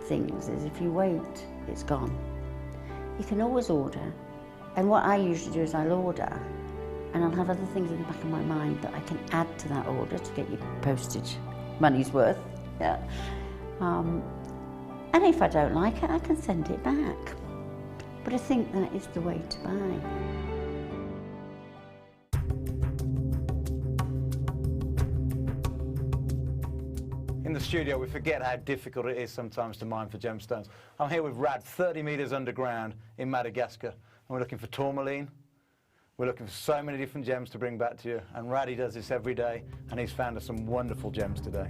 things is if you wait, it's gone. You can always order, and what I usually do is I'll order, and I'll have other things in the back of my mind that I can add to that order to get your postage money's worth. Yeah. And if I don't like it, I can send it back. But I think that is the way to buy. In the studio, we forget how difficult it is sometimes to mine for gemstones. I'm here with Rad, 30 metres underground in Madagascar, and we're looking for tourmaline. We're looking for so many different gems to bring back to you, and Raddy does this every day, and he's found us some wonderful gems today.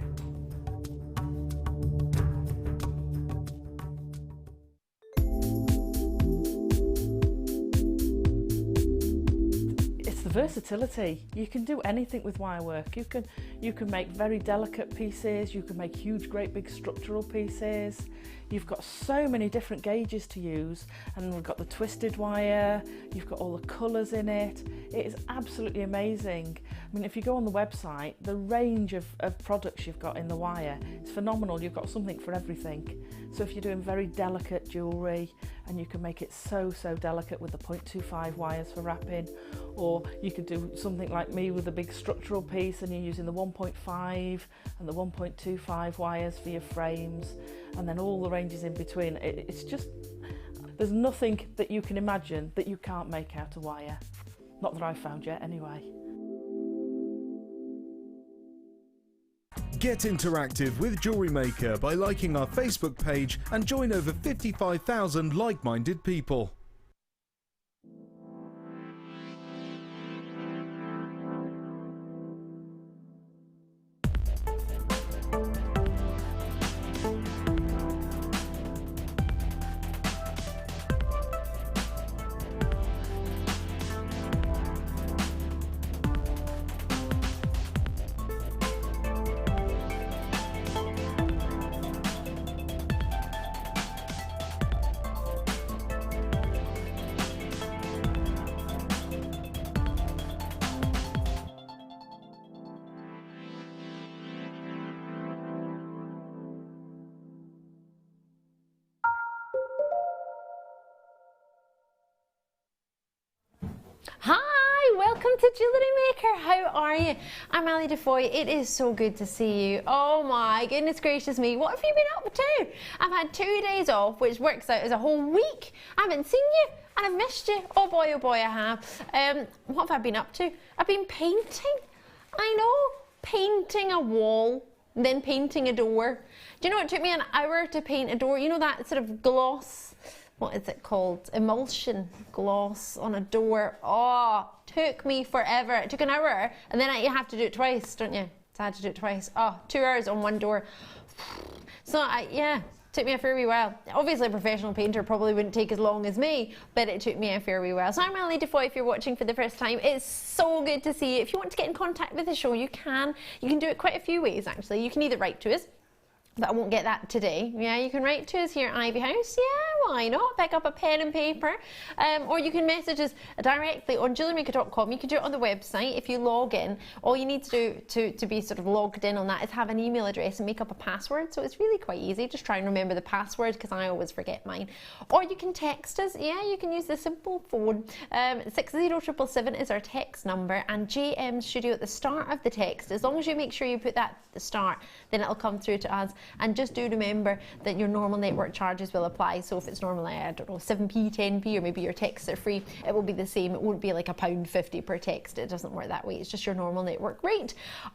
Versatility. You can do anything with wire work. You can make very delicate pieces, you can make huge great big structural pieces. You've got so many different gauges to use, and we've got the twisted wire, you've got all the colours in it. It is absolutely amazing. I mean, if you go on the website, the range of products you've got in the wire is phenomenal. You've got something for everything. So if you're doing very delicate jewellery, and you can make it so delicate with the 0.25 wires for wrapping, or you could do something like me with a big structural piece and you're using the 1.5 and the 1.25 wires for your frames, and then all the ranges in between. It's just, there's nothing that you can imagine that you can't make out of wire. Not that I've found yet anyway. Get interactive with Jewellery Maker by liking our Facebook page and join over 55,000 like-minded people. Hi, welcome to Jewellery Maker. How are you? I'm Ali DeFoy. It is so good to see you. Oh my goodness gracious me, what have you been up to? I've had 2 days off, which works out as a whole week. I haven't seen you and I've missed you. Oh boy, I have. What have I been up to? I've been painting. I know, painting a wall, then painting a door. Do you know it took me an hour to paint a door? You know that sort of gloss, what is it called? Emulsion gloss on a door. Oh, took me forever. It took an hour, and then you have to do it twice, don't you? So I had to do it twice. Oh, 2 hours on one door. So yeah, took me a fair wee while. Obviously a professional painter probably wouldn't take as long as me, but it took me a fair wee while. So I'm Ali DeFoy if you're watching for the first time. It's so good to see you. If you want to get in contact with the show, you can. You can do it quite a few ways actually. You can either write to us, but I won't get that today. Yeah, you can write to us here at Ivy House. Yeah, why not? Pick up a pen and paper. Or you can message us directly on JewelleryMaker.com. You can do it on the website if you log in. All you need to do to be sort of logged in on that is have an email address and make up a password. So it's really quite easy. Just try and remember the password because I always forget mine. Or you can text us. Yeah, you can use the simple phone. 60777 is our text number, and JM Studio at the start of the text. As long as you make sure you put that at the start, then it'll come through to us. And just do remember that your normal network charges will apply. So if it's normally, I don't know, 7p, 10p, or maybe your texts are free, it will be the same. It won't be like £1.50 per text. It doesn't work that way. It's just your normal network rate.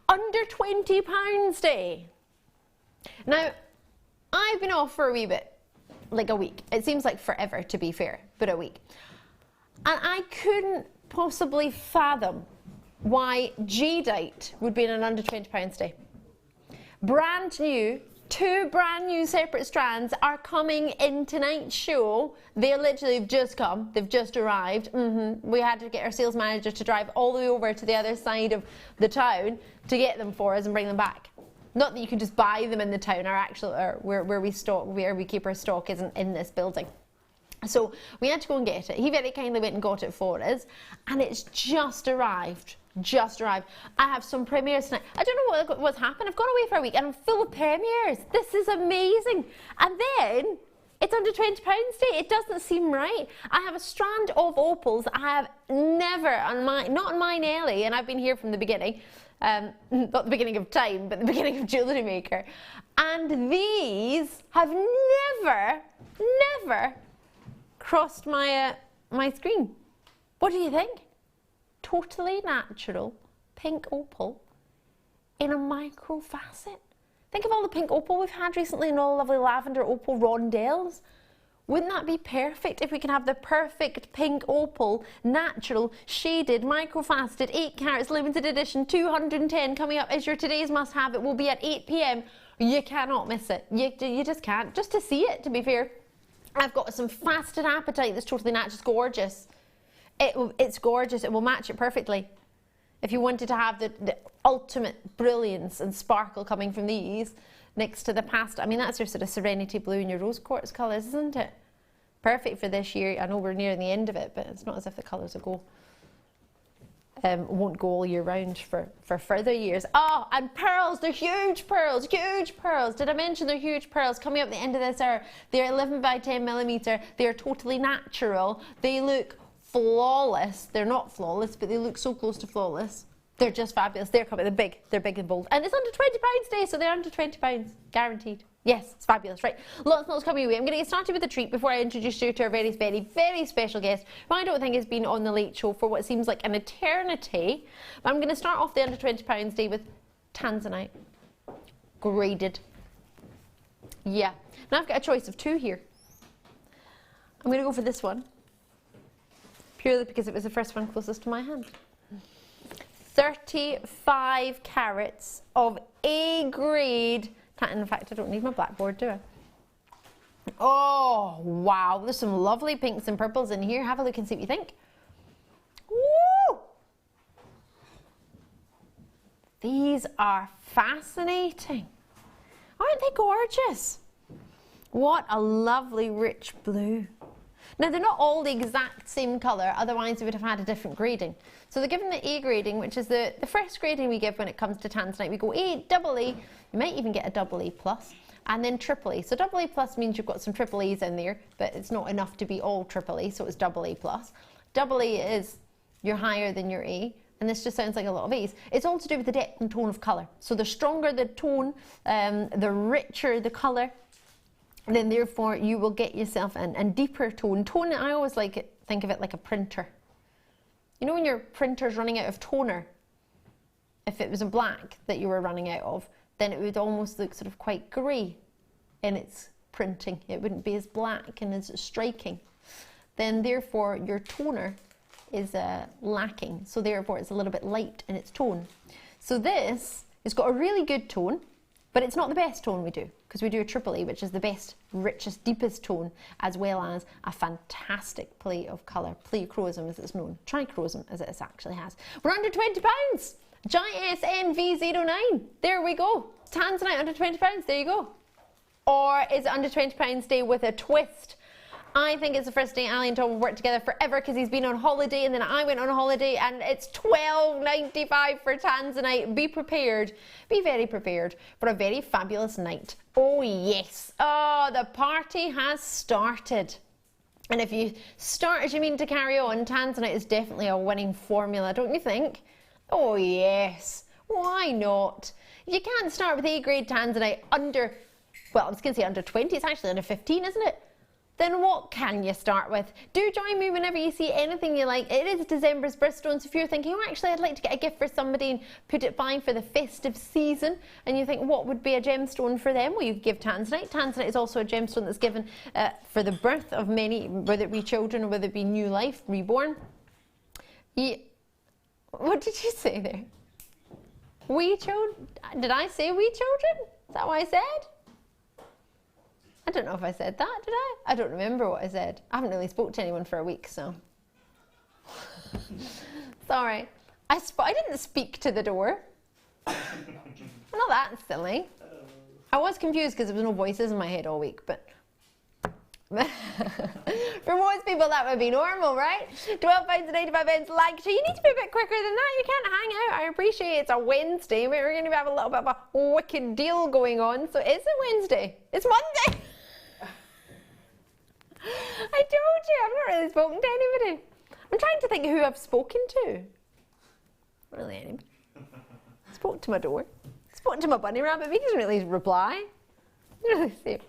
Under £20 day. Now, I've been off for a wee bit, like a week. It seems like forever, to be fair, but a week. And I couldn't possibly fathom why jadeite would be in an under £20 day. Brand new, 2 brand new separate strands are coming in tonight's show. They literally have just come, they've just arrived. We had to get our sales manager to drive all the way over to the other side of the town to get them for us and bring them back. Not that you can just buy them in the town. Our actual, where we keep our stock isn't in this building. So we had to go and get it. He very kindly went and got it for us, and it's just arrived just arrived. I have some premieres tonight. I don't know what's happened. I've gone away for a week and I'm full of premieres. This is amazing. And then it's under £20 day. It doesn't seem right. I have a strand of opals. I have never on not on mine, Ellie, and I've been here from the beginning. Not the beginning of time, but the beginning of Jewellery Maker. And these have never crossed my my screen. What do you think? Totally natural pink opal in a micro facet. Think of all the pink opal we've had recently and all the lovely lavender opal rondelles. Wouldn't that be perfect if we can have the perfect pink opal, natural, shaded, micro-faceted, 8 carats, limited edition, 210 coming up as your today's must-have. It will be at 8 p.m. You cannot miss it. You just can't. Just to see it, to be fair. I've got some faceted apatite that's totally natural. It's gorgeous. It's gorgeous. It will match it perfectly. If you wanted to have the ultimate brilliance and sparkle coming from these next to the past, I mean, that's your sort of serenity blue and your rose quartz colours, isn't it? Perfect for this year. I know we're nearing the end of it, but it's not as if the colours will go, won't go all year round for further years. Oh, and pearls, they're huge pearls, huge pearls. Did I mention they're huge pearls? Coming up at the end of this hour, they're 11 by 10 millimetre. They're totally natural. They look flawless. They're not flawless, but they look so close to flawless. They're just fabulous. They're coming. They're big and bold. And it's under £20 today, so they're under £20, guaranteed. Yes, it's fabulous. Right, lots coming your way. I'm going to get started with a treat before I introduce you to our very, very special guest, who I don't think has been on the Late Show for what seems like an eternity. But I'm going to start off the under £20 day with tanzanite, graded. Yeah. Now I've got a choice of two here. I'm going to go for this one, purely because it was the first one closest to my hand. 35 carats of A-grade. In fact, I don't need my blackboard, do I? Oh, wow. There's some lovely pinks and purples in here. Have a look and see what you think. Woo! These are fascinating. Aren't they gorgeous? What a lovely rich blue. Now, they're not all the exact same colour, otherwise we would have had a different grading. So they're given the A grading, which is the first grading we give when it comes to tanzanite. We go A, double A, you might even get a double A plus, and then triple A. So double A plus means you've got some triple A's in there, but it's not enough to be all triple A, so it's double A plus. Double A is you're higher than your A, and this just sounds like a lot of A's. It's all to do with the depth and tone of colour. So the stronger the tone, the richer the colour, then therefore you will get yourself a deeper tone. Tone, I always think of it like a printer. You know when your printer's running out of toner, if it was a black that you were running out of, then it would almost look sort of quite grey in its printing. It wouldn't be as black and as striking. Then therefore your toner is lacking, so therefore it's a little bit light in its tone. So this has got a really good tone, but it's not the best tone we do, because we do a triple A, which is the best, richest, deepest tone, as well as a fantastic play of colour. Pleochrosum, as it's known. Trichrosum, as it actually has. We're under £20. JSNV09. There we go. Tanzanite under £20. There you go. Or is it under £20 day with a twist? I think it's the first day Ali and Tom have worked together forever, because he's been on holiday and then I went on holiday, and it's $12.95 for tanzanite. Be prepared, be very prepared for a very fabulous night. Oh yes, oh, the party has started. And if you start as you mean to carry on, tanzanite is definitely a winning formula, don't you think? Oh yes, why not? You can't start with A-grade tanzanite under, well, I was going to say under 20, it's actually under 15, isn't it? Then what can you start with? Do join me whenever you see anything you like. It is December's birthstones. If you're thinking, oh, actually, I'd like to get a gift for somebody and put it by for the festive season, and you think, what would be a gemstone for them? Well, you give tanzanite. Tanzanite is also a gemstone that's given for the birth of many, whether it be children or whether it be new life, reborn. What did you say there? Wee children? Did I say wee children? Is that what I said? I don't know if I said that, did I? I don't remember what I said. I haven't really spoke to anyone for a week, so. Sorry. I didn't speak to the door. I'm not that silly. I was confused because there was no voices in my head all week, but For most people, that would be normal, right? £12.95 like. So you need to be a bit quicker than that. You can't hang out. I appreciate it's a Wednesday. We're going to have a little bit of a wicked deal going on. So it's a Wednesday. It's Monday. I told you, I've not really spoken to anybody. I'm trying to think who I've spoken to. Not really anybody. Spoke to my door. Spoke to my bunny rabbit, but he doesn't really reply. Didn't really see it.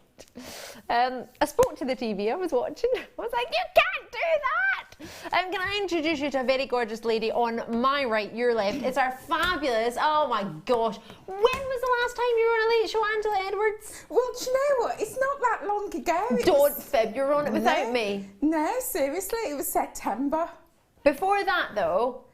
I spoke to the TV I was watching. I was like, you can't do that! Can I introduce you to a very gorgeous lady on my right, your left? It's our fabulous, oh my gosh. When was the last time you were on a late show, Angela Edwards? Well, do you know what? It's not that long ago. Don't fib, you were on it without me. No, seriously, it was September. Before that though?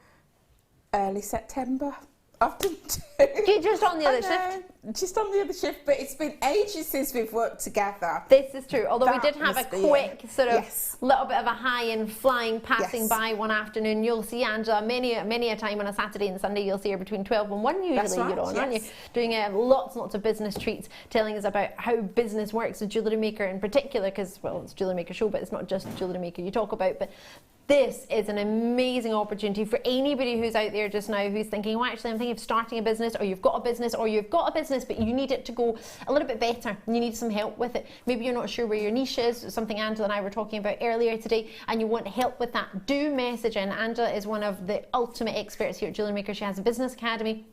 Early September. I've done 2. You're just on the other shift? Just on the other shift, but it's been ages since we've worked together. This is true, although we That did have a must be quick it. sort of Yes. little bit of a high and flying passing Yes. by one afternoon. You'll see Angela many a time on a Saturday and Sunday. You'll see her between 12 and 1 usually. That's right, You're on, aren't you? yes. Doing lots and lots of business treats, telling us about how business works with Jewellery Maker in particular, because, well, it's Jewellery Maker show, but it's not just Jewellery Maker you talk about. But this is an amazing opportunity for anybody who's out there just now who's thinking, well, actually, I'm thinking of starting a business, or you've got a business, but you need it to go a little bit better. You need some help with it. Maybe you're not sure where your niche is, something Angela and I were talking about earlier today, and you want help with that. Do message in. Angela is one of the ultimate experts here at Jewellery Maker. She has a business academy.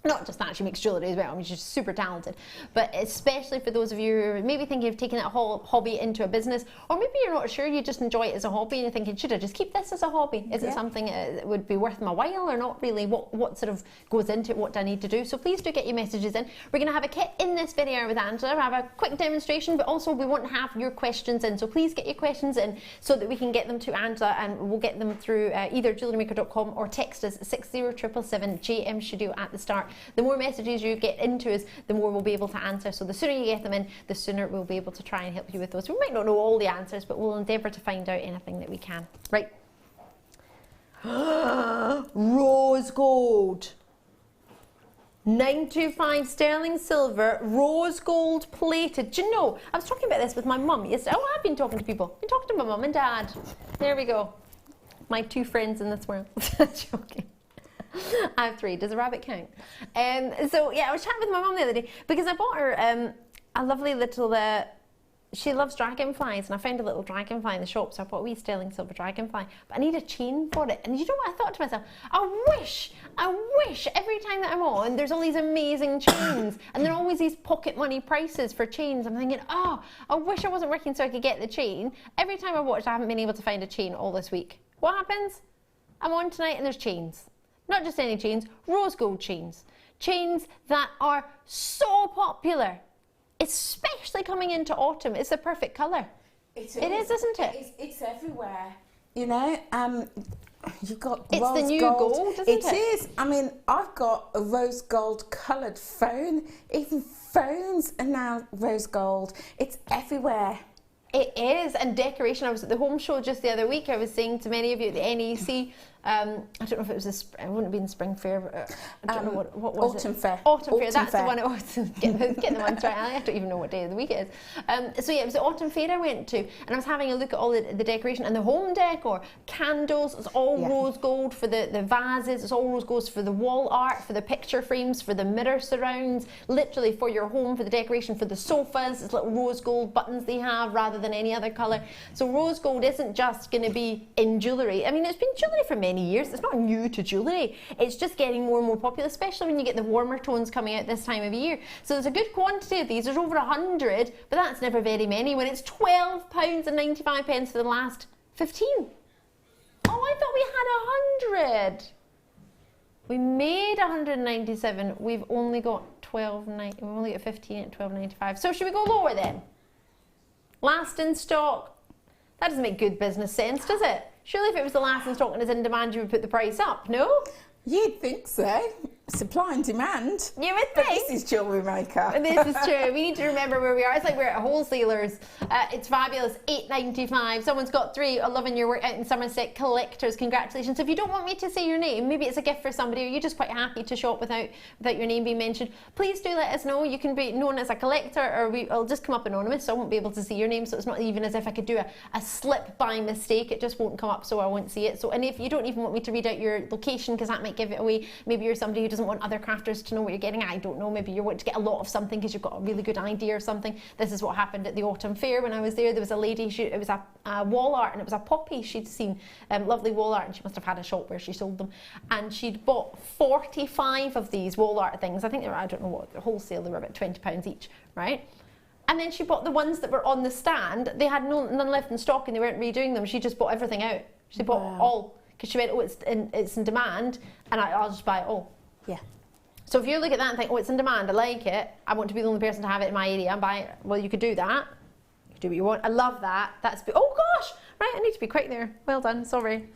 Not just that, she makes jewellery as well. I mean, she's super talented. But especially for those of you who are maybe thinking of taking that whole hobby into a business, or maybe you're not sure, you just enjoy it as a hobby and you're thinking, should I just keep this as a hobby? Is it something that would be worth my while or not really? What sort of goes into it? What do I need to do? So please do get your messages in. We're going to have a kit in this video with Angela. We'll have a quick demonstration, but also we want to have your questions in. So please get your questions in so that we can get them to Angela, and we'll get them through either jewellerymaker.com or text us 60777 JM Studio at the start. The more messages you get into us, the more we'll be able to answer. So the sooner you get them in, the sooner we'll be able to try and help you with those. We might not know all the answers, but we'll endeavour to find out anything that we can. Right. Rose gold. 925 sterling silver, rose gold plated. Do you know, I was talking about this with my mum yesterday. Oh, I've been talking to people. I've been talking to my mum and dad. There we go. My 2 friends in this world. Joking. I have 3. Does a rabbit count? So yeah, I was chatting with my mum the other day because I bought her a lovely little. She loves dragonflies, and I found a little dragonfly in the shop, so I bought a wee sterling silver dragonfly. But I need a chain for it, and you know what I thought to myself? I wish every time that I'm on, there's all these amazing chains, and there are always these pocket money prices for chains. I'm thinking, oh, I wish I wasn't working so I could get the chain. Every time I watched, I haven't been able to find a chain all this week. What happens? I'm on tonight, and there's chains. Not just any chains, rose gold chains. Chains that are so popular, especially coming into autumn. It's the perfect colour. It is, isn't it? It's everywhere. You know, you've got It's rose the new gold, isn't it? It is. I mean, I've got a rose gold coloured phone. Even phones are now rose gold. It's everywhere. It is, and decoration. I was at the home show just the other week. I was saying to many of you at the NEC, I don't know if it was it wouldn't have been spring fair. I don't know what was Autumn it? fair. Autumn fair. That's fair. the one. It was. Get the ones right. I don't even know what day of the week it is. So yeah, it was the autumn fair I went to, and I was having a look at all the decoration and the home decor. Candles. It's all rose gold for the vases. It's all rose gold for the wall art, for the picture frames, for the mirror surrounds. Literally for your home, for the decoration, for the sofas. It's little rose gold buttons they have rather than any other colour. So rose gold isn't just going to be in jewellery. I mean, it's been jewellery for many years. It's not new to jewellery. It's just getting more and more popular, especially when you get the warmer tones coming out this time of year. So there's a good quantity of these. There's over 100, but that's never very many when it's £12.95 for the last 15. Oh, I thought we had 100. We made 197. We've only got 12.90. We've only got 15 at 12.95. So should we go lower then? Last in stock. That doesn't make good business sense, does it? Surely if it was the last in stock and it's in demand, you would put the price up, no? You'd think so. supply and demand. You would But think. this is Jewellery Maker. This is true. We need to remember where we are. It's like we're at wholesalers. It's fabulous. $8.95. Someone's got 3. Loving your work out in Somerset. Collectors, congratulations. If you don't want me to say your name, maybe it's a gift for somebody, or you're just quite happy to shop without your name being mentioned, please do let us know. You can be known as a collector, or I'll just come up anonymous, so I won't be able to see your name. So it's not even as if I could do a slip by mistake. It just won't come up, so I won't see it. So, and if you don't even want me to read out your location, because that might give it away, maybe you're somebody who doesn't want other crafters to know what you're getting. I don't know, maybe you want to get a lot of something because you've got a really good idea or something. This is what happened at the autumn fair when I was there. There was a lady, it was a wall art, and it was a poppy she'd seen, lovely wall art, and she must have had a shop where she sold them, and she'd bought 45 of these wall art things. I think they were, I don't know what, wholesale, they were about £20 each, right? And then she bought the ones that were on the stand. They had none left in stock and they weren't redoing them. She just bought everything out. She bought all, because she went, oh, it's in demand, and I'll just buy it all. Yeah. So if you look at that and think, oh, it's in demand, I like it, I want to be the only person to have it in my area and buy it, well, you could do that. You could do what you want. I love that. Oh gosh, right, I need to be quick there. Well done, sorry.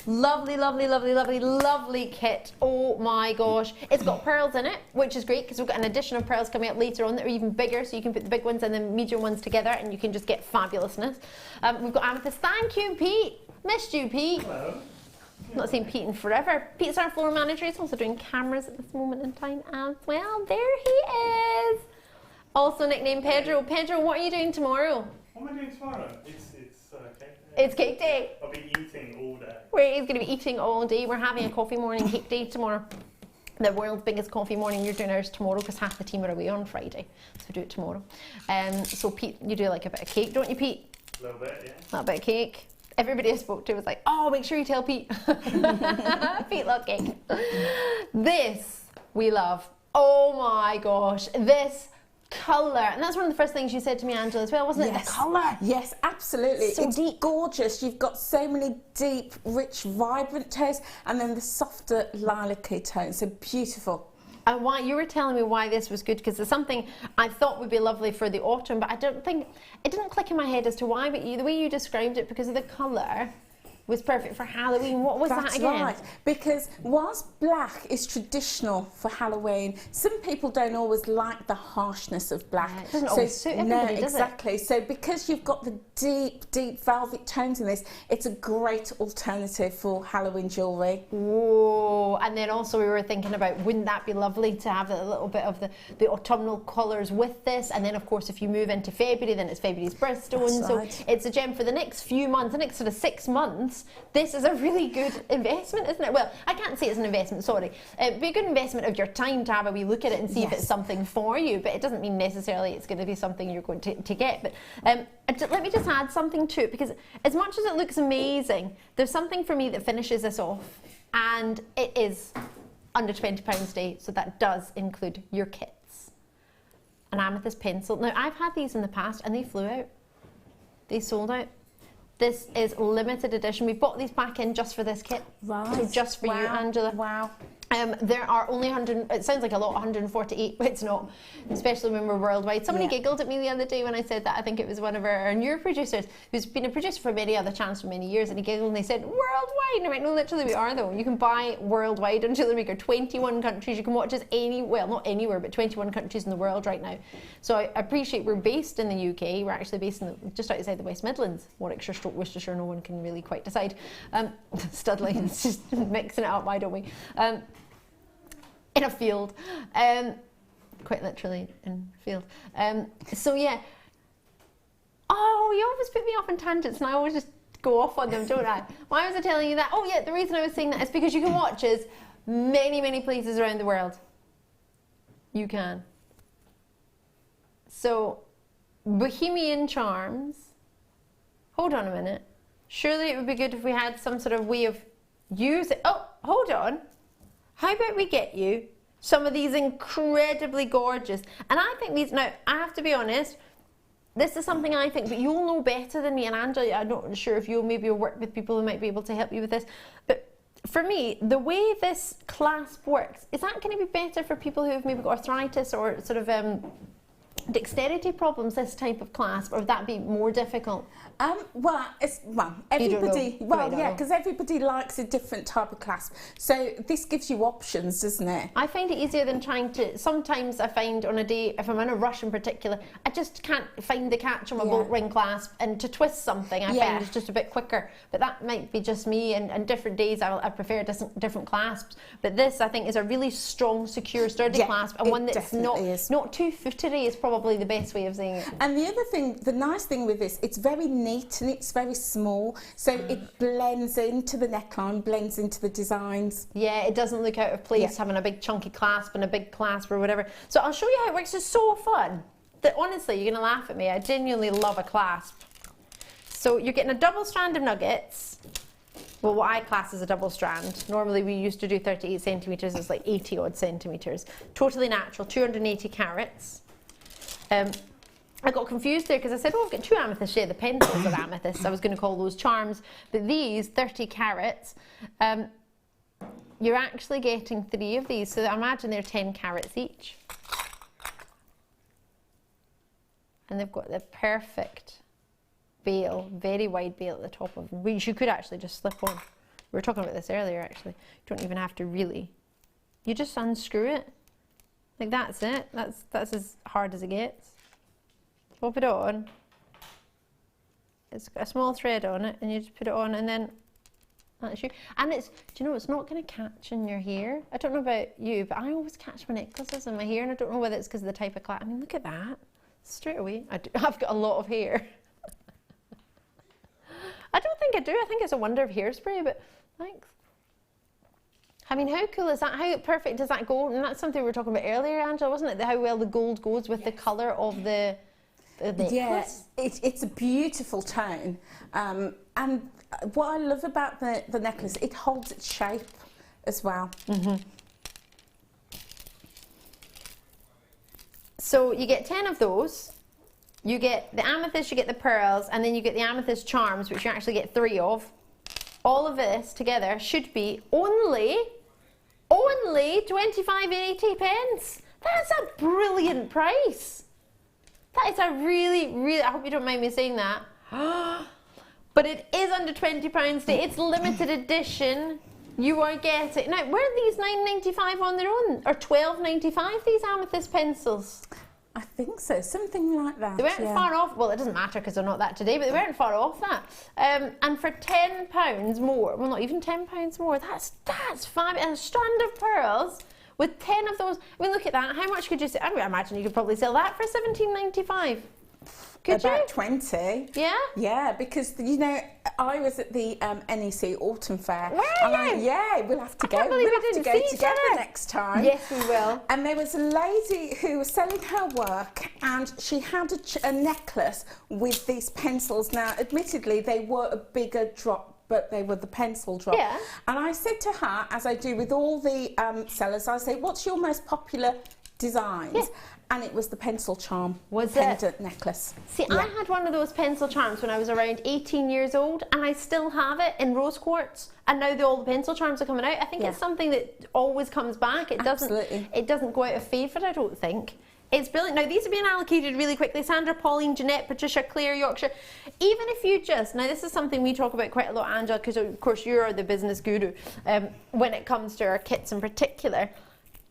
Lovely, lovely, lovely, lovely, lovely kit. Oh my gosh. It's got pearls in it, which is great because we've got an addition of pearls coming up later on that are even bigger, so you can put the big ones and the medium ones together and you can just get fabulousness. We've got amethyst. Thank you, Pete. Missed you, Pete. Hello. Not seen Pete in forever. Pete's our floor manager. He's also doing cameras at this moment in time as well. There he is. Also nicknamed Pedro. Pedro, what are you doing tomorrow? What am I doing tomorrow? It's cake day. It's cake day. I'll be eating all day. He's going to be eating all day. We're having a coffee morning cake day tomorrow. The world's biggest coffee morning. You're doing ours tomorrow because half the team are away on Friday. So we do it tomorrow. So Pete, you do like a bit of cake, don't you, Pete? A little bit, yeah. That bit of cake. Everybody I spoke to was like, oh, make sure you tell Pete. Pete loves cake. This we love. Oh my gosh. This colour. And that's one of the first things you said to me, Angela, as well, wasn't it? The colour. Yes, absolutely. So it's deep. Gorgeous. You've got so many deep, rich, vibrant tones, and then the softer lilac-y tones. So beautiful. And why you were telling me why this was good, because it's something I thought would be lovely for the autumn, but I don't think it didn't click in my head as to why. But the way you described it, because of the colour, was perfect for Halloween. What was that again? That's right, because whilst black is traditional for Halloween, some people don't always like the harshness of black. Yeah, it doesn't always suit everybody, does it? Exactly. So because you've got the deep, deep velvet tones in this, it's a great alternative for Halloween jewellery. Whoa! And then also we were thinking about, wouldn't that be lovely to have a little bit of the autumnal colours with this? And then of course if you move into February, then it's February's birthstone. That's right. So it's a gem for the next few months, the next sort of 6 months. This is a really good investment, isn't it? Well, I can't say it's an investment, sorry. It'd be a good investment of your time to have a wee look at it and see if it's something for you, but it doesn't mean necessarily it's going to be something you're going to get. But let me just add something to it, because as much as it looks amazing, there's something for me that finishes this off, and it is under £20 a day, so that does include your kits. An amethyst pencil. Now, I've had these in the past and they flew out. They sold out. This is limited edition. We bought these back in just for this kit. Right. So just for you, Angela. Wow. There are only 100, it sounds like a lot, 148, but it's not, especially when we're worldwide. Somebody giggled at me the other day when I said that. I think it was one of our newer producers who's been a producer for many other channels for many years, and he giggled and they said, worldwide. And I went, no, literally we are though. You can buy worldwide on Jewellery Maker, 21 countries. You can watch us well, not anywhere, but 21 countries in the world right now. So I appreciate we're based in the UK. We're actually based in just outside the West Midlands, Warwickshire, Worcestershire, no one can really quite decide. Studley, it's just mixing it up, why don't we? In a field, quite literally in a field. So yeah. Oh, you always put me off on tangents, and I always just go off on them, don't I? Why was I telling you that? Oh yeah, the reason I was saying that is because you can watch us many, many places around the world. You can. So, Bohemian Charms. Hold on a minute. Surely it would be good if we had some sort of way of using. Oh, hold on. How about we get you some of these incredibly gorgeous, and I think these, now I have to be honest, this is something I think, but you'll know better than me, and Angela, I'm not sure if you'll maybe work with people who might be able to help you with this, but for me, the way this clasp works, is that going to be better for people who have maybe got arthritis or sort of dexterity problems, this type of clasp, or would that be more difficult? Everybody, know. because everybody likes a different type of clasp. So this gives you options, doesn't it? I find it easier than trying to, sometimes I find on a day, if I'm in a rush in particular, I just can't find the catch on my bolt ring clasp, and to twist something I find is just a bit quicker. But that might be just me, and different days I prefer different clasps. But this, I think, is a really strong, secure, sturdy clasp, and one that's not too footery is probably the best way of saying it. And the other thing, the nice thing with this, it's very neat and it's very small, so it blends into the neckline, blends into the designs. Yeah, it doesn't look out of place having a big chunky clasp and a big clasp or whatever. So I'll show you how it works. It's so fun that honestly you're going to laugh at me. I genuinely love a clasp. So you're getting a double strand of nuggets. Well, what I class as a double strand. Normally we used to do 38 centimetres, it's like 80 odd centimetres. Totally natural, 280 carats. I got confused there because I said, oh, I've got 2 amethysts here. The pencils are amethysts. I was going to call those charms. But these, 30 carats, you're actually getting 3 of these. So I imagine they're 10 carats each. And they've got the perfect bail, very wide bail at the top of them, which you could actually just slip on. We were talking about this earlier, actually. You don't even have to really. You just unscrew it. Like, that's it. That's as hard as it gets. Pop it on. It's got a small thread on it, and you just put it on, and then that's you. And it's, do you know, it's not going to catch in your hair. I don't know about you, but I always catch my necklaces in my hair, and I don't know whether it's because of the type of clasp. I mean, look at that. Straight away. I've got a lot of hair. I don't think I do. I think it's a wonder of hairspray, but thanks. I mean, how cool is that? How perfect does that go? And that's something we were talking about earlier, Angela, wasn't it? How well the gold goes with the colour of the necklace. Yes, it's a beautiful tone. And what I love about the necklace, it holds its shape as well. Mm-hmm. So you get 10 of those. You get the amethyst, you get the pearls, and then you get the amethyst charms, which you actually get 3 of. All of this together should be only 25.80. That's a brilliant price. That is a really, I hope you don't mind me saying that. But it is under £20 today. It's limited edition. You are getting, now were these £9.95 on their own, or £12.95, these amethyst pencils? I think so, something like that. They weren't far off. Well, it doesn't matter because they're not that today, but they weren't far off that. And for £10 more, well, not even £10 more, that's fab. And a strand of pearls with 10 of those. I mean, look at that. How much could you sell? I would imagine you could probably sell that for £17.95. Could you? About 20. Yeah? Yeah, because, you know, I was at the NEC Autumn Fair. Were you? Yeah, we'll have to go. can't believe We'll we have to didn't go see each together other. next time. Yes, we will. And there was a lady who was selling her work, and she had a necklace with these pencils. Now, admittedly, they were a bigger drop, but they were the pencil drop. Yeah. And I said to her, as I do with all the sellers, I say, what's your most popular designs? Yeah. And it was the pencil charm Was it? pendant necklace. See, I had one of those pencil charms when I was around 18 years old, and I still have it in rose quartz. And now all the pencil charms are coming out. I think it's something that always comes back. It doesn't go out of favour, I don't think. It's brilliant. Now, these are being allocated really quickly. Sandra, Pauline, Jeanette, Patricia, Claire, Yorkshire. Even if you just, now this is something we talk about quite a lot, Angela, because of course you're the business guru when it comes to our kits in particular.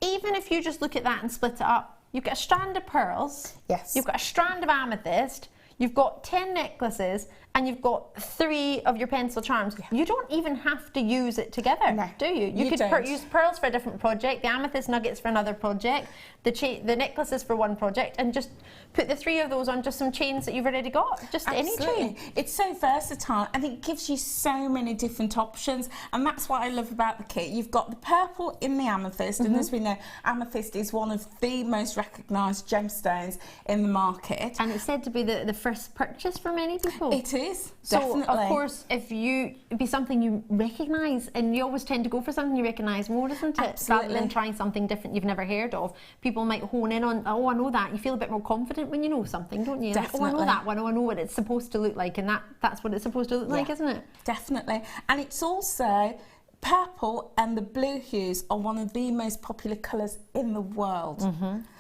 Even if you just look at that and split it up, you've got a strand of pearls. Yes. You've got a strand of amethyst. You've got 10 necklaces, and you've got 3 of your pencil charms. Yeah. You don't even have to use it together, do you? You could use pearls for a different project, the amethyst nuggets for another project, the necklaces for one project, and just put the 3 of those on just some chains that you've already got. Just any chain. It's so versatile, and it gives you so many different options, and that's what I love about the kit. You've got the purple in the amethyst, and as we know, amethyst is one of the most recognised gemstones in the market. And it's said to be the first purchase for many people. It is, so, definitely. of course, it'd be something you recognise, and you always tend to go for something you recognise more, doesn't it? Absolutely. Rather than trying something different you've never heard of. People might hone in on, oh, I know that. You feel a bit more confident when you know something, don't you? Definitely. Oh, I know that one. Oh, I know what it's supposed to look like, and that's what it's supposed to look like, isn't it? Definitely. And it's also purple and the blue hues are one of the most popular colours in the world.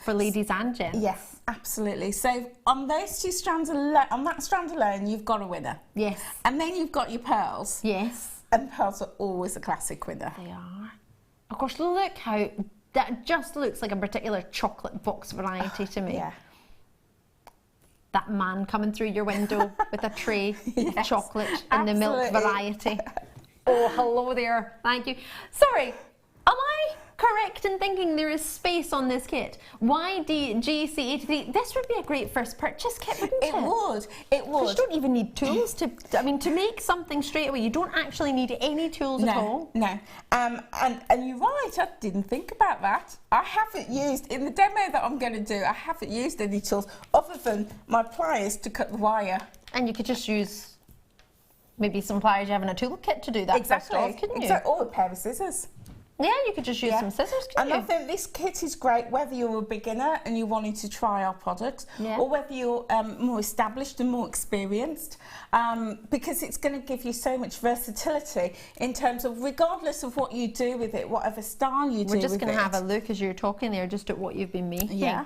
For ladies and gents. Yes, absolutely. So on those two strands alone, on that strand alone, you've got a winner. Yes. And then you've got your pearls. Yes. And pearls are always a classic winner. They are. Of course, look how that just looks like a particular chocolate box variety to me. Yeah. That man coming through your window with a tray of Yes, chocolate in the milk absolutely. variety. Oh, hello there. Thank you. Sorry, am I correct in thinking there is space on this kit? YDGC83. This would be a great first purchase kit, wouldn't it? It would. It would. Because you don't even need tools to, I mean, to make something straight away, you don't actually need any tools at all. No, and you're right, I didn't think about that. I haven't used, in the demo that I'm going to do, I haven't used any tools other than my pliers to cut the wire. And you could just use maybe some pliers you have in a toolkit to do that first off, couldn't you? Exactly, or a pair of scissors. Yeah, you could just use some scissors, couldn't And you? I think this kit is great whether you're a beginner and you're wanting to try our products, or whether you're more established and more experienced, because it's going to give you so much versatility in terms of, regardless of what you do with it, whatever style you do with it. We're just going to have a look as you're talking there, just at what you've been making. Yeah.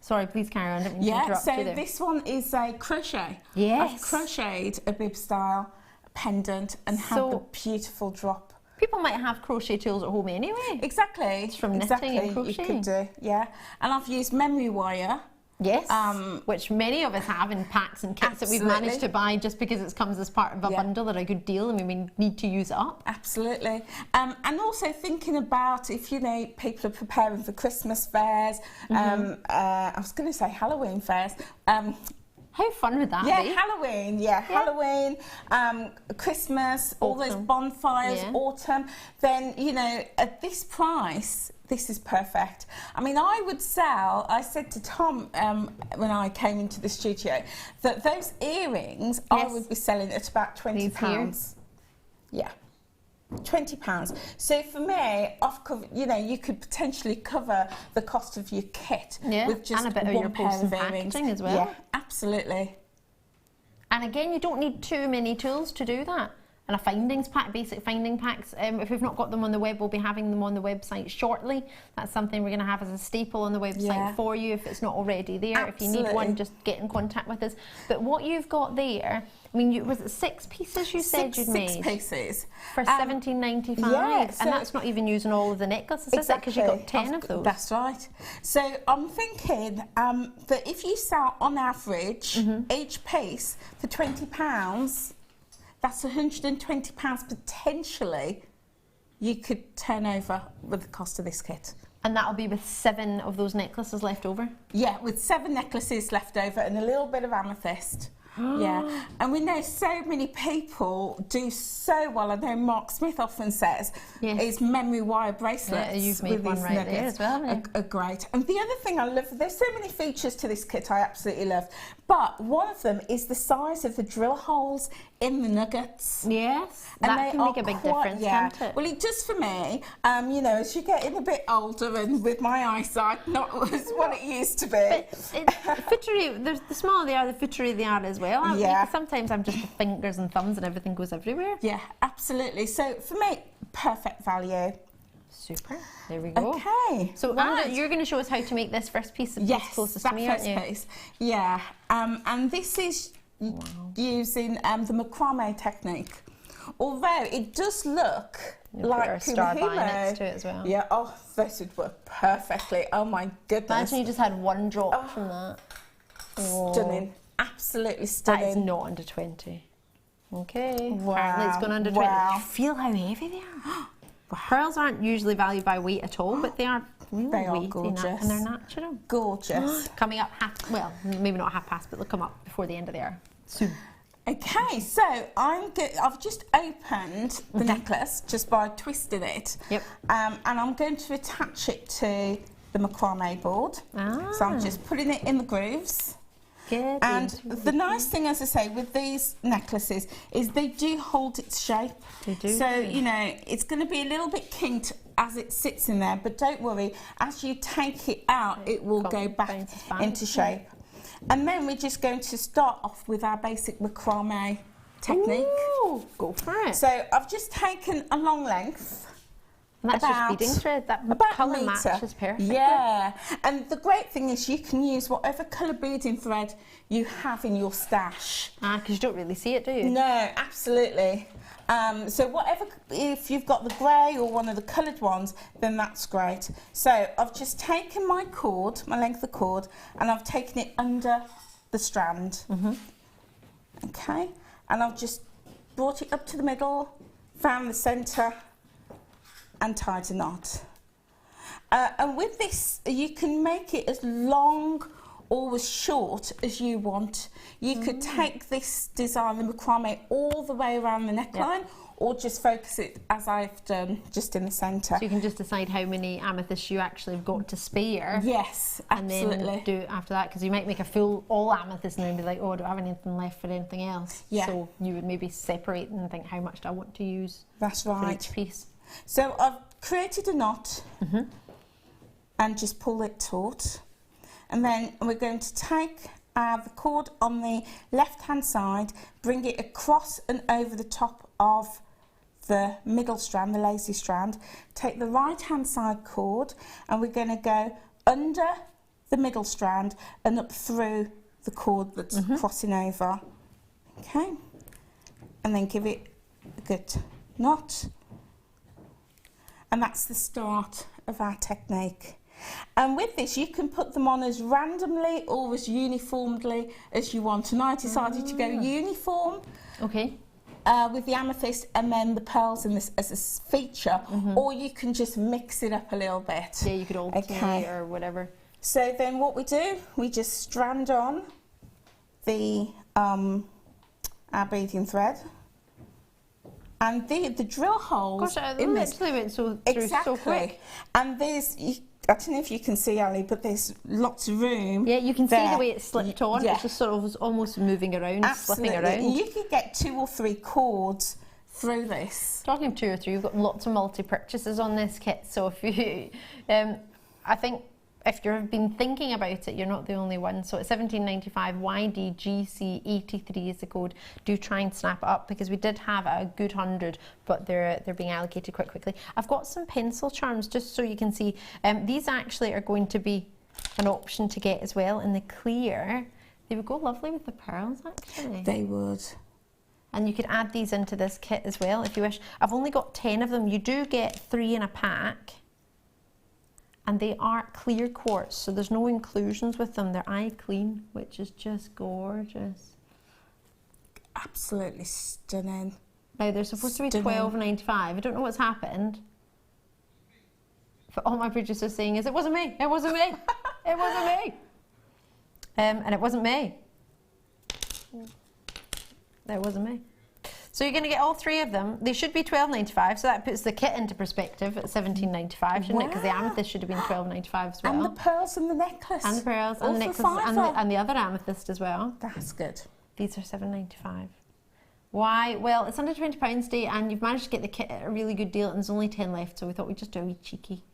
Sorry, please carry on. I didn't mean to interrupt you there. This one is a crochet. Yes. I've crocheted a bib style pendant and had the beautiful drop. People might have crochet tools at home anyway. Exactly. It's from knitting and crocheting. You could do, yeah. And I've used memory wire. Yes, which many of us have in packs and kits that we've managed to buy just because it comes as part of a bundle at a good deal and we need to use it up. Absolutely. And also thinking about if, you know, people are preparing for Christmas fairs, I was going to say Halloween fairs. How fun would that be? Halloween, Halloween, Christmas, all those bonfires, autumn, then, you know, at this price, this is perfect. I mean, I would sell, I said to Tom when I came into the studio, that those earrings I would be selling at about £20. Yeah. £20. So for me, you know, you could potentially cover the cost of your kit with just and a bit of your post and packaging as well. Yeah, absolutely. And again, you don't need too many tools to do that. And a findings pack, basic finding packs, if we've not got them on the web, we'll be having them on the website shortly. That's something we're going to have as a staple on the website for you if it's not already there. Absolutely. If you need one, just get in contact with us. But what you've got there, I mean, was it 6 pieces you said you'd made? 6 pieces. For £17.95. Yeah, so and that's not even using all of the necklaces, is it? Because you've got 10 of those. That's right. So I'm thinking that if you sell on average each piece for £20, that's £120 potentially you could turn over with the cost of this kit. And that'll be with 7 of those necklaces left over? Yeah, with 7 necklaces left over and a little bit of amethyst. Yeah, and we know so many people do so well. I know Mark Smith often says his memory wire bracelets you've made one right there as well, haven't you? are great. And the other thing I love, there's so many features to this kit I absolutely love, but one of them is the size of the drill holes in the nuggets. Yes, and that can make a big difference, can't it? Well, it does for me. You know, as you're getting a bit older and with my eyesight not as what it used to be. But the smaller they are, the footery they are as well. Sometimes I'm just the fingers and thumbs and everything goes everywhere. Yeah, absolutely. So for me, perfect value. Super. There we go. Okay. So you're going to show us how to make this first piece of piece closest to me, aren't you? Piece. Yeah. And this is using the macrame technique. Although it does look like a star vine next to it as well. Yeah. Oh, this would work perfectly. Oh my goodness. Imagine you just had one drop from that. Stunning. Absolutely stunning. That is not under 20. Okay. Wow. Apparently it's gone under 20. Wow. Feel how heavy they are. Pearls aren't usually valued by weight at all, but they are really they are weighty gorgeous. And they're natural. Gorgeous. Coming up maybe not half past, but they'll come up before the end of the hour. Soon. Okay, so I've just opened the necklace just by twisting it. Yep. And I'm going to attach it to the macrame board. So I'm just putting it in the grooves. Good. And the nice thing, as I say, with these necklaces is they do hold its shape. They do. So, you know, it's going to be a little bit kinked as it sits in there, but don't worry, as you take it out, it will go back into shape. And then we're just going to start off with our basic macrame technique. Ooh, go for it. So I've just taken a long length. And that's just beading thread. That About colour a match metre. is perfect. Yeah, and the great thing is you can use whatever colour beading thread you have in your stash. Because you don't really see it, do you? No, absolutely. So whatever, if you've got the grey or one of the coloured ones, then that's great. So I've just taken my cord, my length of cord, and I've taken it under the strand. Okay, and I've just brought it up to the middle, found the centre, and tied a knot. And with this, you can make it as long or as short as you want. You could take this design, the macrame, all the way around the neckline, or just focus it, as I've done, just in the centre. So you can just decide how many amethysts you actually have got to spare. Yes, absolutely. And then do it after that, because you might make a full all amethyst and then be like, oh, I don't have anything left for anything else. Yeah. So you would maybe separate and think, how much do I want to use That's for right. each piece? So I've created a knot and just pull it taut. And then we're going to take the cord on the left-hand side, bring it across and over the top of the middle strand, the lacy strand. Take the right-hand side cord and we're going to go under the middle strand and up through the cord that's crossing over. Okay. And then give it a good knot. And that's the start of our technique. And with this, you can put them on as randomly or as uniformly as you want. And I decided to go uniform with the amethyst and then the pearls in this as a feature, or you can just mix it up a little bit. Yeah, you could alternate or whatever. So then what we do, we just strand on the our beading thread. And the drill holes in this, literally went so quick. And there's, I don't know if you can see, Ali, but there's lots of room. Yeah, you can see there. the way it slipped on. Yeah. It's just sort of almost moving around, Absolutely. slipping around. And you could get 2 or 3 cords through this. Talking of 2 or 3, you've got lots of multi-purchases on this kit. So if you, I think if you've been thinking about it, you're not the only one. So it's £17.95, YDGC83 is the code. Do try and snap it up because we did have a good 100, but they're being allocated quite quickly. I've got some pencil charms just so you can see. These actually are going to be an option to get as well in the clear. They would go lovely with the pearls actually. They would. And you could add these into this kit as well if you wish. I've only got 10 of them. You do get 3 in a pack. And they are clear quartz, so there's no inclusions with them. They're eye clean, which is just gorgeous. Absolutely stunning. Now they're supposed to be £12.95. I don't know what's happened. But all my producers saying is, it wasn't me, it wasn't me, it wasn't me. And it wasn't me. It wasn't me. So you're going to get all 3 of them. They should be £12.95, so that puts the kit into perspective at £17.95, shouldn't it? Because the amethyst should have been £12.95 as well. And the pearls and the necklace. And the pearls and the necklace and the other amethyst as well. That's good. These are £7.95. Why? Well, it's under £20 today, and you've managed to get the kit at a really good deal, and there's only 10 left, so we thought we'd just do a wee cheeky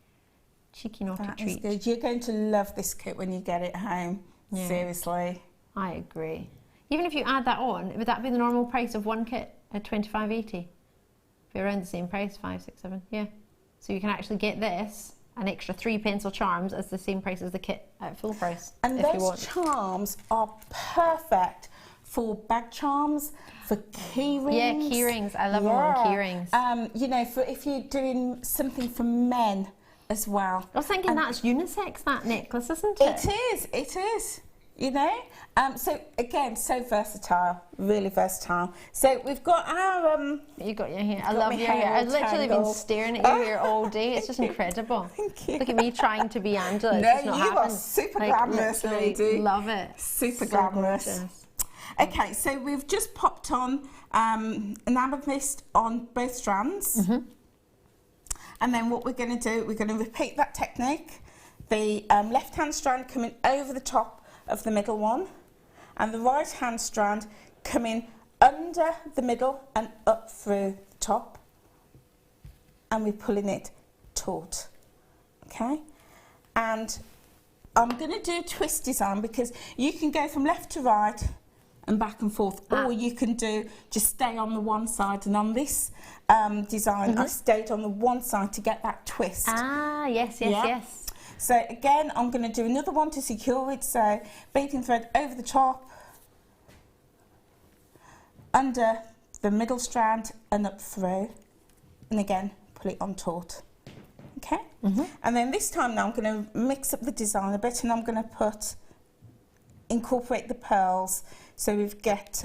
naughty That treat. is good. You're going to love this kit when you get it home. Yeah. Seriously. I agree. Even if you add that on, would that be the normal price of one kit at £25.80? Be around the same price, 5, 6, 7. Yeah. So you can actually get this, an extra 3 pencil charms, as the same price as the kit at full price. And if you those want. charms are perfect for bag charms, for key rings. Yeah, key rings. I love them on key rings. You know, for if you're doing something for men as well. I was thinking that's unisex, that necklace, isn't it? It is. You know, so again, so versatile, really versatile. So we've got our you got your hair. I love your hair. I've literally been staring at your hair all day. It's just incredible. Thank you. Look at me trying to be Angela. No, It's just not you happening. are super glamorous, lady. Love it. Super So glamorous. gorgeous. Okay, so we've just popped on an amethyst on both strands. And then what we're going to do, we're going to repeat that technique. The left-hand strand coming over the top of the middle one, and the right-hand strand coming under the middle and up through the top, and we're pulling it taut. Okay, and I'm going to do a twist design because you can go from left to right and back and forth. Or you can do, just stay on the one side, and on this design, I stayed on the one side to get that twist. Ah, yes, yes, yes. So again, I'm going to do another one to secure it. So beading thread over the top, under the middle strand and up through, and again pull it on taut. Okay, and then this time now I'm going to mix up the design a bit, and I'm going to incorporate the pearls. So we've got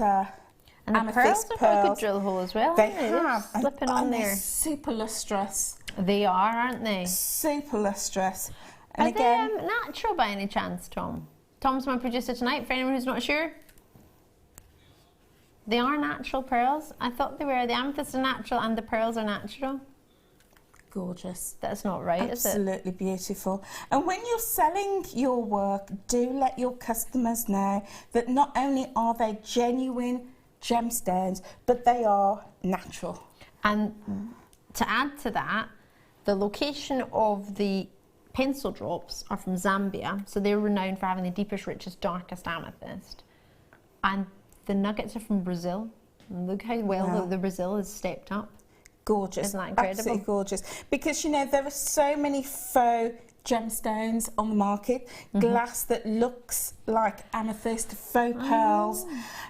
and the pearls have got a good drill hole as well. They have, slipping on there. They're super lustrous. They are, aren't they? Super lustrous. And are again, they natural by any chance, Tom? Tom's my producer tonight, for anyone who's not sure. They are natural pearls. I thought they were. The amethyst are natural and the pearls are natural. Gorgeous. That's not right, is it? Absolutely beautiful. And when you're selling your work, do let your customers know that not only are they genuine gemstones, but they are natural. And to add to that, the location of the pencil drops are from Zambia, so they're renowned for having the deepest, richest, darkest amethyst. And the nuggets are from Brazil. And look how well the Brazil has stepped up. Gorgeous. Isn't that incredible? Absolutely gorgeous. Because, you know, there are so many faux gemstones on the market. Glass that looks like amethyst, faux pearls.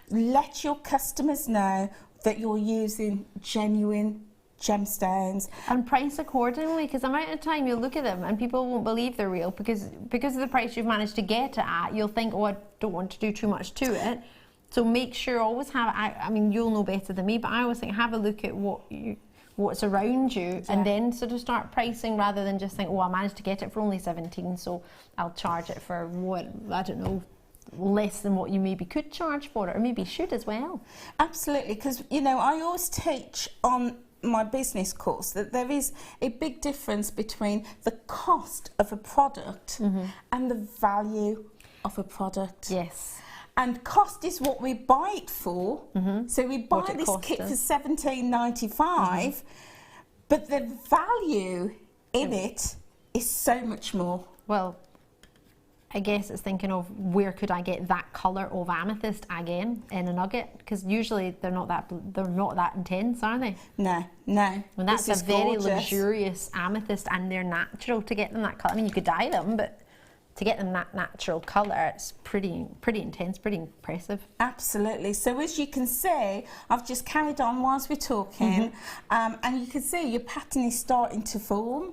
Let your customers know that you're using genuine gemstones. And price accordingly, because the amount of time you'll look at them and people won't believe they're real because of the price you've managed to get it at, you'll think, oh, I don't want to do too much to it. So make sure, always have, I mean, you'll know better than me, but I always think have a look at what's around you and then sort of start pricing rather than just think, oh, I managed to get it for only 17, so I'll charge it for what, I don't know, less than what you maybe could charge for it, or maybe should as well. Absolutely, because, you know, I always teach on my business course that there is a big difference between the cost of a product and the value of a product. Yes. And cost is what we buy it for. So we buy this kit for $17.95, but the value in it is so much more. Well, I guess it's thinking of where could I get that colour of amethyst again in a nugget, because usually they're not that intense, are they? No, no. And that's a very gorgeous. Luxurious amethyst, and they're natural to get them that colour. I mean, you could dye them, but to get them that natural colour, it's pretty intense, pretty impressive. Absolutely. So as you can see, I've just carried on whilst we're talking, and you can see your pattern is starting to form.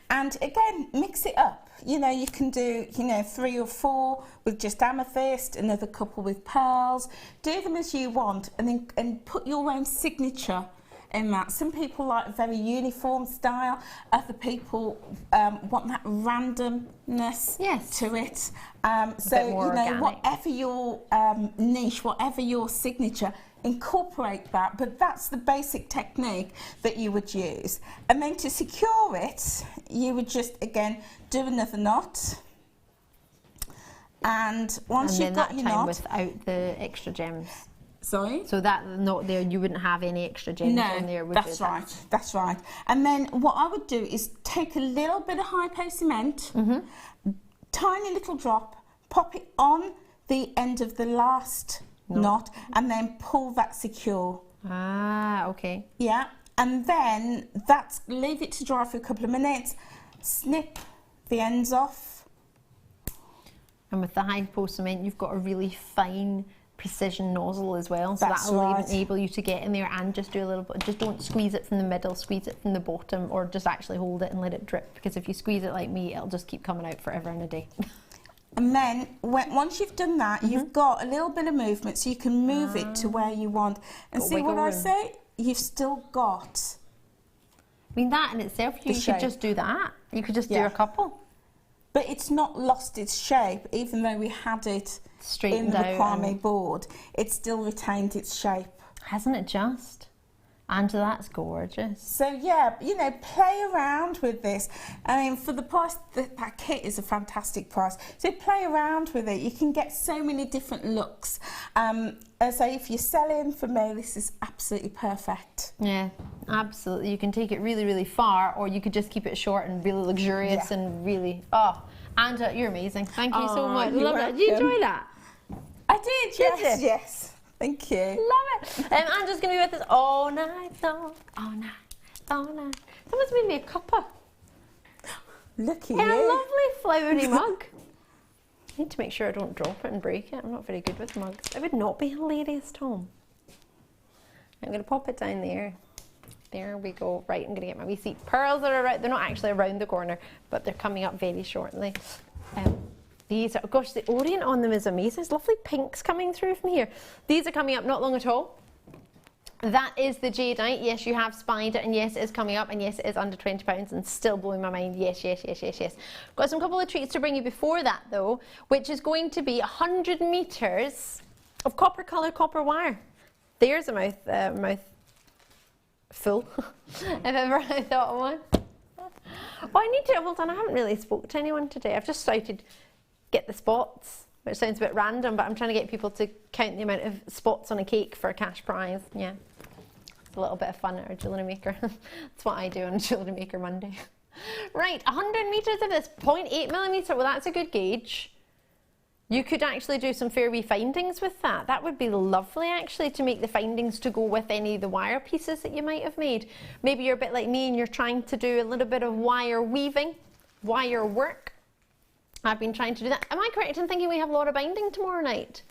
And again, mix it up. You know, you can do, 3 or 4 with just amethyst, another couple with pearls. Do them as you want, and put your own signature in that. Some people like a very uniform style. Other people want that randomness to it. So, whatever your niche, whatever your signature, incorporate that. But that's the basic technique that you would use. And then to secure it, you would just, again, do another knot. And once you've got your knot, without the extra gems. Sorry? So that knot there, you wouldn't have any extra gems on there, would you? That's right, that's right. And then what I would do is take a little bit of hypo cement, tiny little drop, pop it on the end of the last knot, and then pull that secure. Ah, okay. Yeah, and then leave it to dry for a couple of minutes, snip the ends off. And with the hypo cement, you've got a really fine precision nozzle as well, so that'll enable you to get in there and just do a little bit. Just don't squeeze it from the middle, squeeze it from the bottom, or just actually hold it and let it drip, because if you squeeze it like me, it'll just keep coming out forever and a day. And then once you've done that, you've got a little bit of movement, so you can move it to where you want. And see what I say? You've still got. I mean, that in itself, you could just do that. You could just do a couple. But it's not lost its shape, even though we had it in the primary board. It still retained its shape. Hasn't it just? Angela, that's gorgeous. So yeah, play around with this. I mean, for the price, that kit is a fantastic price. So play around with it. You can get so many different looks. So if you're selling, for me, this is absolutely perfect. Yeah, absolutely. You can take it really, really far, or you could just keep it short and really luxurious and really, Angela, you're amazing. Thank you so much. Love it. Did you enjoy that? I did, yes, yes. Thank you. Love it. Angela's going to be with us all night long, all night, all night. Someone's made me a cuppa. Look at In a you. lovely flowery mug. I need to make sure I don't drop it and break it. I'm not very good with mugs. It would not be hilarious, Tom. I'm going to pop it down there. There we go. Right, I'm going to get my wee seat pearls that are right. They're not actually around the corner, but they're coming up very shortly. These are, gosh, the orient on them is amazing. There's lovely pinks coming through from here. These are coming up not long at all. That is the jadeite. Yes, you have spied it, and yes, it is coming up, and yes, it is under £20 and still blowing my mind. Yes, yes, yes, yes, yes. Got some couple of treats to bring you before that though, which is going to be 100 metres of copper coloured copper wire. There's a mouth full, if ever I thought of one. Oh, I need to, hold on, I haven't really spoke to anyone today. I've just started get the spots, which sounds a bit random, but I'm trying to get people to count the amount of spots on a cake for a cash prize. Yeah, it's a little bit of fun at our Jewellery Maker. That's what I do on Jewellery Maker Monday. Right, 100 metres of this 0.8mm. Well, that's a good gauge. You could actually do some fair wee findings with that. That would be lovely, actually, to make the findings to go with any of the wire pieces that you might have made. Maybe you're a bit like me and you're trying to do a little bit of wire weaving, wire work. I've been trying to do that. Am I correct in thinking we have a lot of binding tomorrow night?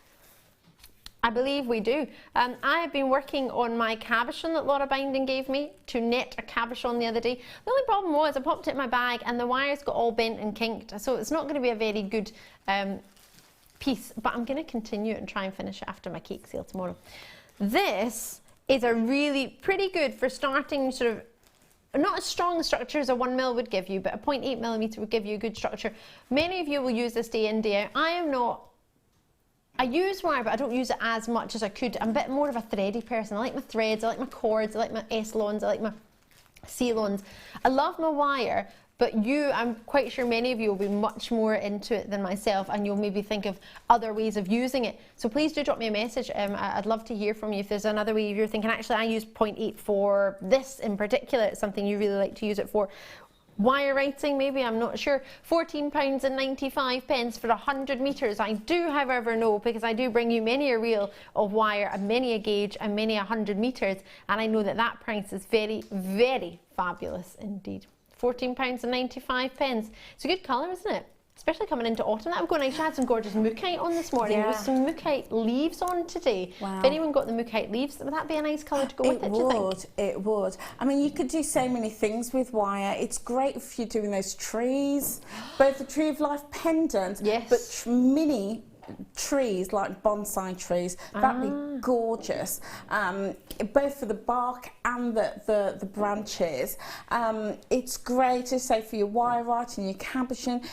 I believe we do. I have been working on my cabochon that Laura Binding gave me to knit a cabochon the other day. The only problem was I popped it in my bag and the wires got all bent and kinked, so it's not going to be a very good piece, but I'm going to continue it and try and finish it after my cake sale tomorrow. This is a really pretty good for starting sort of not as strong a structure as a 1mm would give you, but a 0.8mm would give you a good structure. Many of you will use this day in, day out. I use wire, but I don't use it as much as I could. I'm a bit more of a thready person. I like my threads, I like my cords, I like my S-lons, I like my C-lons. I love my wire, but I'm quite sure many of you will be much more into it than myself, and you'll maybe think of other ways of using it. So please do drop me a message. I'd love to hear from you if there's another way you're thinking, actually I use 0.8 for this in particular. It's something you really like to use it for. Wire writing, maybe, I'm not sure. £14.95 for 100 metres. I do, however, know, because I do bring you many a reel of wire and many a gauge and many 100 metres, and I know that that price is very, very fabulous indeed. £14.95. It's a good colour, isn't it? Especially coming into autumn. That would go nice. I had some gorgeous mookaite on this morning. There was some mookaite leaves on today. Wow. If anyone got the mookaite leaves, would that be a nice colour to go with it, do you think? It would. I mean, you could do so many things with wire. It's great if you're doing those trees, both the Tree of Life pendant, yes, but mini trees like bonsai trees. That'd be gorgeous, both for the bark and the branches. It's great to say for your wire writing, your cabochon,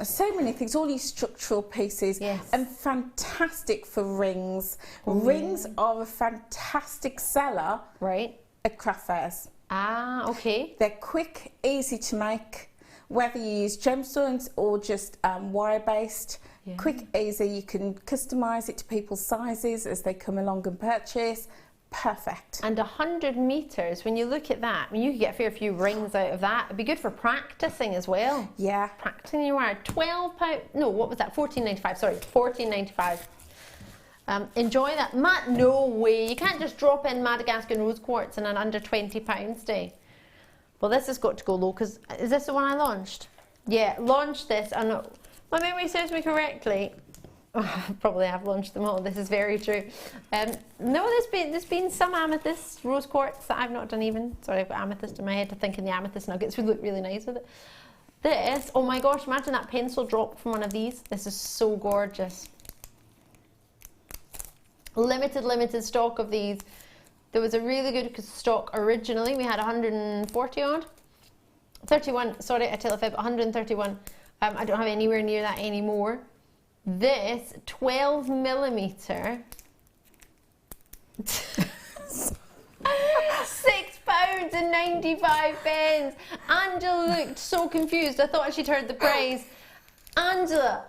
so many things, all these structural pieces. Yes. And fantastic for rings. Rings are a fantastic seller, right, at craft fairs. Okay. They're quick, easy to make, whether you use gemstones or just wire based. Yeah. Quick, easy, you can customise it to people's sizes as they come along and purchase. Perfect. And 100 metres, when you look at that, I mean, you could get a fair few rings out of that. It'd be good for practising as well. Yeah. Practising your wire. £12, no, what was that? £14.95, sorry, £14.95. Enjoy that. No way, you can't just drop in Madagascar rose quartz in an under £20 day. Well, this has got to go low, because is this the one I launched? Yeah, launched this, and my memory serves me correctly. Probably have launched them all. This is very true. No, there's been some amethyst rose quartz that I've not done even. Sorry, I've got amethyst in my head. I'm thinking the amethyst nuggets would look really nice with it. This, oh my gosh, imagine that pencil drop from one of these. This is so gorgeous. Limited stock of these. There was a really good stock originally. We had 140 odd. 31, sorry, I tell a fib, 131. I don't have anywhere near that anymore. This 12mm, £6.95. Angela looked so confused. I thought she'd heard the praise. Angela,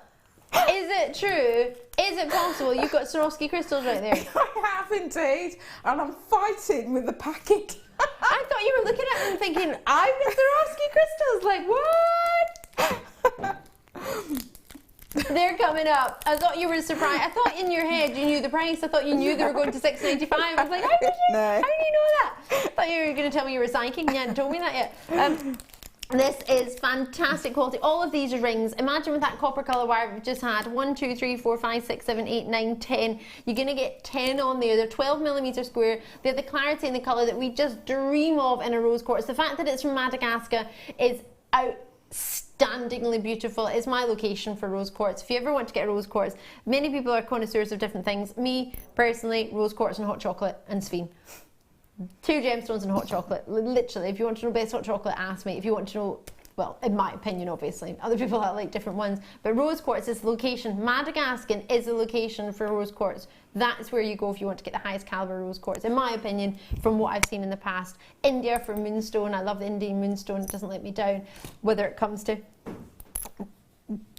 is it true? Is it possible? You've got Swarovski crystals right there. I have indeed, and I'm fighting with the packet. I thought you were looking at them thinking, I've got Swarovski crystals. Like, what? They're coming up. I thought you were surprised. I thought in your head you knew the price. I thought you knew they were going to $6.95. I was like, how do you know that? I thought you were going to tell me you were psychic and you hadn't told me that yet. This is fantastic quality. All of these are rings. Imagine with that copper colour wire we've just had 1, 2, 3, 4, 5, 6, 7, 8, 9, 10. You're going to get 10 on there. They're 12mm square. They have the clarity and the colour that we just dream of in a rose quartz. The fact that it's from Madagascar is outstandingly beautiful. It's my location for rose quartz. If you ever want to get a rose quartz, many people are connoisseurs of different things. Me, personally, rose quartz and hot chocolate and Sphene. 2 gemstones and hot chocolate. Literally, if you want to know best hot chocolate, ask me. If you want to know, well, in my opinion, obviously, other people have like different ones, but rose quartz is the location. Madagascar is the location for rose quartz. That's where you go if you want to get the highest caliber rose quartz, in my opinion, from what I've seen in the past. India for moonstone. I love the Indian moonstone. It doesn't let me down. Whether it comes to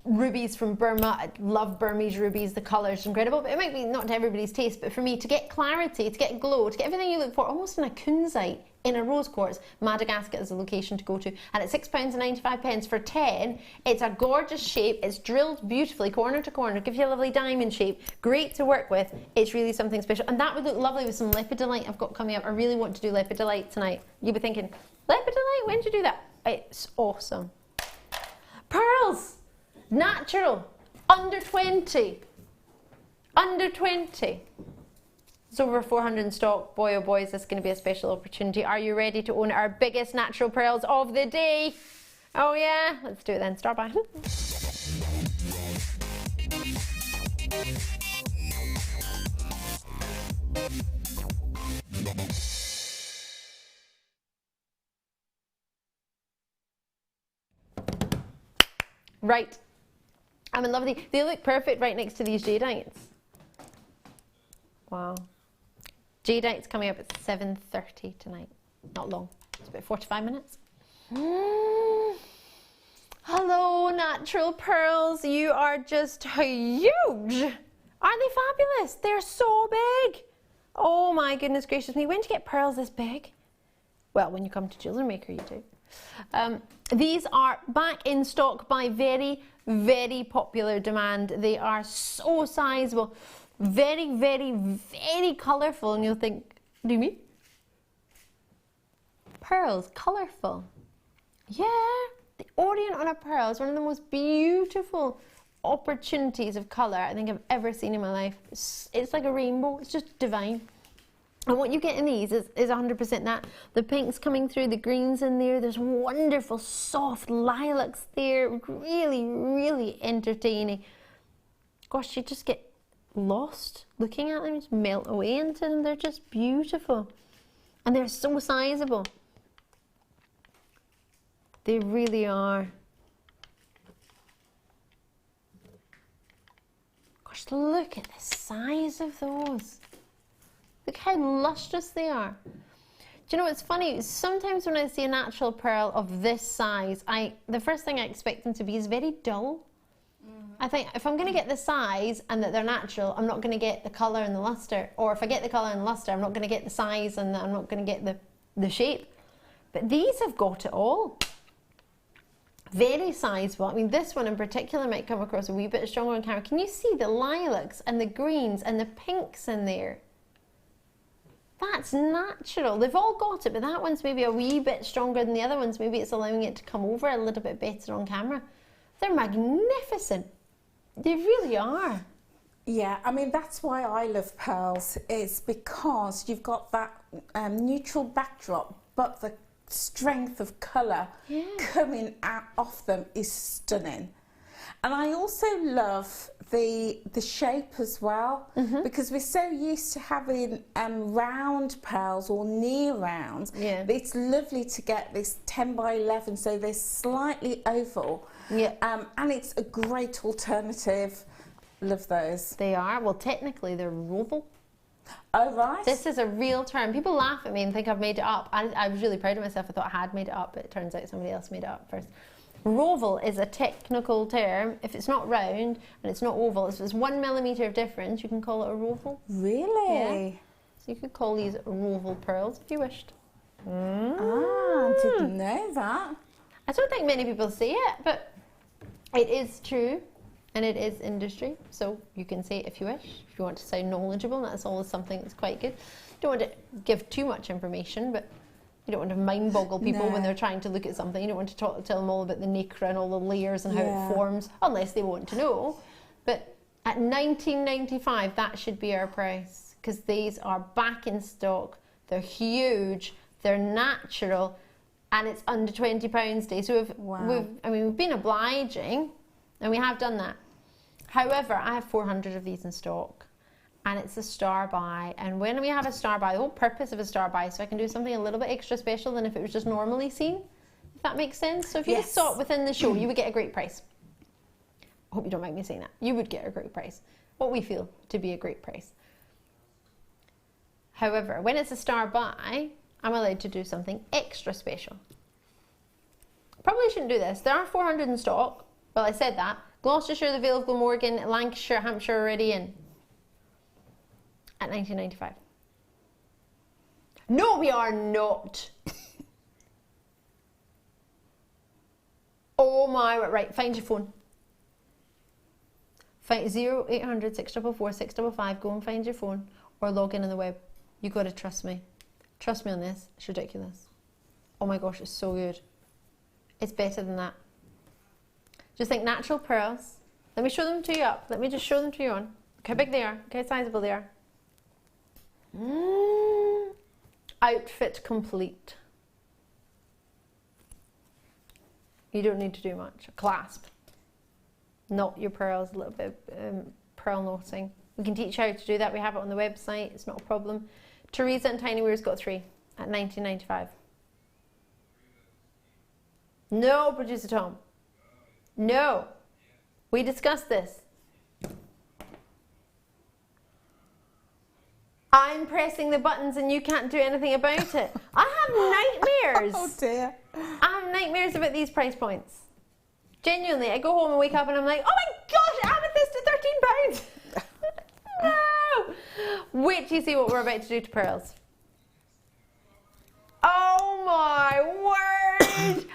rubies from Burma, I love Burmese rubies. The colour's incredible, but it might be not to everybody's taste. But for me, to get clarity, to get glow, to get everything you look for, almost in a kunzite in a rose quartz, Madagascar is the location to go to. And at £6.95 for 10, it's a gorgeous shape. It's drilled beautifully, corner to corner, gives you a lovely diamond shape. Great to work with. It's really something special, and that would look lovely with some lepidolite I've got coming up. I really want to do lepidolite tonight. You'll be thinking, lepidolite? When did you do that? It's awesome. Pearls. Natural, under 20, under 20. It's over 400 in stock. Boy, oh boy, is this going to be a special opportunity. Are you ready to own our biggest natural pearls of the day? Oh yeah? Let's do it then. Start by. Right. I'm in love with these. They look perfect right next to these jadeite. Wow. Jadeite's coming up at 7:30 tonight. Not long. It's about 45 minutes. Hello, natural pearls. You are just huge. Aren't they fabulous? They're so big. Oh my goodness gracious me. When do you get pearls this big? Well, when you come to Jewellery Maker, you do. These are back in stock by very, very popular demand. They are so sizable, very, very, very colourful, and you'll think, do you mean? Pearls, colourful. Yeah, the orient on a pearl is one of the most beautiful opportunities of colour I think I've ever seen in my life. It's like a rainbow, it's just divine. And what you get in these is 100% that. The pinks coming through, the greens in there. There's wonderful soft lilacs there. Really, really entertaining. Gosh, you just get lost looking at them. Just melt away into them. They're just beautiful. And they're so sizable. They really are. Gosh, look at the size of those. Look how lustrous they are. Do you know what's funny? Sometimes when I see a natural pearl of this size, the first thing I expect them to be is very dull. I think if I'm going to get the size and that they're natural, I'm not going to get the colour and the lustre. Or if I get the colour and lustre, I'm not going to get the size and I'm not going to get the shape. But these have got it all. Very sizable. I mean, this one in particular might come across a wee bit stronger on camera. Can you see the lilacs and the greens and the pinks in there? That's natural. They've all got it, but that one's maybe a wee bit stronger than the other ones. Maybe it's allowing it to come over a little bit better on camera. They're magnificent. They really are. Yeah, I mean, that's why I love pearls, is because you've got that neutral backdrop, but the strength of colour coming out off them is stunning. And I also love the shape as well, because we're so used to having round pearls or near round. Yeah. But it's lovely to get this 10 by 11, so they're slightly oval. Yeah. And it's a great alternative. Love those. They are. Well, technically they're roval. Oh, right. This is a real term. People laugh at me and think I've made it up. I was really proud of myself. I thought I had made it up, but it turns out somebody else made it up first. Roval is a technical term. If it's not round and it's not oval, if there's 1 millimetre of difference, you can call it a roval. Really? Yeah. So you could call these roval pearls if you wished. Ah, didn't know that. I don't think many people say it, but it is true. and it is industry, so you can say it if you wish. If you want to sound knowledgeable, that's always something that's quite good. You don't want to give too much information, but you don't want to mind boggle people when they're trying to look at something. You don't want to tell them all about the nacre and all the layers and how it forms, unless they want to know. But at $19.95, that should be our price, because these are back in stock. They're huge, they're natural, and it's under £20 day. So we've been obliging, and we have done that. However, I have 400 of these in stock, and it's a star buy. And when we have a star buy, the whole purpose of a star buy is so I can do something a little bit extra special than if it was just normally seen, if that makes sense. So if you just saw it within the show, you would get a great price. I hope you don't mind me saying that. You would get a great price, what we feel to be a great price. However, when it's a star buy, I'm allowed to do something extra special. Probably shouldn't do this. There are 400 in stock. Well, I said that. Gloucestershire, the Vale of Glamorgan, Lancashire, Hampshire already in. At $19.95. No, we are not. Oh my, right, find your phone. Find 0800 644 655, go and find your phone, or log in on the web. You got to trust me. Trust me on this. It's ridiculous. Oh my gosh, it's so good. It's better than that. Just think natural pearls. Let me show them to you up. Let me just show them to you on. Look how big they are. Look how sizable they are. Outfit complete. You don't need to do much. A clasp. Knot your pearls, a little bit of pearl knotting. We can teach you how to do that. We have it on the website. It's not a problem. Teresa and Tiny Weir's got 3 at $19.95. No, Producer Tom. No. We discussed this. I'm pressing the buttons and you can't do anything about it. I have nightmares. Oh dear. I have nightmares about these price points. Genuinely, I go home and wake up and I'm like, oh my gosh, amethyst at £13. No! Wait till you see what we're about to do to pearls. Oh my word!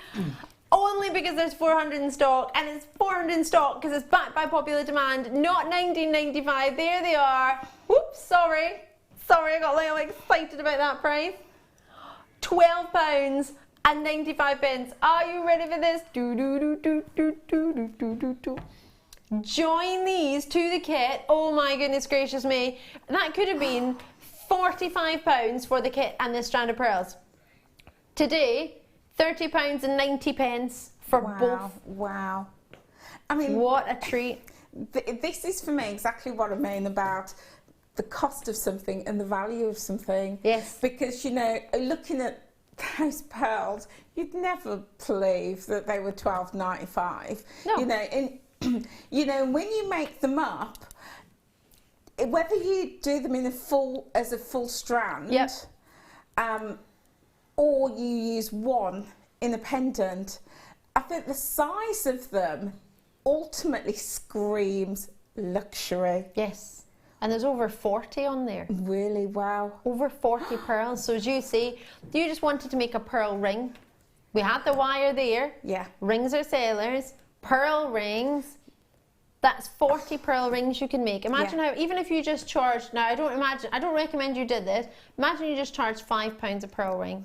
Only because there's 400 in stock, and it's 400 in stock because it's backed by popular demand, not $19.95. There they are. Whoops, sorry. Sorry, I got a little excited about that price. £12 and 95 pence. Are you ready for this? Join these to the kit. Oh my goodness gracious me. That could have been £45 for the kit and this strand of pearls. Today, £30 and 90 pence for both. Wow. I mean, what a treat. This is for me exactly what I mean about the cost of something and the value of something. Yes. Because, you know, looking at those pearls, you'd never believe that they were $12.95. No. You know, and you know, when you make them up, whether you do them in a full strand, yep. Or you use one in a pendant, I think the size of them ultimately screams luxury. Yes. And there's over 40 on there. Really? Wow. Over 40 pearls. So as you see, you just wanted to make a pearl ring. We had the wire there. Yeah. Rings are sellers. Pearl rings. That's 40 pearl rings you can make. Imagine how, even if you just charged, now I don't recommend you did this. Imagine you just charged £5 a pearl ring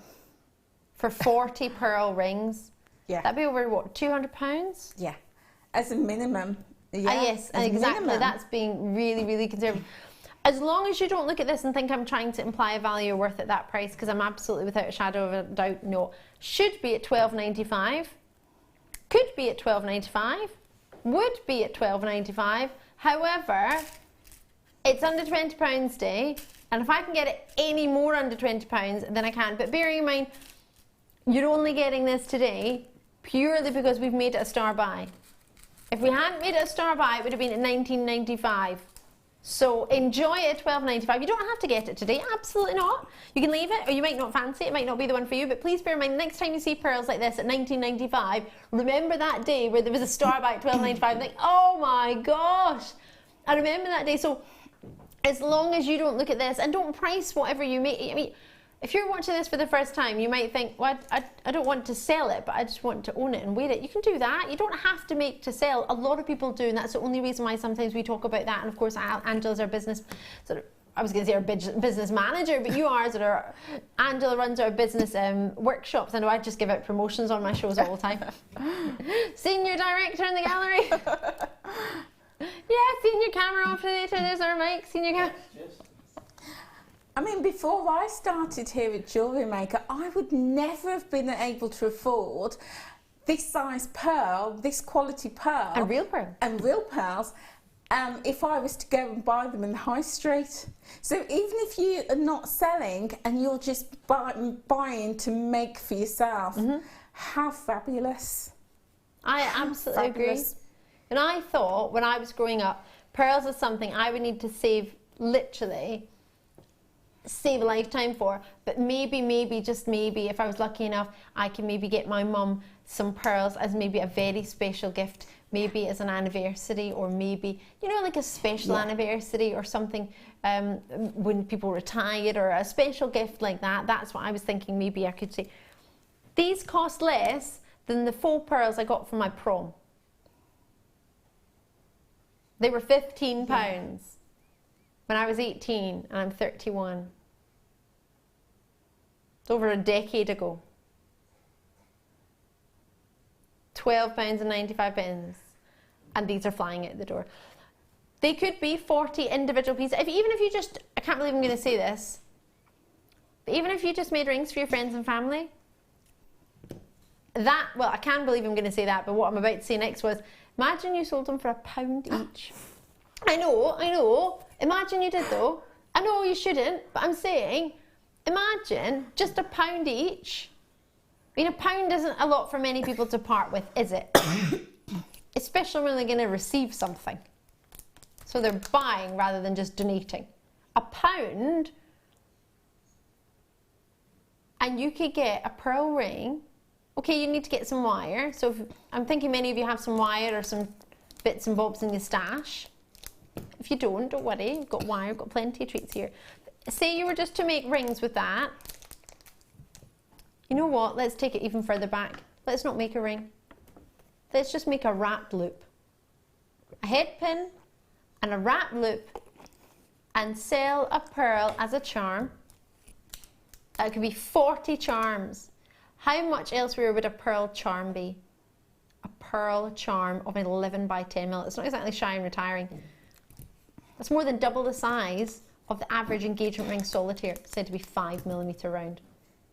for 40 pearl rings. Yeah. That'd be over what, £200? Yeah. As a minimum. Yeah, yes, exactly. Minimum. That's being really, really conservative. As long as you don't look at this and think I'm trying to imply a value or worth at that price, because I'm absolutely without a shadow of a doubt, no. Should be at $12.95. Could be at $12.95. Would be at $12.95. However, it's under £20 day, and if I can get it any more under £20, then I can. But bearing in mind, you're only getting this today purely because we've made it a star buy. If we hadn't made it a star buy, it would have been at $19.95. So enjoy it at $12.95. You don't have to get it today, absolutely not. You can leave it, or you might not fancy it, it might not be the one for you, but please bear in mind, next time you see pearls like this at $19.95, remember that day where there was a star buy at $12.95, like, oh my gosh. I remember that day. So as long as you don't look at this, and don't price whatever you make, I mean, if you're watching this for the first time, you might think, well, I don't want to sell it, but I just want to own it and wear it. You can do that. You don't have to make to sell. A lot of people do, and that's the only reason why sometimes we talk about that. And of course, Angela's our business, sort of, I was going to say our business manager, but you are sort of, Angela runs our business workshops. I know I just give out promotions on my shows all the time. Senior director in the gallery. Yeah, senior camera operator, there's our mic, senior camera. I mean, before I started here at Jewellery Maker, I would never have been able to afford this size pearl, this quality pearl. And real pearl. And real pearls, if I was to go and buy them in the high street. So even if you are not selling and you're just buying to make for yourself, how fabulous. I absolutely agree. And I thought when I was growing up, pearls was something I would need to save, literally, save a lifetime for. But maybe, just maybe, if I was lucky enough, I can maybe get my mum some pearls as maybe a very special gift, maybe as an anniversary, or maybe, you know, like a special anniversary or something, when people retired, or a special gift like that. That's what I was thinking maybe I could say. These cost less than the faux pearls I got from my prom. They were £15 when I was 18 and I'm 31. It's over a decade ago. £12.95, and these are flying out the door. They could be 40 individual pieces. Even if you just, I can't believe I'm going to say this, but even if you just made rings for your friends and family, that, well, I can't believe I'm going to say that, but what I'm about to say next was, imagine you sold them for £1 each. I know. Imagine you did though. I know you shouldn't, but I'm saying, imagine just £1 each. I mean, £1 isn't a lot for many people to part with, is it? Especially when they're going to receive something. So they're buying rather than just donating. £1, and you could get a pearl ring. Okay, you need to get some wire. So I'm thinking many of you have some wire or some bits and bobs in your stash. If you don't worry, you've got wire, you've got plenty of treats here. Say you were just to make rings with that. You know what, let's take it even further back. Let's not make a ring. Let's just make a wrap loop. A head pin and a wrap loop, and sell a pearl as a charm. That could be 40 charms. How much elsewhere would a pearl charm be? A pearl charm of 11 by 10 mil. It's not exactly shy and retiring. That's more than double the size of the average engagement ring solitaire, said to be 5mm round.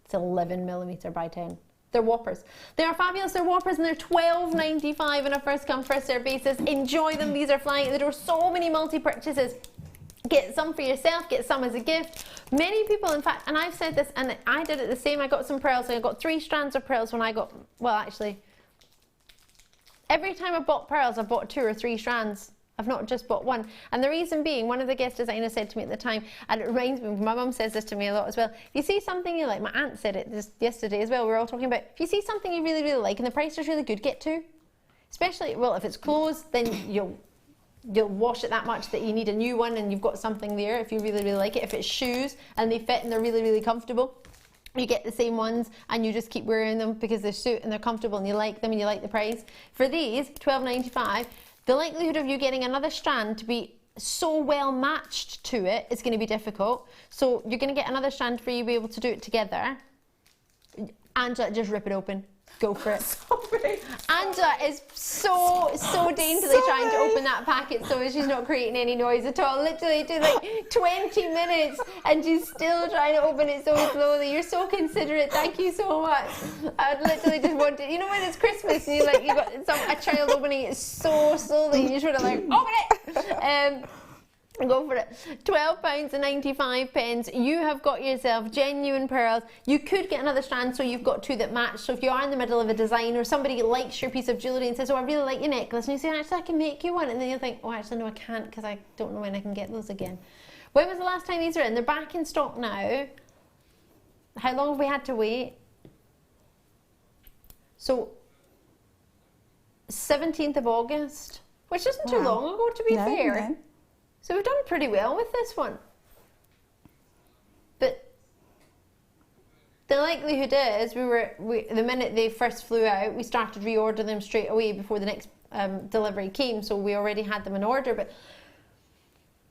It's 11mm by 10. They're whoppers. They are fabulous, they're whoppers, and they're £12.95 on a first come, first served basis. Enjoy them, these are flying at the door. So many multi-purchases. Get some for yourself, get some as a gift. Many people, in fact, and I've said this, and I did it the same, I got some pearls, so I got 3 strands of pearls when I got, well actually, every time I bought pearls, I bought 2 or 3 strands. I've not just bought one. And the reason being, one of the guest designers said to me at the time, and it reminds me, my mum says this to me a lot as well, if you see something you like, my aunt said it just yesterday as well, we were all talking about, if you see something you really, really like and the price is really good, get 2. Especially, well, if it's clothes, then you'll wash it that much that you need a new one and you've got something there if you really, really like it. If it's shoes and they fit and they're really, really comfortable, you get the same ones and you just keep wearing them because they suit and they're comfortable and you like them and you like the price. For these, £12.95, the likelihood of you getting another strand to be so well matched to it is going to be difficult. So you're going to get another strand for you to be able to do it together. Angela, just rip it open. Go for it. Sorry. Angela is so daintily trying to open that packet so she's not creating any noise at all. Literally, it took like 20 minutes and she's still trying to open it so slowly. You're so considerate. Thank you so much. I literally just wanted, you know when it's Christmas and you've got a child opening it so slowly and you're sort of like, open it! Go for it. £12.95. You have got yourself genuine pearls. You could get another strand so you've got 2 that match. So if you are in the middle of a design or somebody likes your piece of jewellery and says, oh, I really like your necklace, and you say, actually, I can make you one. And then you think, oh, actually, no, I can't because I don't know when I can get those again. When was the last time these were in? They're back in stock now. How long have we had to wait? So, 17th of August, which isn't too long ago, to be fair. No. So we've done pretty well with this one. But the likelihood is the minute they first flew out, we started reordering them straight away before the next delivery came, so we already had them in order. But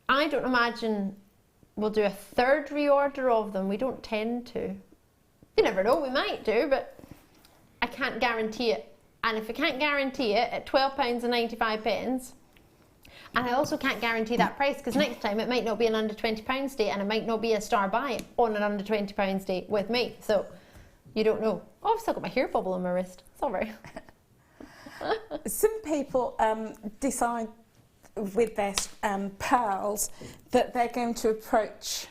I don't imagine we'll do a third reorder of them. We don't tend to. You never know, we might do, but I can't guarantee it. And if I can't guarantee it at £12.95, and I also can't guarantee that price, because next time it might not be an under £20 day, and it might not be a star buy on an under £20 day with me. So you don't know. Oh, I've still got my hair bubble on my wrist. It's all right. Some people decide with their pearls that they're going to approach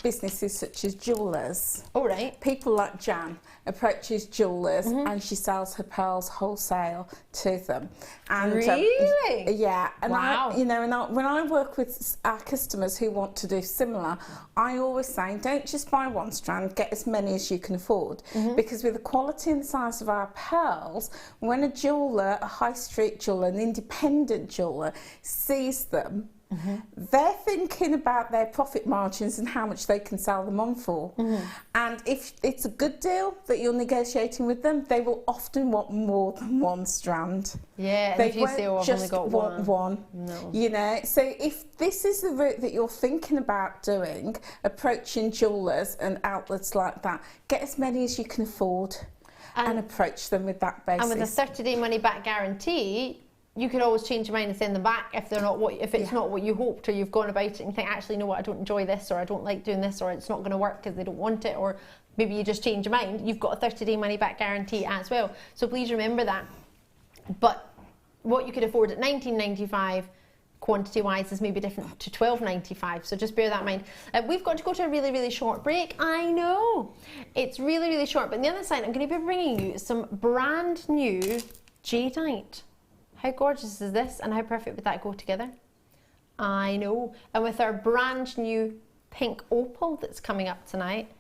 businesses such as jewellers. All right. People like Jan approaches jewellers and she sells her pearls wholesale to them. And, really? Yeah. And wow. When I work with our customers who want to do similar, I always say, don't just buy one strand, get as many as you can afford. Because with the quality and size of our pearls, when a jeweller, a high street jeweller, an independent jeweller sees them, they're thinking about their profit margins and how much they can sell them on for. And if it's a good deal that you're negotiating with them, they will often want more than one strand. Yeah, they if you say, oh, I've only got one. No. You know, so if this is the route that you're thinking about doing, approaching jewellers and outlets like that, get as many as you can afford and approach them with that basis. And with a 30-day money-back guarantee, you could always change your mind and send them back if they're not if it's not what you hoped, or you've gone about it and you think, actually, you know what, I don't enjoy this, or I don't like doing this, or it's not going to work because they don't want it, or maybe you just change your mind. You've got a 30-day money-back guarantee as well. So please remember that. But what you could afford at $19.95 quantity-wise is maybe different to $12.95. So just bear that in mind. We've got to go to a really, really short break. I know it's really, really short. But on the other side, I'm going to be bringing you some brand new jadeite. How gorgeous is this, and how perfect would that go together? I know. And with our brand new pink opal that's coming up tonight,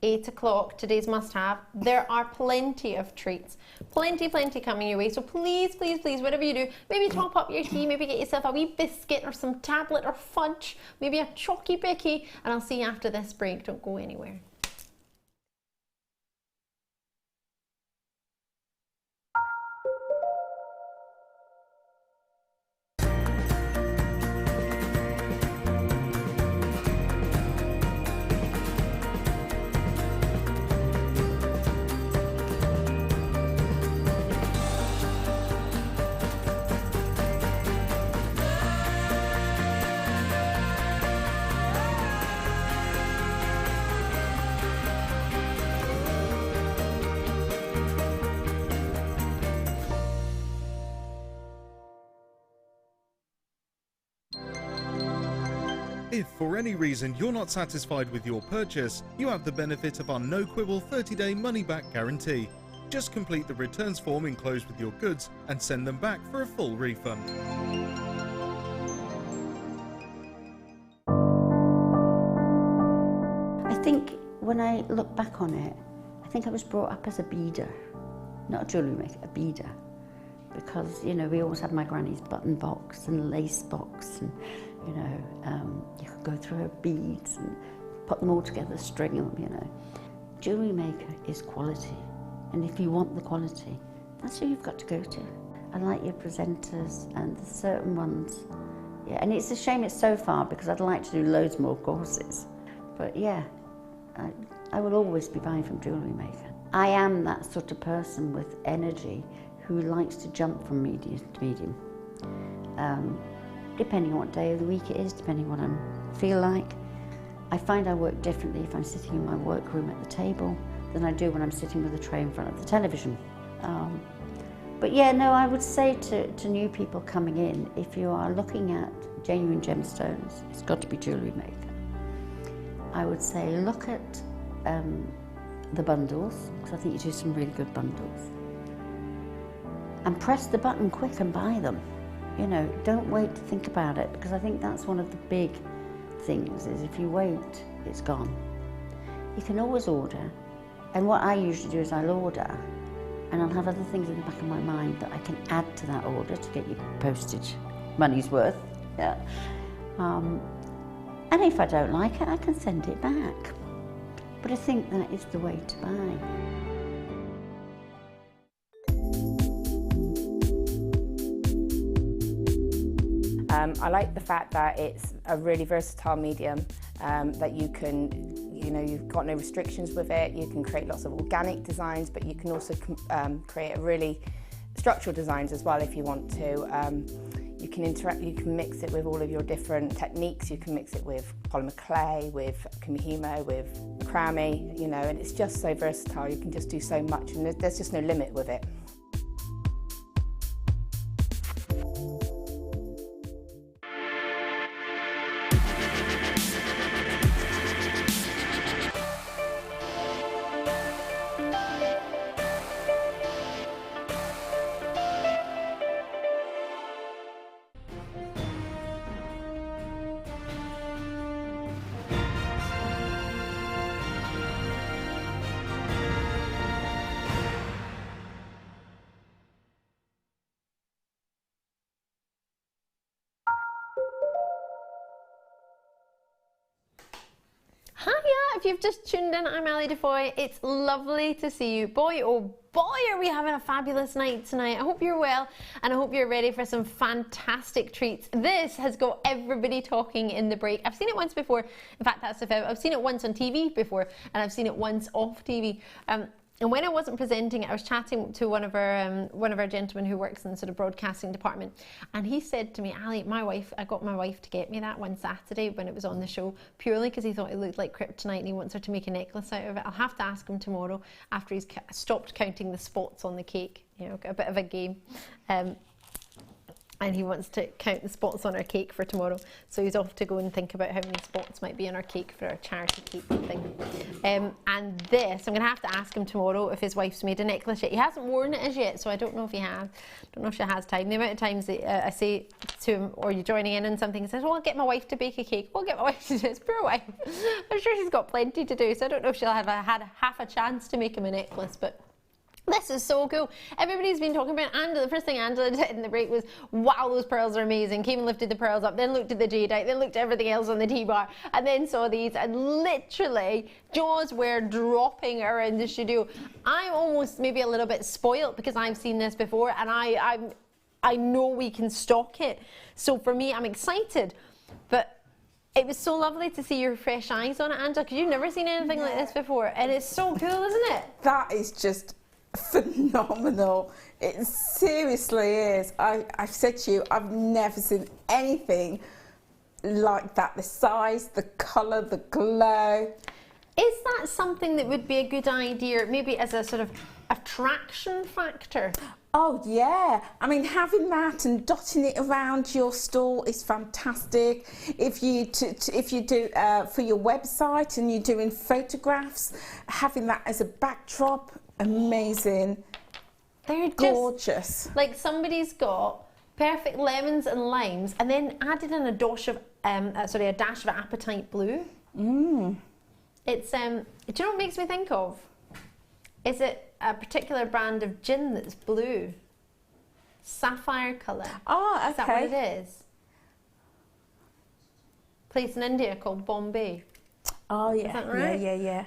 8 o'clock, today's must-have, there are plenty of treats. Plenty coming your way. So please, please, please, whatever you do, maybe top up your tea, maybe get yourself a wee biscuit or some tablet or fudge, maybe a chalky bicky, and I'll see you after this break. Don't go anywhere. If for any reason you're not satisfied with your purchase, you have the benefit of our no-quibble 30-day money-back guarantee. Just complete the returns form enclosed with your goods and send them back for a full refund. I think when I look back on it, I think I was brought up as a beader, not a jewellery maker, a beader. Because, you know, we always had my granny's button box and lace box, and, you know, you could go through her beads and put them all together, string them, you know. Jewellery Maker is quality, and if you want the quality, that's who you've got to go to. I like your presenters and the certain ones. Yeah, and it's a shame it's so far, because I'd like to do loads more courses. But yeah, I will always be buying from Jewellery Maker. I am that sort of person with energy who likes to jump from medium to medium. Depending on what day of the week it is, depending on what I feel like. I find I work differently if I'm sitting in my workroom at the table than I do when I'm sitting with a tray in front of the television. But yeah, no, I would say to new people coming in, if you are looking at genuine gemstones, it's got to be Jewellery Maker. I would say look at the bundles, because I think you do some really good bundles. And press the button quick and buy them. You know, don't wait to think about it, because I think that's one of the big things, is if you wait, it's gone. You can always order, and what I usually do is I'll order, and I'll have other things in the back of my mind that I can add to that order to get your postage money's worth. Yeah. And if I don't like it, I can send it back. but I think that is the way to buy. I like the fact that it's a really versatile medium, that you can, you've got no restrictions with it. You can create lots of organic designs, but you can also create a really structural designs as well if you want to. You can mix it with all of your different techniques. You can mix it with polymer clay, with kumihimo, with macrame, and it's just so versatile. You can just do so much, and there's just no limit with it. Hiya, if you've just tuned in, I'm Ali DeFoy. It's lovely to see you. Boy, oh boy, are we having a fabulous night tonight. I hope you're well, and I hope you're ready for some fantastic treats. This has got everybody talking in the break. I've seen it once before. In fact, that's the fact. I've seen it once on TV before, and I've seen it once off TV. And when I wasn't presenting it, I was chatting to one of our gentlemen who works in the sort of broadcasting department, and he said to me, Ali, I got my wife to get me that one Saturday when it was on the show, purely because he thought it looked like kryptonite and he wants her to make a necklace out of it. I'll have to ask him tomorrow after he's stopped counting the spots on the cake, a bit of a game. And he wants to count the spots on our cake for tomorrow. So he's off to go and think about how many spots might be on our cake for our charity cake thing. And this, I'm going to have to ask him tomorrow if his wife's made a necklace yet. He hasn't worn it as yet, so I don't know if he has. Don't know if she has time. The amount of times that I say to him, or you're joining in on something, he says, well, I'll get my wife to bake a cake. Well, I'll get my wife to do this. Poor wife. I'm sure she's got plenty to do, so I don't know if she'll have had half a chance to make him a necklace, but this is so cool. Everybody's been talking about Angela. The first thing Angela did in the break was, wow, those pearls are amazing. Came and lifted the pearls up, then looked at the jadeite, then looked at everything else on the T-bar, and then saw these, and literally jaws were dropping around the studio. I'm almost maybe a little bit spoiled because I've seen this before, and I know we can stock it. So for me, I'm excited. But it was so lovely to see your fresh eyes on it, Angela, because you've never seen anything like this before, and it's so cool, isn't it? That is just phenomenal. It seriously is. I've said to you, I've never seen anything like that. The size, the colour, the glow. Is that something that would be a good idea, maybe as a sort of attraction factor? Oh yeah, I mean, having that and dotting it around your stall is fantastic. If you do for your website and you're doing photographs, having that as a backdrop, amazing. They're gorgeous. Like somebody's got perfect lemons and limes, and then added in a dash of a dash of apatite blue. It's do you know what it makes me think of? Is it a particular brand of gin that's blue? Sapphire colour. Oh, okay. Is that what it is? Place in India called Bombay. Oh yeah, is that right? yeah.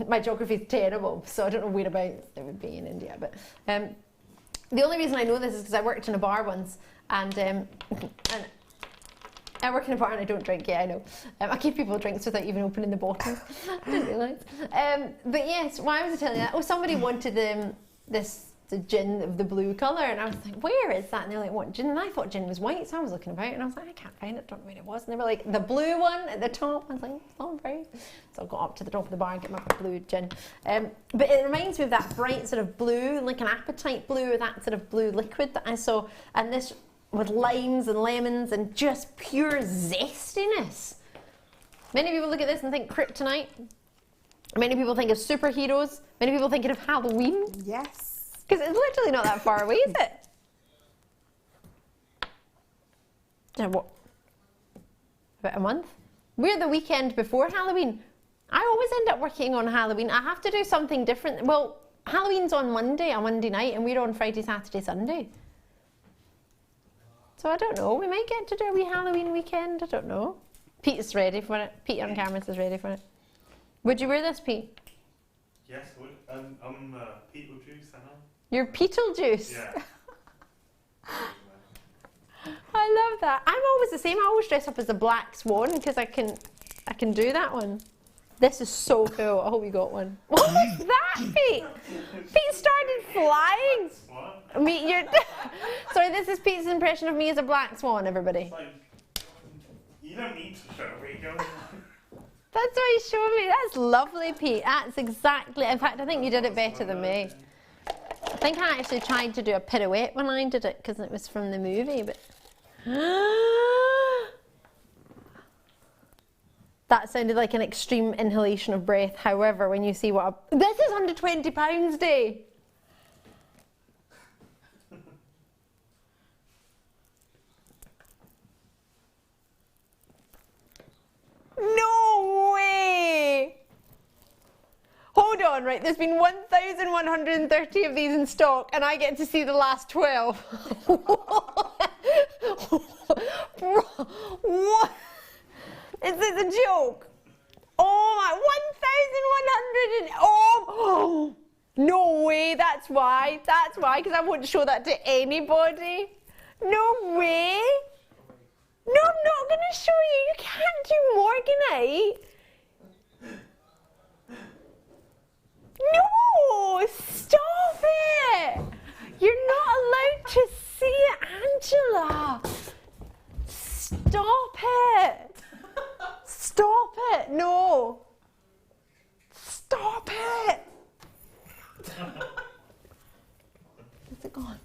My geography is terrible, so I don't know whereabouts it would be in India. But the only reason I know this is because I worked in a bar once, and I work in a bar and I don't drink. Yeah, I know. I give people drinks without even opening the bottle. I didn't realise. But yes, why was I telling you that? Oh, somebody wanted the gin of the blue colour, and I was like, where is that? And they're like, what gin? And I thought gin was white, so I was looking about, and I was like, I can't find it, don't know where it was. And they were like, the blue one at the top. I was like, oh, right. So I got up to the top of the bar and get my blue gin. But it reminds me of that bright sort of blue, like an apatite blue, or that sort of blue liquid that I saw, and this with limes and lemons and just pure zestiness. Many people look at this and think kryptonite. Many people think of superheroes. Many people think of Halloween. Yes. Because it's literally not that far away, is it? What? About a month? We're the weekend before Halloween. I always end up working on Halloween. I have to do something different. Well, Halloween's on Monday night, and we're on Friday, Saturday, Sunday. So I don't know. We might get to do a wee Halloween weekend. I don't know. Pete's ready for it. Pete on camera is ready for it. Would you wear this, Pete? Yes, I would. I'm Beetlejuice, am I? You're Beetlejuice. Yeah. I love that. I'm always the same. I always dress up as a black swan because I can do that one. This is so cool. I hope you got one. What was that, Pete? Pete started flying. What? Me, you're. Sorry, this is Pete's impression of me as a black swan. Everybody. It's like, you don't need to show where you're going. That's what he's showing me. That's lovely, Pete. That's exactly. In fact, I think you did it better than me. I think I actually tried to do a pirouette when I did it because it was from the movie, but. That sounded like an extreme inhalation of breath. However, when you see what this is under £20, Day. No way! Hold on, right? There's been 1,130 of these in stock, and I get to see the last 12. What? Is this a joke? Oh my, 1,100 and oh, no way, that's why, because I wouldn't show that to anybody. No way. No, I'm not going to show you. You can't do Morganite. No, stop it. You're not allowed to see it, Angela. Stop it. Stop it! No! Stop it! Where's it gone?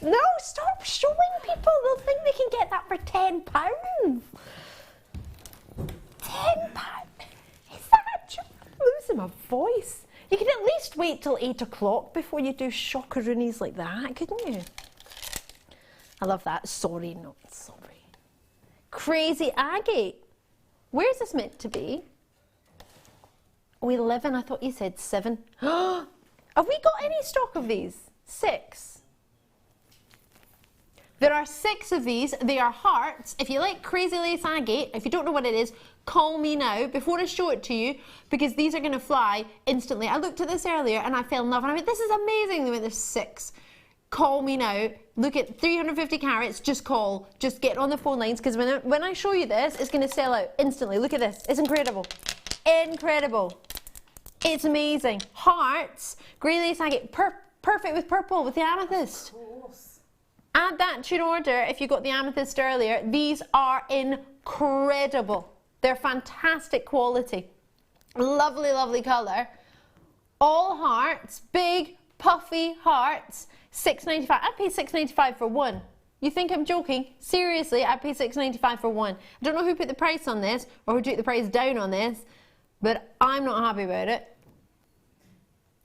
No, stop showing people! They'll think they can get that for £10. £10? Is that a joke? I'm losing my voice. You could at least wait till 8 o'clock before you do shockeroonies like that, couldn't you? I love that. Sorry, not sorry. Crazy agate. Where's this meant to be? Oh, 11. I thought you said 7. Have we got any stock of these? 6. There are 6 of these. They are hearts. If you like crazy lace agate, if you don't know what it is, call me now before I show it to you because these are going to fly instantly. I looked at this earlier and I fell in love and I went, this is amazing. They went, there's 6. Call me now. Look at 350 carats. Just call. Just get on the phone lines because when I show you this, it's going to sell out instantly. Look at this. It's incredible. Incredible. It's amazing. Hearts. Grey lace agate. Perfect with purple with the amethyst. Of course. Add that to your order if you got the amethyst earlier. These are incredible. They're fantastic quality. Lovely, lovely colour. All hearts. Big, puffy hearts. $6.95. I'd pay $6.95 for one. You think I'm joking? Seriously, I'd pay $6.95 for one. I don't know who put the price on this or who took the price down on this, but I'm not happy about it.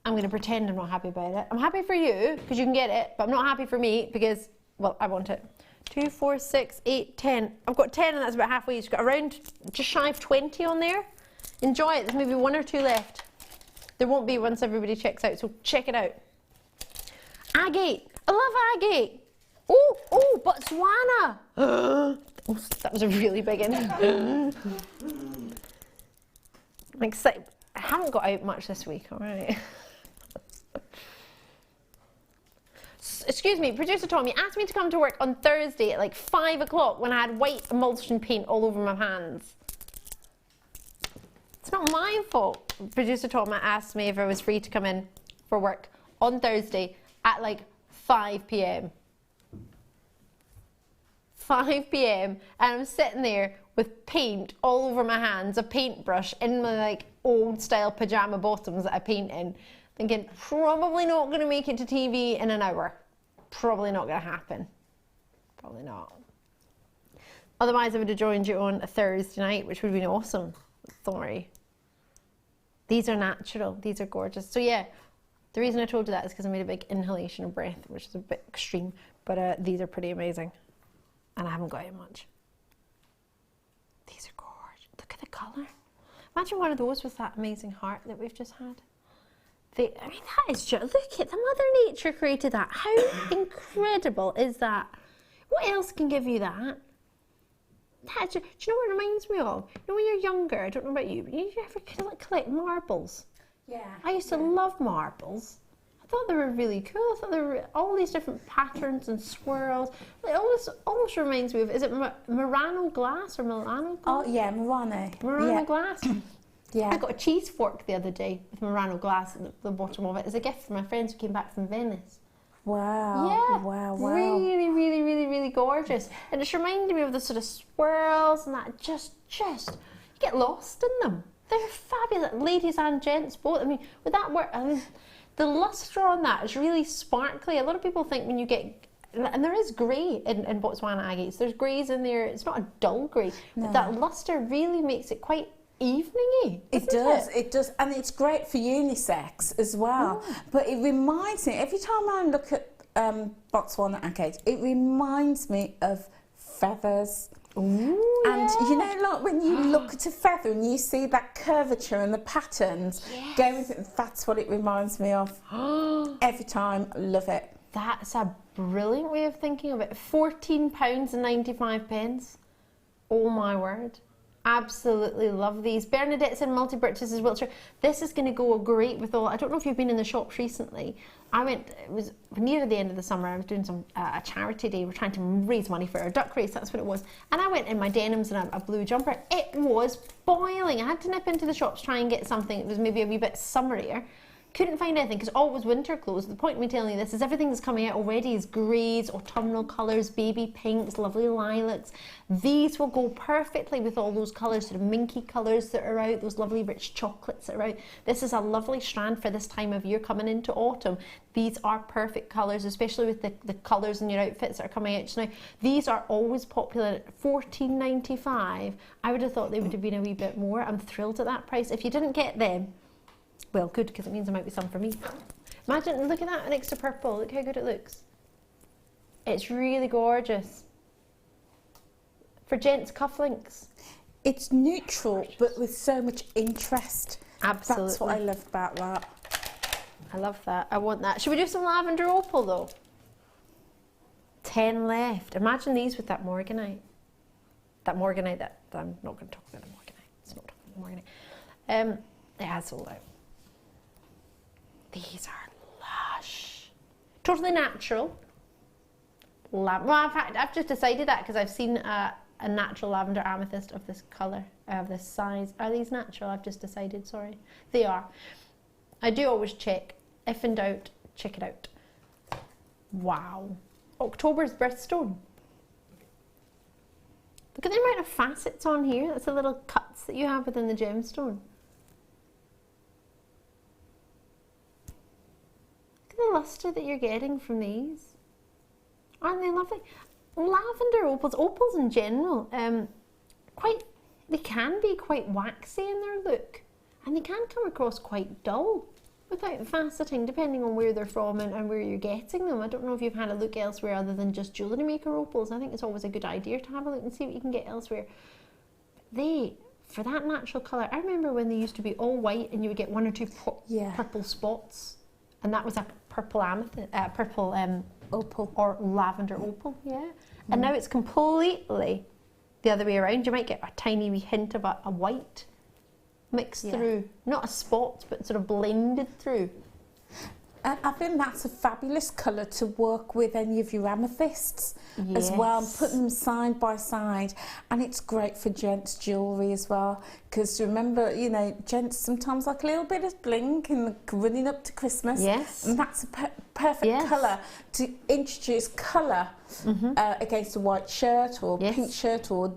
I'm going to pretend I'm not happy about it. I'm happy for you because you can get it, but I'm not happy for me because, well, I want it. 2, 4, 6, 8, 10. I've got 10 and that's about halfway. You've got around just shy of 20 on there. Enjoy it. There's maybe 1 or 2 left. There won't be once everybody checks out, so check it out. Agate. I love agate. Oh, Botswana. That was a really big one. I'm excited. I haven't got out much this week, all right. Excuse me, producer Tommy asked me to come to work on Thursday at like 5 o'clock when I had white emulsion paint all over my hands. It's not my fault. Producer Tom asked me if I was free to come in for work on Thursday at like 5 p.m. 5 p.m. and I'm sitting there with paint all over my hands, a paintbrush in my like old style pajama bottoms that I paint in, thinking probably not going to make it to TV in an hour. Probably not going to happen. Probably not. Otherwise I would have joined you on a Thursday night, which would have been awesome. Sorry. These are natural. These are gorgeous. So yeah, the reason I told you that is because I made a big inhalation of breath, which is a bit extreme, but these are pretty amazing. And I haven't got it much. These are gorgeous. Look at the colour. Imagine one of those with that amazing heart that we've just had. I mean, that is just, look at the Mother Nature created that. How incredible is that? What else can give you that? Do you know what it reminds me of? You know, when you're younger, I don't know about you, but you ever collect marbles? Yeah. I used to love marbles. I thought they were really cool. I thought there were all these different patterns and swirls. It almost reminds me of, is it Murano glass or Milano glass? Oh yeah, Murano. Murano glass? Yeah. I got a cheese fork the other day with Murano glass at the bottom of it as a gift from my friends who came back from Venice. Wow. Yeah. Wow. Really, really, really, really gorgeous. And it's reminding me of the sort of swirls and that just, you get lost in them. They're fabulous, ladies and gents both. I mean, with that work, I mean, the lustre on that is really sparkly. A lot of people think when you get, and there is grey in Botswana agates, there's greys in there, it's not a dull grey, but that lustre really makes it quite evening-y. It does, and it's great for unisex as well. But it reminds me, every time I look at Botswana agates, it reminds me of feathers. Ooh, and you know, like when you look at a feather and you see that curvature and the patterns, that's what it reminds me of. Every time, love it. That's a brilliant way of thinking of it. £14.95. Oh my word. Absolutely love these. Bernadette's in multi-purchase as Wiltshire. This is going to go great with all. I don't know if you've been in the shops recently. It was near the end of the summer. I was doing a charity day. We're trying to raise money for our duck race. That's what it was. And I went in my denims and a blue jumper. It was boiling. I had to nip into the shops, try and get something that was maybe a wee bit summerier. Couldn't find anything because all was winter clothes. The point of me telling you this is everything that's coming out already is greys, autumnal colours, baby pinks, lovely lilacs. These will go perfectly with all those colours, sort of minky colours that are out, those lovely rich chocolates that are out. This is a lovely strand for this time of year coming into autumn. These are perfect colours, especially with the colours in your outfits that are coming out just now. These are always popular at $14.95. I would have thought they would have been a wee bit more. I'm thrilled at that price. If you didn't get them, well, good, because it means there might be some for me. Imagine, look at that next to purple. Look how good it looks. It's really gorgeous. For gents cufflinks. It's neutral, but with so much interest. Absolutely. That's what I love about that. I love that. I want that. Should we do some lavender opal, though? 10 left. Imagine these with that morganite. That morganite that I'm not going to talk about the morganite. It's not talking about the morganite. It has sold out. These are lush. Totally natural. Well, in fact, I've just decided that because I've seen a natural lavender amethyst of this colour, of this size. Are these natural? I've just decided, sorry. They are. I do always check. If in doubt, check it out. Wow. October's birthstone. Look at the amount of facets on here. That's the little cuts that you have within the gemstone. The lustre that you're getting from these. Aren't they lovely? Lavender opals in general, they can be quite waxy in their look, and they can come across quite dull without faceting, depending on where they're from and where you're getting them. I don't know if you've had a look elsewhere other than just Jewellery Maker opals. I think it's always a good idea to have a look and see what you can get elsewhere. For that natural colour, I remember when they used to be all white and you would get one or two purple spots. And that was a purple amethyst, opal or lavender opal, And now it's completely the other way around. You might get a tiny wee hint of a white mixed through, not a spot, but sort of blended through. I think that's a fabulous colour to work with any of your amethysts as well, putting them side by side. And it's great for gents jewellery as well, because remember, you know, gents sometimes like a little bit of bling and running up to Christmas. Yes. And that's a perfect colour to introduce colour against a white shirt or pink shirt or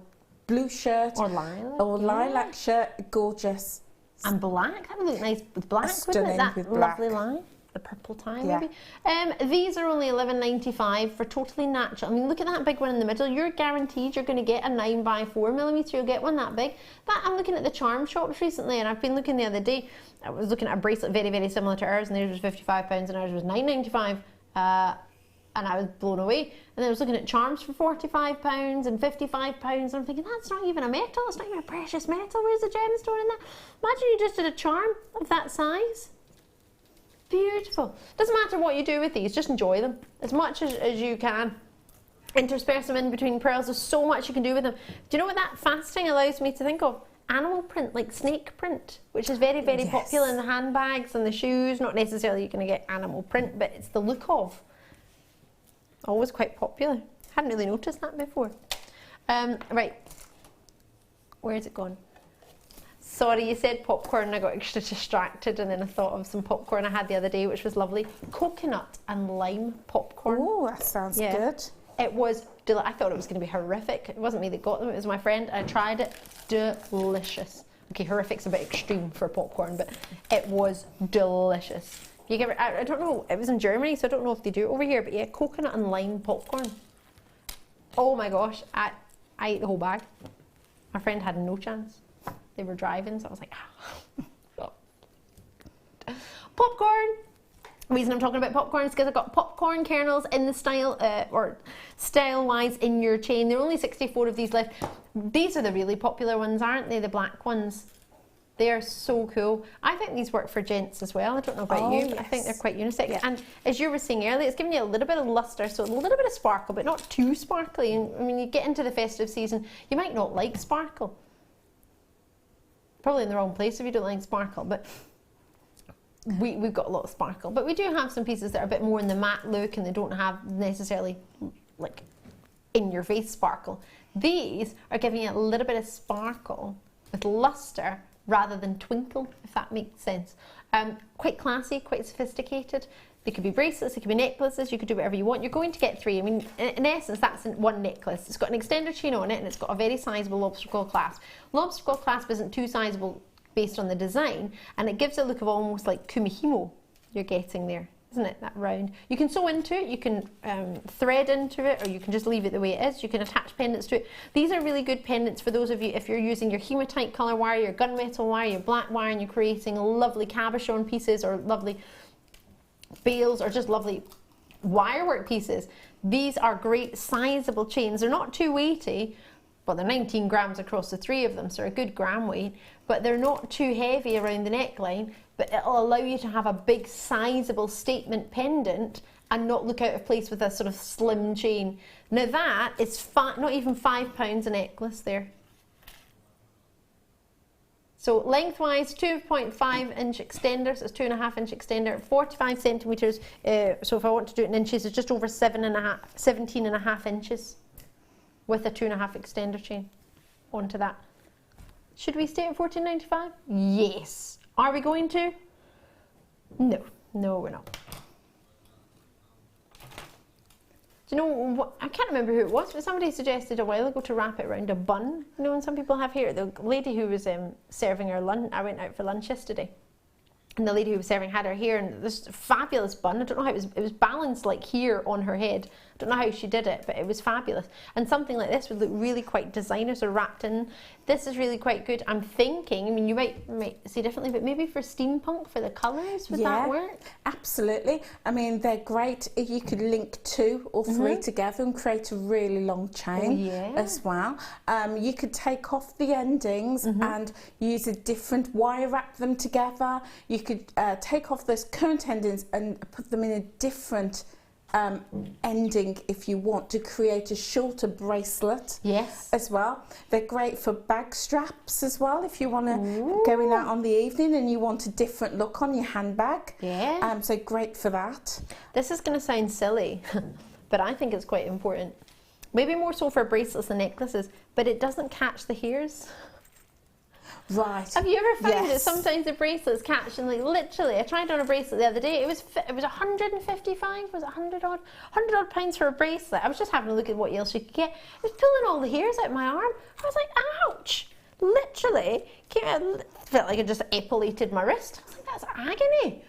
blue shirt. Or lilac shirt. Gorgeous. And black, that would look nice with black, wouldn't it? That lovely line. The purple tie, maybe. These are only $11.95 for totally natural. I mean, look at that big one in the middle. You're guaranteed you're going to get a 9x4mm. You'll get one that big. I'm looking at the charm shops recently, and I've been looking the other day. I was looking at a bracelet very, very similar to ours, and theirs was £55 and ours was $9.95. And I was blown away. And then I was looking at charms for £45 and £55, and I'm thinking, that's not even a metal. It's not even a precious metal. Where's the gemstone in that? Imagine you just did a charm of that size. Beautiful. Doesn't matter what you do with these, just enjoy them as much as you can. intersperse them in between pearls. There's so much you can do with them. Do you know what that fasting allows me to think of? Animal print, like snake print, which is very, very popular in the handbags and the shoes. Not necessarily you're going to get animal print, but it's the look of. Always quite popular. Hadn't really noticed that before. Right, where's it gone? Sorry, you said popcorn, I got extra distracted, and then I thought of some popcorn I had the other day, which was lovely. Coconut and lime popcorn. Oh, that sounds good. It was, I thought it was going to be horrific. It wasn't me that got them, it was my friend. I tried it, delicious. Okay, horrific's a bit extreme for popcorn, but it was delicious. You give it, I don't know, it was in Germany, so I don't know if they do it over here, but yeah, coconut and lime popcorn. Oh my gosh, I ate the whole bag. My friend had no chance. They were driving, so I was like, popcorn. The reason I'm talking about popcorn is because I've got popcorn kernels in the style, or style-wise in your chain. There are only 64 of these left. These are the really popular ones, aren't they? The black ones. They are so cool. I think these work for gents as well. I don't know about you, but I think they're quite unisex. Yeah. And as you were saying earlier, it's giving you a little bit of luster, so a little bit of sparkle, but not too sparkly. And when you get into the festive season, you might not like sparkle. Probably in the wrong place if you don't like sparkle, but we've got a lot of sparkle. But we do have some pieces that are a bit more in the matte look, and they don't have necessarily like in your face sparkle. These are giving you a little bit of sparkle with luster rather than twinkle, if that makes sense. Quite classy, quite sophisticated. They could be bracelets, they could be necklaces, you could do whatever you want. You're going to get three. I mean, in essence, that's one necklace. It's got an extender chain on it, and it's got a very sizable lobster claw clasp. Lobster claw clasp isn't too sizable based on the design, and it gives a look of almost like kumihimo you're getting there, isn't it, that round? You can sew into it, you can thread into it, or you can just leave it the way it is. You can attach pendants to it. These are really good pendants for those of you, if you're using your hematite colour wire, your gunmetal wire, your black wire, and you're creating lovely cabochon pieces or lovely bales or just lovely wirework pieces. These are great sizable chains. They're not too weighty, but they're 19 grams across the three of them, so a good gram weight, but they're not too heavy around the neckline, but it'll allow you to have a big sizable statement pendant and not look out of place with a sort of slim chain. Now that is not even £5 a necklace there. So lengthwise, 2.5 inch extender, so it's 2.5 inch extender, 45 centimetres, so if I want to do it in inches, it's just over 17.5 inches with a 2.5 extender chain onto that. Should we stay at $14.95? Yes. Are we going to? No, we're not. Do you know what? I can't remember who it was, but somebody suggested a while ago to wrap it around a bun. You know, when some people have here, the lady who was serving her lunch, I went out for lunch yesterday, and the lady who was serving had her hair in this fabulous bun. I don't know how it was balanced like here on her head. I don't know how she did it, but it was fabulous. And something like this would look really quite designer, so wrapped in. This is really quite good. I'm thinking, I mean, you might see differently, but maybe for steampunk, for the colours, would that work? Absolutely. I mean, they're great. You could link 2 or 3 together and create a really long chain as well. You could take off the endings and use a different wire, wrap them together. You could take off those current endings and put them in a different ending if you want to create a shorter bracelet as well. They're great for bag straps as well if you want to go out on the evening and you want a different look on your handbag. So great for that. This is going to sound silly, but I think it's quite important. Maybe more so for bracelets and necklaces, but it doesn't catch the hairs. Right. Have you ever found that sometimes the bracelets catch, and like literally, I tried on a bracelet the other day. It was 155. Was it 100 odd pounds for a bracelet? I was just having a look at what else you could get. It was pulling all the hairs out of my arm. I was like, ouch! Literally, felt like it just epilated my wrist. I was like, that's agony.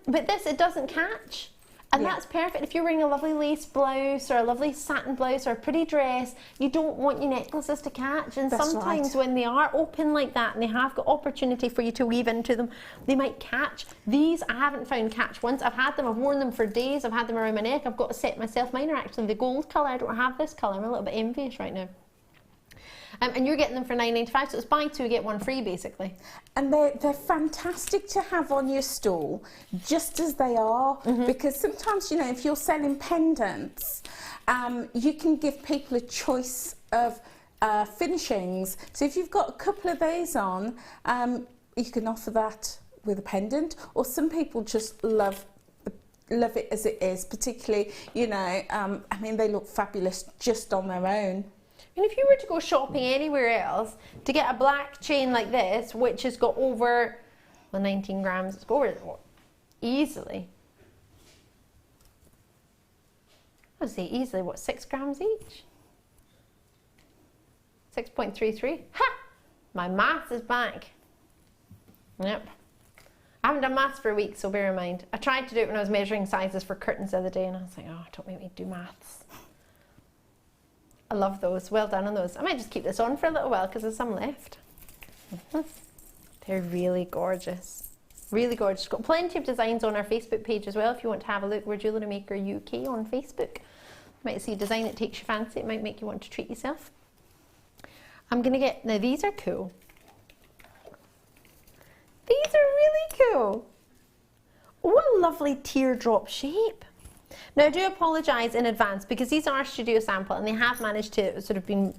But this, it doesn't catch. And that's perfect if you're wearing a lovely lace blouse or a lovely satin blouse or a pretty dress. You don't want your necklaces to catch, and sometimes when they are open like that and they have got opportunity for you to weave into them, they might catch. These I haven't found catch once. I've had them, I've worn them for days, I've had them around my neck. I've got a set myself. Mine are actually the gold colour. I don't have this colour. I'm a little bit envious right now. And you're getting them for £9.95, so it's buy two, get one free, basically. And they're fantastic to have on your stall, just as they are, because sometimes, you know, if you're selling pendants, you can give people a choice of finishings. So if you've got a couple of these on, you can offer that with a pendant, or some people just love it as it is, particularly, you know, I mean, they look fabulous just on their own. And if you were to go shopping anywhere else to get a black chain like this, which has got over, well, 19 grams, it's got over easily. I would say easily, what, 6 grams each? 6.33. Ha! My maths is back. Yep. I haven't done maths for a week, so bear in mind. I tried to do it when I was measuring sizes for curtains the other day, and I was like, oh, don't make me do maths. I love those. Well done on those. I might just keep this on for a little while because there's some left. They're really gorgeous. Really gorgeous. Got plenty of designs on our Facebook page as well if you want to have a look. We're Jewellery Maker UK on Facebook. You might see a design that takes your fancy. It might make you want to treat yourself. I'm going to get... Now, these are cool. These are really cool. What a lovely teardrop shape. Now, I do apologise in advance because these are a studio sample and they have managed to sort of been,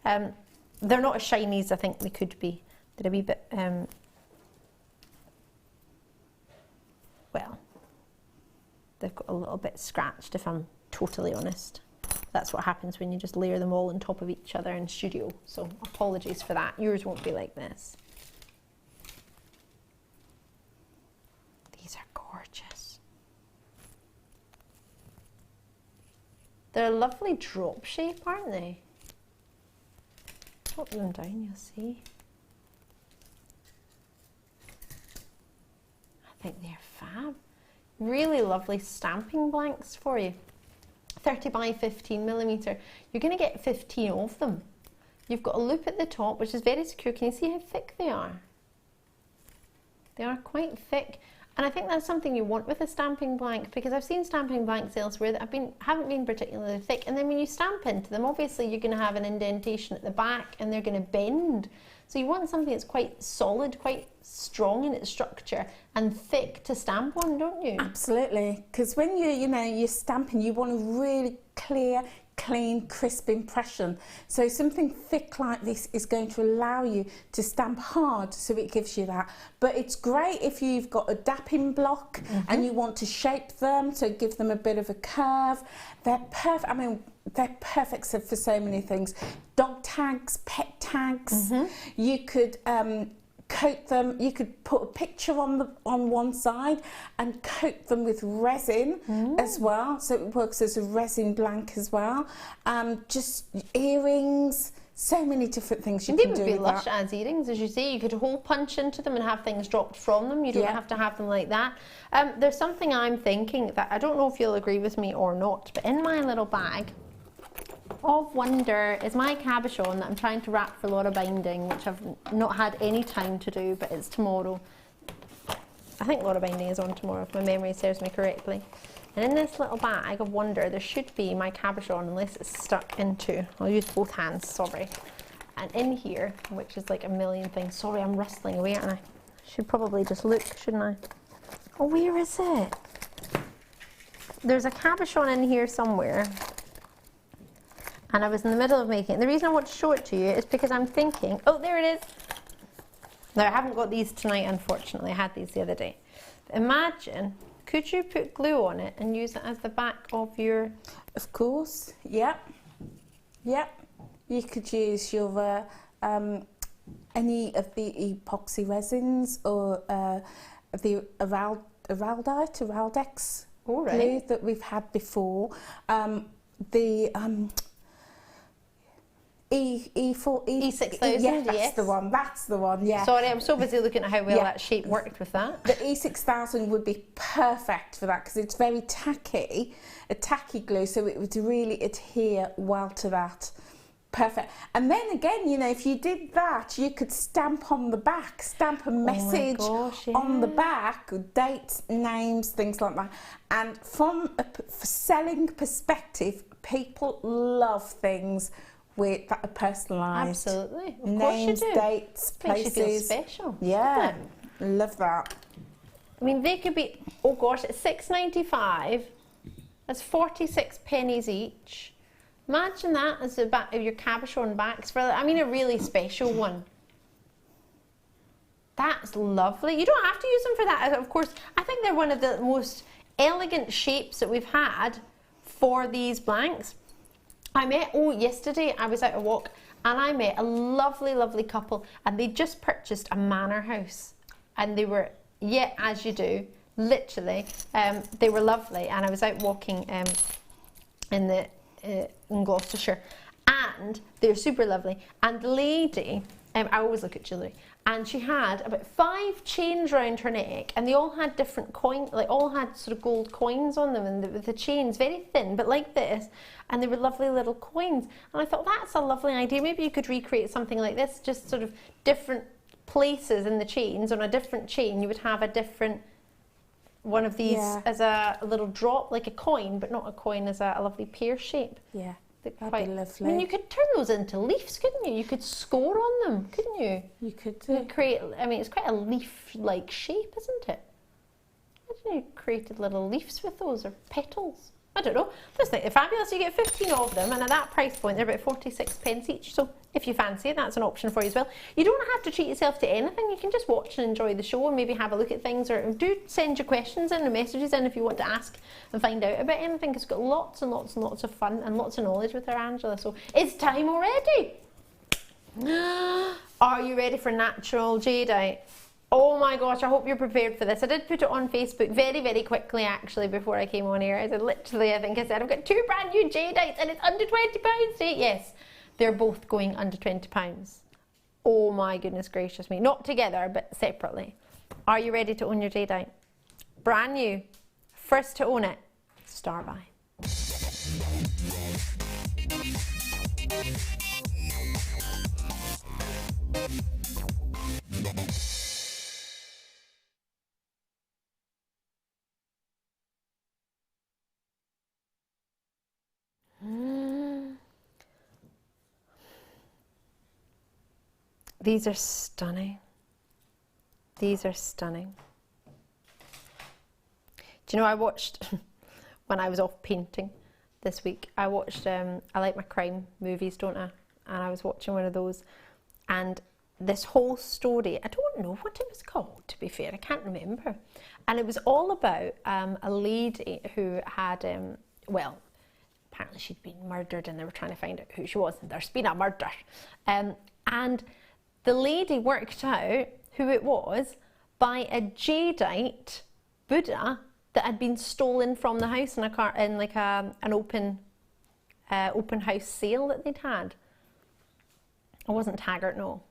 they're not as shiny as I think they could be. They're a wee bit, well, they've got a little bit scratched if I'm totally honest. That's what happens when you just layer them all on top of each other in studio. So apologies for that. Yours won't be like this. These are gorgeous. They're a lovely drop shape, aren't they? Pop them down, you'll see. I think they're fab. Really lovely stamping blanks for you. 30 by 15mm. You're going to get 15 of them. You've got a loop at the top, which is very secure. Can you see how thick they are? They are quite thick. And I think that's something you want with a stamping blank, because I've seen stamping blanks elsewhere that haven't been particularly thick, and then when you stamp into them, obviously you're going to have an indentation at the back and they're going to bend. So you want something that's quite solid, quite strong in its structure and thick to stamp on, don't you? Absolutely, because when you're stamping, you want a really clear, clean, crisp impression. So something thick like this is going to allow you to stamp hard, so it gives you that. But it's great if you've got a dapping block and you want to shape them, so give them a bit of a curve. They're perfect. I mean, they're perfect for so many things. Dog tags, pet tags. You could coat them. You could put a picture on one side and coat them with resin as well, so it works as a resin blank as well. Just earrings. So many different things you can do with that. They would be lush as earrings, as you say. You could hole punch into them and have things dropped from them. You don't have to have them like that. There's something I'm thinking that I don't know if you'll agree with me or not, but in my little bag of wonder is my cabochon that I'm trying to wrap for Laura binding, which I've not had any time to do, but it's tomorrow. I think Laura binding is on tomorrow, if my memory serves me correctly. And in this little bag of wonder, there should be my cabochon, unless it's stuck into, I'll use both hands, sorry. And in here, which is like a million things, sorry, I'm rustling away, and I should probably just look, shouldn't I? Oh, where is it? There's a cabochon in here somewhere. And I was in the middle of making it. The reason I want to show it to you is because I'm thinking, oh, there it is. Now, I haven't got these tonight, unfortunately. I had these the other day. But imagine, could you put glue on it and use it as the back of your... Of course, yep. Yep. You could use your any of the epoxy resins or the Araldex glue that we've had before. E6000, yeah, that's the one. That's the one. Yeah. Sorry, I'm so busy looking at how well that shape worked with that. The E6000 would be perfect for that because it's very tacky, a tacky glue, so it would really adhere well to that. Perfect. And then again, you know, if you did that, you could stamp on the back, stamp a message on the back, dates, names, things like that. And from a selling perspective, people love things with that are personalised. Absolutely. Of Names, course you do. dates, Makes you feel places. special. Yeah, doesn't it? love that. I mean, they could be, oh gosh, it's £6.95. That's 46 pennies each. Imagine that as the back of your cabochon backs for, I mean, a really special one. That's lovely. You don't have to use them for that. Of course, I think they're one of the most elegant shapes that we've had for these blanks. I met, yesterday I was out a walk and I met a lovely, lovely couple, and they just purchased a manor house. And they were, yeah, as you do, literally, they were lovely. And I was out walking in Gloucestershire, and they're super lovely. And the lady, I always look at jewellery, and she had about 5 chains round her neck, and they all had different coins, like all had sort of gold coins on them, and the chains very thin, but like this, and they were lovely little coins. And I thought, that's a lovely idea. Maybe you could recreate something like this, just sort of different places in the chains. On a different chain, you would have a different one of these as a little drop, like a coin, but not a coin, as a lovely pear shape. Yeah. That'd be lovely. I mean, you could turn those into leaves, couldn't you? You could score on them, couldn't you? You could do. Create, I mean, it's quite a leaf-like shape, isn't it? Imagine you created little leaves with those, or petals. I don't know. Just think they're fabulous. You get 15 of them, and at that price point, they're about 46 pence each. So if you fancy it, that's an option for you as well. You don't have to treat yourself to anything. You can just watch and enjoy the show and maybe have a look at things, or do send your questions in and messages in if you want to ask and find out about anything, because it's got lots and lots and lots of fun and lots of knowledge with her, Angela. So it's time already. Are you ready for natural jadeite? Oh my gosh, I hope you're prepared for this. I did put it on Facebook very, very quickly actually before I came on air. I said, literally, I think I said, I've got 2 brand new jadeites and it's under £20. Yes, they're both going under £20. Oh my goodness gracious me. Not together, but separately. Are you ready to own your jadeite? Brand new, first to own it, Star By. These are stunning. These are stunning. Do you know, I watched, when I was off painting this week, I watched, I like my crime movies, don't I? And I was watching one of those, and this whole story, I don't know what it was called, to be fair, I can't remember. And it was all about a lady who had, well, apparently she'd been murdered and they were trying to find out who she was, and there's been a murder. And the lady worked out who it was by a jadeite Buddha that had been stolen from the house in a car, in like an open house sale that they'd had. It wasn't Taggart, no.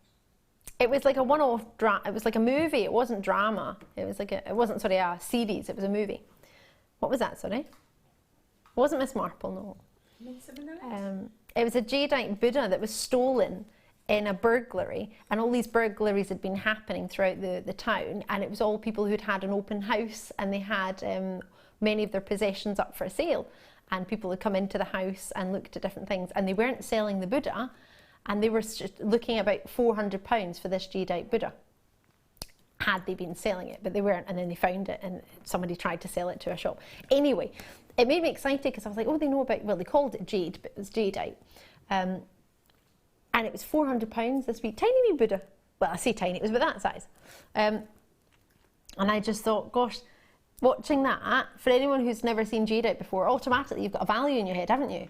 It was like a one-off drama. It was like a movie. It wasn't drama. It was like a series. It was a movie. What was that? Sorry, it wasn't Miss Marple, no. It was a jadeite Buddha that was stolen in a burglary, and all these burglaries had been happening throughout the town, and it was all people who'd had an open house, and they had many of their possessions up for sale, and people had come into the house and looked at different things, and they weren't selling the Buddha, and they were looking at about £400 for this jadeite Buddha, had they been selling it, but they weren't, and then they found it, and somebody tried to sell it to a shop. Anyway, it made me excited because I was like, oh, they know about, well, they called it jade, but it was jadeite. And it was £400 this week. Tiny wee Buddha. Well, I say tiny, it was about that size. And I just thought, gosh, watching that, for anyone who's never seen jadeite before, automatically you've got a value in your head, haven't you?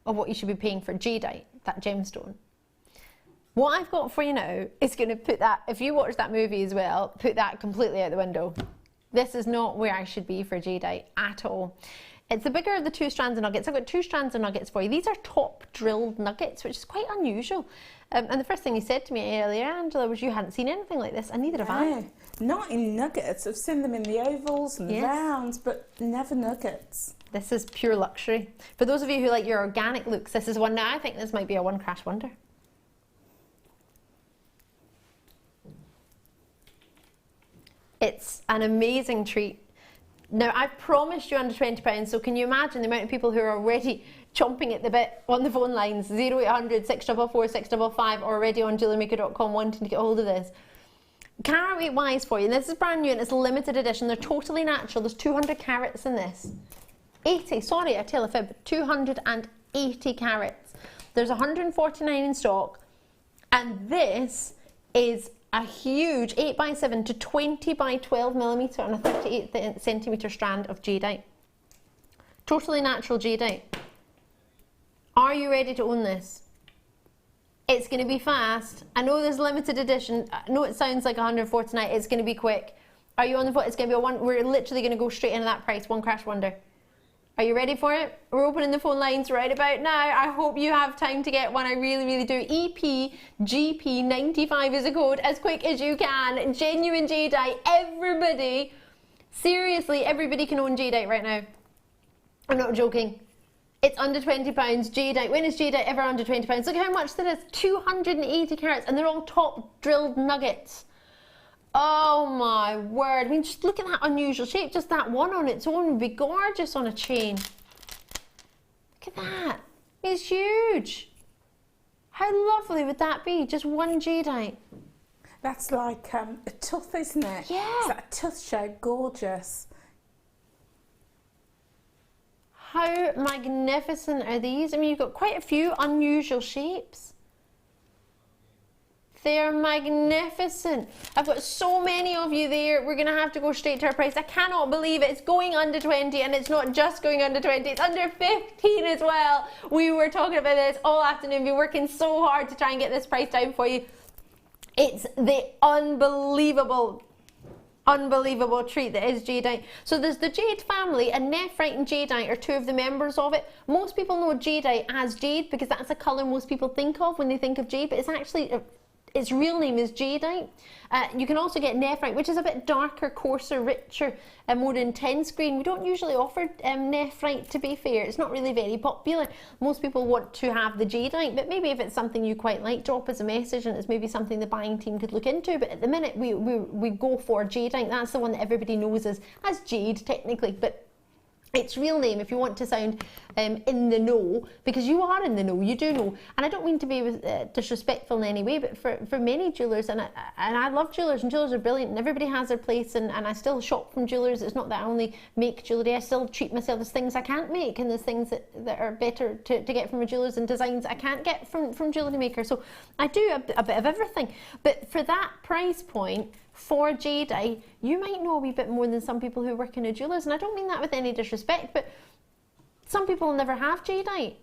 Of what you should be paying for jadeite, that gemstone. What I've got for you now is going to put that, if you watch that movie as well, put that completely out the window. This is not where I should be for jadeite at all. It's the bigger of the 2 strands of nuggets. I've got 2 strands of nuggets for you. These are top drilled nuggets, which is quite unusual. And the first thing you said to me earlier, Angela, was you hadn't seen anything like this, and neither have I. Not in nuggets. I've seen them in the ovals and the rounds, but never nuggets. This is pure luxury. For those of you who like your organic looks, this is one. Now I think this might be a one crash wonder. It's an amazing treat. Now, I've promised you under £20, so can you imagine the amount of people who are already chomping at the bit on the phone lines, 0800 644 655, or already on JewelleryMaker.com wanting to get hold of this. Carat weight wise for you, this is brand new and it's limited edition. They're totally natural. There's 200 carats in this. 80, sorry, I tell a fib, 280 carats. There's 149 in stock, and this is a huge 8x7 to 20 by 12 millimeter and a 38 centimeter strand of jadeite. Totally natural jadeite. Are you ready to own this? It's going to be fast. I know there's limited edition. I know it sounds like 149. It's going to be quick. Are you on the phone? It's going to be a one. We're literally going to go straight into that price. One crash wonder. Are you ready for it? We're opening the phone lines right about now. I hope you have time to get one. I really, really do. EPGP95 is a code, as quick as you can. Genuine jadeite. Everybody, seriously, everybody can own jadeite right now. I'm not joking. It's under £20, jadeite. When is jadeite ever under £20? Look how much that is, 280 carats, and they're all top drilled nuggets. Oh my word, I mean, just look at that unusual shape. Just that one on its own would be gorgeous on a chain. Look at that, it's huge. How lovely would that be, just one jadeite? That's like a tuff, isn't it? Yeah. It's that tuff shape, gorgeous. How magnificent are these? I mean, you've got quite a few unusual shapes. They're magnificent. I've got so many of you there. We're gonna have to go straight to our price. I cannot believe it. It's going under 20, and it's not just going under 20, it's under 15 as well. We were talking about this all afternoon. We've been working so hard to try and get this price down for you. It's the unbelievable treat that is jadeite. So there's the jade family, and nephrite and jadeite are two of the members of it. Most people know jadeite as jade because that's a colour most people think of when they think of jade, but it's actually, its real name is jadeite. You can also get nephrite, which is a bit darker, coarser, richer, and more intense green. We don't usually offer nephrite, to be fair. It's not really very popular. Most people want to have the jadeite, but maybe if it's something you quite like, drop us a message and it's maybe something the buying team could look into. But at the minute, we go for jadeite. That's the one that everybody knows as jade, technically. But its real name, if you want to sound in the know, because you are in the know, you do know, and I don't mean to be disrespectful in any way, but for many jewellers, and I love jewellers, and jewellers are brilliant, and everybody has their place, and I still shop from jewellers. It's not that I only make jewellery, I still treat myself as things I can't make, and there's things that are better to get from a jewellers, and designs I can't get from Jewellery Maker. So I do a bit of everything, but for that price point, for jadeite, you might know a wee bit more than some people who work in a jewellers, and I don't mean that with any disrespect, but some people will never have jadeite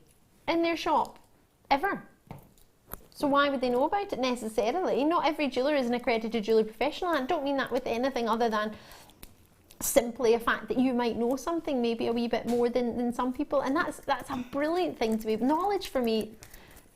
in their shop, ever. So why would they know about it necessarily? Not every jeweller is an accredited jewellery professional, and I don't mean that with anything other than simply a fact that you might know something maybe a wee bit more than some people, and that's a brilliant thing to be. Knowledge for me,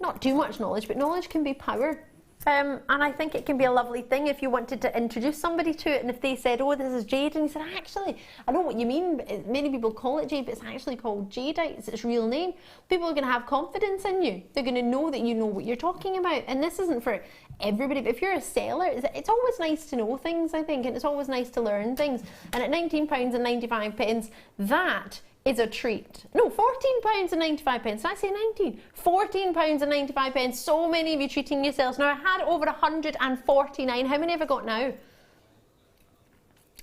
not too much knowledge, but knowledge can be power. And I think it can be a lovely thing if you wanted to introduce somebody to it, and if they said, oh, this is jade, and you said, actually, I know what you mean, but many people call it jade, but it's actually called jadeite, it's its real name. People are going to have confidence in you. They're going to know that you know what you're talking about, and this isn't for everybody, but if you're a seller, it's always nice to know things, I think, and it's always nice to learn things. And at £19.95, that is a treat. No, £14.95. Did I say 19? £14.95. So many of you treating yourselves. Now, I had over 149. How many have I got now?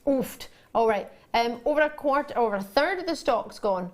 Oofed. All right. Over a third of the stock's gone.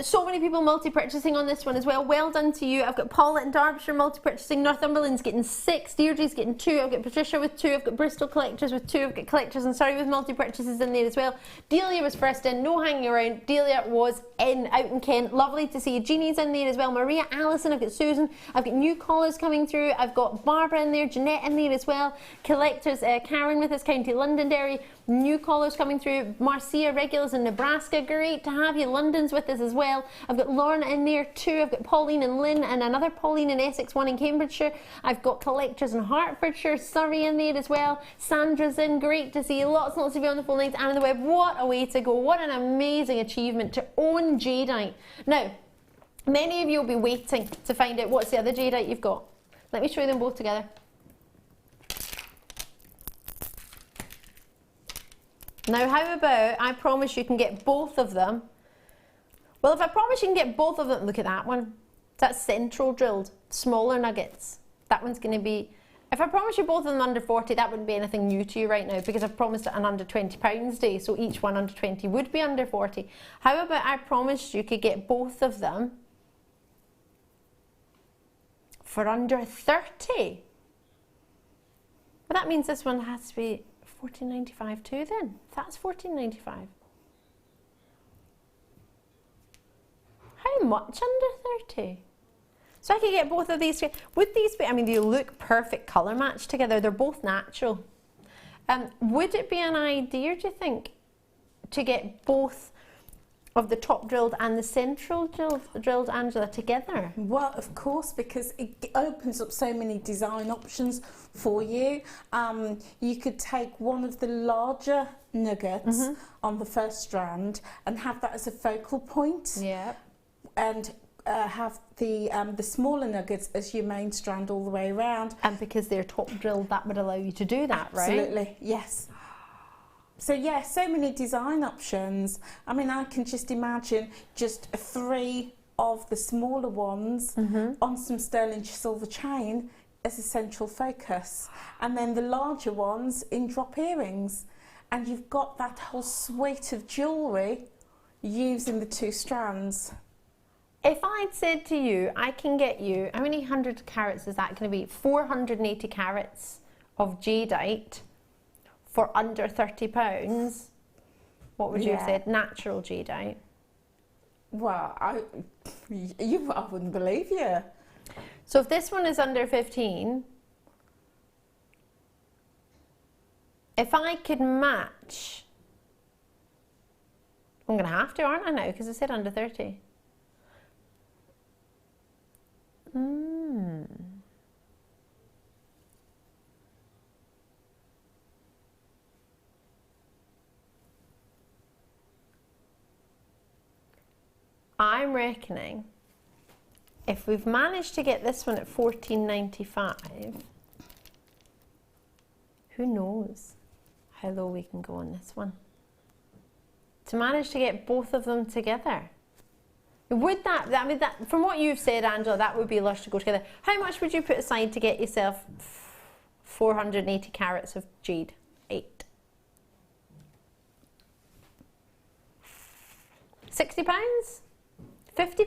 So many people multi-purchasing on this one as well. Well done to you. I've got Paula in Derbyshire multi-purchasing. Northumberland's getting 6. Deirdre's getting 2. I've got Patricia with 2. I've got Bristol collectors with 2. I've got collectors and Surrey with multi-purchases in there as well. Delia was first in. No hanging around. Delia was in, out in Kent. Lovely to see you. Jeannie's in there as well. Maria, Alison. I've got Susan. I've got new callers coming through. I've got Barbara in there. Jeanette in there as well. Collectors, Karen with us, County Londonderry. New callers coming through. Marcia, regulars in Nebraska. Great to have you. London's with us as well. I've got Lorna in there too. I've got Pauline and Lynn, and another Pauline in Essex, one in Cambridgeshire. I've got collectors in Hertfordshire, Surrey in there as well. Sandra's in. Great to see you. Lots and lots of you on the phone lines and on the web. What a way to go. What an amazing achievement to own jadeite. Now, many of you will be waiting to find out what's the other jadeite you've got. Let me show you them both together. Now, how about I promise you can get both of them Well, if I promise you can get both of them, look at that one. That's central drilled, smaller nuggets. That one's going to be, if I promise you both of them under 40, that wouldn't be anything new to you right now because I've promised an under 20 pounds day, so each one under 20 would be under 40. How about I promised you could get both of them for under 30? Well, that means this one has to be £14.95 too then. That's £14.95. How much under 30? So I could get both of these. Would these be, I mean, they look perfect colour match together. They're both natural. Would it be an idea, do you think, to get both of the top drilled and the central drilled, Angela, together? Well, of course, because it opens up so many design options for you. You could take one of the larger nuggets on the first strand and have that as a focal point. Yeah. And have the smaller nuggets as your main strand all the way around. And because they're top drilled, that would allow you to do that, right? Absolutely, yes. So yeah, so many design options. I mean, I can just imagine just 3 of the smaller ones on some sterling silver chain as a central focus, and then the larger ones in drop earrings, and you've got that whole suite of jewellery using the 2 strands. If I'd said to you, I can get you, how many 100 carats is that going to be? 480 carats of jadeite for under £30, what would you have said? Natural jadeite. Well, I wouldn't believe you. So if this one is under 15, if I could match, I'm going to have to, aren't I now? Because I said under 30. I'm reckoning if we've managed to get this one at £14.95, who knows how low we can go on this one. To manage to get both of them together. Would that, I mean, that, from what you've said, Angela, that would be lush to go together. How much would you put aside to get yourself 480 carats of jade? 8. £60? £50?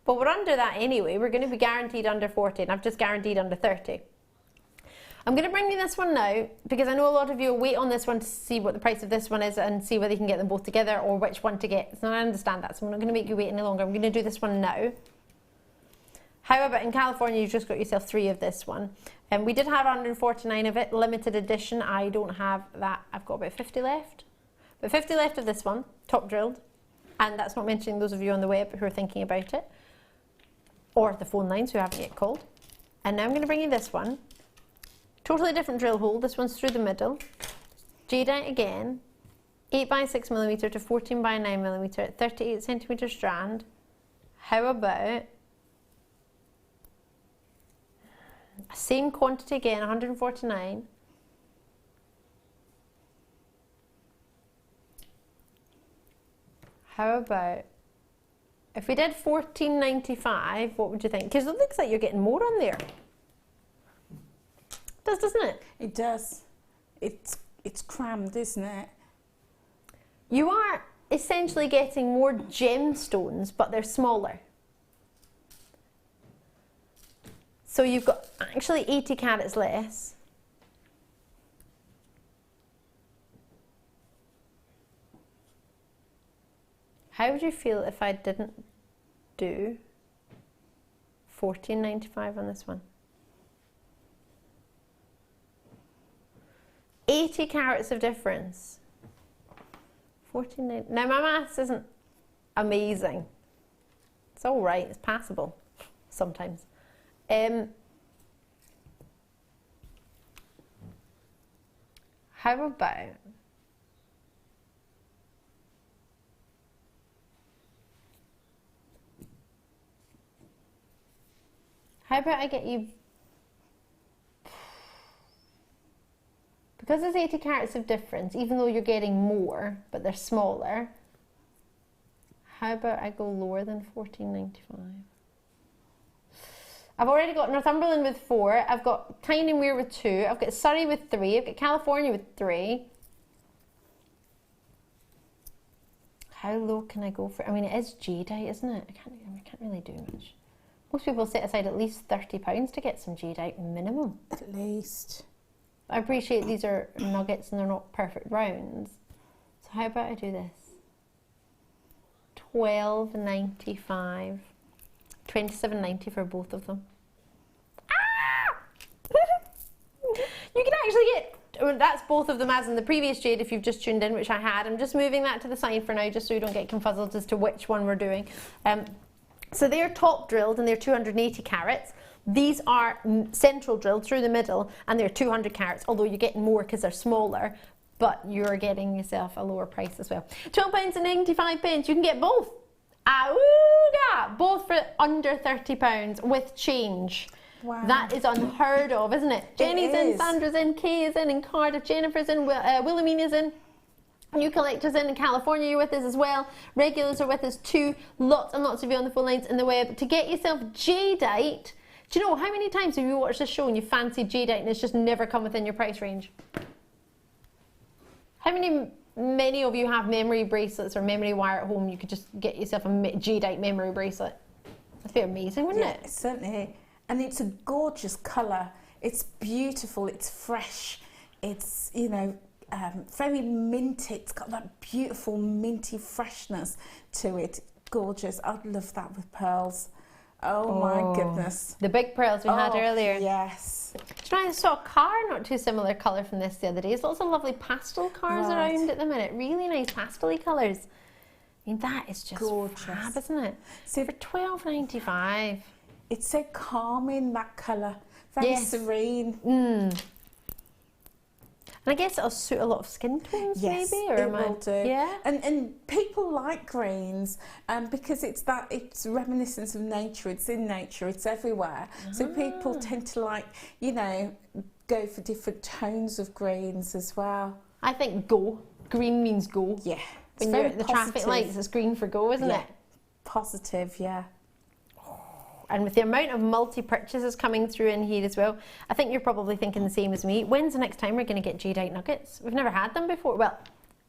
But we're under that anyway. We're going to be guaranteed under 40, and I've just guaranteed under 30. I'm going to bring you this one now because I know a lot of you will wait on this one to see what the price of this one is and see whether you can get them both together or which one to get. So I understand that, so I'm not going to make you wait any longer. I'm going to do this one now. However, in California, you've just got yourself 3 of this one. And we did have 149 of it, limited edition. I don't have that. I've got about 50 left. But 50 left of this one, top drilled. And that's not mentioning those of you on the web who are thinking about it. Or the phone lines who haven't yet called. And now I'm going to bring you this one. Totally different drill hole. This one's through the middle. Jadeite again. 8x6mm to 14x9mm at 38cm strand. How about same quantity again, 149. How about if we did £14.95, what would you think? Because it looks like you're getting more on there. It does, doesn't it? It does. It's crammed, isn't it? You are essentially getting more gemstones, but they're smaller. So you've got actually 80 carats less. How would you feel if I didn't do £14.95 on this one? 80 carats of difference. 14.9. Now my maths isn't amazing. It's all right. It's passable sometimes. How about I get you, because there's 80 carats of difference, even though you're getting more, but they're smaller, How about I go lower than $14.95? I've already got Northumberland with 4. I've got Tynemere with 2. I've got Surrey with 3. I've got California with 3. How low can I go for? I mean, it is jadeite, isn't it? I can't really do much. Most people set aside at least £30 to get some jadeite minimum. At least. I appreciate these are nuggets and they're not perfect rounds. So how about I do this? $12.95. $27.90 for both of them. Ah! You can actually get, well, that's both of them as in the previous jade if you've just tuned in, which I had. I'm just moving that to the side for now just so you don't get confuzzled as to which one we're doing. So they're top drilled and they're 280 carats. These are central drilled through the middle and they're 200 carats, although you're getting more because they're smaller, but you're getting yourself a lower price as well. £12.95. You can get both. Auga! Both for under £30 with change. Wow. That is unheard of, isn't it? Jenny's in, Sandra's in, Kay is in Cardiff, Jennifer's in, Wilhelmina's in. New collectors in California, you're with us as well. Regulars are with us too. Lots and lots of you on the phone lines in the web. To get yourself jadeite, do you know how many times have you watched this show and you fancied jadeite and it's just never come within your price range? How many of you have memory bracelets or memory wire at home? You could just get yourself a jadeite memory bracelet. That'd be amazing, wouldn't it? Certainly. And it's a gorgeous colour. It's beautiful. It's fresh. It's, you know, very minty. It's got that beautiful minty freshness to it. Gorgeous. I'd love that with pearls. Oh my goodness. The big pearls we had earlier. Yes. Do you know, I saw a car not too similar colour from this the other day. There's lots of lovely pastel cars around at the minute. Really nice pastel-y colours. I mean, that is just gorgeous, fab, isn't it? So for $12.95. It's so calming, that colour. Very serene. And I guess it'll suit a lot of skin tones, maybe, or it will do. Yeah. And people like greens because it's reminiscence of nature. It's in nature. It's everywhere. So people tend to like, you know, go for different tones of greens as well. I think go. Green means go. Yeah. When you're at the traffic lights, it's green for go, isn't it? Positive, yeah. And with the amount of multi-purchases coming through in here as well, I think you're probably thinking the same as me. When's the next time we're going to get jadeite nuggets? We've never had them before. Well,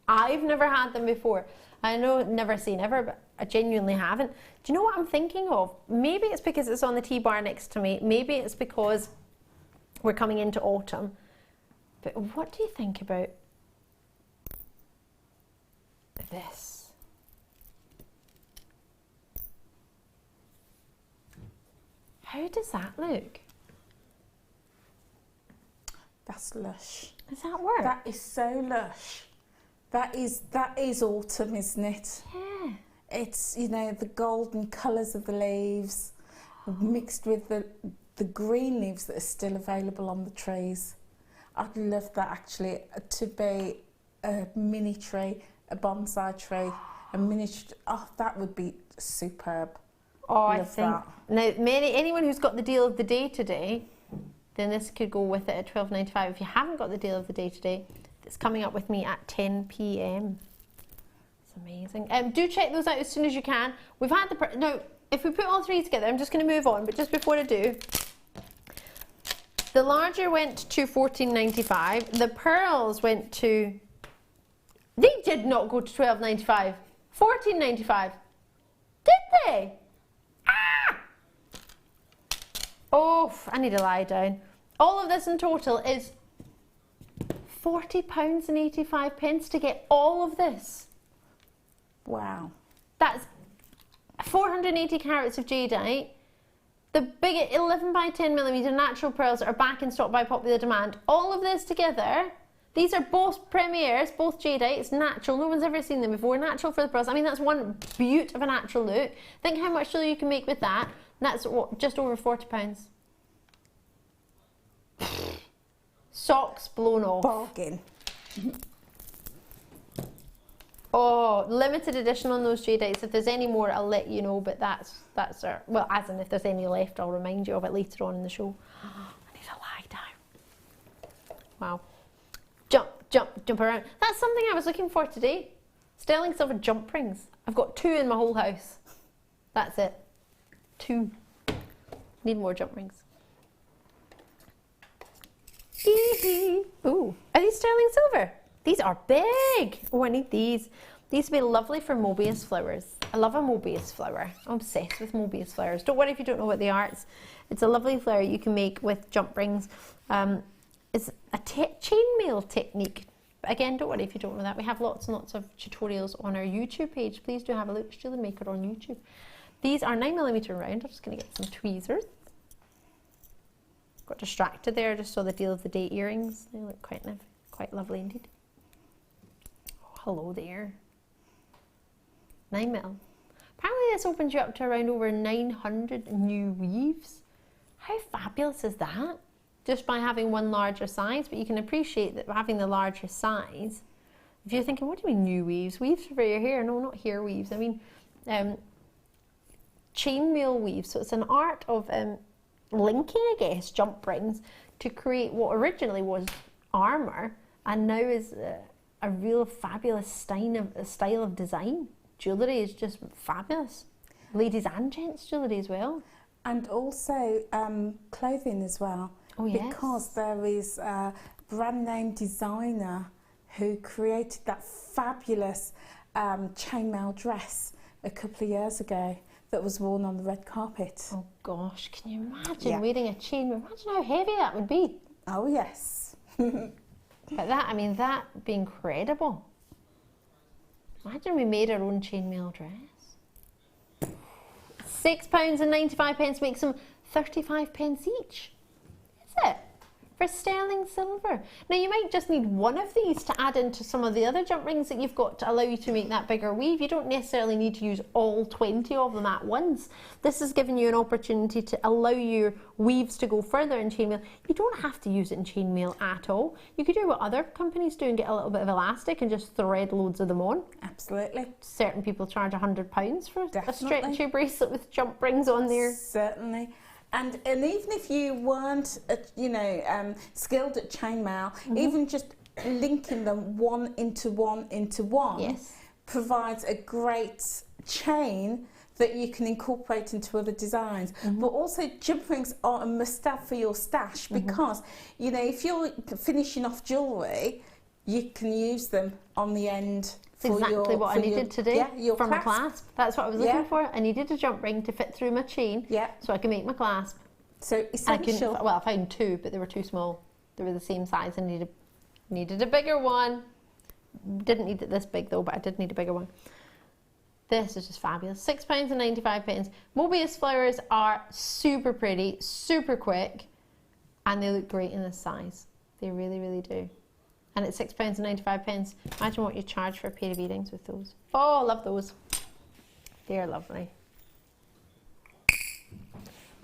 I've never had them before. I know never say never, but I genuinely haven't. Do you know what I'm thinking of? Maybe it's because it's on the tea bar next to me. Maybe it's because we're coming into autumn. But what do you think about this? How does that look? That's lush. Does that work? That is so lush. That is autumn, isn't it? Yeah. It's, you know, the golden colours of the leaves mixed with the green leaves that are still available on the trees. I'd love that actually to be a mini tree, a bonsai tree, a miniature. Oh, that would be superb. Oh, I think now anyone who's got the deal of the day today, then this could go with it at $12.95. If you haven't got the deal of the day today, it's coming up with me at 10 p.m. It's amazing. Do check those out as soon as you can. We've had now, if we put all three together, I'm just going to move on, but just before I do, the larger went to $14.95. The pearls went to, they did not go to $12.95. $14.95. Did they? Oh, I need to lie down. All of this in total is £40.85 to get all of this. Wow. That's 480 carats of jadeite. The big 11 by 10 millimeter natural pearls are back in stock by popular demand. All of this together, these are both premieres, both jadeite. It's natural. No one's ever seen them before. Natural for the pearls. I mean, that's one beaut of a natural look. Think how much jewelry you can make with that. That's what, just over £40. Socks blown off. Bargain. Oh, limited edition on those jadeites. If there's any more, I'll let you know. But that's our, well, as in if there's any left, I'll remind you of it later on in the show. I need to lie down. Wow. Jump, jump, jump around. That's something I was looking for today. Sterling silver jump rings. I've got 2 in my whole house. That's it. 2. Need more jump rings. Ooh, are these sterling silver? These are big. Oh, I need these. These would be lovely for Mobius flowers. I love a Mobius flower. I'm obsessed with Mobius flowers. Don't worry if you don't know what they are. It's a lovely flower you can make with jump rings. It's a chainmail technique. But again, don't worry if you don't know that. We have lots and lots of tutorials on our YouTube page. Please do have a look. It's Jewellery Maker on YouTube. These are 9mm round. I'm just going to get some tweezers. Got distracted there. Just saw the deal of the day earrings. They look quite lovely indeed. Oh, hello there. 9mm. Apparently this opens you up to around over 900 new weaves. How fabulous is that? Just by having one larger size, but you can appreciate that having the larger size. If you're thinking, what do you mean new weaves? Weaves for your hair? No, not hair weaves. I mean chainmail weaves. So it's an art of linking, I guess, jump rings to create what originally was armour and now is a real fabulous style of design. Jewellery is just fabulous. Ladies and gents jewellery as well. And also clothing as well. Oh, yes. Because there is a brand name designer who created that fabulous chainmail dress a couple of years ago that was worn on the red carpet. Oh gosh, can you imagine wearing a chainmail? Imagine how heavy that would be. Oh yes. But that, I mean, that'd be incredible. Imagine we made our own chainmail dress. £6.95 makes them 35p each. Is it? For sterling silver. Now you might just need one of these to add into some of the other jump rings that you've got to allow you to make that bigger weave. You don't necessarily need to use all 20 of them at once. This is giving you an opportunity to allow your weaves to go further in chainmail. You don't have to use it in chainmail at all. You could do what other companies do and get a little bit of elastic and just thread loads of them on. Absolutely. Certain people charge £100 for Definitely. a stretchy bracelet with jump rings on there. Certainly. And even if you weren't, skilled at chainmail, even just linking them one into one Yes. provides a great chain that you can incorporate into other designs. But also jump rings are a must-have for your stash because, if you're finishing off jewellery, you can use them on the end. That's exactly what I needed to do for my clasp. clasp. That's what I was looking for. I needed a jump ring to fit through my chain so I can make my clasp. So essential. I found 2, but they were too small. They were the same size and needed a bigger one. Didn't need it this big though, but I did need a bigger one. This is just fabulous. £6.95. Mobius flowers are super pretty, super quick, and they look great in this size. They really, really do. And it's £6.95. Imagine what you charge for a pair of earrings with those. Oh, I love those. They're lovely.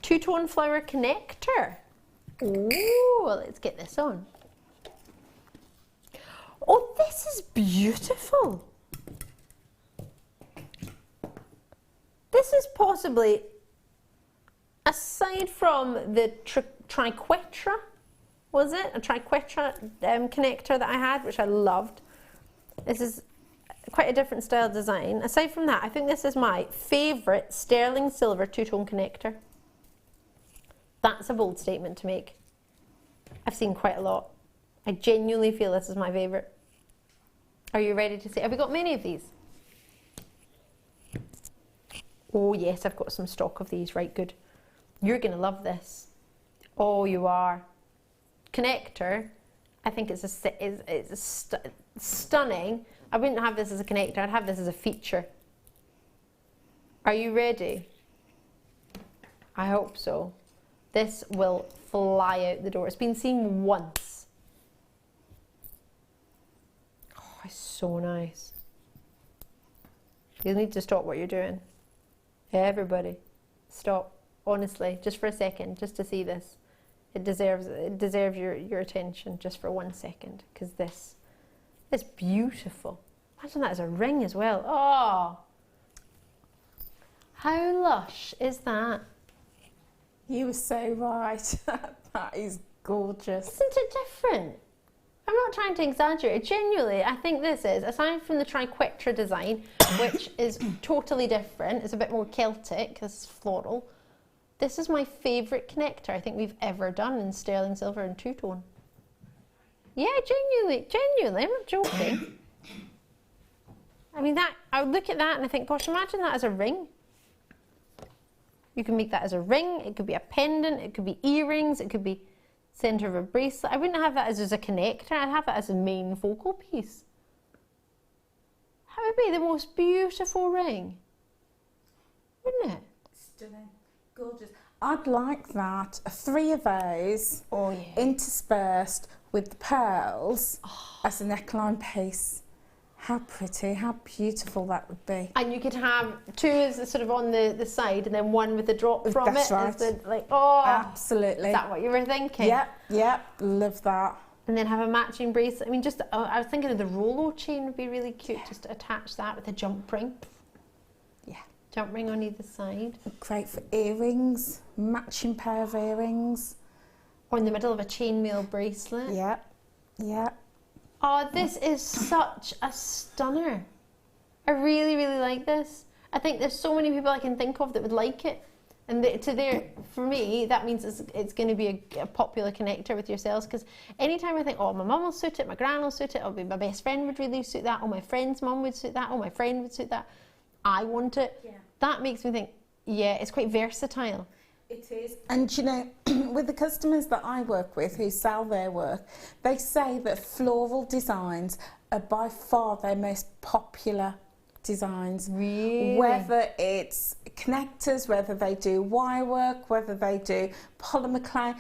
Two-tone flower connector. Oh, let's get this on. Oh, this is beautiful. This is possibly, aside from the triquetra, was it? A triquetra connector that I had, which I loved. This is quite a different style design. Aside from that, I think this is my favourite sterling silver two-tone connector. That's a bold statement to make. I've seen quite a lot. I genuinely feel this is my favourite. Are you ready to see? Have we got many of these? Oh yes, I've got some stock of these. Right, good. You're going to love this. Oh, you are. Connector, I think it's stunning. I wouldn't have this as a connector. I'd have this as a feature. Are you ready? I hope so. This will fly out the door. It's been seen once. Oh, it's so nice. You'll need to stop what you're doing. Everybody, stop. Honestly, just for a second, just to see this. It deserves your attention just for 1 second, because this is beautiful. Imagine that as a ring as well. Oh, how lush is that? You were so right. That is gorgeous. Isn't it different? I'm not trying to exaggerate. Genuinely, I think this is, aside from the triquetra design, which is totally different, it's a bit more Celtic, this is floral, this is my favourite connector I think we've ever done in sterling silver and two-tone. Yeah, genuinely, I'm not joking. I mean, I would look at that and I think, gosh, imagine that as a ring. You can make that as a ring, it could be a pendant, it could be earrings, it could be centre of a bracelet. I wouldn't have that as a connector, I'd have that as a main focal piece. That would be the most beautiful ring, wouldn't it? Stunning, gorgeous. I'd like that, 3 of those interspersed with the pearls as a neckline piece. How pretty, how beautiful that would be. And you could have 2 as sort of on the side and then 1 with the drop from That's it. right. Like, absolutely. Is that what you were thinking? Yep, love that. And then have a matching bracelet. I mean, just, I was thinking of the Rolo chain would be really cute, just to attach that with a jump ring. Yeah. Jump ring on either side. Great for earrings, matching pair of earrings. Or in the middle of a chainmail bracelet. Yeah. Oh, this is such a stunner. I really, really like this. I think there's so many people I can think of that would like it. And for me, that means it's going to be a popular connector with yourselves, because anytime I think, oh, my mum will suit it, my gran will suit it, or my best friend would really suit that, or my friend's mum would suit that, or my friend would suit that, I want it. Yeah. That makes me think, yeah, it's quite versatile. It is. And you know, with the customers that I work with who sell their work, they say that floral designs are by far their most popular designs. Really? Whether it's connectors, whether they do wire work, whether they do polymer clay,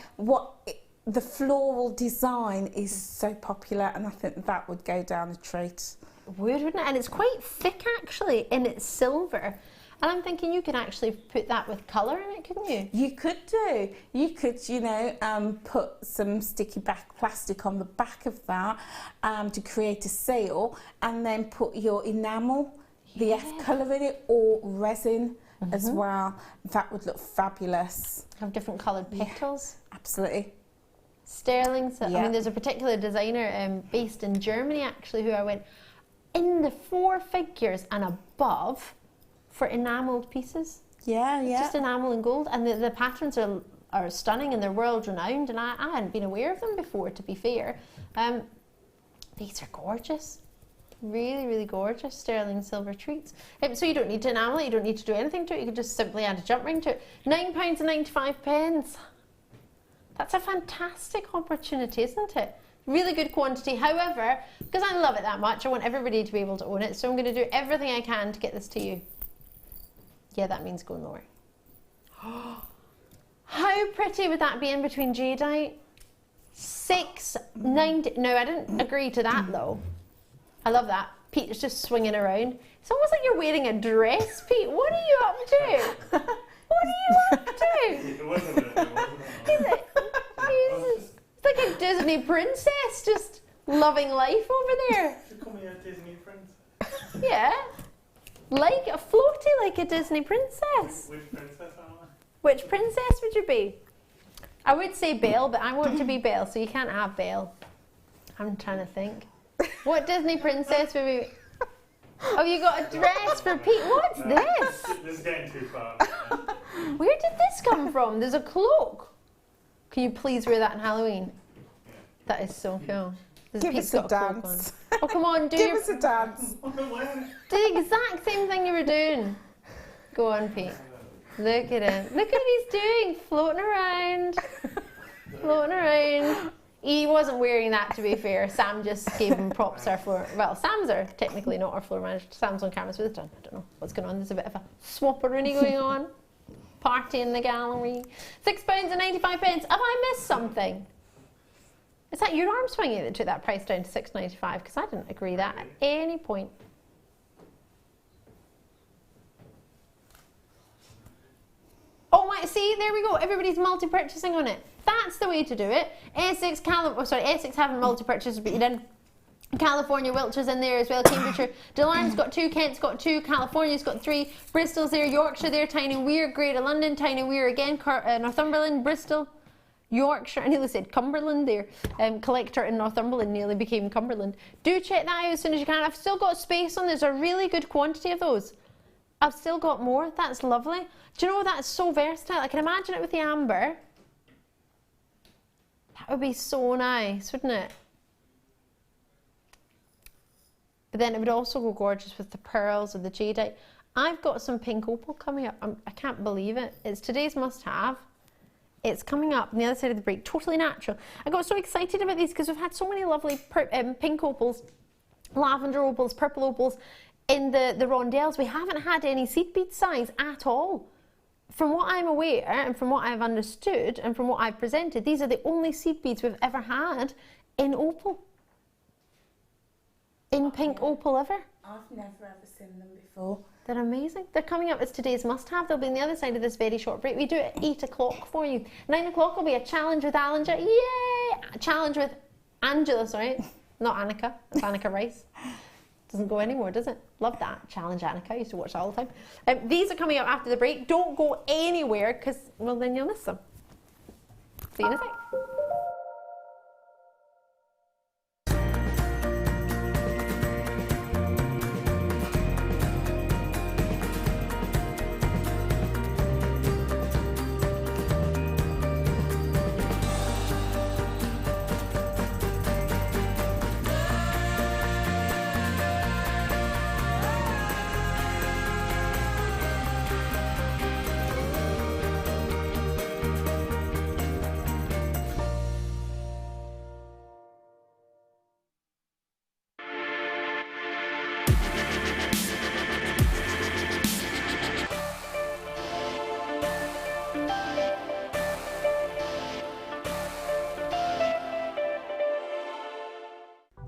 the floral design is so popular, and I think that would go down a treat. Wouldn't it? And it's quite thick actually, and it's silver. And I'm thinking you could actually put that with colour in it, couldn't you? You could do. You could, you know, put some sticky back plastic on the back of that to create a seal, and then put your enamel, the F colour in it, or resin as well. That would look fabulous. Have different coloured petals. Yeah, absolutely. Sterling. So, I mean, there's a particular designer based in Germany actually who I went in the 4 figures and above for enamelled pieces. Yeah. Just enamel and gold, and the patterns are stunning and they're world renowned, and I hadn't been aware of them before, to be fair. These are gorgeous. Really, really gorgeous sterling silver treats. So you don't need to enamel it, you don't need to do anything to it, you can just simply add a jump ring to it. £9.95. That's a fantastic opportunity, isn't it? Really good quantity. However, because I love it that much, I want everybody to be able to own it, so I'm going to do everything I can to get this to you. Yeah, that means going lower. How pretty would that be in between jadeite? $6.90. No, I didn't agree to that though. I love that. Pete is just swinging around. It's almost like you're wearing a dress, Pete. What are you up to? What are you up to? It wasn't. Is it? It's like a Disney princess just loving life over there. You call me a Disney princess. Yeah. Like a floaty like a Disney princess. Which princess am I? Which princess would you be? I would say Belle, but I want to be Belle, so you can't have Belle. I'm trying to think. What Disney princess would we... Oh, you got a dress for Pete. What's this? This is getting too far. Where did this come from? There's a cloak. Can you please wear that on Halloween? That is so cool. Give us a dance. Oh, come on, Give us a dance. Do the exact same thing you were doing. Go on, Pete. Look at him. Look at what he's doing. Floating around. Floating around. He wasn't wearing that, to be fair. Sam just gave him props. Well, Sam's are technically not our floor manager. Sam's on camera, so I don't know what's going on. There's a bit of a swapperoonie going on. Party in the gallery. £6.95. Have I missed something? Is that your arm swinging that took that price down to £6.95? Because I didn't agree that at any point. Oh my, see, there we go. Everybody's multi-purchasing on it. That's the way to do it. Essex haven't multi-purchased, but you did. California, Wiltshire's in there as well. Cambridgeshire, Delarne's got 2, Kent's got 2, California's got 3, Bristol's there, Yorkshire there, Tyne and Wear, Greater London, Tyne and Wear again, Northumberland, Bristol, Yorkshire, I nearly said Cumberland there. Collector in Northumberland nearly became Cumberland. Do check that out as soon as you can. I've still got space on. There's a really good quantity of those. I've still got more. That's lovely. Do you know, that's so versatile. I can imagine it with the amber. That would be so nice, wouldn't it? But then it would also go gorgeous with the pearls or the jadeite. I've got some pink opal coming up. I can't believe it. It's today's must-have. It's coming up on the other side of the break, totally natural. I got so excited about these because we've had so many lovely pink opals, lavender opals, purple opals in the rondelles. We haven't had any seed bead size at all. From what I'm aware and from what I've understood and from what I've presented, these are the only seed beads we've ever had in opal. In pink opal ever. I've never ever seen them before. They're amazing. They're coming up as today's must-have. They'll be on the other side of this very short break. We do it at 8 o'clock for you. 9 o'clock will be a challenge with Alinger. Yay! A challenge with Angela, sorry. Not Annika. It's Annika Rice. Doesn't go anymore, does it? Love that. Challenge Annika. I used to watch that all the time. These are coming up after the break. Don't go anywhere because, well, then you'll miss them. See you in a sec.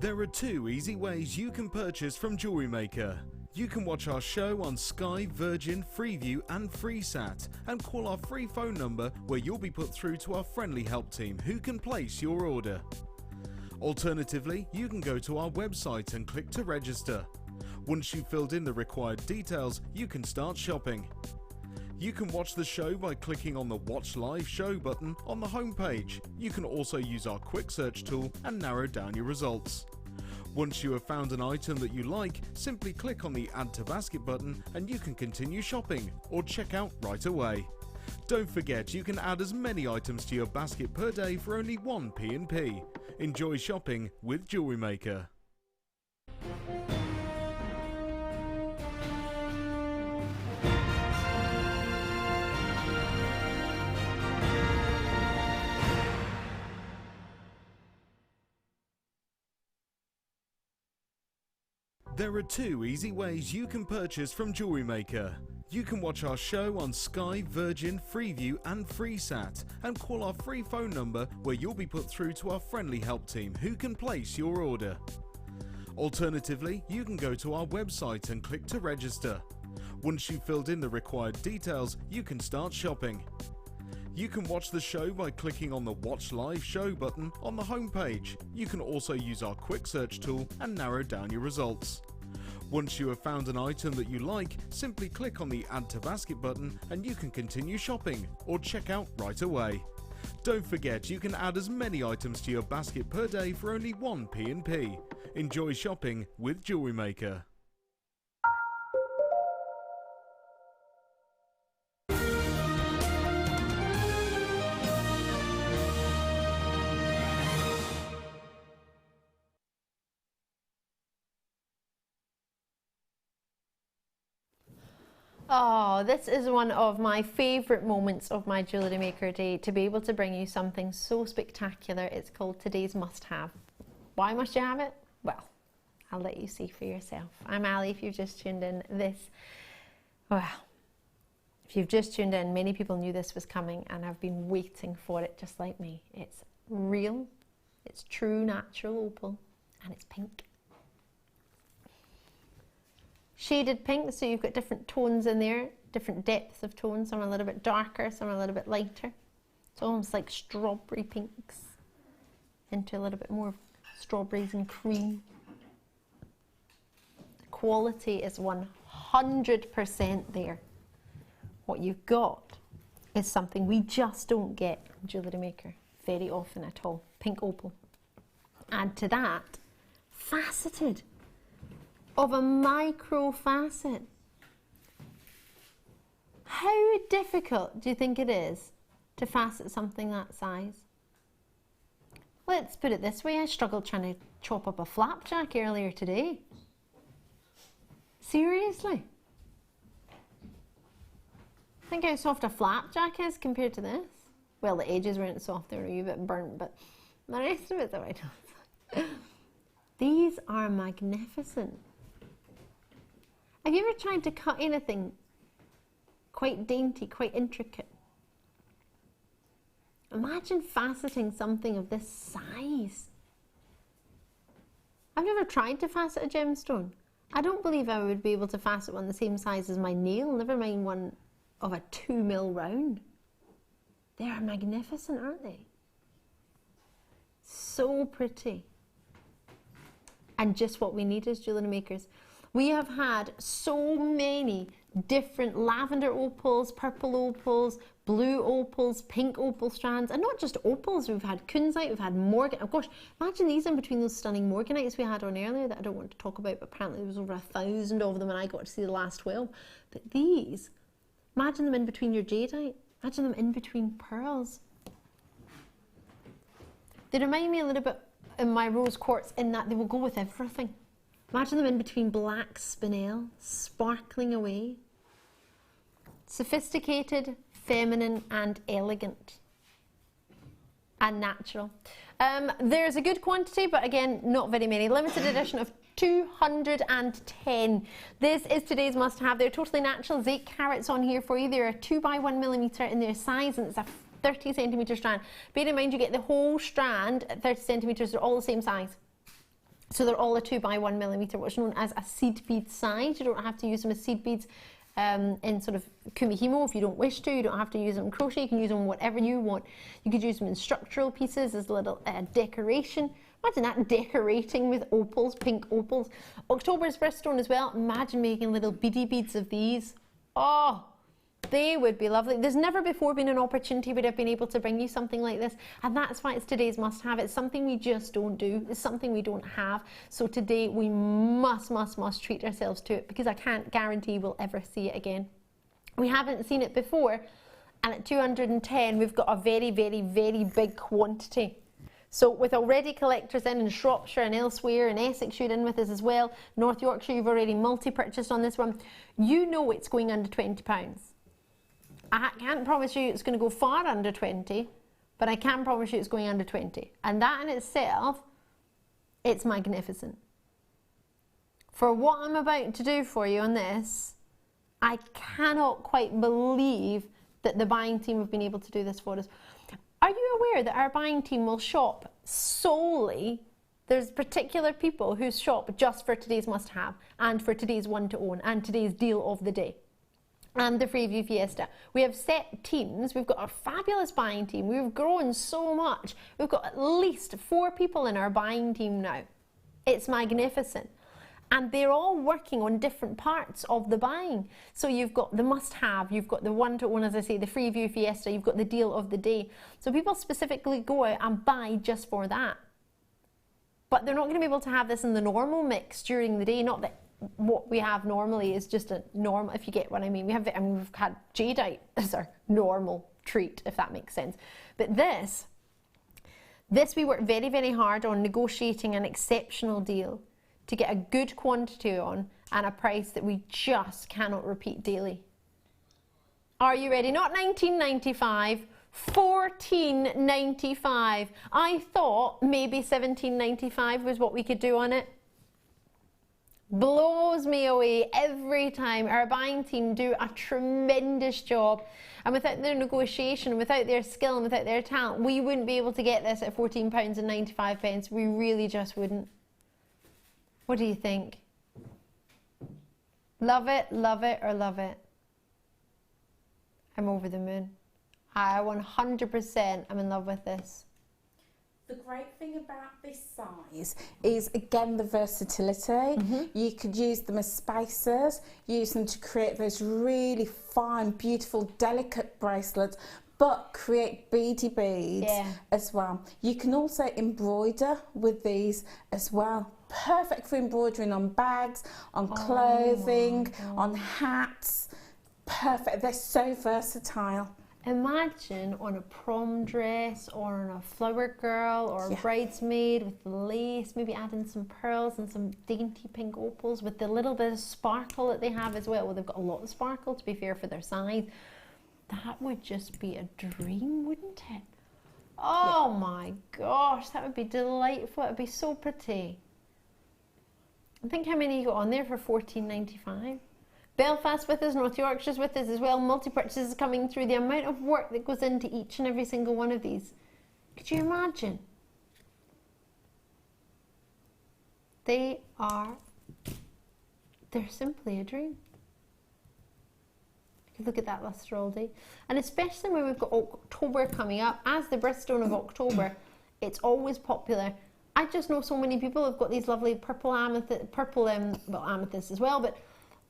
There are 2 easy ways you can purchase from Jewellery Maker. You can watch our show on Sky, Virgin, Freeview and FreeSat and call our free phone number where you'll be put through to our friendly help team who can place your order. Alternatively, you can go to our website and click to register. Once you've filled in the required details, you can start shopping. You can watch the show by clicking on the Watch Live Show button on the home page. You can also use our quick search tool and narrow down your results. Once you have found an item that you like, simply click on the Add to Basket button and you can continue shopping or check out right away. Don't forget you can add as many items to your basket per day for only 1p&p. Enjoy shopping with Jewellery Maker. There are 2 easy ways you can purchase from Jewellery Maker. You can watch our show on Sky, Virgin, Freeview and FreeSat and call our free phone number where you'll be put through to our friendly help team who can place your order. Alternatively, you can go to our website and click to register. Once you've filled in the required details, you can start shopping. You can watch the show by clicking on the Watch Live Show button on the home page. You can also use our quick search tool and narrow down your results. Once you have found an item that you like, simply click on the Add to Basket button and you can continue shopping or check out right away. Don't forget you can add as many items to your basket per day for only 1p&p. Enjoy shopping with Jewellery Maker. Oh, this is one of my favourite moments of my Jewellery Maker day, to be able to bring you something so spectacular. It's called Today's Must Have. Why must you have it? Well, I'll let you see for yourself. I'm Ali, if you've just tuned in. If you've just tuned in, many people knew this was coming and have been waiting for it just like me. It's real, it's true natural opal, and it's pink. Shaded pink, so you've got different tones in there, different depths of tones. Some are a little bit darker, some are a little bit lighter. It's almost like strawberry pinks into a little bit more strawberries and cream. The quality is 100% there. What you've got is something we just don't get in Jewellery Maker. very often at all. Pink opal. Add to that, faceted, of a micro facet. How difficult do you think it is to facet something that size? Let's put it this way, I struggled trying to chop up a flapjack earlier today. Seriously. Think how soft a flapjack is compared to this? Well, the edges weren't soft, they were a wee bit burnt, but the rest of it's alright. These are magnificent. Have you ever tried to cut anything quite dainty, quite intricate? Imagine faceting something of this size. I've never tried to facet a gemstone. I don't believe I would be able to facet one the same size as my nail, never mind one of a 2mm round. They are magnificent, aren't they? So pretty. And just what we need as jewellery makers. We have had so many different lavender opals, purple opals, blue opals, pink opal strands, and not just opals. We've had kunzite, we've had morgan. Oh gosh, imagine these in between those stunning morganites we had on earlier that I don't want to talk about, but apparently there was over 1,000 of them and I got to see the last 12. But these, imagine them in between your jadeite. Imagine them in between pearls. They remind me a little bit in my rose quartz in that they will go with everything. Imagine them in between black spinel, sparkling away. Sophisticated, feminine and elegant. And natural. There's a good quantity, but again, not very many. Limited edition of 210. This is today's must-have. They're totally natural. There's 8 carats on here for you. They're a 2x1mm in their size, and it's a 30cm strand. Bear in mind, you get the whole strand at 30cm. They're all the same size. So they're all a 2x1mm, what's known as a seed bead size. You don't have to use them as seed beads in sort of kumihimo if you don't wish to. You don't have to use them in crochet. You can use them whatever you want. You could use them in structural pieces as a little decoration. Imagine that, decorating with opals, pink opals. October's birthstone as well. Imagine making little beady beads of these. Oh, they would be lovely. There's never before been an opportunity where I've been able to bring you something like this, and that's why it's today's must-have. It's something we just don't do. It's something we don't have. So today we must treat ourselves to it, because I can't guarantee we'll ever see it again. We haven't seen it before, and at 210 we've got a very big quantity. So with already collectors in Shropshire and elsewhere, and Essex you're in with us as well, North Yorkshire you've already multi-purchased on this one, you know it's going under £20. I can't promise you it's going to go far under 20, but I can promise you it's going under 20. And that in itself, it's magnificent. For what I'm about to do for you on this, I cannot quite believe that the buying team have been able to do this for us. Are you aware that our buying team will shop solely? There's particular people who shop just for today's must-have, and for today's one-to-own, and today's deal of the day, and the Freeview Fiesta. We have set teams. We've got a fabulous buying team. We've grown so much. We've got at least 4 people in our buying team now. It's magnificent. And they're all working on different parts of the buying. So you've got the must-have, you've got the one-to-one, as I say, the Freeview Fiesta, you've got the deal of the day. So people specifically go out and buy just for that. But they're not going to be able to have this in the normal mix during the day. Not that what we have normally is just a normal, if you get what I mean. We've had jadeite as our normal treat, if that makes sense. But this we work very hard on negotiating an exceptional deal to get a good quantity on, and a price that we just cannot repeat daily. Are you ready? Not $19.95, $14.95. I thought maybe $17.95 was what we could do on it. Blows me away every time. Our buying team do a tremendous job, and without their negotiation, without their skill and without their talent, we wouldn't be able to get this at £14.95. We really just wouldn't. What do you think? Love it, or love it? I'm over the moon. I 100% am in love with this. The great thing about this size is, again, the versatility. You could use them as spacers, use them to create those really fine, beautiful, delicate bracelets, but create beady beads as well. You can also embroider with these as well. Perfect for embroidering on bags, on clothing, on hats. Perfect. They're so versatile. Imagine on a prom dress or on a flower girl or a bridesmaid with the lace, maybe adding some pearls and some dainty pink opals with the little bit of sparkle that they have as well. Well, they've got a lot of sparkle, to be fair, for their size. That would just be a dream, wouldn't it? Oh my gosh, that would be delightful. It would be so pretty. I think how many you got on there for $14.95. Belfast with us, North Yorkshire's with us as well. Multi-purchases coming through. The amount of work that goes into each and every single one of these. Could you imagine? They're simply a dream. You could look at that lustre all day. And especially when we've got October coming up, as the birthstone of October, it's always popular. I just know so many people have got these lovely purple amethyst, well, amethyst as well, but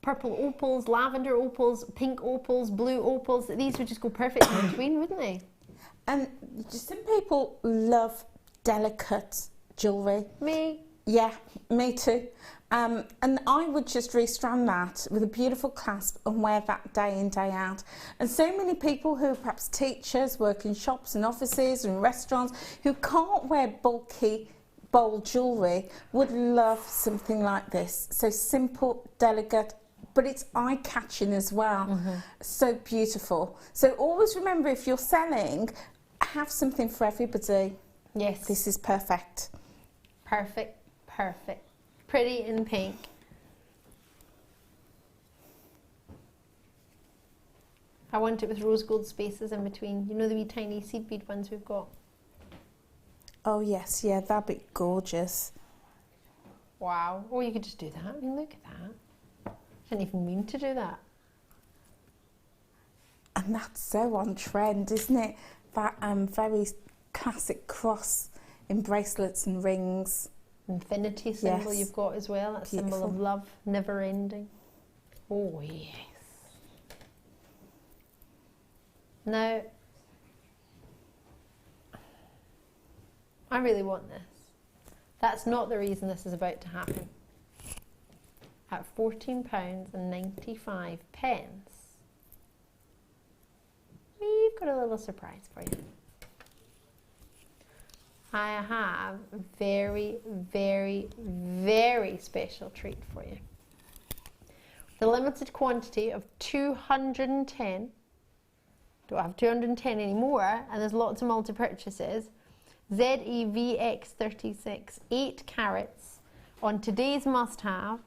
purple opals, lavender opals, pink opals, blue opals. These would just go perfect in between, wouldn't they? And some people love delicate jewellery. Me? Yeah, me too. And I would just restrand that with a beautiful clasp and wear that day in, day out. And so many people who are perhaps teachers, work in shops and offices and restaurants, who can't wear bulky, bold jewellery, would love something like this. So simple, delicate, but it's eye-catching as well. So beautiful. So always remember, if you're selling, have something for everybody. Yes. This is perfect. Perfect, perfect. Pretty in pink. I want it with rose gold spaces in between. You know the wee tiny seed bead ones we've got? Oh yes, yeah, that'd be gorgeous. Wow. Or you could just do that. I mean, look at that. I didn't even mean to do that. And that's so on trend, isn't it? That very classic cross in bracelets and rings. Infinity symbol you've got as well. That symbol of love, never ending. Oh yes. Now, I really want this. That's not the reason this is about to happen. At £14.95, we've got a little surprise for you. I have a very, very, very special treat for you. The limited quantity of 210, don't have 210 anymore, and there's lots of multi-purchases. ZEVX36, 8 carats, on today's must-have,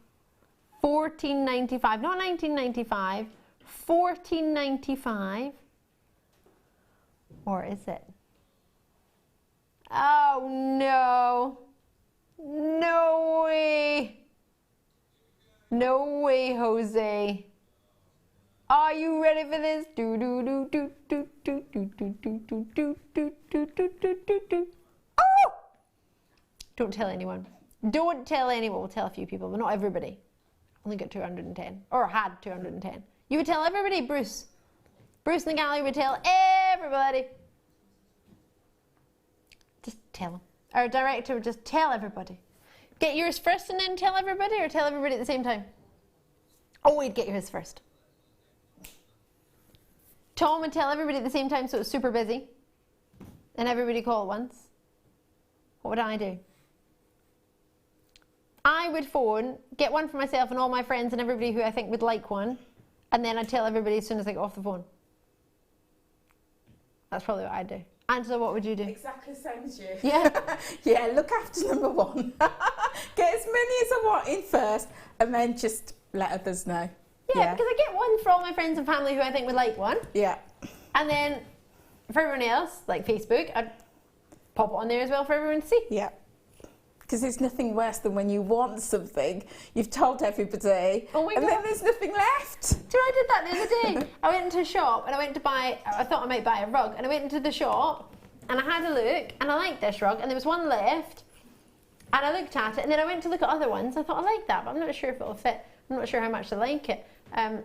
$14.95, not $19.95, $14.95, or is it? Oh no, no way, no way, Jose. Are you ready for this? Do do do do do do do do do do do do do do do do. Oh! Don't tell anyone. Don't tell anyone. We'll tell a few people, but not everybody. Only got 210, or had 210. You would tell everybody, Bruce. Bruce in the gallery would tell everybody. Just tell them. Our director would just tell everybody. Get yours first and then tell everybody, or tell everybody at the same time? Oh, we'd get yours first. Tom would tell everybody at the same time, so it was super busy. And everybody call at once. What would I do? I would phone, get one for myself and all my friends and everybody who I think would like one, and then I'd tell everybody as soon as I got off the phone. That's probably what I'd do. Angela, what would you do? Exactly the same as you. Yeah. Yeah, look after number one. Get as many as I want in first, and then just let others know. Yeah, because I get one for all my friends and family who I think would like one. Yeah. And then for everyone else, like Facebook, I'd pop it on there as well for everyone to see. Yeah. Because there's nothing worse than when you want something, you've told everybody, and then there's nothing left. So I did that the other day. I went into a shop and I went to buy, I thought I might buy a rug, and I went into the shop and I had a look and I liked this rug, and there was one left, and I looked at it, and then I went to look at other ones. I thought I like that, but I'm not sure if it'll fit. I'm not sure how much I like it. And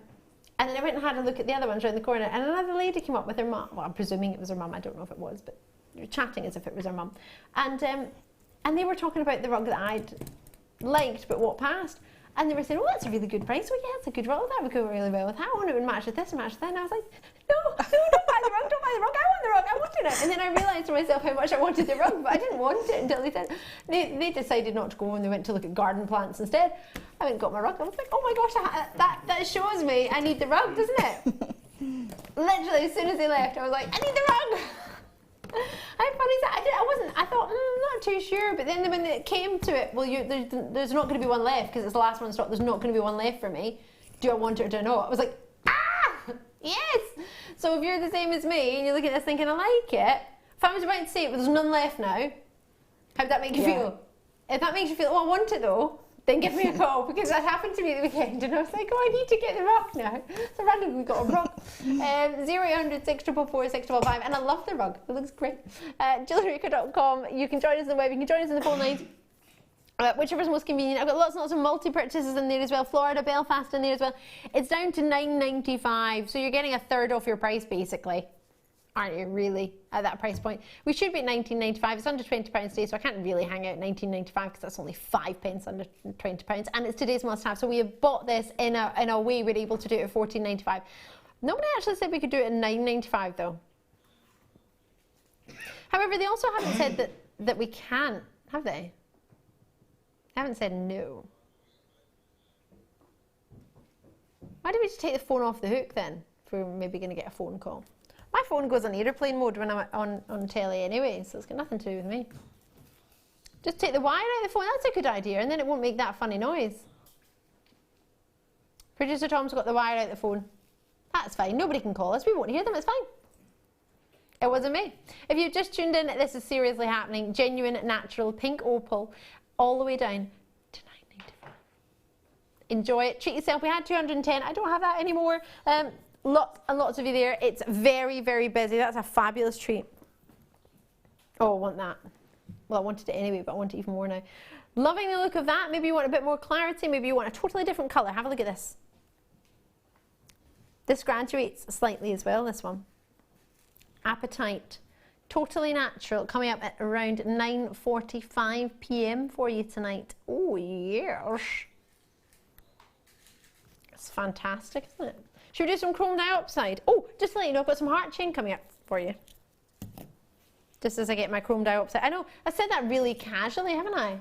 And then I went and had a look at the other ones around the corner, and another lady came up with her mum. Well, I'm presuming it was her mum. I don't know if it was, but you're chatting as if it was her mum. And they were talking about the rug that I'd liked but walked past. And they were saying, oh, that's a really good price. Well, yeah, it's a good rug. That would go really well with that one. It would match with this and match with that. And I was like, no, don't buy the rug. Don't buy the rug. I want the rug. I wanted it. And then I realised to myself how much I wanted the rug, but I didn't want it until they said, they decided not to go, and they went to look at garden plants instead. I went and got my rug. I was like, oh my gosh, that shows me I need the rug, doesn't it? Literally, as soon as they left, I was like, I need the rug. How funny is that? I thought, I'm not too sure. But then when it came to it, well, there's not going to be one left because it's the last one in stock. There's not going to be one left for me. Do I want it or do I not? I was like, yes. So if you're the same as me and you look at this thinking, I like it. If I was about to say it, but there's none left now, how would that make you feel? If that makes you feel, oh, I want it though, then give me a call, because that happened to me the weekend and I was like, oh, I need to get the rug now. So randomly we got a rug. 0800 644 655, and I love the rug. It looks great. JewelleryMaker.com. You can join us on the web. You can join us on the phone lines. Whichever's most convenient. I've got lots and lots of multi-purchases in there as well. Florida, Belfast in there as well. It's down to $9.95, so you're getting a third off your price basically. Aren't you really at that price point? We should be at $19.95. It's under £20 today, so I can't really hang out at $19.95 because that's only 5p under £20, and it's today's must-have. So we have bought this in a way we're able to do it at $14.95. Nobody actually said we could do it at $9.95 though. However, they also haven't said that we can't, have they? They haven't said no. Why don't we just take the phone off the hook then, if we're maybe going to get a phone call? My phone goes on airplane mode when I'm on telly anyway, so it's got nothing to do with me. Just take the wire out of the phone, that's a good idea, and then it won't make that funny noise. Producer Tom's got the wire out of the phone. That's fine, nobody can call us, we won't hear them, it's fine. It wasn't me. If you've just tuned in, this is seriously happening. Genuine, natural, pink opal, all the way down to $9.95. Enjoy it, treat yourself. We had 210, I don't have that anymore. Lots and lots of you there. It's very, very busy. That's a fabulous treat. Oh, I want that. Well, I wanted it anyway, but I want it even more now. Loving the look of that. Maybe you want a bit more clarity. Maybe you want a totally different colour. Have a look at this. This graduates slightly as well, this one. Apatite. Totally natural. Coming up at around 9:45 p.m. for you tonight. Oh, yes. It's fantastic, isn't it? Should we do some chrome dioxide? Oh, just to let you know, I've got some heart chain coming up for you. Just as I get my chrome dioxide. I know, I said that really casually, haven't I?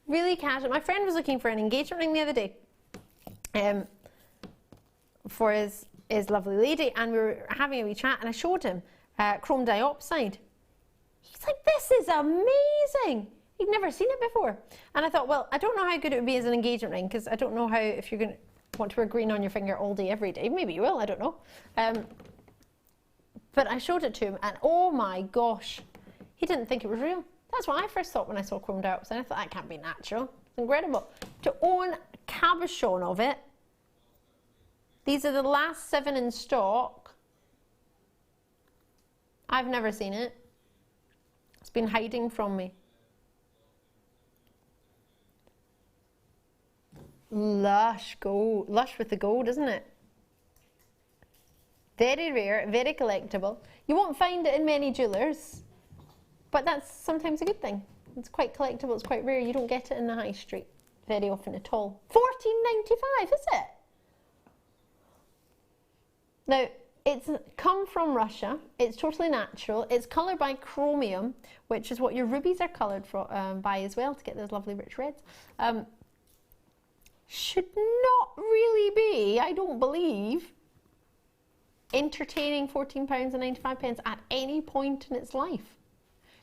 Really casual. My friend was looking for an engagement ring the other day for his lovely lady, and we were having a wee chat, and I showed him chrome dioxide. He's like, this is amazing. He'd never seen it before. And I thought, well, I don't know how good it would be as an engagement ring, because I don't know how, if you're going to want to wear green on your finger all day, every day. Maybe you will, I don't know. But I showed it to him, and oh my gosh, he didn't think it was real. That's what I first thought when I saw chrome dioxide. I thought, that can't be natural. It's incredible. To own cabochon of it. These are the last 7 in stock. I've never seen it. It's been hiding from me. Lush gold, lush with the gold, isn't it? Very rare, very collectible. You won't find it in many jewellers, but that's sometimes a good thing. It's quite collectible, it's quite rare. You don't get it in the high street very often at all. $14.95, is it? Now, it's come from Russia. It's totally natural. It's coloured by chromium, which is what your rubies are coloured by as well, to get those lovely rich reds. Should not really be, I don't believe, entertaining £14.95 at any point in its life.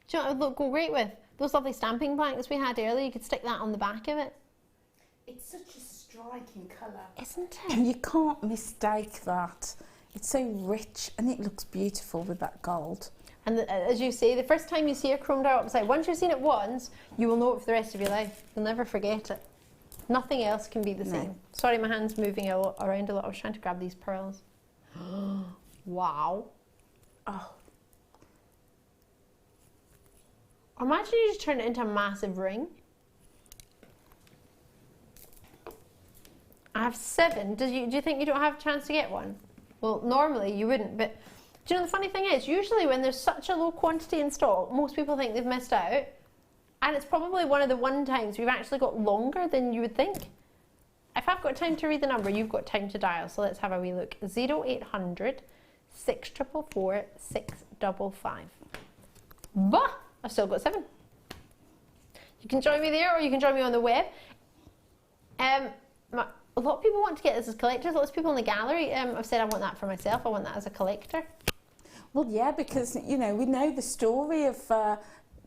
Do you know what it would go great with? Those lovely stamping blankets we had earlier, you could stick that on the back of it. It's such a striking colour. Isn't it? And you can't mistake that. It's so rich and it looks beautiful with that gold. And as you say, the first time you see a chromed dioxide, once you've seen it once, you will know it for the rest of your life. You'll never forget it. Nothing else can be the same. Sorry, my hand's moving around a lot. I was trying to grab these pearls. Wow. Oh. Imagine you just turn it into a massive ring. I have 7. Do you think you don't have a chance to get one? Well, normally you wouldn't, but do you know the funny thing is, usually when there's such a low quantity in stock, most people think they've missed out, and it's probably one of the times we've actually got longer than you would think. If I've got time to read the number, you've got time to dial, so let's have a wee look. 0800 644 655. Bah! I've still got 7. You can join me there, or you can join me on the web. A lot of people want to get this as collectors. Lots of people in the gallery have said, I want that for myself. I want that as a collector. Well, yeah, because, you know, we know the story of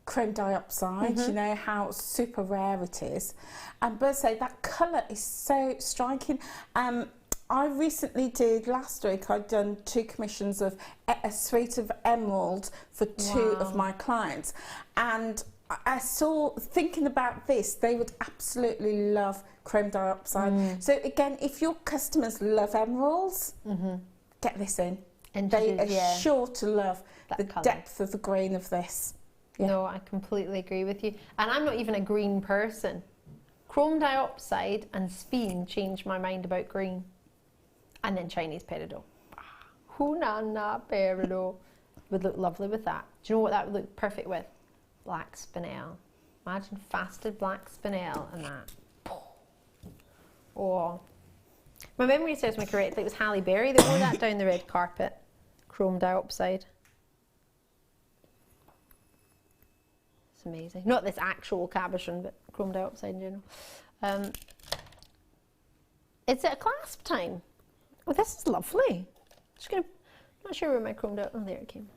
chrome dioxide, you know, how super rare it is. And but say that colour is so striking. I recently did, last week, I'd done 2 commissions of a suite of emerald for 2 of my clients. And I saw, thinking about this, they would absolutely love chrome dioxide. So again, if your customers love emeralds, get this in. And they are sure to love the depth of the green of this. No, I completely agree with you. And I'm not even a green person. Chrome dioxide and sphene changed my mind about green. And then Chinese peridot. Hunana peridot would look lovely with that. Do you know what that would look perfect with? Black spinel. Imagine fasted black spinel and that. Oh. My memory serves me correctly, it was Halle Berry that wore that down the red carpet. Chrome dioxide. It's amazing. Not this actual cabochon, but chrome dioxide in general. Is it a clasp time? Oh, this is lovely. Not sure where my chrome dioxide. Oh, there it came.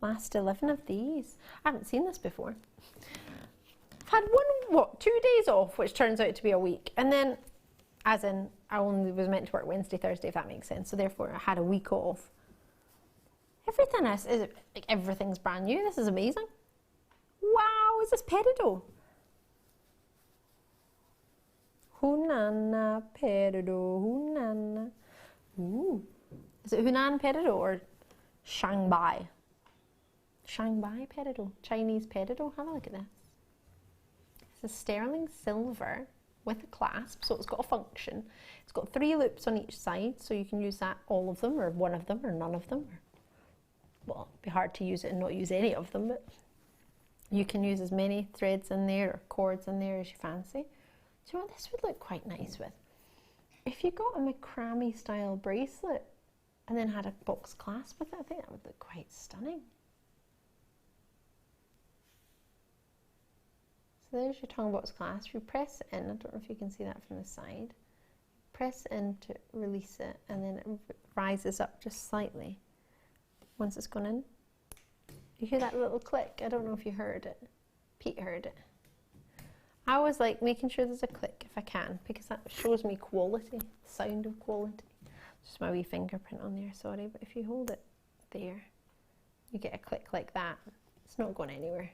Last 11 of these. I haven't seen this before. I've had 2 days off, which turns out to be a week, and then, as in, I only was meant to work Wednesday, Thursday, if that makes sense. So therefore, I had a week off. Everything is like everything's brand new. This is amazing. Wow, is this peridot? Hunana peridot, Hunana. Ooh, is it Hunan peridot or Shanghai? Shanghai peridot, Chinese peridot. Have a look at this. It's a sterling silver with a clasp, so it's got a function. It's got 3 loops on each side, so you can use that, all of them, or one of them, or none of them. Well, it'd be hard to use it and not use any of them, but you can use as many threads in there or cords in there as you fancy. Do you know what this would look quite nice with? If you got a macrame style bracelet and then had a box clasp with it, I think that would look quite stunning. So there's your tongue box clasp. You press it in, I don't know if you can see that from the side. Press in to release it, and then it rises up just slightly once it's gone in. You hear that little click? I don't know if you heard it. Pete heard it. I always like making sure there's a click if I can, because that shows me quality, sound of quality. Just my wee fingerprint on there, sorry, but if you hold it there, you get a click like that. It's not going anywhere.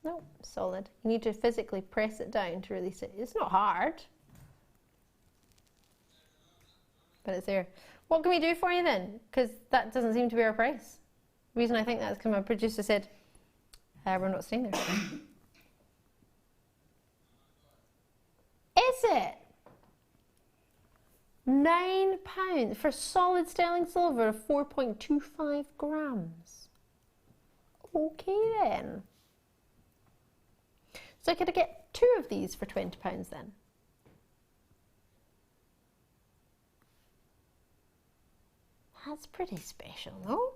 No, solid. You need to physically press it down to release it. It's not hard, but it's there. What can we do for you then? Because that doesn't seem to be our price. The reason I think that is because my producer said, we're not staying there. Is it? £9 for solid sterling silver of 4.25 grams. Okay then. So could I get 2 of these for £20 then? That's pretty special, no?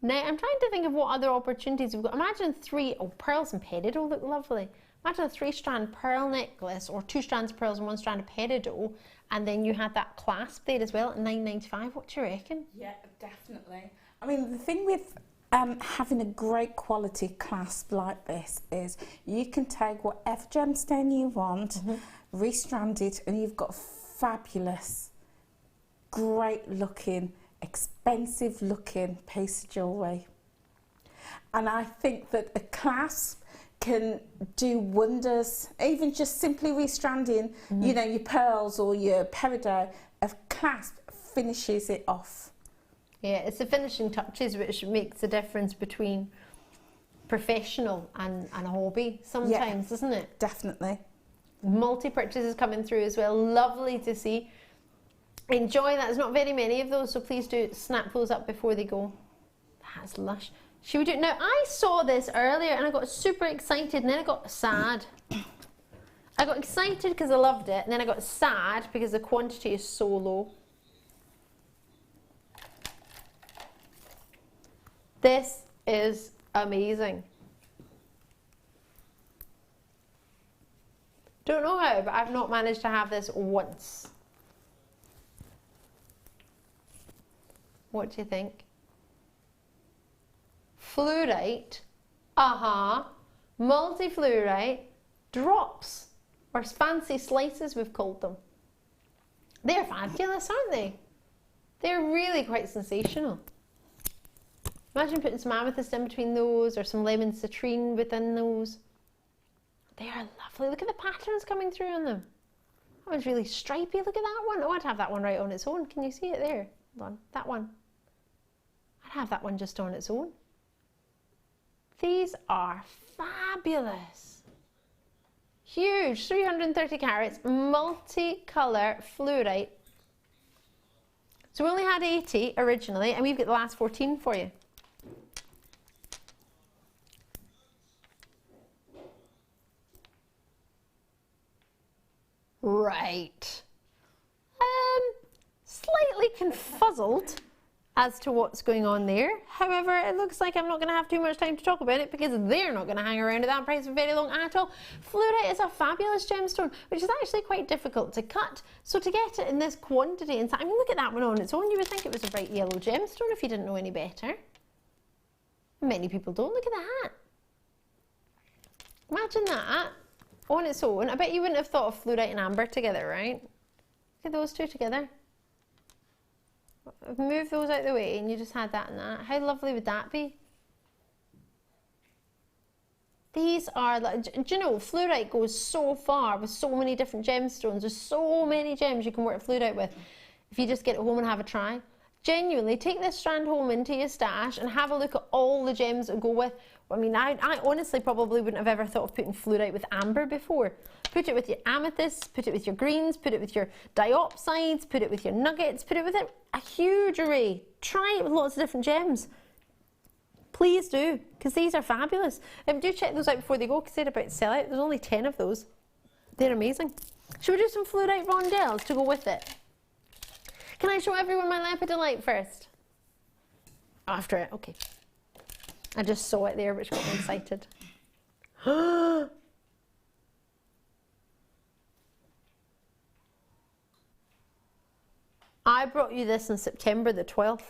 Now, I'm trying to think of what other opportunities we've got. Imagine 3, pearls and peridot look lovely. Imagine a 3-strand pearl necklace, or 2 strands of pearls and 1 strand of peridot, and then you had that clasp there as well at $9.95. What do you reckon? Yeah, definitely. I mean, the thing with having a great quality clasp like this is you can take whatever gemstone you want, restrand it, and you've got fabulous, great looking, expensive looking piece of jewellery. And I think that a clasp can do wonders, even just simply restranding, you know, your pearls or your peridot. A clasp finishes it off. Yeah, it's the finishing touches which makes the difference between professional and a hobby sometimes, isn't it? Definitely. Multi-purchases coming through as well. Lovely to see. Enjoy that. There's not very many of those, so please do snap those up before they go. That's lush. Should we do it now? I saw this earlier and I got super excited, and then I got sad. I got excited because I loved it, and then I got sad because the quantity is so low. This is amazing. Don't know how, but I've not managed to have this once. What do you think? Fluorite, multi-fluorite drops, or fancy slices we've called them. They're fabulous, aren't they? They're really quite sensational. Imagine putting some amethyst in between those, or some lemon citrine within those. They are lovely. Look at the patterns coming through on them. That one's really stripy. Look at that one. Oh, I'd have that one right on its own. Can you see it there? Hold on. That one. I'd have that one just on its own. These are fabulous. Huge, 330 carats, multicolour fluorite. So we only had 80 originally, and we've got the last 14 for you. Right. Slightly confuzzled as to what's going on there. However, it looks like I'm not going to have too much time to talk about it, because they're not going to hang around at that price for very long at all. Fluorite is a fabulous gemstone, which is actually quite difficult to cut. So to get it in this quantity, and I mean, look at that one on its own. You would think it was a bright yellow gemstone if you didn't know any better. Many people don't. Look at that. Imagine that on its own. I bet you wouldn't have thought of fluorite and amber together, right? Look at those two together. Move those out of the way and you just had that and that. How lovely would that be? These are, like, do you know, fluorite goes so far with so many different gemstones. There's so many gems you can work fluorite with if you just get it home and have a try. Genuinely, take this strand home into your stash and have a look at all the gems that go with. I mean, I honestly probably wouldn't have ever thought of putting fluorite with amber before. Put it with your amethysts, put it with your greens, put it with your diopsides, put it with your nuggets, put it with a huge array. Try it with lots of different gems. Please do, because these are fabulous. Do check those out before they go, because they're about to sell out. There's only 10 of those. They're amazing. Should we do some fluorite rondelles to go with it? Can I show everyone my Leopard Delight first? After it, okay. I just saw it there, which got me excited. I brought you this on September the 12th.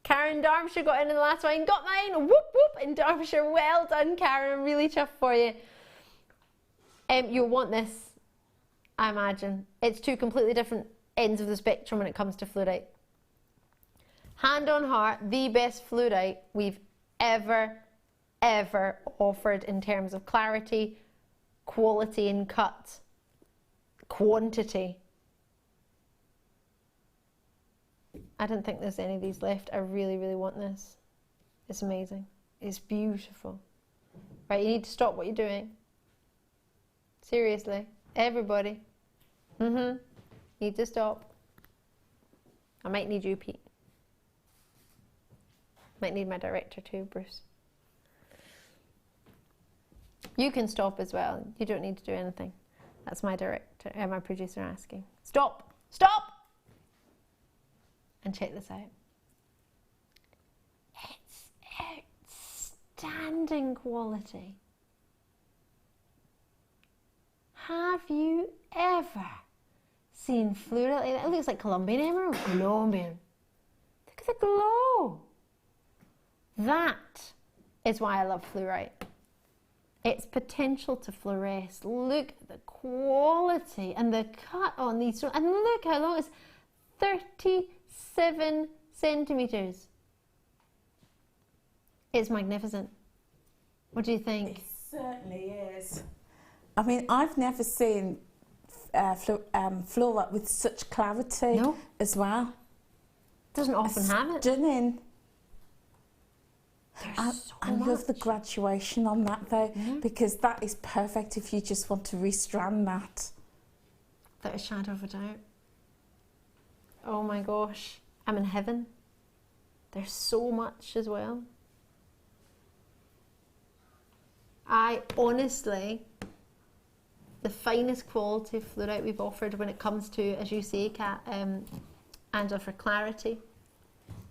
Karen Derbyshire got in the last one, got mine, whoop whoop, in Derbyshire. Well done, Karen, I'm really chuffed for you. You'll want this, I imagine. It's two completely different ends of the spectrum when it comes to fluorite. Hand on heart, the best fluorite we've ever offered in terms of clarity, quality and cut, quantity. I don't think there's any of these left. I really want this. It's amazing. It's beautiful. Right, you need to stop what you're doing. Seriously, everybody. Need to stop. I might need you, Pete. Might need my director too, Bruce. You can stop as well. You don't need to do anything. That's my director, my producer asking. Stop! Stop! And check this out. It's outstanding quality. Have you ever seen fluorite? It looks like Colombian emerald. Colombian. Look at the glow. That is why I love fluorite. Its potential to fluoresce. Look at the quality and the cut on these. And look how long it's 37 centimetres. It's magnificent. What do you think? It certainly is. I mean, I've never seen fluorite with such clarity as well. Doesn't often have it. Stunning. I love the graduation on that though, because that is perfect if you just want to restrand that. Without a shadow of a doubt. Oh my gosh, I'm in heaven. There's so much as well. I honestly, the finest quality fluorite we've offered when it comes to, as you say, Kat, Angela, for clarity,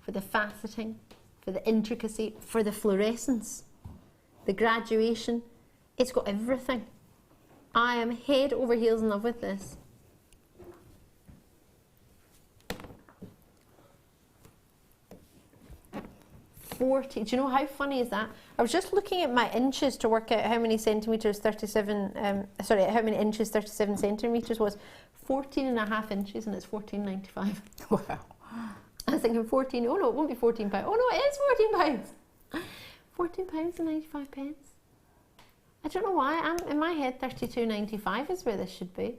for the faceting, for the intricacy, for the fluorescence, the graduation. It's got everything. I am head over heels in love with this. Do you know how funny is that? I was just looking at my inches to work out how many centimetres 37, how many inches 37 centimetres was. 14.5 inches and it's £14.95. Wow. I was thinking 14, oh no, it won't be £14. Oh no, it is £14. £14.95. I don't know why, I'm in my head £32.95 is where this should be.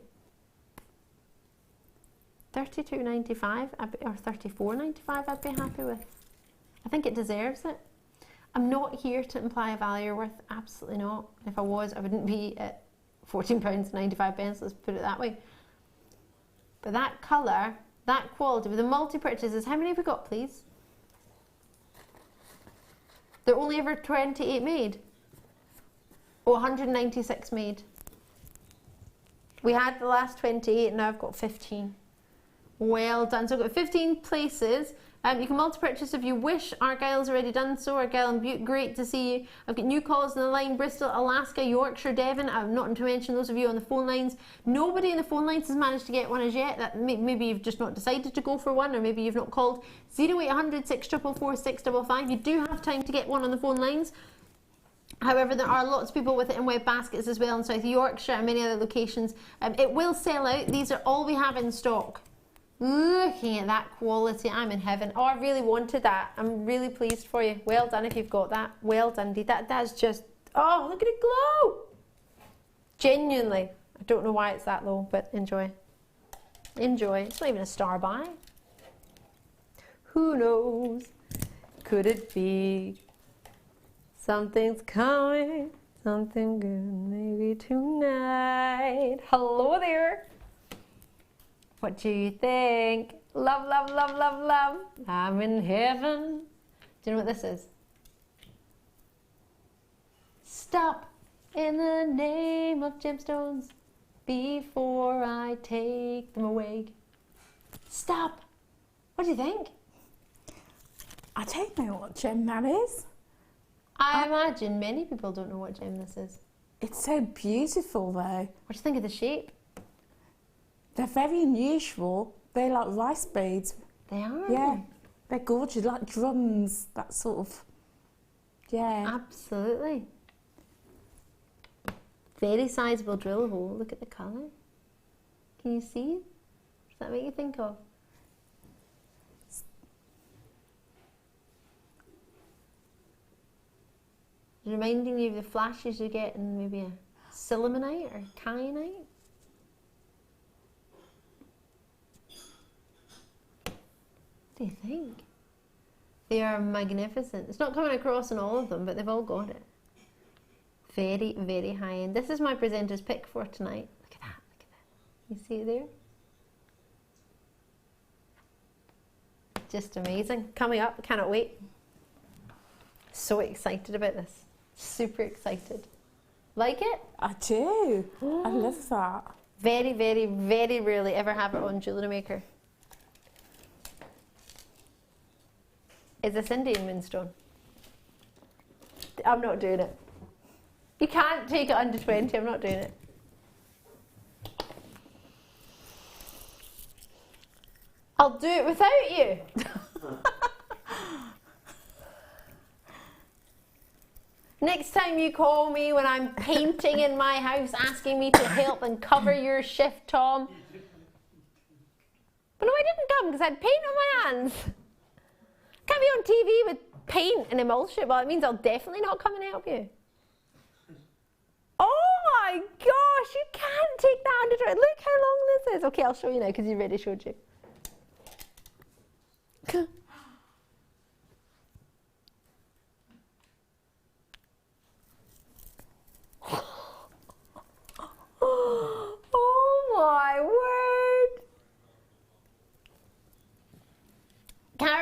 £32.95 or £34.95 I'd be happy with. I think it deserves it. I'm not here to imply a value or worth, absolutely not. If I was, I wouldn't be at £14.95, let's put it that way. But that colour, that quality, with the multi-purchases, how many have we got, please? There are only ever 28 made. Oh, 196 made. We had the last 28, and now I've got 15. Well done. So I've got 15 places. You can multi-purchase if you wish. Argyle's already done so. Argyle and Butte, great to see you. I've got new calls on the line. Bristol, Alaska, Yorkshire, Devon. I'm not to mention those of you on the phone lines. Nobody in the phone lines has managed to get one as yet. That maybe you've just not decided to go for one, or maybe you've not called. 0800 644 655. You do have time to get one on the phone lines. However, there are lots of people with it in web baskets as well in South Yorkshire and many other locations. It will sell out. These are all we have in stock. Looking at that quality, I'm in heaven. Oh, I really wanted that. I'm really pleased for you. Well done if you've got that. Well done, indeed. That's just, oh, look at it glow. Genuinely. I don't know why it's that low, but enjoy. Enjoy. It's not even a star buy. Who knows? Could it be? Something's coming. Something good maybe tonight. Hello there. What do you think? Love, love, love, love, love. I'm in heaven. Do you know what this is? Stop in the name of gemstones before I take them away. Stop. What do you think? I don't know what gem that is. I imagine many people don't know what gem this is. It's so beautiful though. What do you think of the shape? They're very unusual. They're like rice beads. They are. Yeah. They're gorgeous, like drums, that sort of, yeah. Absolutely. Very sizable drill hole. Look at the colour. Can you see it? What does that make you think of? Reminding you of the flashes you get in maybe a silimonite or kyanite. What do you think? They are magnificent. It's not coming across in all of them, but they've all got it. Very, very high end. This is my presenter's pick for tonight. Look at that, look at that. You see it there? Just amazing. Coming up, I cannot wait. So excited about this. Super excited. Like it? I do. I love that. Very, very, very rarely ever have it on Jewellery Maker. Is this Indian moonstone? I'm not doing it. You can't take it under 20, I'm not doing it. I'll do it without you. Next time you call me when I'm painting in my house, asking me to help and cover your shift, Tom. But no, I didn't come because I had paint on my hands. Can't be on TV with paint and emulsion. Well, it means I'll definitely not come and help you. Oh my gosh, you can't take that under 20. Look how long this is. Okay, I'll show you now because you already showed you.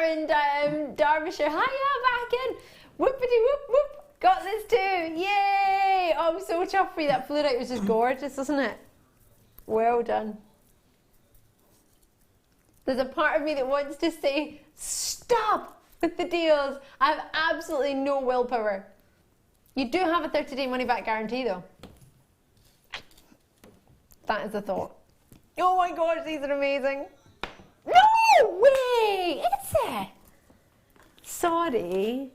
Darren, Derbyshire. Hiya, back in. Whoopity whoop whoop. Got this too. Yay! Oh, I'm so chuffed for you. That fluorite was just gorgeous, isn't it? Well done. There's a part of me that wants to say, stop with the deals. I have absolutely no willpower. You do have a 30-day money-back guarantee, though. That is a thought. Oh my gosh, these are amazing. No way! Is it? Sorry.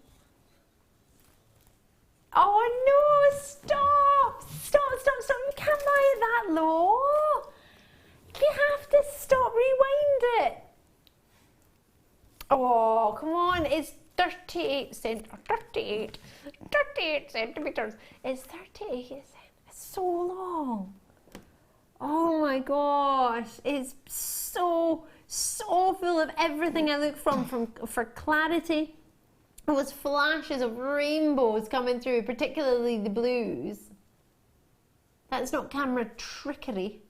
Oh no, stop! Stop, stop, stop. You can't buy it that low. You have to stop, rewind it. Oh, come on, it's 38 centimeters. It's 38 centimeters. It's so long. Oh my gosh, it's so full of everything I look for clarity. It was flashes of rainbows coming through, particularly the blues. That's not camera trickery.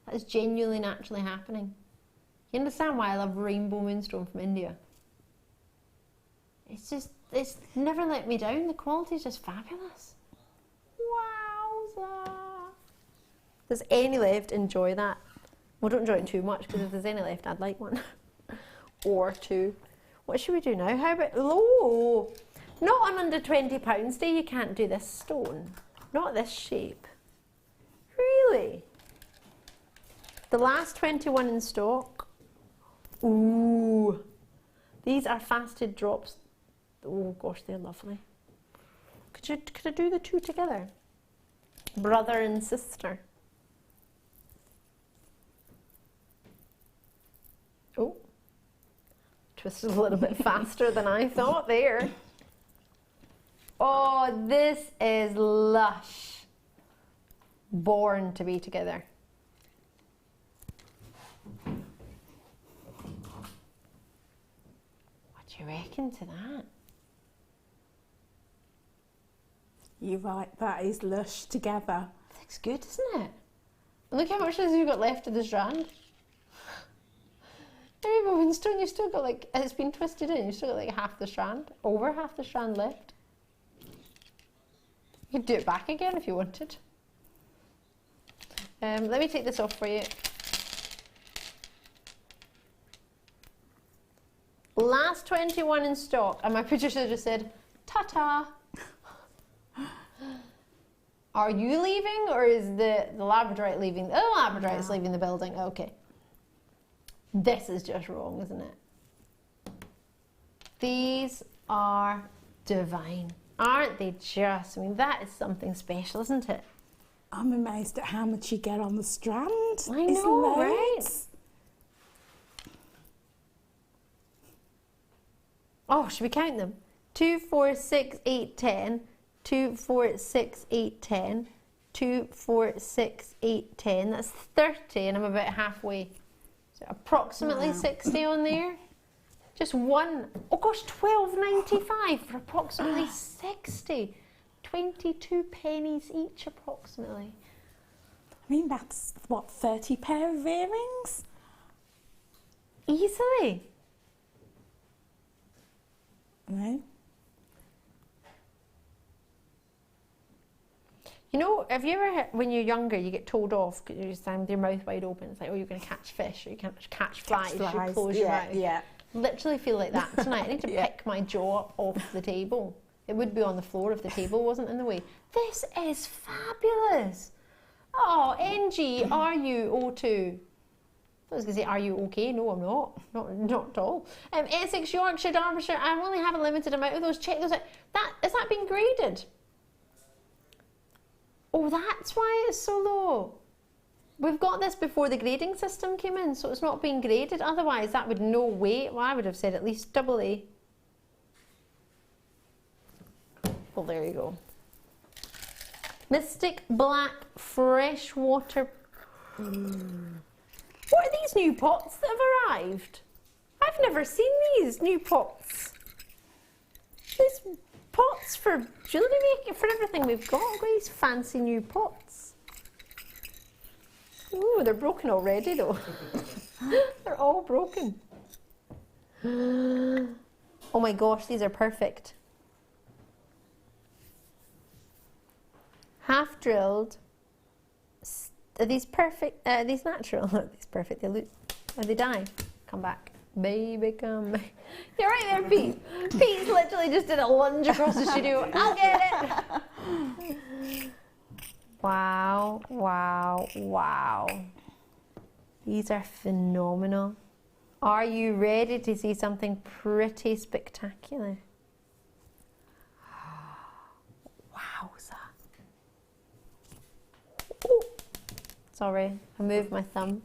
That is genuinely naturally happening. You understand why I love rainbow moonstone from India? It's never let me down. The quality is just fabulous. Wowza. If there's any left, enjoy that. Well, don't enjoy it too much, because if there's any left, I'd like one. Or two. What should we do now? How about low? Not on under £20 day, you can't do this stone. Not this shape. Really? The last 21 in stock. Ooh. These are fasted drops. Oh gosh, they're lovely. Could I do the two together? Brother and sister. Oh. Twisted a little bit faster than I thought there. Oh, this is lush. Born to be together. What do you reckon to that? You're right, that is lush together. Looks good, isn't it? Look how much you've got left of the strand. Remember Winston, you still got like, it's been twisted in, you still got like half the strand, over half the strand left. You could do it back again if you wanted. Let me take this off for you. Last 21 in stock, and my producer just said, ta-ta. Are you leaving, or is the labradorite leaving? Oh, the labradorite's leaving the building, okay. This is just wrong, isn't it? These are divine. Aren't they just? I mean, that is something special, isn't it? I'm amazed at how much you get on the strand. I know, right? Oh, should we count them? 2, 4, 6, 8, 10. 2, 4, 6, 8, 10. 2, 4, 6, 8, 10. That's 30, and I'm about halfway. So approximately 60 on there. Just one. Oh gosh, £12.95 for approximately 60. 22 pennies each, approximately. I mean, that's what, 30 pair of earrings? Easily. No. You know, have you ever, when you're younger, you get told off because you stand with your mouth wide open. It's like, oh, you're going to catch fish, or you can't catch flies. You close your mouth. Yeah. Literally feel like that tonight. I need to pick my jaw up off the table. It would be on the floor if the table wasn't in the way. This is fabulous. Oh, NG-RU02. I was going to say, are you okay? No, I'm not. Not at all. Essex, Yorkshire, Derbyshire. I only have a limited amount of those. Check those out. Is that being graded? Oh, that's why it's so low. We've got this before the grading system came in, so it's not being graded. Otherwise, that would no way. Well, I would have said at least double A. Well, there you go. Mystic Black Freshwater. What are these new pots that have arrived? I've never seen these new pots. These pots for jewellery making, for everything we've got. We've got these fancy new pots. Ooh, they're broken already though. They're all broken. Oh my gosh, these are perfect. Half drilled. Are these perfect? Are these natural? Are these perfect? They look. Are they dyed? Come back. Baby, come back. You're right there, Pete. Pete's literally just did a lunge across the studio. I'll get it. Wow, wow, wow. These are phenomenal. Are you ready to see something pretty spectacular? Wowza. Ooh. Sorry, I moved my thumb.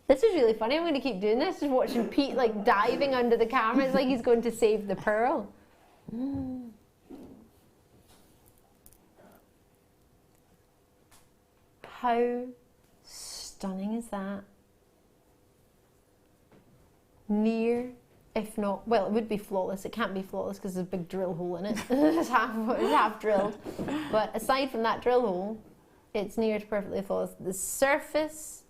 This is really funny. I'm going to keep doing this. Just watching Pete like diving under the camera. It's like he's going to save the pearl. How stunning is that? Near, if not, well, it would be flawless. It can't be flawless because there's a big drill hole in it. It's half drilled. But aside from that drill hole, it's near to perfectly flawless. The surface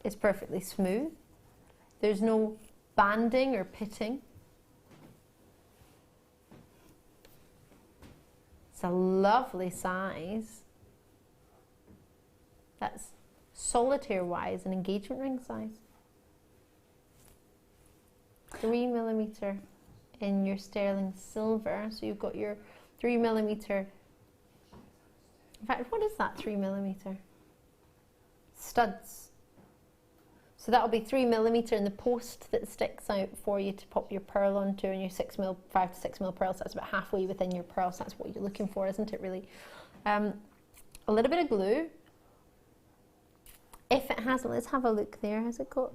is perfectly smooth. There's no banding or pitting. It's a lovely size. That's solitaire wise and engagement ring size. 3mm in your sterling silver. So you've got your 3mm. In fact, what is that 3mm? Studs. So that'll be 3mm in the post that sticks out for you to pop your pearl onto, and your 5 to 6 mil pearl. So that's about halfway within your pearl. So that's what you're looking for, isn't it? Really. A little bit of glue. If it hasn't, let's have a look there. Has it got?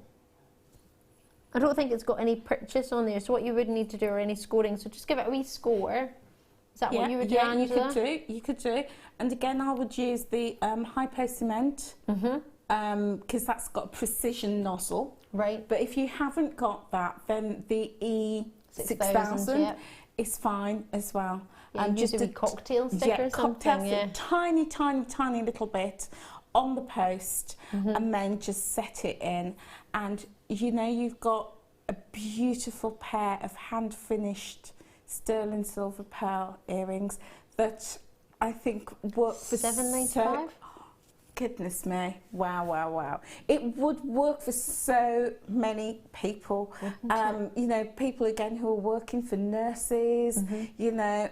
I don't think it's got any purchase on there. So what you would need to do, or any scoring. So just give it a wee score. Is that what you would do? Yeah, you could do. And again, I would use the hypo cement. Because that's got a precision nozzle. Right. But if you haven't got that, then the E6000 is fine as well. Yeah, just a cocktail stick or something. Yeah, tiny, tiny, tiny little bit on the post, and then just set it in. And you know, you've got a beautiful pair of hand finished sterling silver pearl earrings that I think work for $7.95. Goodness me, wow, wow, wow. It would work for so many people. You know, people again who are working for nurses, you know,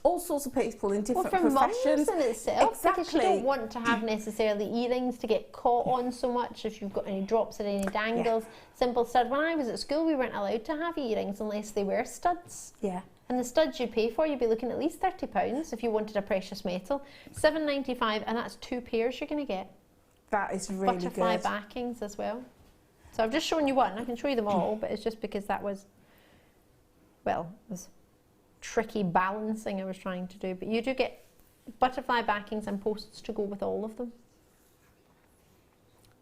all sorts of people in different professions. Mums in itself, exactly. Because you don't want to have necessarily earrings to get caught on so much if you've got any drops or any dangles. Simple stud. When I was at school, we weren't allowed to have earrings unless they were studs. Yeah. And the studs you pay for, you'd be looking at least £30 if you wanted a precious metal. $7.95, and that's 2 pairs you're going to get. That is really good. Butterfly backings as well. So I've just shown you one. I can show you them all, but it's just because that was, well, it was tricky balancing I was trying to do. But you do get butterfly backings and posts to go with all of them.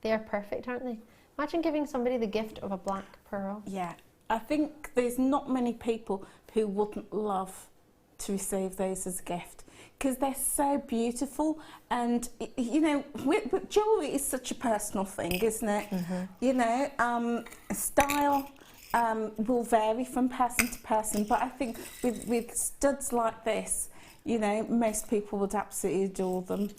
They are perfect, aren't they? Imagine giving somebody the gift of a black pearl. Yeah. I think there's not many people who wouldn't love to receive those as a gift because they're so beautiful. And you know, jewellery is such a personal thing, isn't it? You know, style will vary from person to person, but I think with studs like this, you know, most people would absolutely adore them.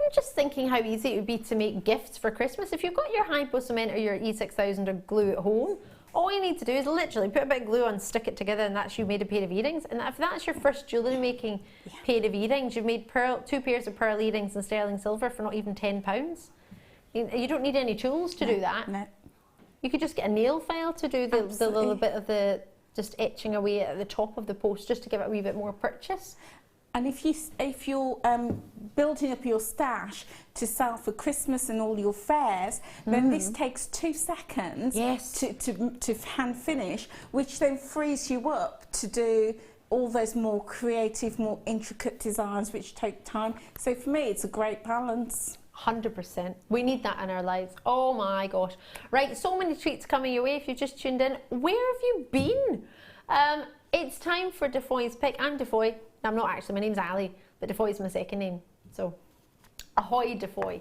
I'm just thinking how easy it would be to make gifts for Christmas. If you've got your hypo cement or your E6000 or glue at home, all you need to do is literally put a bit of glue on, stick it together, and that's you made a pair of earrings. And if that's your first jewellery making pair of earrings, you've made 2 pairs of pearl earrings in sterling silver for not even £10. You don't need any tools to do that. No. You could just get a nail file to do the little bit of the just etching away at the top of the post just to give it a wee bit more purchase. And if you're building up your stash to sell for Christmas and all your fairs, then this takes 2 seconds to hand finish, which then frees you up to do all those more creative, more intricate designs which take time. So for me, it's a great balance. 100%. We need that in our lives. Oh my gosh. Right, so many treats coming your way if you just tuned in. Where have you been? It's time for DeFoy's pick. I'm DeFoy. I'm not actually, my name's Ali, but DeFoy is my second name. So, ahoy DeFoy.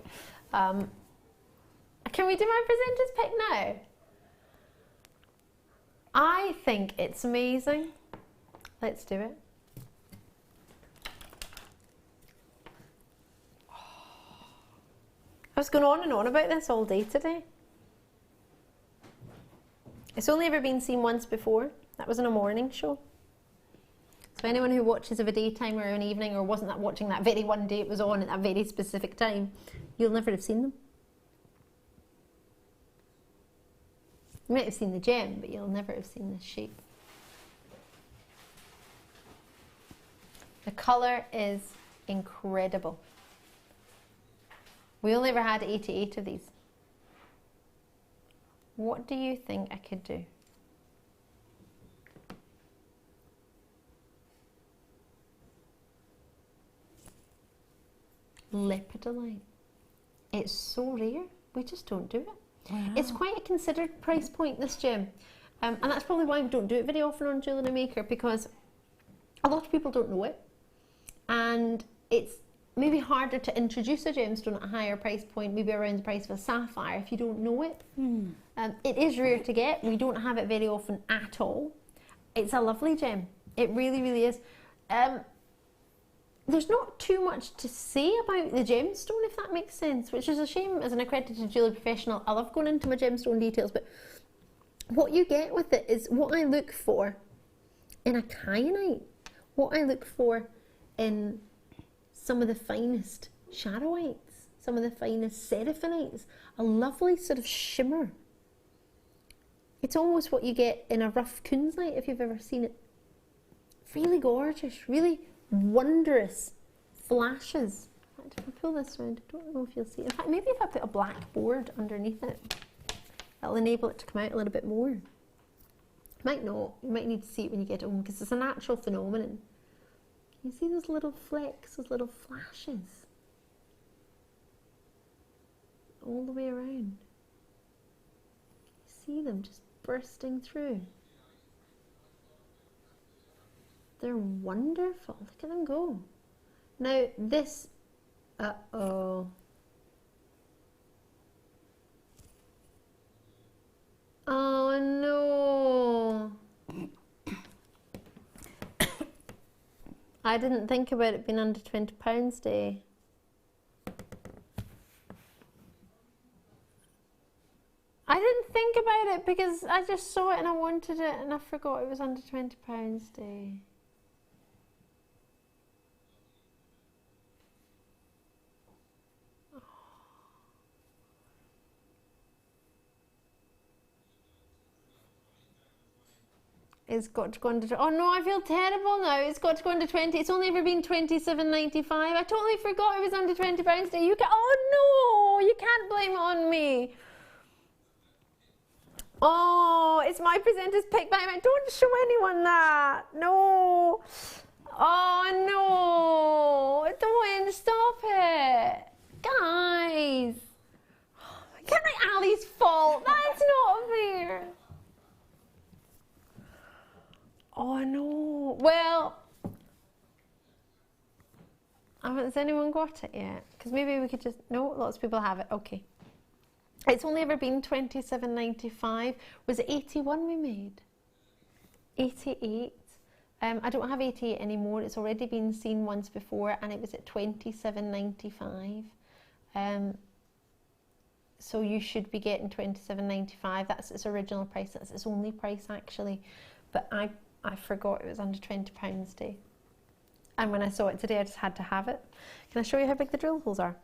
Can we do my presenter's pick now? I think it's amazing. Let's do it. I was going on and on about this all day today. It's only ever been seen once before. That was in a morning show. So anyone who watches of a daytime or an evening, or wasn't watching that very one day it was on at that very specific time, you'll never have seen them. You might have seen the gem, but you'll never have seen this shape. The colour is incredible. We only ever had 88 of these. What do you think I could do? Lepidolite. It's so rare, we just don't do it. Wow. It's quite a considered price point, this gem. And that's probably why we don't do it very often on Jewellery Maker, because a lot of people don't know it. And it's maybe harder to introduce a gemstone at a higher price point, maybe around the price of a sapphire, if you don't know it. It is rare to get. We don't have it very often at all. It's a lovely gem. It really, really is. There's not too much to say about the gemstone, if that makes sense, which is a shame as an accredited jewellery professional. I love going into my gemstone details, but what you get with it is what I look for in a kyanite, what I look for in some of the finest charoites, some of the finest seraphinites, a lovely sort of shimmer. It's almost what you get in a rough kunzite, if you've ever seen it. Really gorgeous, really wondrous flashes. In fact, if I pull this around, I don't know if you'll see it. In fact, maybe if I put a black board underneath it, that'll enable it to come out a little bit more. Might not. You might need to see it when you get home, because it's a natural phenomenon. Can you see those little flecks, those little flashes? All the way around. You see them just bursting through. They're wonderful. Look at them go. Now this, uh-oh. Oh no. I didn't think about it being under £20 day. I didn't think about it because I just saw it and I wanted it and I forgot it was under £20 day. It's got to go under, oh no, I feel terrible now. It's got to go under 20. It's only ever been £27.95. I totally forgot it was under £20 day. You can, oh no, you can't blame it on me. Oh, it's my presenter's pick by me. Don't show anyone that. No. Oh no. Don't stop it. Guys. Can't be Ali's fault. That's not fair. Oh no. Well, has anyone got it yet? Because maybe we could just, no, lots of people have it. Okay. It's only ever been £27.95. Was it 81 we made? 88. I don't have 88 anymore. It's already been seen once before and it was at £27.95. So you should be getting £27.95. That's its original price. That's its only price actually. But I forgot it was under £20 day. And when I saw it today, I just had to have it. Can I show you how big the drill holes are?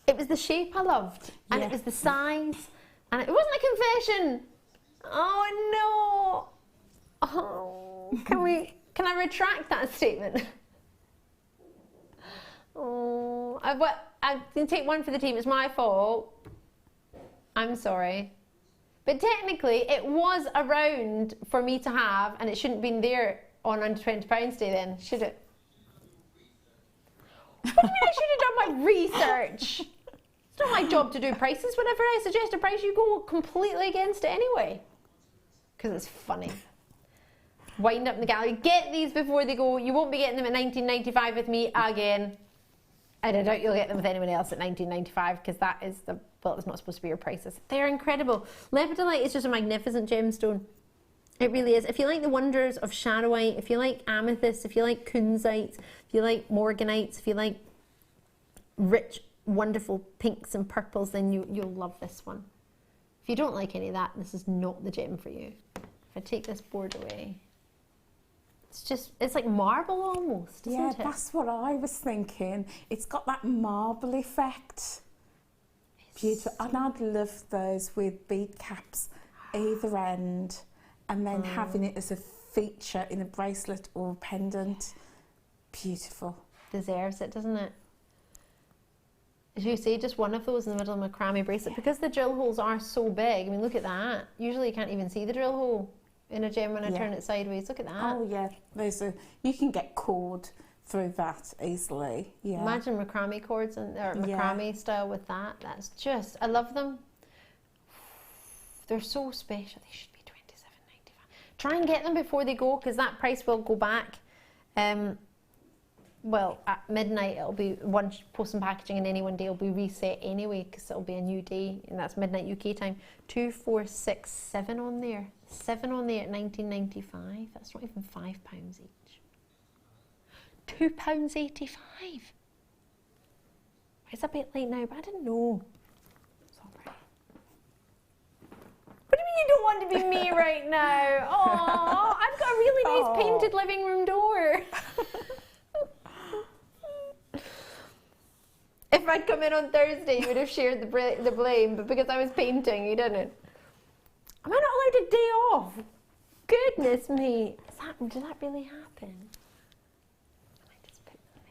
It was the shape I loved, and it was the size, and it wasn't a confession. Oh no! Oh, can I retract that statement? Oh, I can take one for the team. It's my fault. I'm sorry. But technically, it was around for me to have, and it shouldn't have been there on under £20 day then, should it? What do you mean I should have done my research? It's not my job to do prices. Whenever I suggest a price, you go completely against it anyway. Because it's funny. Wind up in the gallery. Get these before they go. You won't be getting them at £19.95 with me again. And I doubt you'll get them with anyone else at £19.95 because that is the, well, it's not supposed to be your prices. They're incredible. Lepidolite is just a magnificent gemstone. It really is. If you like the wonders of shadowite, if you like amethyst, if you like kunzite, if you like morganites, if you like rich, wonderful pinks and purples, then you'll love this one. If you don't like any of that, this is not the gem for you. If I take this board away, it's like marble almost, isn't it? Yeah, that's what I was thinking. It's got that marble effect. Beautiful. And I'd love those with bead caps either end, and then having it as a feature in a bracelet or a pendant. Beautiful. Deserves it, doesn't it? As you say, just one of those in the middle of a macrame bracelet, because the drill holes are so big. I mean, look at that. Usually you can't even see the drill hole in a gem when I turn it sideways. Look at that. Oh yeah, you can get cord through that easily. Yeah. Imagine macrame cords or macrame style with that. That's just, I love them. They're so special. They should be $27.95. Try and get them before they go, because that price will go back. Well, at midnight it'll be one post and packaging, and any one day it'll be reset anyway, because it'll be a new day, and that's midnight UK time. 2, 4, 6, 7 on there. 7 on there at $19.95. That's not even £5 each. £2.85. It's a bit late now, but I didn't know. Sorry. What do you mean you don't want to be me right now? Oh, I've got a really nice painted living room door. If I'd come in on Thursday, you would have shared the blame, but because I was painting, you didn't. Am I not allowed a day off? Goodness me. Did that really happen? I just put them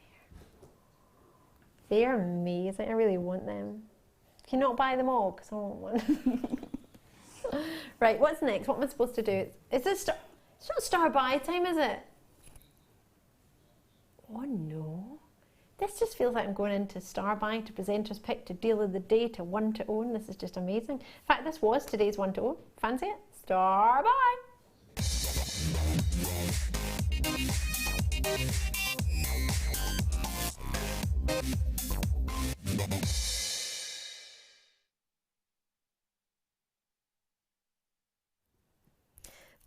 there. They're amazing. I really want them. Can you not buy them all? Because I want one. Right, what's next? What am I supposed to do? Is this it's not star buy time, is it? Oh no. This just feels like I'm going into star buy, to presenter's pick, to deal of the day, to one to own. This is just amazing. In fact, this was today's one to own. Fancy it? Star buy.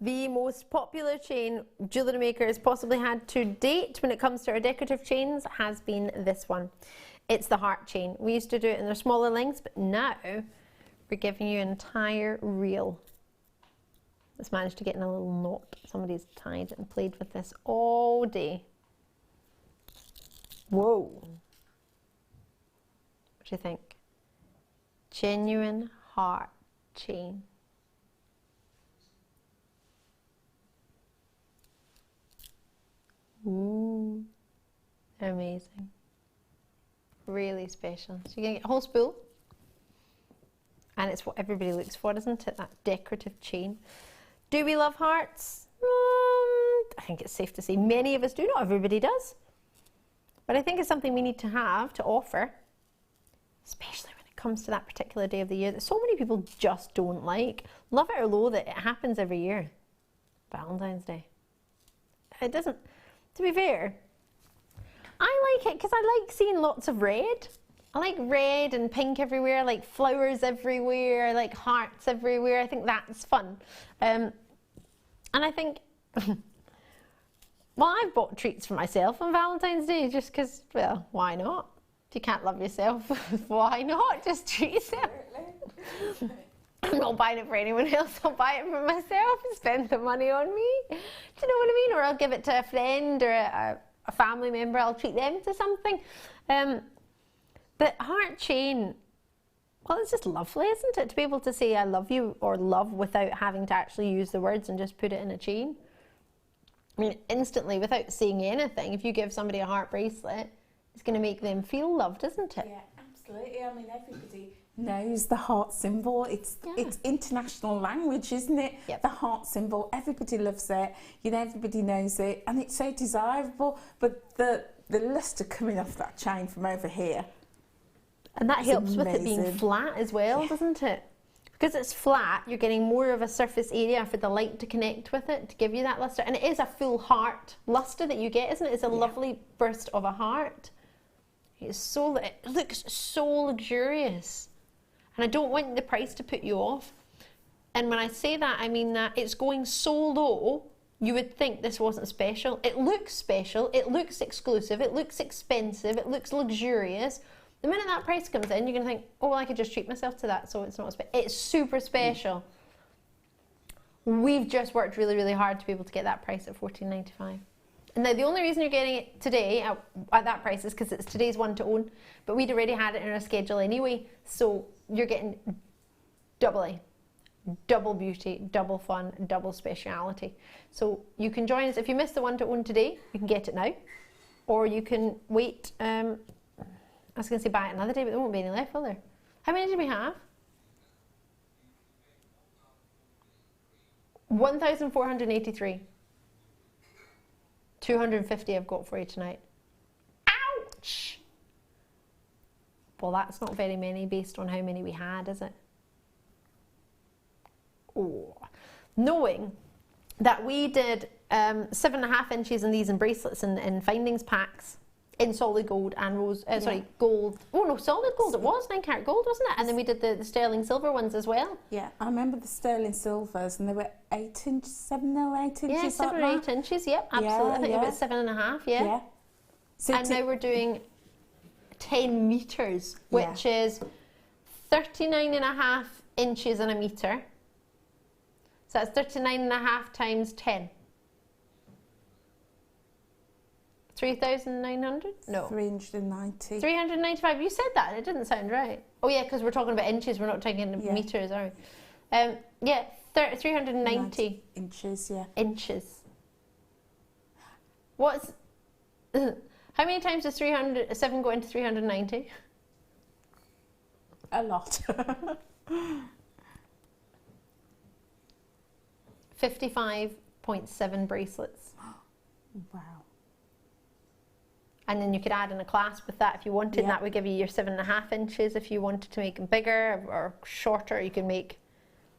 The most popular chain Jewellery Maker has possibly had to date when it comes to our decorative chains has been this one. It's the heart chain. We used to do it in their smaller lengths, but now we're giving you an entire reel. It's managed to get in a little knot. Somebody's tied and played with this all day. Whoa. What do you think? Genuine heart chain. Ooh, amazing. Really special. So you're going to get a whole spool. And it's what everybody looks for, isn't it? That decorative chain. Do we love hearts? I think it's safe to say many of us do. Not everybody does. But I think it's something we need to have to offer. Especially when it comes to that particular day of the year that so many people just don't like. Love it or loathe it, it happens every year. Valentine's Day. It doesn't... To be fair, I like it because I like seeing lots of red. I like red and pink everywhere. I like flowers everywhere. I like hearts everywhere. I think that's fun. And I think, well, I've bought treats for myself on Valentine's Day just because, well, why not? If you can't love yourself, why not? Just treat yourself. I'm not buying it for anyone else. I'll buy it for myself and spend the money on me. Do you know what I mean? Or I'll give it to a friend or a family member. I'll treat them to something. But heart chain, well, it's just lovely, isn't it? To be able to say I love you or love without having to actually use the words and just put it in a chain. I mean, instantly, without saying anything, if you give somebody a heart bracelet, it's going to make them feel loved, isn't it? Yeah, absolutely. I mean, everybody knows the heart symbol. It's international language, isn't it? Yep. The heart symbol, everybody loves it, you know, everybody knows it, and it's so desirable. But the luster coming off that chain from over here, and that helps with it being flat as well, doesn't it? Because it's flat, you're getting more of a surface area for the light to connect with it to give you that luster. And it is a full heart luster that you get, isn't it? It's a lovely burst of a heart. It looks so luxurious. And I don't want the price to put you off. And when I say that, I mean that it's going so low, you would think this wasn't special. It looks special, it looks exclusive, it looks expensive, it looks luxurious. The minute that price comes in, you're going to think, oh, well, I could just treat myself to that, so it's not special. It's super special. We've just worked really, really hard to be able to get that price at $14.95. And now the only reason you're getting it today at that price is because it's today's one to own, but we'd already had it in our schedule anyway, so you're getting double beauty, double fun, double speciality. So you can join us. If you missed the one to own today, you can get it now, or you can wait. I was going to say buy it another day, but there won't be any left, will there? How many did we have? 1,483. 250 I've got for you tonight. Ouch! Well, that's not very many based on how many we had, is it? Oh. Knowing that we did 7.5 inches in these in bracelets and findings packs in solid gold and rose, sorry, gold. Oh no, solid gold, it was 9 carat gold, wasn't it? And then we did the sterling silver ones as well. Yeah, I remember the sterling silvers, and they were 8 inches, 7 or 8 inches. Yeah, 7 or 8 inches, yep, absolutely. Yeah, I think about 7.5, yeah. So and now we're doing 10 meters, which is 39.5 inches in a meter. So that's 39.5 times 10. 3,900? No. 390. 395. You said that and it didn't sound right. Oh yeah, because we're talking about inches, we're not talking meters, are we? Yeah, 390 inches, yeah. Inches. What's... How many times does 7 go into 390? A lot. 55.7 bracelets. Wow. And then you could add in a clasp with that if you wanted. That would give you your 7.5 inches. If you wanted to make them bigger or shorter, you can make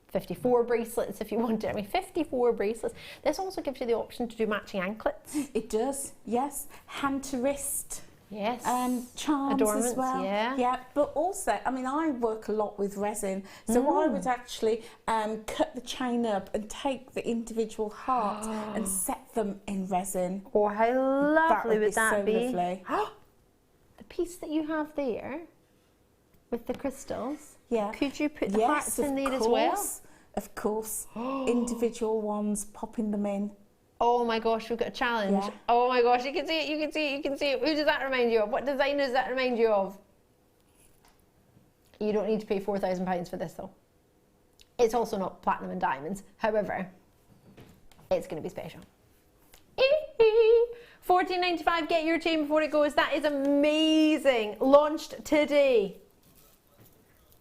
54 bracelets if you wanted. I mean, 54 bracelets. This also gives you the option to do matching anklets. It does, yes. Hand to wrist. Yes. Charms adornments as well. Yeah. Yeah, but also, I mean, I work a lot with resin, so I would actually cut the chain up and take the individual heart and set them in resin. Oh, how lovely would that be? Lovely. The piece that you have there with the crystals. Yeah. Could you put the hearts in there as well? Of course. Individual ones, popping them in. Oh my gosh, we've got a challenge. Yeah. Oh my gosh, you can see it, you can see it, you can see it. Who does that remind you of? What designer does that remind you of? You don't need to pay £4,000 for this though. It's also not platinum and diamonds. However, it's going to be special. $14.95, get your chain before it goes. That is amazing. Launched today.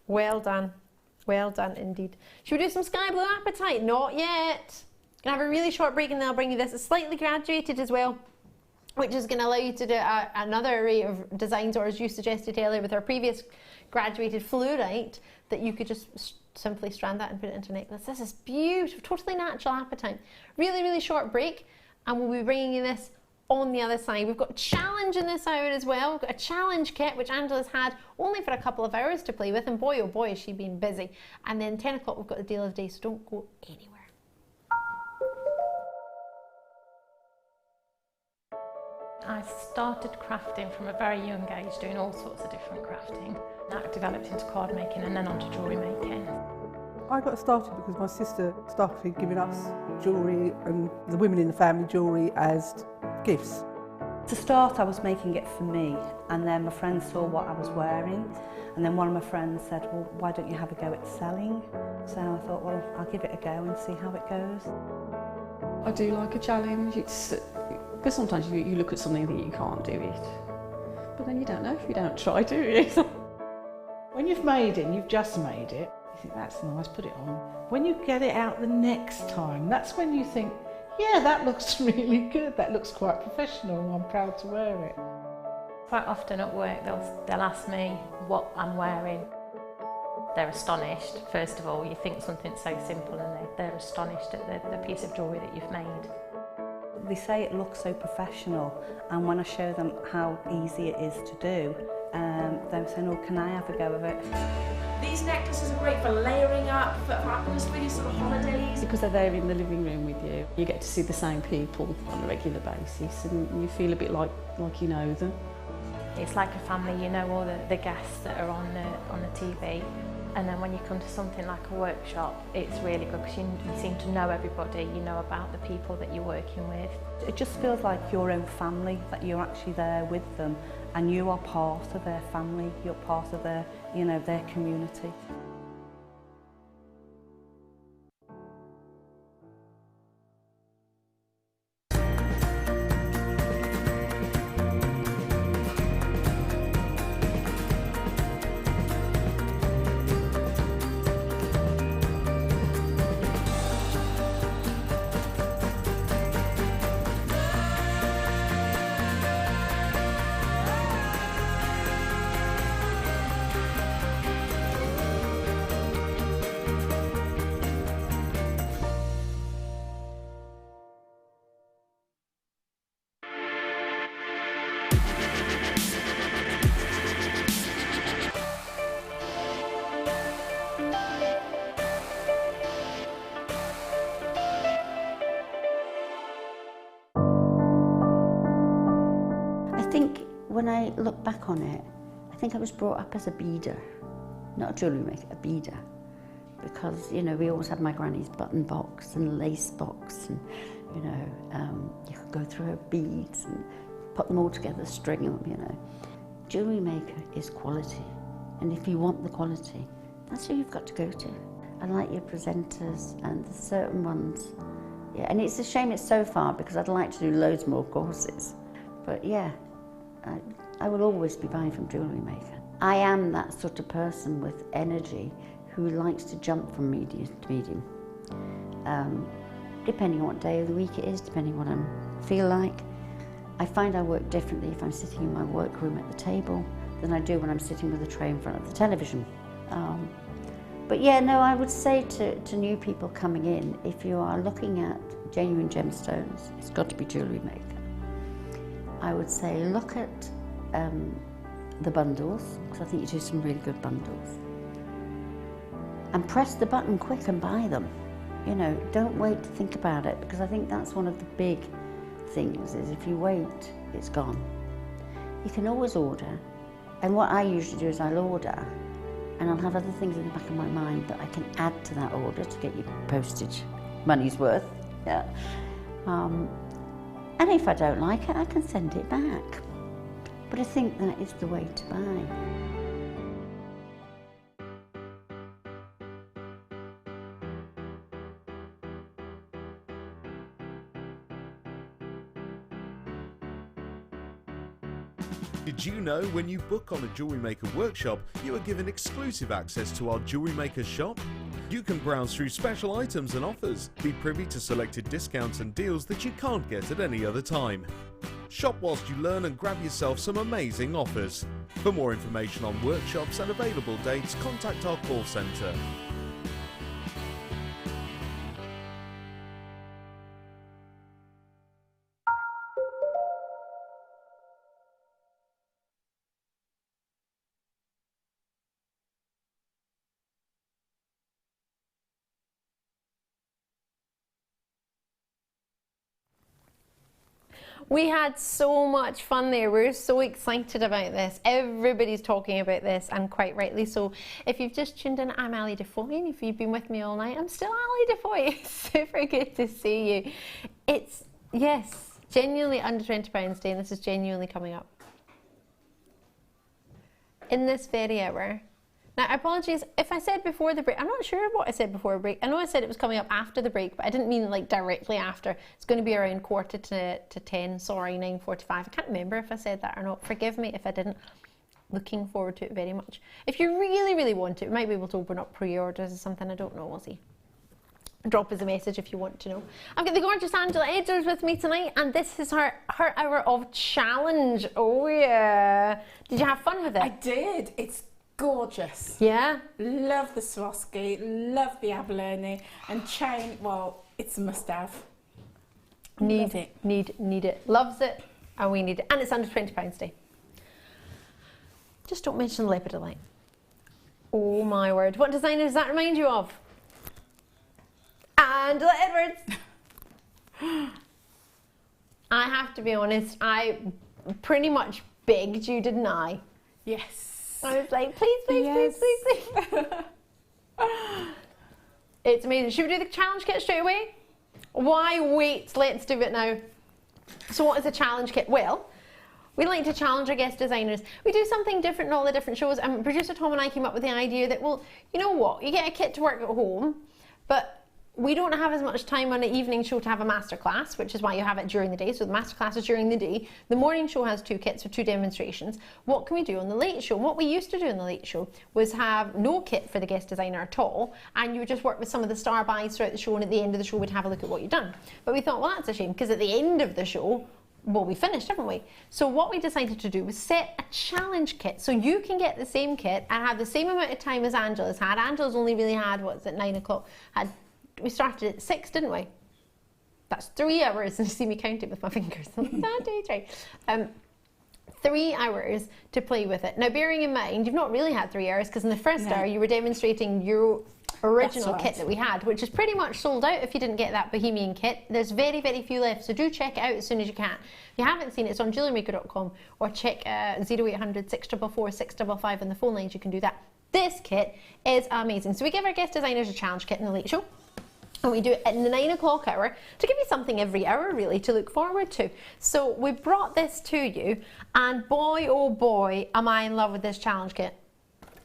Well done. Well done indeed. Should we do some sky blue apatite? Not yet. Gonna have a really short break and then I'll bring you this. It's slightly graduated as well, which is gonna allow you to do another array of designs, or as you suggested earlier with our previous graduated fluorite, that you could just simply strand that and put it into a necklace. This is beautiful, totally natural apatite. Really, really short break, and we'll be bringing you this on the other side. We've got a challenge in this hour as well. We've got a challenge kit, which Angela's had only for a couple of hours to play with, and boy, oh boy, has she been busy. And then 10 o'clock, we've got the deal of the day, so don't go anywhere. I started crafting from a very young age, doing all sorts of different crafting. That developed into card making and then onto jewellery making. I got started because my sister started giving us jewellery and the women in the family jewellery as gifts. To start, I was making it for me, and then my friends saw what I was wearing, and then one of my friends said, well, why don't you have a go at selling? So I thought, well, I'll give it a go and see how it goes. I do like a challenge. Because sometimes you look at something that you can't do it, but then you don't know if you don't try, do you? When you've made it, and you've just made it, you think that's nice, put it on. When you get it out the next time, that's when you think, yeah, that looks really good, that looks quite professional, I'm proud to wear it. Quite often at work they'll ask me what I'm wearing. They're astonished. First of all, you think something so simple and they're astonished at the piece of jewellery that you've made. They say it looks so professional, and when I show them how easy it is to do, they were saying, oh, can I have a go of it? These necklaces are great for layering up, for atmosphere, sort of holidays. Because they're there in the living room with you, you get to see the same people on a regular basis and you feel a bit like you know them. It's like a family, you know all the guests that are on the TV. And then when you come to something like a workshop, it's really good because you seem to know everybody, you know about the people that you're working with. It just feels like your own family, that you're actually there with them and you are part of their family, you're part of their, you know, their community. When I look back on it, I think I was brought up as a beader, not a jewellery maker, a beader. Because, you know, we always had my granny's button box and lace box and, you know, you could go through her beads and put them all together, string them, you know. Jewellery Maker is quality. And if you want the quality, that's who you've got to go to. I like your presenters and the certain ones. Yeah, and it's a shame it's so far because I'd like to do loads more courses. But yeah. I will always be buying from Jewellery Maker. I am that sort of person with energy who likes to jump from medium to medium. Depending on what day of the week it is, depending on what I feel like. I find I work differently if I'm sitting in my workroom at the table than I do when I'm sitting with a tray in front of the television. But yeah, no, I would say to new people coming in, if you are looking at genuine gemstones, it's got to be Jewellery Maker. I would say look at the bundles, because I think you do some really good bundles. And press the button quick and buy them. You know, don't wait to think about it, because I think that's one of the big things, is if you wait, it's gone. You can always order, and what I usually do is I'll order, and I'll have other things in the back of my mind that I can add to that order to get your postage money's worth. Yeah. And if I don't like it, I can send it back. But I think that is the way to buy. Did you know when you book on a Jewellery Maker workshop, you are given exclusive access to our Jewellery Maker shop? You can browse through special items and offers, be privy to selected discounts and deals that you can't get at any other time. Shop whilst you learn and grab yourself some amazing offers. For more information on workshops and available dates, contact our call centre. We had so much fun there. We're so excited about this. Everybody's talking about this, and quite rightly so. If you've just tuned in, I'm Ali DeFoy, and if you've been with me all night, I'm still Ali DeFoy. It's super good to see you. It's, yes, genuinely under £20 Day, and this is genuinely coming up in this very hour. Now, apologies if I said before the break. I'm not sure what I said before the break. I know I said it was coming up after the break, but I didn't mean like directly after. It's going to be around 9:45, sorry, 9:45. I can't remember if I said that or not. Forgive me if I didn't. Looking forward to it very much. If you really, really want it, we might be able to open up pre-orders or something. I don't know. We'll see. Drop us a message if you want to know. I've got the gorgeous Angela Edgers with me tonight, and this is her hour of challenge. Oh yeah. Did you have fun with it? I did. It's gorgeous. Yeah? Love the Swarovski, love the abalone, and chain, well, it's a must-have. Need it. Loves it, and we need it. And it's under £20 Day. Just don't mention lepidolite. Oh my word. What designer does that remind you of? Angela Edwards. I have to be honest, I pretty much begged you, didn't I? Yes. I was like, please, please, Yes. please, please, please. It's amazing. Should we do the challenge kit straight away? Why wait? Let's do it now. So what is a challenge kit? Well, we like to challenge our guest designers. We do something different in all the different shows, and producer Tom and I came up with the idea that, well, you know what? You get a kit to work at home, but we don't have as much time on the evening show to have a masterclass, which is why you have it during the day. So the masterclass is during the day. The morning show has 2 kits or 2 demonstrations. What can we do on the late show? What we used to do in the late show was have no kit for the guest designer at all, and you would just work with some of the star buys throughout the show, and at the end of the show we'd have a look at what you've done. But we thought, well, that's a shame, because at the end of the show, well, we finished, haven't we? So what we decided to do was set a challenge kit, so you can get the same kit and have the same amount of time as Angela's had. Angela's only really had, what's it, 9 o'clock, we started at 6, didn't we? That's 3 hours, and you see me counting with my fingers. 1, 2, 3. 3 hours to play with it. Now, bearing in mind, you've not really had 3 hours, because in the first hour you were demonstrating your original kit that we had, which is pretty much sold out if you didn't get that Bohemian kit. There's very, very few left, so do check it out as soon as you can. If you haven't seen it, it's on JewelleryMaker.com, or check 0800 644 655 on the phone lines, you can do that. This kit is amazing. So we give our guest designers a challenge kit in the late show. And we do it at the 9 o'clock hour to give you something every hour, really, to look forward to. So we brought this to you, and boy, oh boy, am I in love with this challenge kit.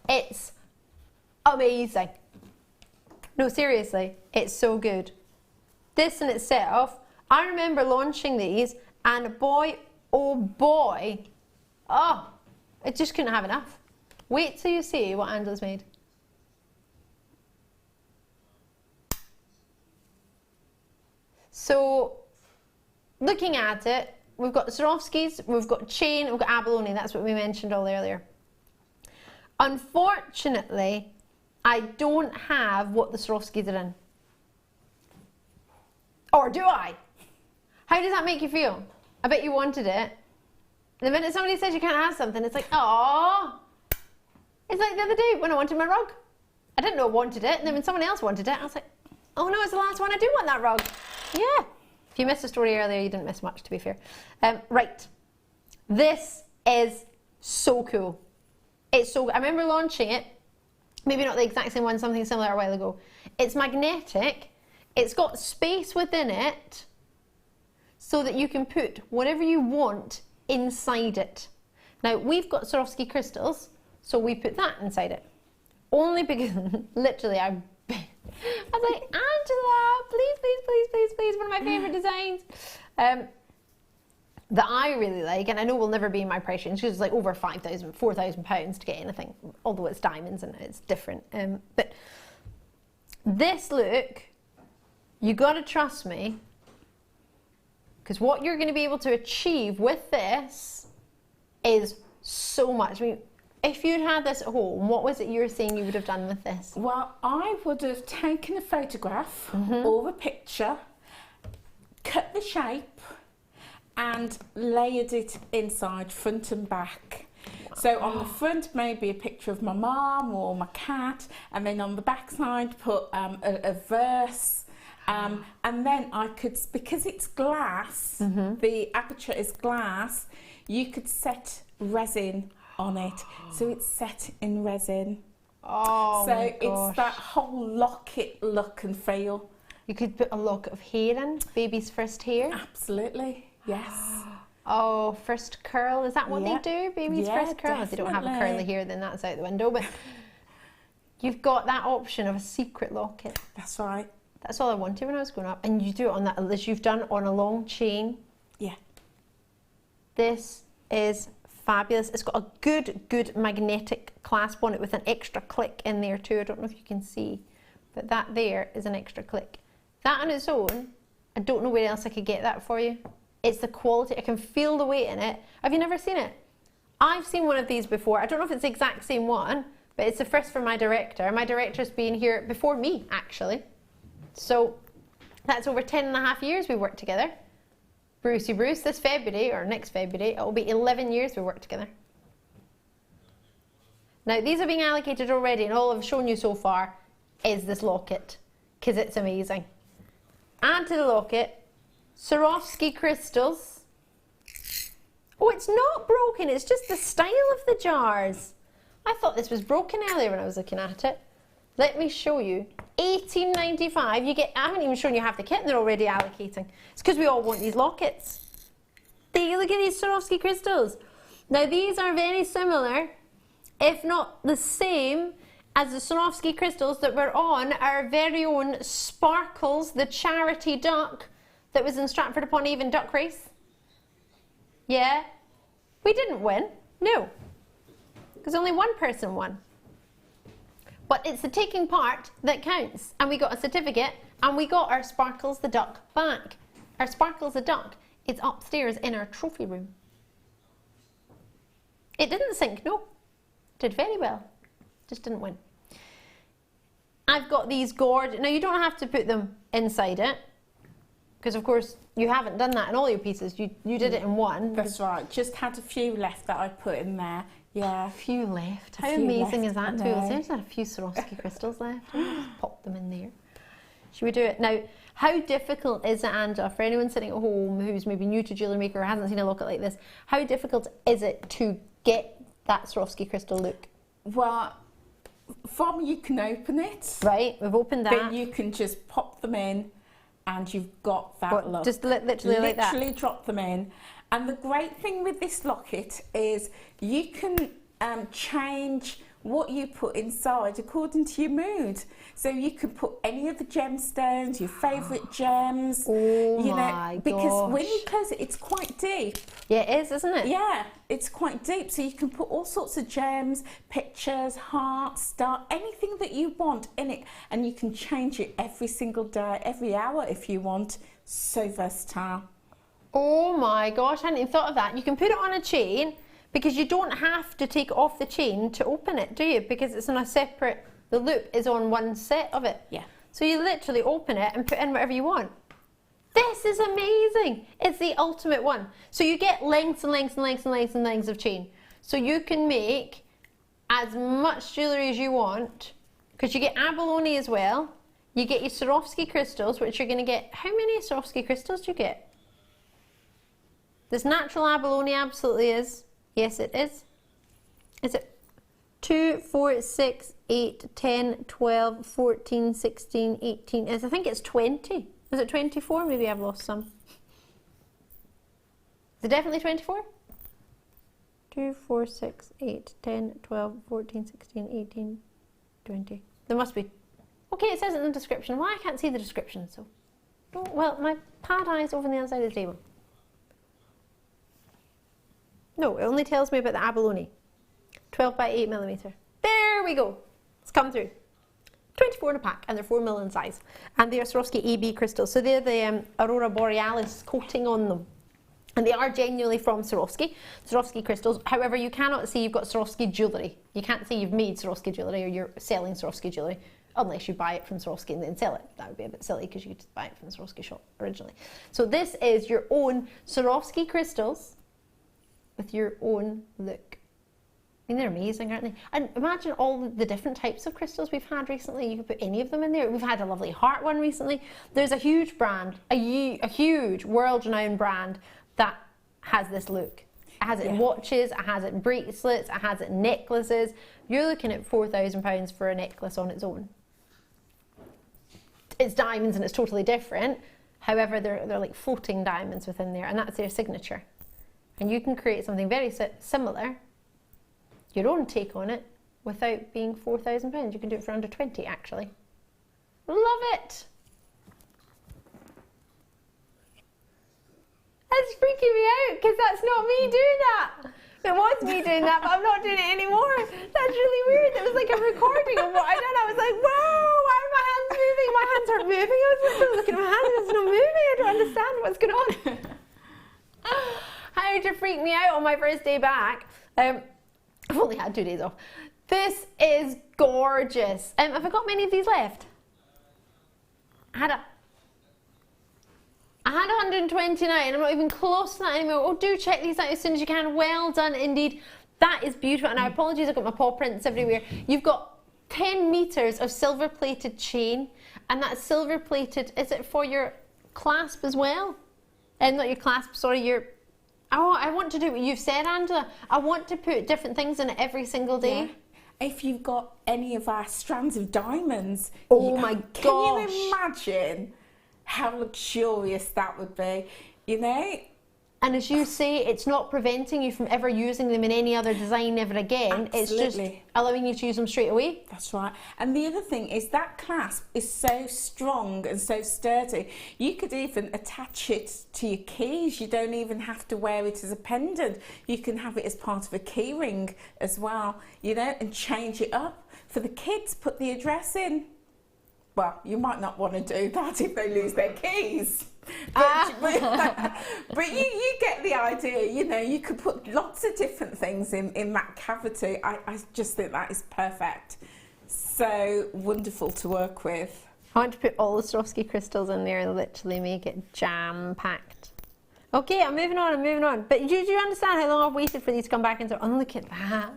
It's amazing. No, seriously, it's so good. This in itself, I remember launching these, and boy, oh boy, oh, I just couldn't have enough. Wait till you see what Angela's made. So, looking at it, we've got Swarovskis, we've got chain, we've got abalone, that's what we mentioned all earlier. Unfortunately, I don't have what the Swarovskis are in. Or do I? How does that make you feel? I bet you wanted it. The minute somebody says you can't have something, it's like, aww. It's like the other day when I wanted my rug. I didn't know I wanted it, and then when someone else wanted it, I was like, oh no, it's the last one, I do want that rug. Yeah. If you missed the story earlier, you didn't miss much, to be fair. Right. This is so cool. It's so, I remember launching it, maybe not the exact same one, something similar a while ago. It's magnetic. It's got space within it so that you can put whatever you want inside it. Now, we've got Swarovski crystals, so we put that inside it. Only because, literally, I was like, Angela, please, please, please, please, please, one of my favourite designs that I really like, and I know will never be in my price range, because it's like over £5,000, £4,000 to get anything, although it's diamonds and it's different. But this look, you got to trust me, because what you're going to be able to achieve with this is so much. I mean, if you'd had this at home, what was it you were saying you would have done with this? Well, I would have taken a photograph or a picture, cut the shape, and layered it inside, front and back. So on the front, maybe a picture of my mum or my cat, and then on the back side, put a verse. And then I could, because it's glass, the aperture is glass, you could set resin on it, so it's set in resin. Oh, so my gosh. It's that whole locket look and feel. You could put a lock of hair in, baby's first hair. Absolutely, yes. Oh, first curl, is that what they do? Baby's first curl? Definitely. If they don't have a curly hair, then that's out the window, but you've got that option of a secret locket. That's right. That's all I wanted when I was growing up, and you do it on that, as you've done on a long chain. Yeah. This is fabulous. It's got a good magnetic clasp on it with an extra click in there too. I don't know if you can see, but that there is an extra click. That on its own, I don't know where else I could get that for you. It's the quality. I can feel the weight in it. Have you never seen it? I've seen one of these before. I don't know if it's the exact same one, but it's the first for my director. My director's been here before me, actually. So that's over 10.5 years we worked together. Brucey Bruce, this February, or next February, it will be 11 years we worked together. Now, these are being allocated already, and all I've shown you so far is this locket, because it's amazing. Add to the locket, Swarovski crystals. Oh, it's not broken, it's just the style of the jars. I thought this was broken earlier when I was looking at it. Let me show you. $18.95. You get, I haven't even shown you half the kit and they're already allocating. It's because we all want these lockets. There, look at these Swarovski crystals. Now these are very similar, if not the same, as the Swarovski crystals that were on our very own Sparkles, the charity duck that was in Stratford-upon-Avon duck race. Yeah, we didn't win, no, because only one person won. But it's the taking part that counts, and we got a certificate, and we got our Sparkles the duck back. Our Sparkles the duck is upstairs in our trophy room. It didn't sink, no, did very well, just didn't win. I've got these gorgeous, now you don't have to put them inside it, because of course you haven't done that in all your pieces, you did it in one. That's right, just had a few left that I put in there. Yeah. A few left. How amazing is that? There's a few Swarovski crystals left. I'll just pop them in there. Should we do it? Now, how difficult is it, Angela, for anyone sitting at home who's maybe new to Jewellery Maker or hasn't seen a locket like this, how difficult is it to get that Swarovski crystal look? Well, from you can open it. Right, we've opened that. Then you can just pop them in and you've got that look. Just literally like that? Literally drop them in. And the great thing with this locket is you can change what you put inside according to your mood. So you can put any of the gemstones, your favourite gems. Oh you my know, because when you close it, it's quite deep. Yeah, it is, isn't it? Yeah, it's quite deep. So you can put all sorts of gems, pictures, hearts, star, anything that you want in it. And you can change it every single day, every hour if you want. So versatile. Oh my gosh, I hadn't even thought of that. You can put it on a chain because you don't have to take it off the chain to open it, do you? Because it's on a separate, the loop is on one set of it. Yeah. So you literally open it and put in whatever you want. This is amazing. It's the ultimate one. So you get lengths and lengths and lengths and lengths and lengths of chain. So you can make as much jewellery as you want because you get abalone as well. You get your Swarovski crystals, which you're going to get, how many Swarovski crystals do you get? This natural abalone absolutely is. Yes, it is. Is it 2, 4, 6, 8, 10, 12, 14, 16, 18? I think it's 20. Is it 24? Maybe I've lost some. Is it definitely 24? 2, 4, 6, 8, 10, 12, 14, 16, 18, 20. There must be. Okay, it says it in the description. Why I can't see the description? So, oh, well, my pad eye's over on the other side of the table. No, it only tells me about the abalone. 12 by 8mm. There we go. It's come through. 24 in a pack, and they're 4mm in size. And they are Swarovski AB crystals. So they're the Aurora Borealis coating on them. And they are genuinely from Swarovski. Swarovski crystals. However, you cannot see you've got Swarovski jewellery. You can't see you've made Swarovski jewellery or you're selling Swarovski jewellery. Unless you buy it from Swarovski and then sell it. That would be a bit silly because you could just buy it from the Swarovski shop originally. So this is your own Swarovski crystals with your own look. I mean, they're amazing, aren't they? And imagine all the different types of crystals we've had recently. You could put any of them in there. We've had a lovely heart one recently. There's a huge brand, a huge world-renowned brand that has this look. It has it in watches, it has it in bracelets, it has it in necklaces. You're looking at £4,000 for a necklace on its own. It's diamonds and it's totally different. However, they're like floating diamonds within there, and that's their signature. And you can create something very similar, your own take on it, without being £4,000. You can do it for under 20, actually. Love it! That's freaking me out, because that's not me doing that. It was me doing that, but I'm not doing it anymore. That's really weird. It was like a recording of what I done. I was like, whoa, why are my hands moving? My hands aren't moving. I was looking at my hands, it's not moving. I don't understand what's going on. How to freak me out on my first day back. I've only had 2 days off. This is gorgeous. Have I got many of these left? I had 129. I'm not even close to that anymore. Oh, do check these out as soon as you can. Well done indeed. That is beautiful, and I apologise, I've got my paw prints everywhere. You've got 10 metres of silver plated chain, and that silver plated, is it for your clasp as well? Not your clasp, sorry, your... Oh, I want to do what you've said, Angela. I want to put different things in it every single day. Yeah. If you've got any of our strands of diamonds, my gosh. Can you imagine how luxurious that would be, you know? And as you say, it's not preventing you from ever using them in any other design ever again. Absolutely. It's just allowing you to use them straight away. That's right. And the other thing is that clasp is so strong and so sturdy. You could even attach it to your keys. You don't even have to wear it as a pendant. You can have it as part of a key ring as well, you know, and change it up. For the kids, put the address in. Well, you might not want to do that if they lose their keys. But you get the idea, you know, you could put lots of different things in that cavity. I just think that is perfect. So wonderful to work with. I want to put all the Swarovski crystals in there and literally make it jam-packed. Okay, I'm moving on. But do you understand how long I've waited for these to come back into... Oh, look at that.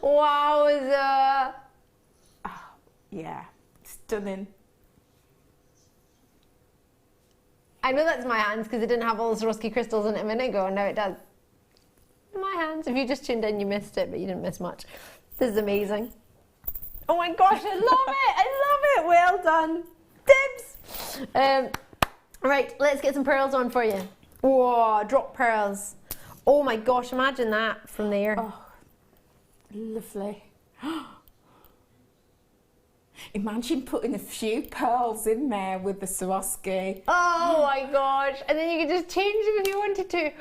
Wowza. Oh, yeah, stunning. I know that's my hands because it didn't have all the Swarovski crystals in it a minute ago, and now it does. My hands. If you just tuned in, you missed it, but you didn't miss much. This is amazing. Oh my gosh, I love it! I love it! Well done. Dibs! Right, let's get some pearls on for you. Whoa, drop pearls. Oh my gosh, imagine that from there. Oh, lovely. Imagine putting a few pearls in there with the Swarovski. Oh my gosh. And then you can just change them if you wanted to.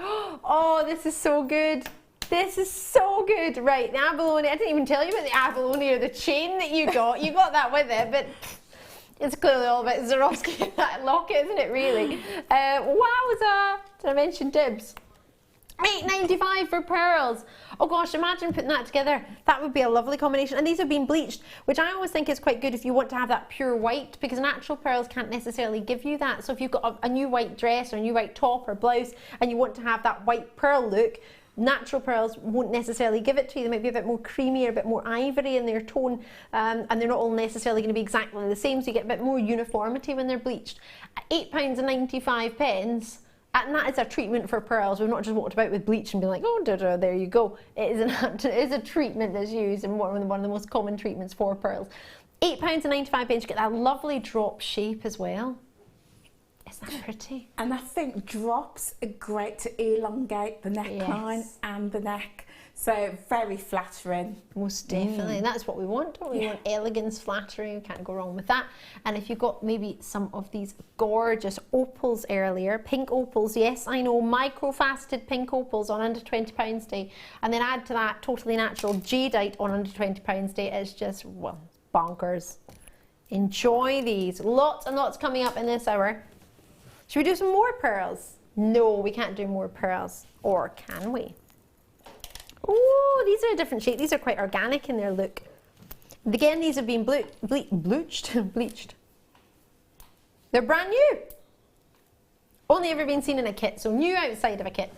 Oh, this is so good. This is so good. Right, the abalone. I didn't even tell you about the abalone or the chain that you got. You got that with it, but it's clearly all about Swarovski, that locket, isn't it, really? Wowza. Did I mention dibs? $8.95 for pearls. Oh gosh, imagine putting that together. That would be a lovely combination. And these have been bleached, which I always think is quite good if you want to have that pure white, because natural pearls can't necessarily give you that. So if you've got a new white dress or a new white top or blouse and you want to have that white pearl look, natural pearls won't necessarily give it to you. They might be a bit more creamy or a bit more ivory in their tone, and they're not all necessarily going to be exactly the same, so you get a bit more uniformity when they're bleached. At £8.95, and that is a treatment for pearls. We've not just walked about with bleach and been like, oh, there you go. It is a treatment that's used, and one of the most common treatments for pearls. £8.95, you get that lovely drop shape as well. Isn't that pretty? And I think drops are great to elongate the neckline and the neck. So very flattering. Most definitely. And that's what we want, don't we? We want elegance, flattering. We can't go wrong with that. And if you got maybe some of these gorgeous opals earlier, pink opals, yes, I know, micro-faceted pink opals on under £20 day, and then add to that totally natural jadeite on under £20 day, it's just, well, bonkers. Enjoy these. Lots and lots coming up in this hour. Should we do some more pearls? No, we can't do more pearls. Or can we? Oh, these are a different shape. These are quite organic in their look. Again, these have been bleached. They're brand new. Only ever been seen in a kit, so new outside of a kit.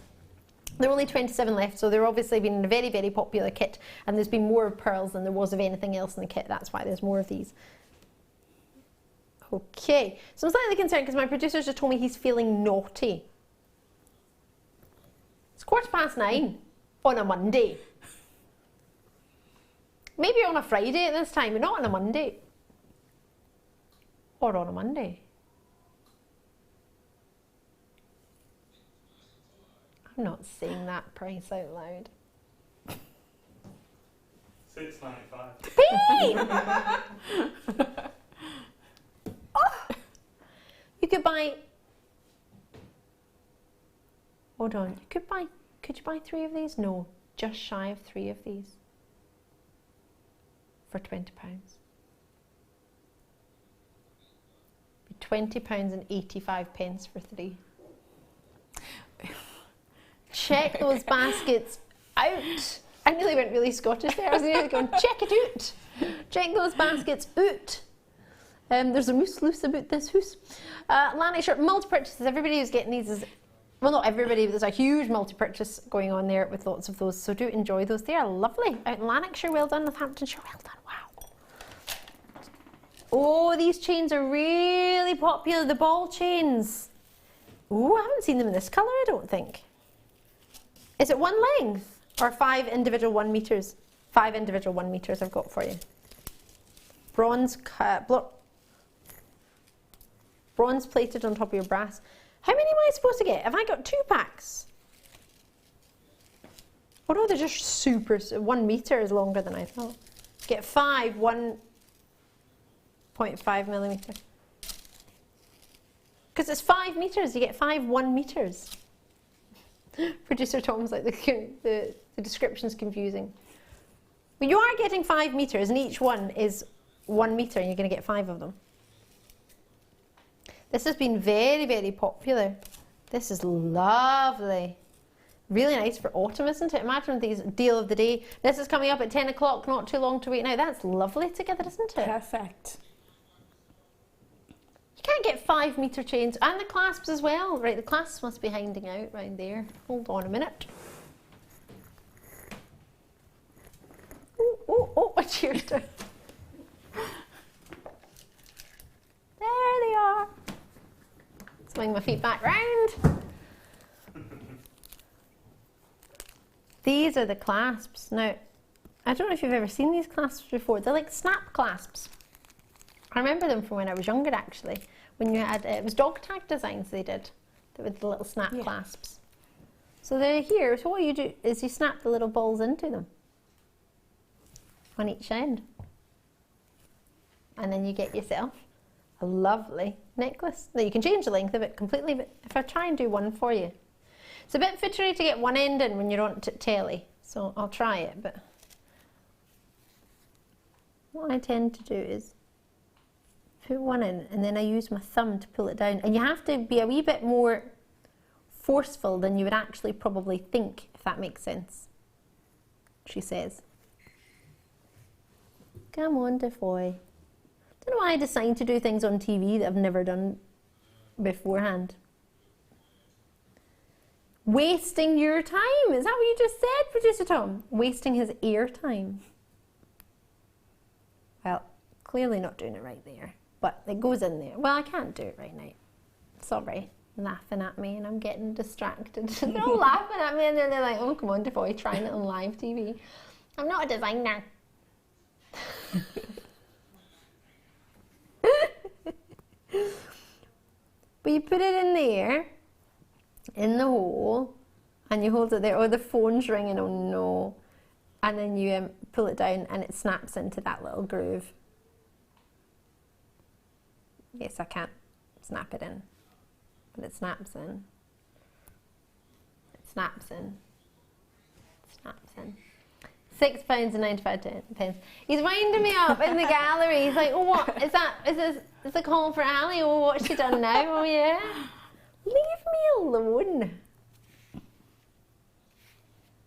There are only 27 left, so they're obviously been in a very, very popular kit, and there's been more pearls than there was of anything else in the kit. That's why there's more of these. Okay, so I'm slightly concerned because my producer's just told me he's feeling naughty. It's 9:15 on a Monday. Maybe on a Friday at this time, but not on a Monday. Or on a Monday. I'm not saying that price out loud. $6.95. Oh, you could buy. Hold on. Could you buy 3 of these? No, just shy of 3 of these for £20. £20.85 for 3. Check those baskets out. I nearly went really Scottish there. I was nearly going, check it out. Check those baskets out. There's a moose loose about this hoose. Lanny shirt, multi-purchases. Everybody who's getting these is Well, not everybody, but there's a huge multi-purchase going on there with lots of those, so do enjoy those. They are lovely. Out in Lanarkshire, well done. Northamptonshire, well done. Wow. Oh, these chains are really popular, the ball chains. Oh, I haven't seen them in this colour, I don't think. Is it one length or 5 individual 1 meters? 5 individual 1 meters I've got for you. Bronze plated on top of your brass. How many am I supposed to get? Have I got 2 packs? Oh no, they're just super, 1 meter is longer than I thought. Get 5 1.5 millimeter. Because it's 5 meters, you get 5 1 meters. Producer Tom's like, the description's confusing. But you are getting 5 meters and each one is 1 meter and you're going to get 5 of them. This has been very, very popular. This is lovely. Really nice for autumn, isn't it? Imagine these deal of the day. This is coming up at 10 o'clock, not too long to wait now. That's lovely together, isn't it? Perfect. You can't get 5 meter chains. And the clasps as well. Right, the clasps must be hanging out right there. Hold on a minute. Oh, a cheer to. There they are. Swing my feet back round. These are the clasps. Now, I don't know if you've ever seen these clasps before. They're like snap clasps. I remember them from when I was younger, actually. When you had, it was dog tag designs they did with the little snap clasps. So they're here. So what you do is you snap the little balls into them on each end. And then you get yourself a lovely necklace. Now you can change the length of it completely, but if I try and do one for you. It's a bit fittery to get one end in when you're on telly, so I'll try it, but what I tend to do is put one in and then I use my thumb to pull it down. And you have to be a wee bit more forceful than you would actually probably think, if that makes sense, she says. Come on, DeFoy. I don't know why I decide to do things on TV that I've never done beforehand. Wasting your time. Is that what you just said, Producer Tom? Wasting his air time. Well, clearly not doing it right there, but it goes in there. Well, I can't do it right now. Sorry, laughing at me and I'm getting distracted. They're all laughing at me and then they're like, oh, come on, DeFoy, trying it on live TV. I'm not a designer. But you put it in there, in the hole, and you hold it there. Oh, the phone's ringing, oh no. And then you pull it down and it snaps into that little groove. Yes, I can't snap it in, but it snaps in. It snaps in. It snaps in. £6.95. He's winding me up in the gallery. He's like, oh, what is that? Is this a call for Ali? Oh, what's she done now? Oh, yeah. Leave me alone.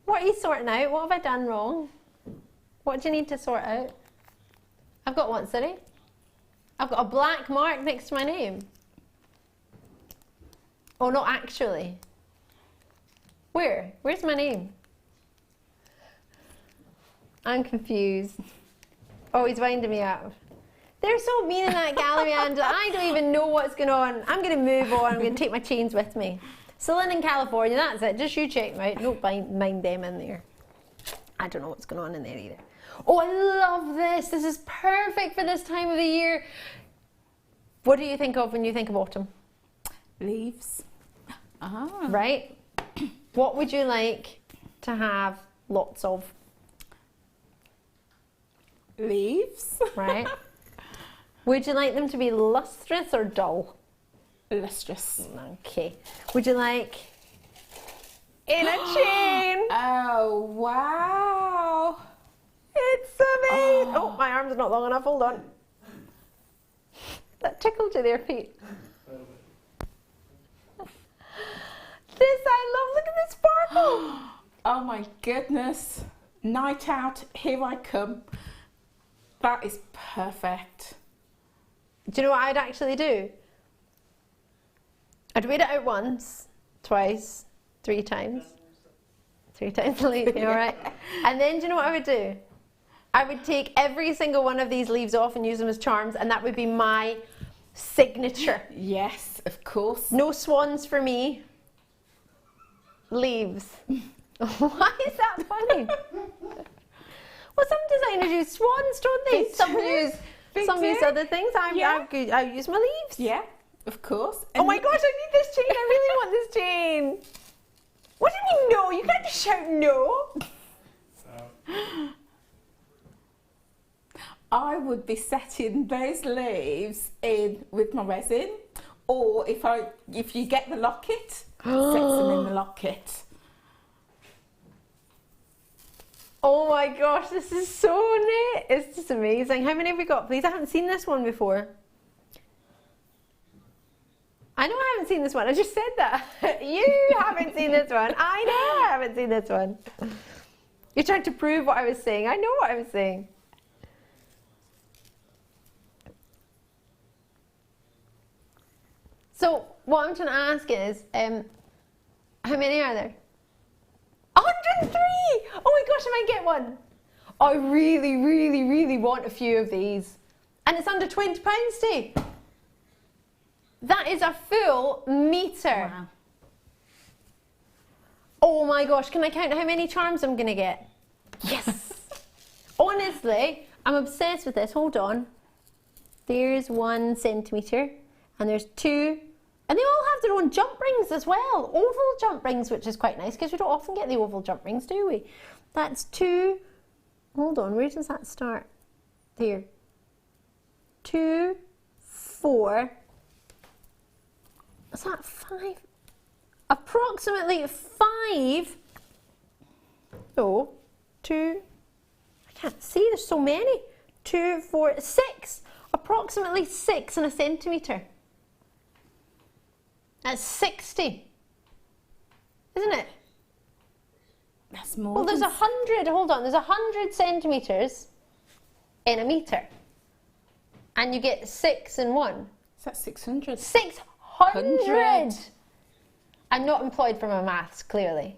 What are you sorting out? What have I done wrong? What do you need to sort out? I've got what, sorry? I've got a black mark next to my name. Oh, not actually. Where? Where's my name? I'm confused. Oh, he's winding me up. They're so mean in that gallery, and I don't even know what's going on. I'm going to move on. I'm going to take my chains with me. Celine in California, that's it. Just you check them out. Don't mind them in there. I don't know what's going on in there either. Oh, I love this. This is perfect for this time of the year. What do you think of when you think of autumn? Leaves. Ah. Right? What would you like to have lots of? Leaves. Right. Would you like them to be lustrous or dull? Lustrous. Okay. Would you like in a chain? Oh, wow. It's amazing. Oh, my arm's not long enough. Hold on. That tickled you there, Pete. This I love. Look at the sparkle. Oh my goodness. Night out, here I come. That is perfect. Do you know what I'd actually do? I'd wear it out once twice, 3 times. 3 times a leaf, all right? And then do you know what I would do? I would take every single one of these leaves off and use them as charms, and that would be my signature. Yes, of course. No swans for me. Leaves. Why is that funny? Well, some designers use swans, don't they? Some use other things. I use my leaves. Yeah, of course. Oh my gosh, I need this chain. I really want this chain. What do you mean no? You can't just shout no. I would be setting those leaves in with my resin, or if you get the locket, set them in the locket. Oh my gosh, this is so neat. It's just amazing. How many have we got, please? I haven't seen this one before. I know I haven't seen this one. I just said that. You haven't seen this one. I know I haven't seen this one. You're trying to prove what I was saying. I know what I was saying. So what I'm trying to ask is, how many are there? 103! Oh my gosh, I might get one. I really, really, really want a few of these. And it's under £20 too. That is a full metre. Wow. Oh my gosh, can I count how many charms I'm going to get? Yes! Honestly, I'm obsessed with this. Hold on. There's 1 centimetre. And there's 2. And they all have their own jump rings as well. Oval jump rings, which is quite nice because we don't often get the oval jump rings, do we? That's 2. Hold on, where does that start? There. 2, 4. Is that 5? Approximately 5. No. 2. I can't see, there's so many. 2, 4, 6. Approximately 6 in a centimetre. That's 60. Isn't it? That's more. Well, there's 100. Hold on. There's 100 centimetres in a metre. And you get 6 in 1. Is that 600? 600! I'm not employed for my maths, clearly.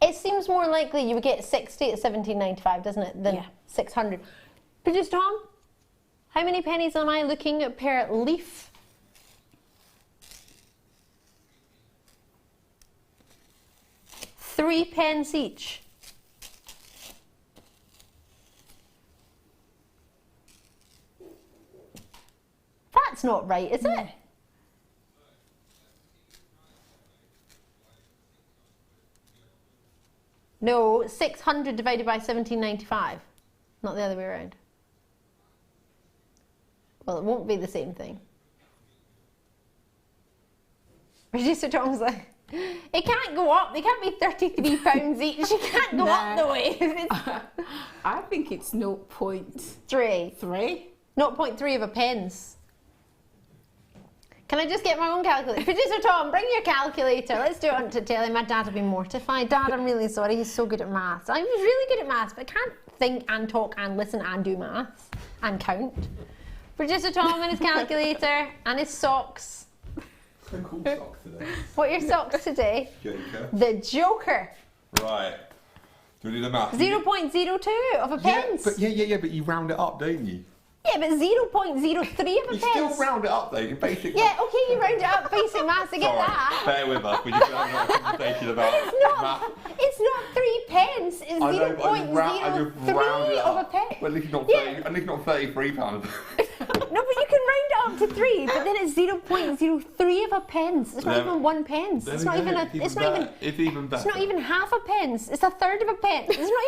It seems more likely you would get 60 at £17.95, doesn't it, than 600. Producer Tom, how many pennies am I looking at per leaf? £3 each. That's not right, is it? No, 600 divided by 17.95, not the other way around. Well, it won't be the same thing. Producer Tom's like, it can't go up. They can't be £33 each. You can't go up the way. I think it's 0.3. 0.3 of a pence. Can I just get my own calculator? Producer Tom, bring your calculator. Let's do it on to tell him. My dad will be mortified. Dad, I'm really sorry. He's so good at maths. I'm really good at maths, but I can't think and talk and listen and do maths and count. Producer Tom and his calculator and his socks. So cool socks today. What are your socks today? Joker. The Joker. Right. Do we do the math? 0.02 of a pence. But but you round it up, don't you? Yeah, but 0.03 of a You pence. still round it up though, you basic Yeah, okay, you round it up, basic maths, I get that. Bear with us, we just having a conversation about math. It's not 3 pence, it's 0.03 of a pence. Well, at least not £33. No, but you can round it up to 3, but then it's 0.03 of a pence. It's not even 1 pence. It's not even It's even better. It's not even half a pence. It's a third of a pence. It's not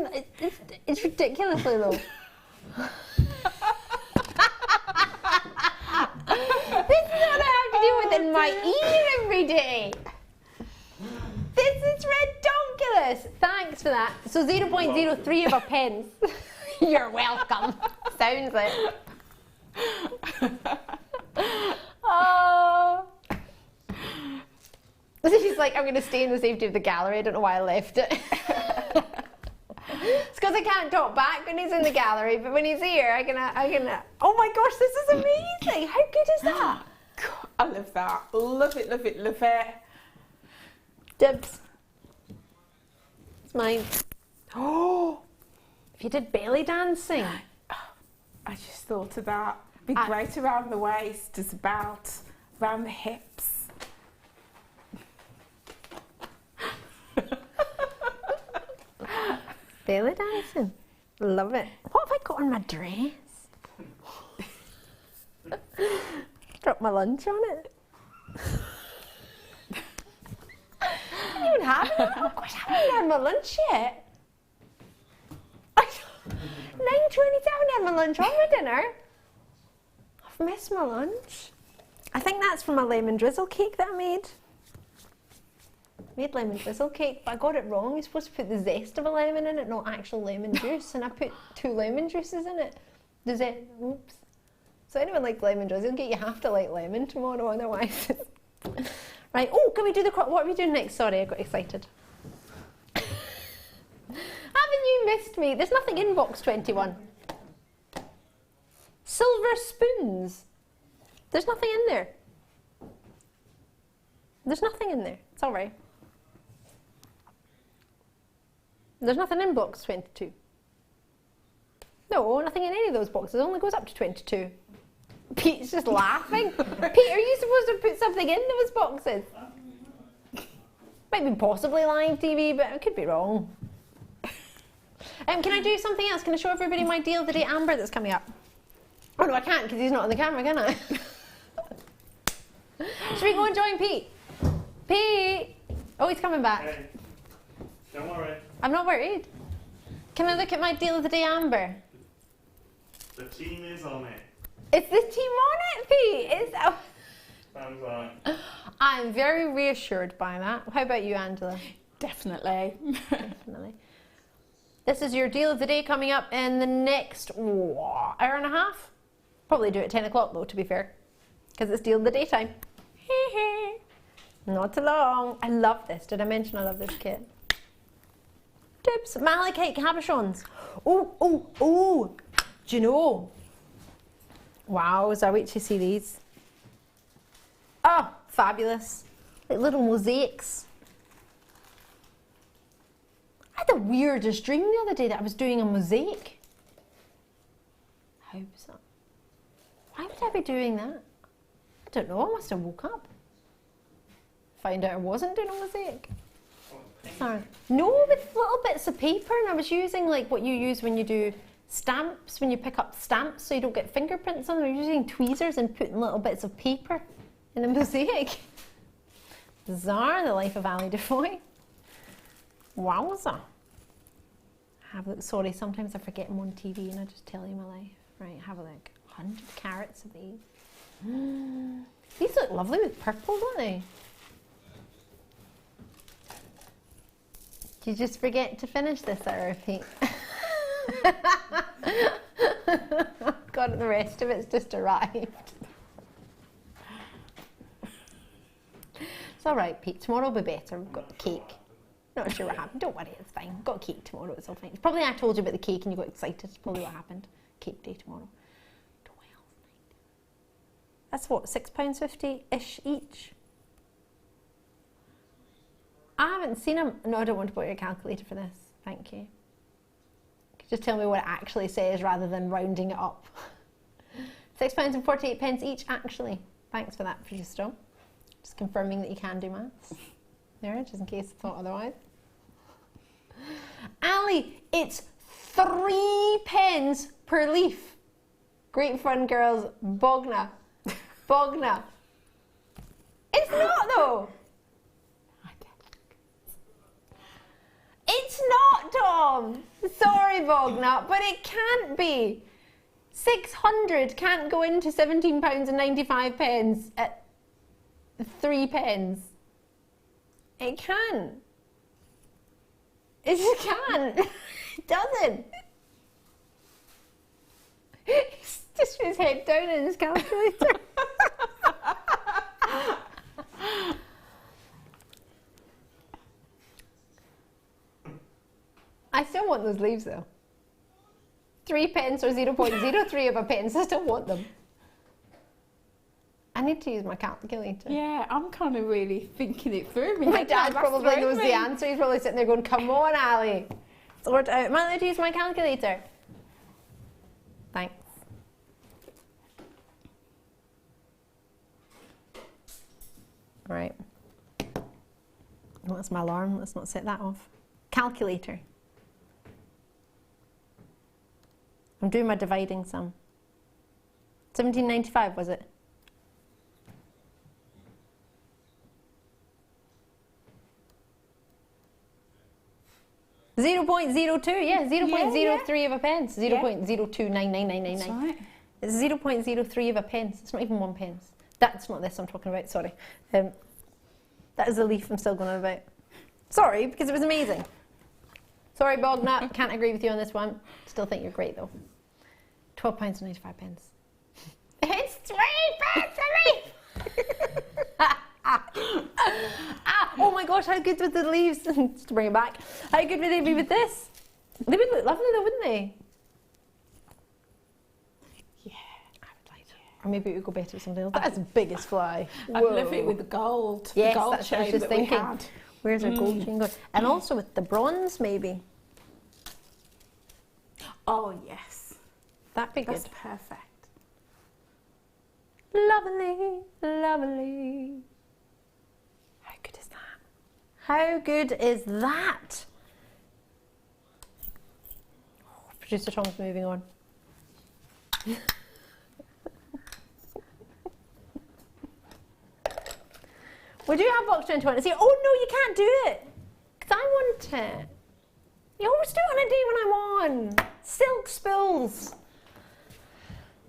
even it's ridiculously low. This is what I have to deal with in my ear every day. This is ridiculous. Thanks for that. So 0.03 of a pence. You're welcome. Sounds it. Oh. She's like, I'm going to stay in the safety of the gallery. I don't know why I left it. It's because I can't talk back when he's in the gallery, but when he's here, I can. Oh my gosh, this is amazing! How good is that? I love that. Love it, love it, love it. Dibs. It's mine. Oh, if you did belly dancing. I just thought of that. Be great around the waist, as about around the hips. Belly dancing. Love it. What have I got on my dress? Drop my lunch on it. I didn't even have it. Oh gosh, I haven't had my lunch yet. 9:27, I had my lunch on my dinner. I've missed my lunch. I think that's from my lemon drizzle cake that I made. Made lemon drizzle cake, but I got it wrong. You're supposed to put the zest of a lemon in it, not actual lemon juice, and I put 2 lemon juices in it. The zest, oops. So anyone likes lemon drizzle, you have to like lemon tomorrow, otherwise. Right, oh, can we do what are we doing next? Sorry, I got excited. Haven't you missed me? There's nothing in box 21. Silver spoons. There's nothing in there. There's nothing in there. It's all right. There's nothing in box 22. No, nothing in any of those boxes. It only goes up to 22. Pete's just laughing. Pete, are you supposed to put something in those boxes? Might be possibly live TV, but I could be wrong. Can I do something else? Can I show everybody my deal of the day amber that's coming up? Oh no, I can't because he's not on the camera, can I? Should we go and join Pete? Pete! Oh, he's coming back. Hey, don't worry. I'm not worried. Can I look at my deal of the day amber? The team is on it. It's the team on it, Pete! Sounds like. I'm very reassured by that. How about you, Angela? Definitely. Definitely. This is your deal of the day coming up in the next hour and a half. Probably do it at 10 o'clock though, to be fair, because it's deal of the day time. Not too long. I love this. Did I mention I love this kit? Tips. Malachite cabochons. Oh, oh, oh. Do you know? Wow, I wait to see these. Oh, fabulous. Like little mosaics. I had the weirdest dream the other day that I was doing a mosaic. How was that? Why would I be doing that? I don't know, I must have woke up. Found out I wasn't doing a mosaic. Sorry. No, with little bits of paper, and I was using like what you use when you do stamps, when you pick up stamps so you don't get fingerprints on them. I was using tweezers and putting little bits of paper in a mosaic. Bizarre, the life of Ali DeFoy. Wowza. Have a look. Sorry, sometimes I forget I'm on TV and I just tell you my life. Right, have a look. 100 carats of these. These look lovely with purple, don't they? Did you just forget to finish this, Pete? God, the rest of it's just arrived. It's all right, Pete. Tomorrow will be better. We've got the cake. Not sure what happened. Don't worry, it's fine. We've got a cake tomorrow. It's all fine. It's probably I told you about the cake and you got excited. It's probably what happened. Cake day tomorrow. That's what, £6.50-ish each? I haven't seen them. No, I don't want to put your calculator for this. Thank you. Just tell me what it actually says rather than rounding it up. £6.48 each, actually. Thanks for that, Producer. Just confirming that you can do maths. There, just in case I thought otherwise. Ali, it's 3p per leaf. Great fun, girls. Bogna. Bogna. It's not though. It's not, Tom. Sorry, Bogna, but it can't be. 600 can't go into £17.95 at 3p. It can't. It just can't. It doesn't. He's just with his head down in his calculator. I still want those leaves though. 3p or 0.03 of a pence, I still want them. I need to use my calculator. Yeah, I'm kind of really thinking it through. My dad probably knows the answer. He's probably sitting there going, come on, Ali. Sort out. Am I allowed to use my calculator? Thanks. All right. Oh, that's my alarm. Let's not set that off. Calculator. I'm doing my dividing sum. 1795, was it? .02, yeah, 0.03 of a pence. 0.02999999. That's right. It's 0.03 of a pence. It's not even 1 pence. That's not this I'm talking about, sorry. That is a leaf I'm still going on about. Sorry, because it was amazing. Sorry, Bognut, can't agree with you on this one. Still think you're great though. £12.95. It's 3 pence a leaf! Oh my gosh, how good would the leaves, just to bring it back, how good would they be with this? They would look lovely though, wouldn't they? Yeah, I would like to. Or maybe it would go better with something else. That's the biggest fly. I'd love it with the gold. Yes, the gold that's what I was chain just that we thinking. had. Where's our gold chain going? And also with the bronze maybe. Oh yes. That'd be That's good. perfect. Lovely, lovely. How good is that? How good is that? Oh, Producer Tom's moving on. We do have box 21. See, oh no, you can't do it. Because I want it. You always do it on a day when I'm on. Silk spills.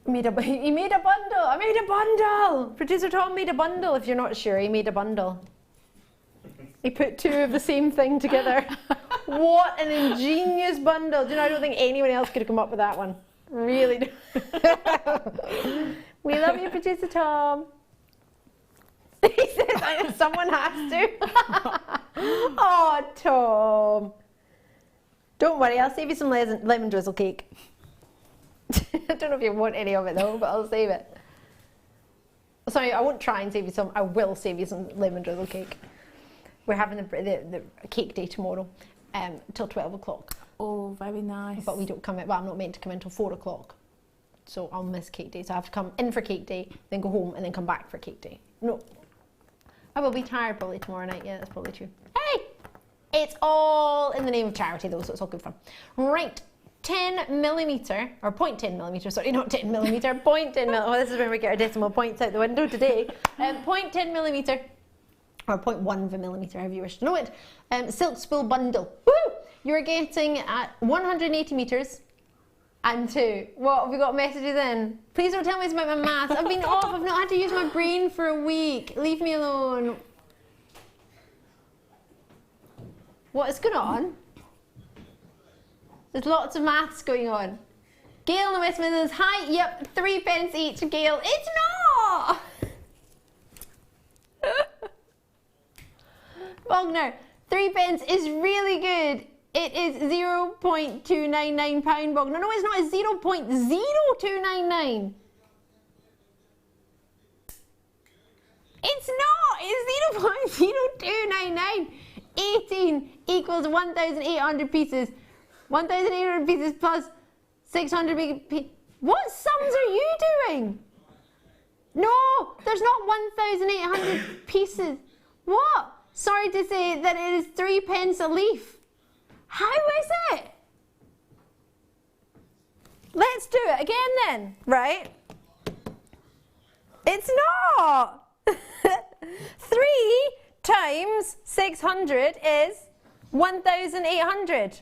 He made a bundle. I made a bundle. Producer Tom made a bundle. If you're not sure, he made a bundle. He put two of the same thing together. What an ingenious bundle. Do you know, I don't think anyone else could have come up with that one. Really do. We love you, Producer Tom. He says someone has to. Oh, Tom. Don't worry, I'll save you some lemon drizzle cake. I don't know if you want any of it though, but I'll save it. Sorry, I won't try and save you some. I will save you some lemon drizzle cake. We're having the cake day tomorrow, till 12 o'clock. Oh, very nice. But we don't come in. Well, I'm not meant to come in till 4 o'clock, so I'll miss cake day. So I have to come in for cake day, then go home, and then come back for cake day. No, I will be tired probably tomorrow night. Yeah, that's probably true. Hey, it's all in the name of charity though, so it's all good fun. Right. 10mm, or 0.10mm, sorry, not 10mm, 0.10mm. Oh, this is when we get our decimal points out the window today. 0.10mm, or 0.1 of a millimetre, however you wish to know it. Silk spool bundle. Woo! You're getting at 180 metres and 2. What, have we got messages in? Please don't tell me it's about my maths. I've been off, I've not had to use my brain for a week. Leave me alone. What is going on? There's lots of maths going on. Gail in the West Midlands, hi, yep, 3 pence each, Gail. It's not! Wagner, 3 pence is really good. It is £0.299, Wagner. No, it's not, it's 0.0299. It's not, it's 0.0299. 18 equals 1,800 pieces. 1,800 pieces plus 600 pieces. What sums are you doing? No, there's not 1,800 pieces. What? Sorry to say that it is 3 pence a leaf. How is it? Let's do it again then, right? It's not. 3 times 600 is 1,800.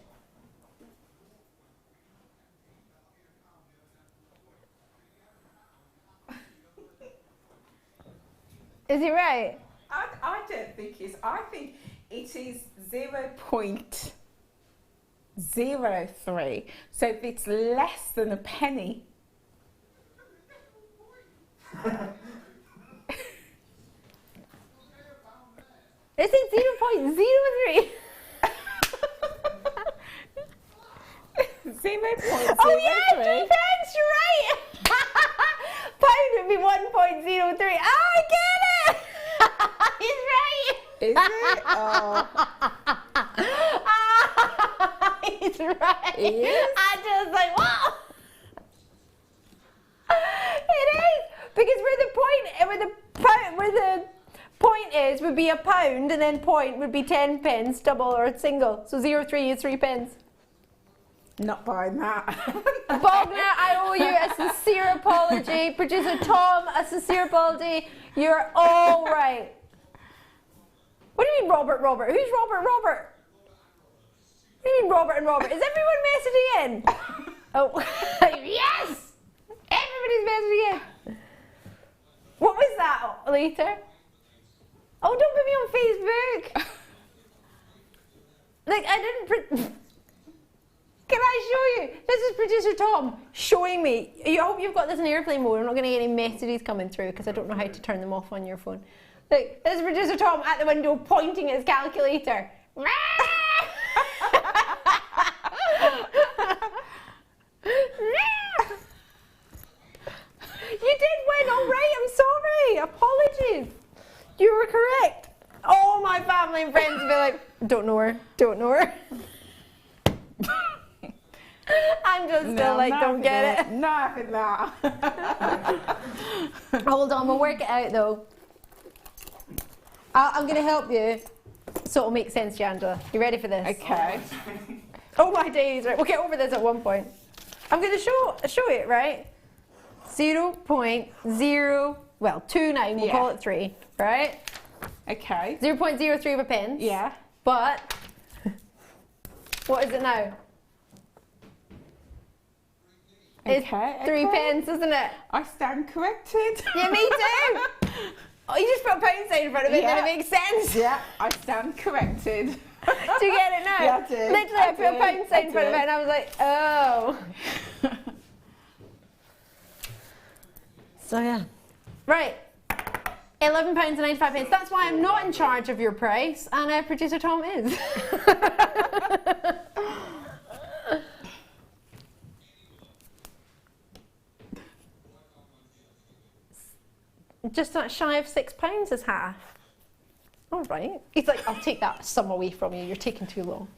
Is he right? I don't think it's. I think it is 0.03. So if it's less than a penny. Is it 0.03? 0.03. Oh yeah, 3 pence, you're right. Pound would be be 1.03. Ah, I get it! He's right! Is it? Oh. He's right. He is? I just like, wow! It is! Because where the point is would be a pound, and then point would be 10 pence, double or single. So 0.3 is 3 pence. Not buying that. Bogner, I owe you a sincere apology. Producer Tom, a sincere apology. You're all right. What do you mean Robert? Who's Robert? What do you mean Robert and Robert? Is everyone messaging in? Oh, yes! Everybody's messaging in. What was that later? Oh, don't put me on Facebook. Like, I didn't... Can I show you? This is producer Tom showing me. I hope you've got this in airplane mode. I'm not going to get any messages coming through because I don't know how to turn them off on your phone. Look, this is producer Tom at the window pointing at his calculator. You did win, all right. I'm sorry. Apologies. You were correct. All my family and friends will be like, don't know her. I'm just still like, don't get it. Nothing that. Hold on, we'll work it out though. I'm going to help you so it'll make sense to you, Angela. You ready for this? Okay. Oh my days, right, we'll get over this at one point. I'm going to show it, right? 0.0, well, 29, we'll call it 3, right? Okay. 0.03 of a pence. Yeah. But, what is it now? It's 3 pence, isn't it? I stand corrected. Yeah, me too. Oh, you just put a pound sign in front of it, then it makes sense. Yeah, I stand corrected. Do you get it now? Yeah, I do. Literally, I put a pound sign in front of it and I was like, oh. So yeah. Right. £11.95. That's why I'm not in charge of your price, and producer Tom is. Just that shy of £6 is half. All right. He's like, I'll take that sum away from you. You're taking too long.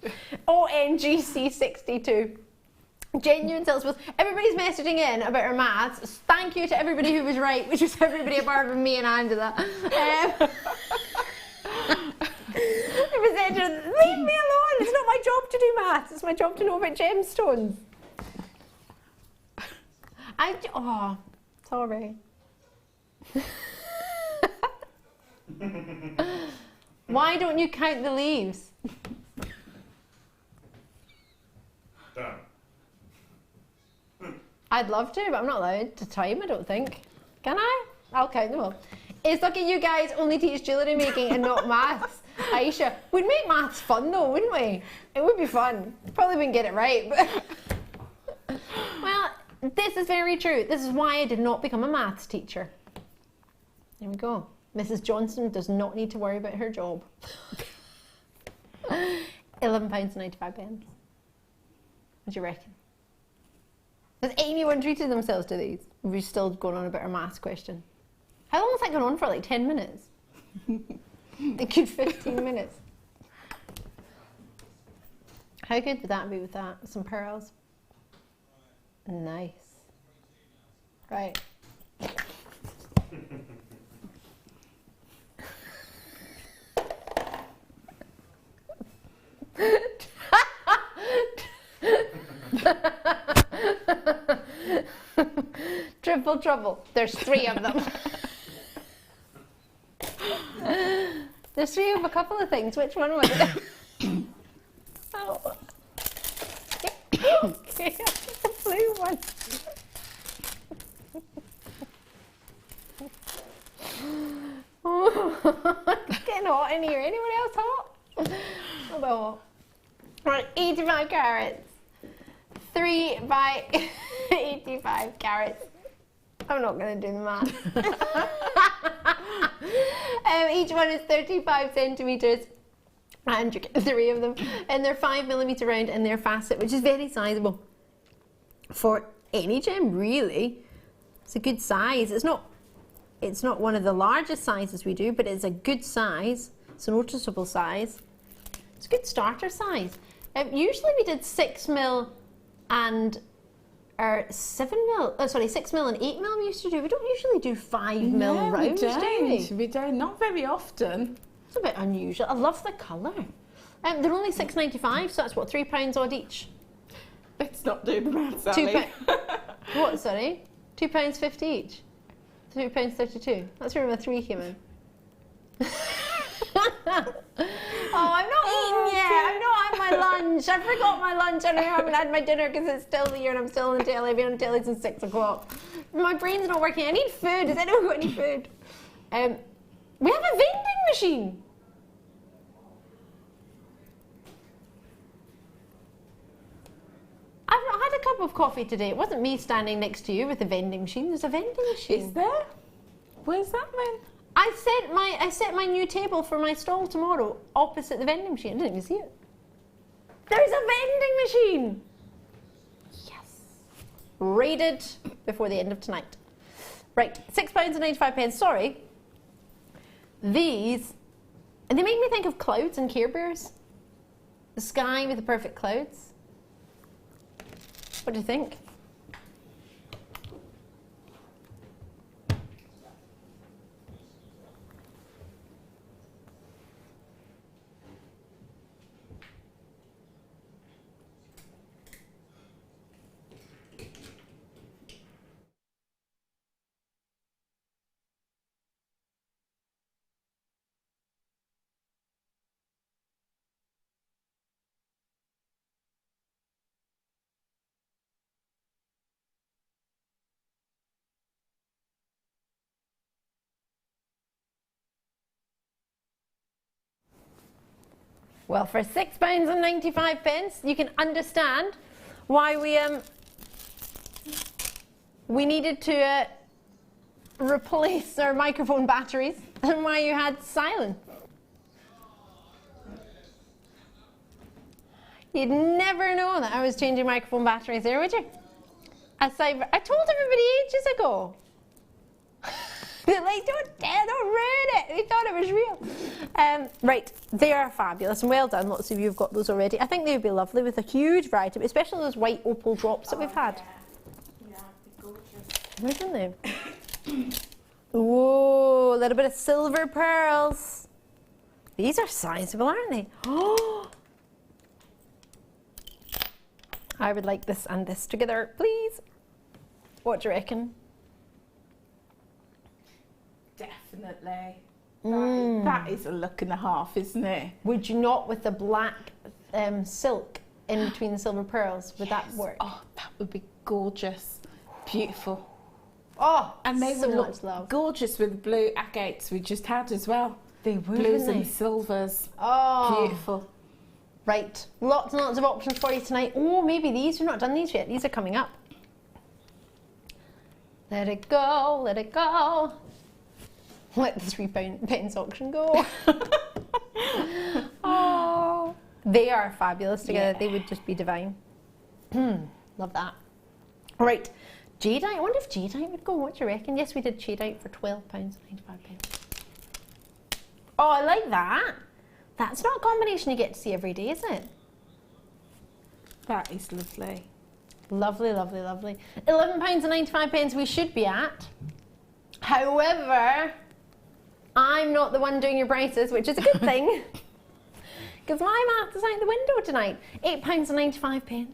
ONGC62. Genuine sales with everybody's messaging in about our maths. Thank you to everybody who was right, which was everybody apart from me and Angela. Leave me alone. It's not my job to do maths. It's my job to know about gemstones. Oh, sorry. Why don't you count the leaves? Done. I'd love to, but I'm not allowed to time, I don't think. Can I? I'll count them all. It's lucky you guys only teach jewellery making and not maths. Aisha, we'd make maths fun though, wouldn't we? It would be fun. Probably wouldn't get it right, but... Well, this is very true. This is why I did not become a maths teacher. There we go. Mrs. Johnson does not need to worry about her job. £11.95. What do you reckon? Has anyone treated themselves to these? We're still going on about our maths question. How long has that gone on for? Like 10 minutes? A good 15 minutes. How good would that be with that? Some pearls? Nice. Right. Triple trouble. There's 3 of them. There's 3 of a couple of things. Which one was it? Oh. Okay, the blue one. It's getting hot in here. Anyone else hot? How about hot? Right, 85 carats. 3 by 85 carats. I'm not going to do the math. Each one is 35 centimetres. And you get 3 of them. And they're 5mm round and they're facet, which is very sizable. For any gem, really. It's a good size. It's not It's not one of the largest sizes we do, but it's a good size. It's a noticeable size. It's a good starter size. Usually we did 6mm and 7mm, sorry, 6mm and 8mm we used to do. We don't usually do 5mm rounds, do we? We don't, not very often. It's a bit unusual. I love the colour. They're only £6.95, so that's what, £3 odd each? Let's not do the maths, Ali. What, sorry? £2.50 each? £2.32. That's where my 3 came in. Oh, I'm not eating yet. I've not had my lunch. I forgot my lunch and I haven't had my dinner because it's still here and I'm still on the telly. I've been on the telly since 6 o'clock. My brain's not working. I need food. Has anyone got any food? We have a vending machine. I've not had a cup of coffee today. It wasn't me standing next to you with a vending machine. There's a vending machine. Is there? Where's that then? I set my new table for my stall tomorrow opposite the vending machine. I didn't even see it. There's a vending machine. Yes. Raided before the end of tonight. Right, £6.95. Sorry. These, and they make me think of clouds and Care Bears. The sky with the perfect clouds. What do you think? Well, for £6.95, you can understand why we needed to replace our microphone batteries and why you had silence. You'd never know that I was changing microphone batteries there, would you? I told everybody ages ago. They're like, don't ruin it. We thought it was real. Right, they are fabulous and well done. Lots of you have got those already. I think they would be lovely with a huge variety, especially those white opal drops that we've had. Yeah, they're gorgeous. Isn't they? Whoa, a little bit of silver pearls. These are sizable, aren't they? Oh, I would like this and this together, please. What do you reckon? Definitely. That is a look and a half, isn't it? Would you not, with the black silk in between the silver pearls, would that work? Oh, that would be gorgeous. Beautiful. Oh, and they so would much look love. Gorgeous with the blue agates we just had as well. They would, blues wouldn't and they? silvers. Oh, beautiful. Right, lots and lots of options for you tonight. Oh, maybe these. We've not done these yet. These are coming up. Let it go, let it go. Let the £3 auction go. Oh, they are fabulous together. Yeah. They would just be divine. Love that. All right, jadeite. I wonder if jadeite would go. What do you reckon? Yes, we did jadeite for £12.95. Oh, I like that. That's not a combination you get to see every day, is it? That is lovely. Lovely, lovely, lovely. £11.95 we should be at. However, I'm not the one doing your prices, which is a good thing. Because my math is out the window tonight. £8.95.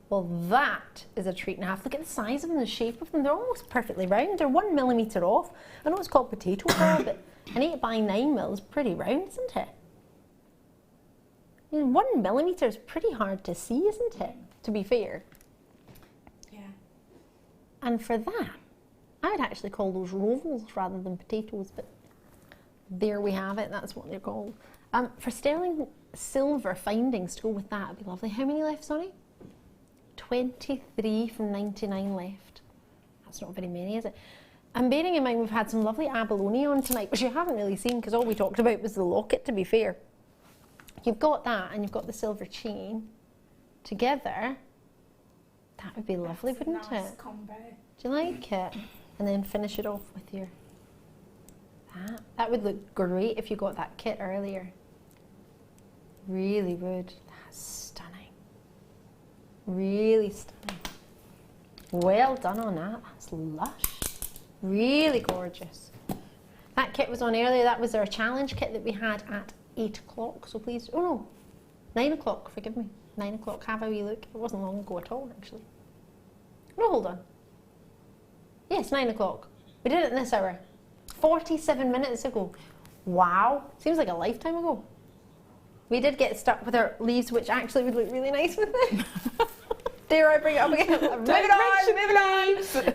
Well, that is a treat and a half. Look at the size of them, the shape of them. They're almost perfectly round. They're 1 millimetre off. I know it's called potato pearl, but an 8x9mm is pretty round, isn't it? 1 millimetre is pretty hard to see, isn't it? To be fair. Yeah. And for that, I would actually call those rovels rather than potatoes, but there we have it. That's what they're called. For sterling silver findings to go with that, would be lovely. How many left, sorry? 23 from 99 left. That's not very many, is it? And bearing in mind we've had some lovely abalone on tonight, which you haven't really seen because all we talked about was the locket, to be fair. You've got that and you've got the silver chain together. That would be lovely, wouldn't nice it? combo. Do you like it? And then finish it off with your that would look great if you got that kit earlier. Really would. That's stunning. Really stunning. Well done on that. That's lush. Really gorgeous. That kit was on earlier. That was our challenge kit that we had at 8 o'clock. So please, oh no, 9 o'clock, forgive me. 9 o'clock, have a wee look. It wasn't long ago at all, actually. No, hold on. Yes, 9 o'clock. We did it in this hour. 47 minutes ago. Wow. Seems like a lifetime ago. We did get stuck with our leaves, which actually would look really nice with it. Dare I bring it up again? Moving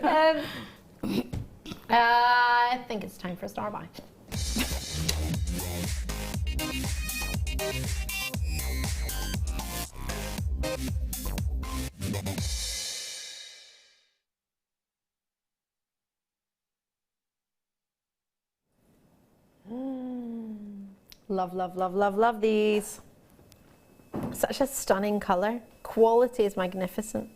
on. I think it's time for a star buy. Love, love, love, love, love these. Such a stunning colour. Quality is magnificent.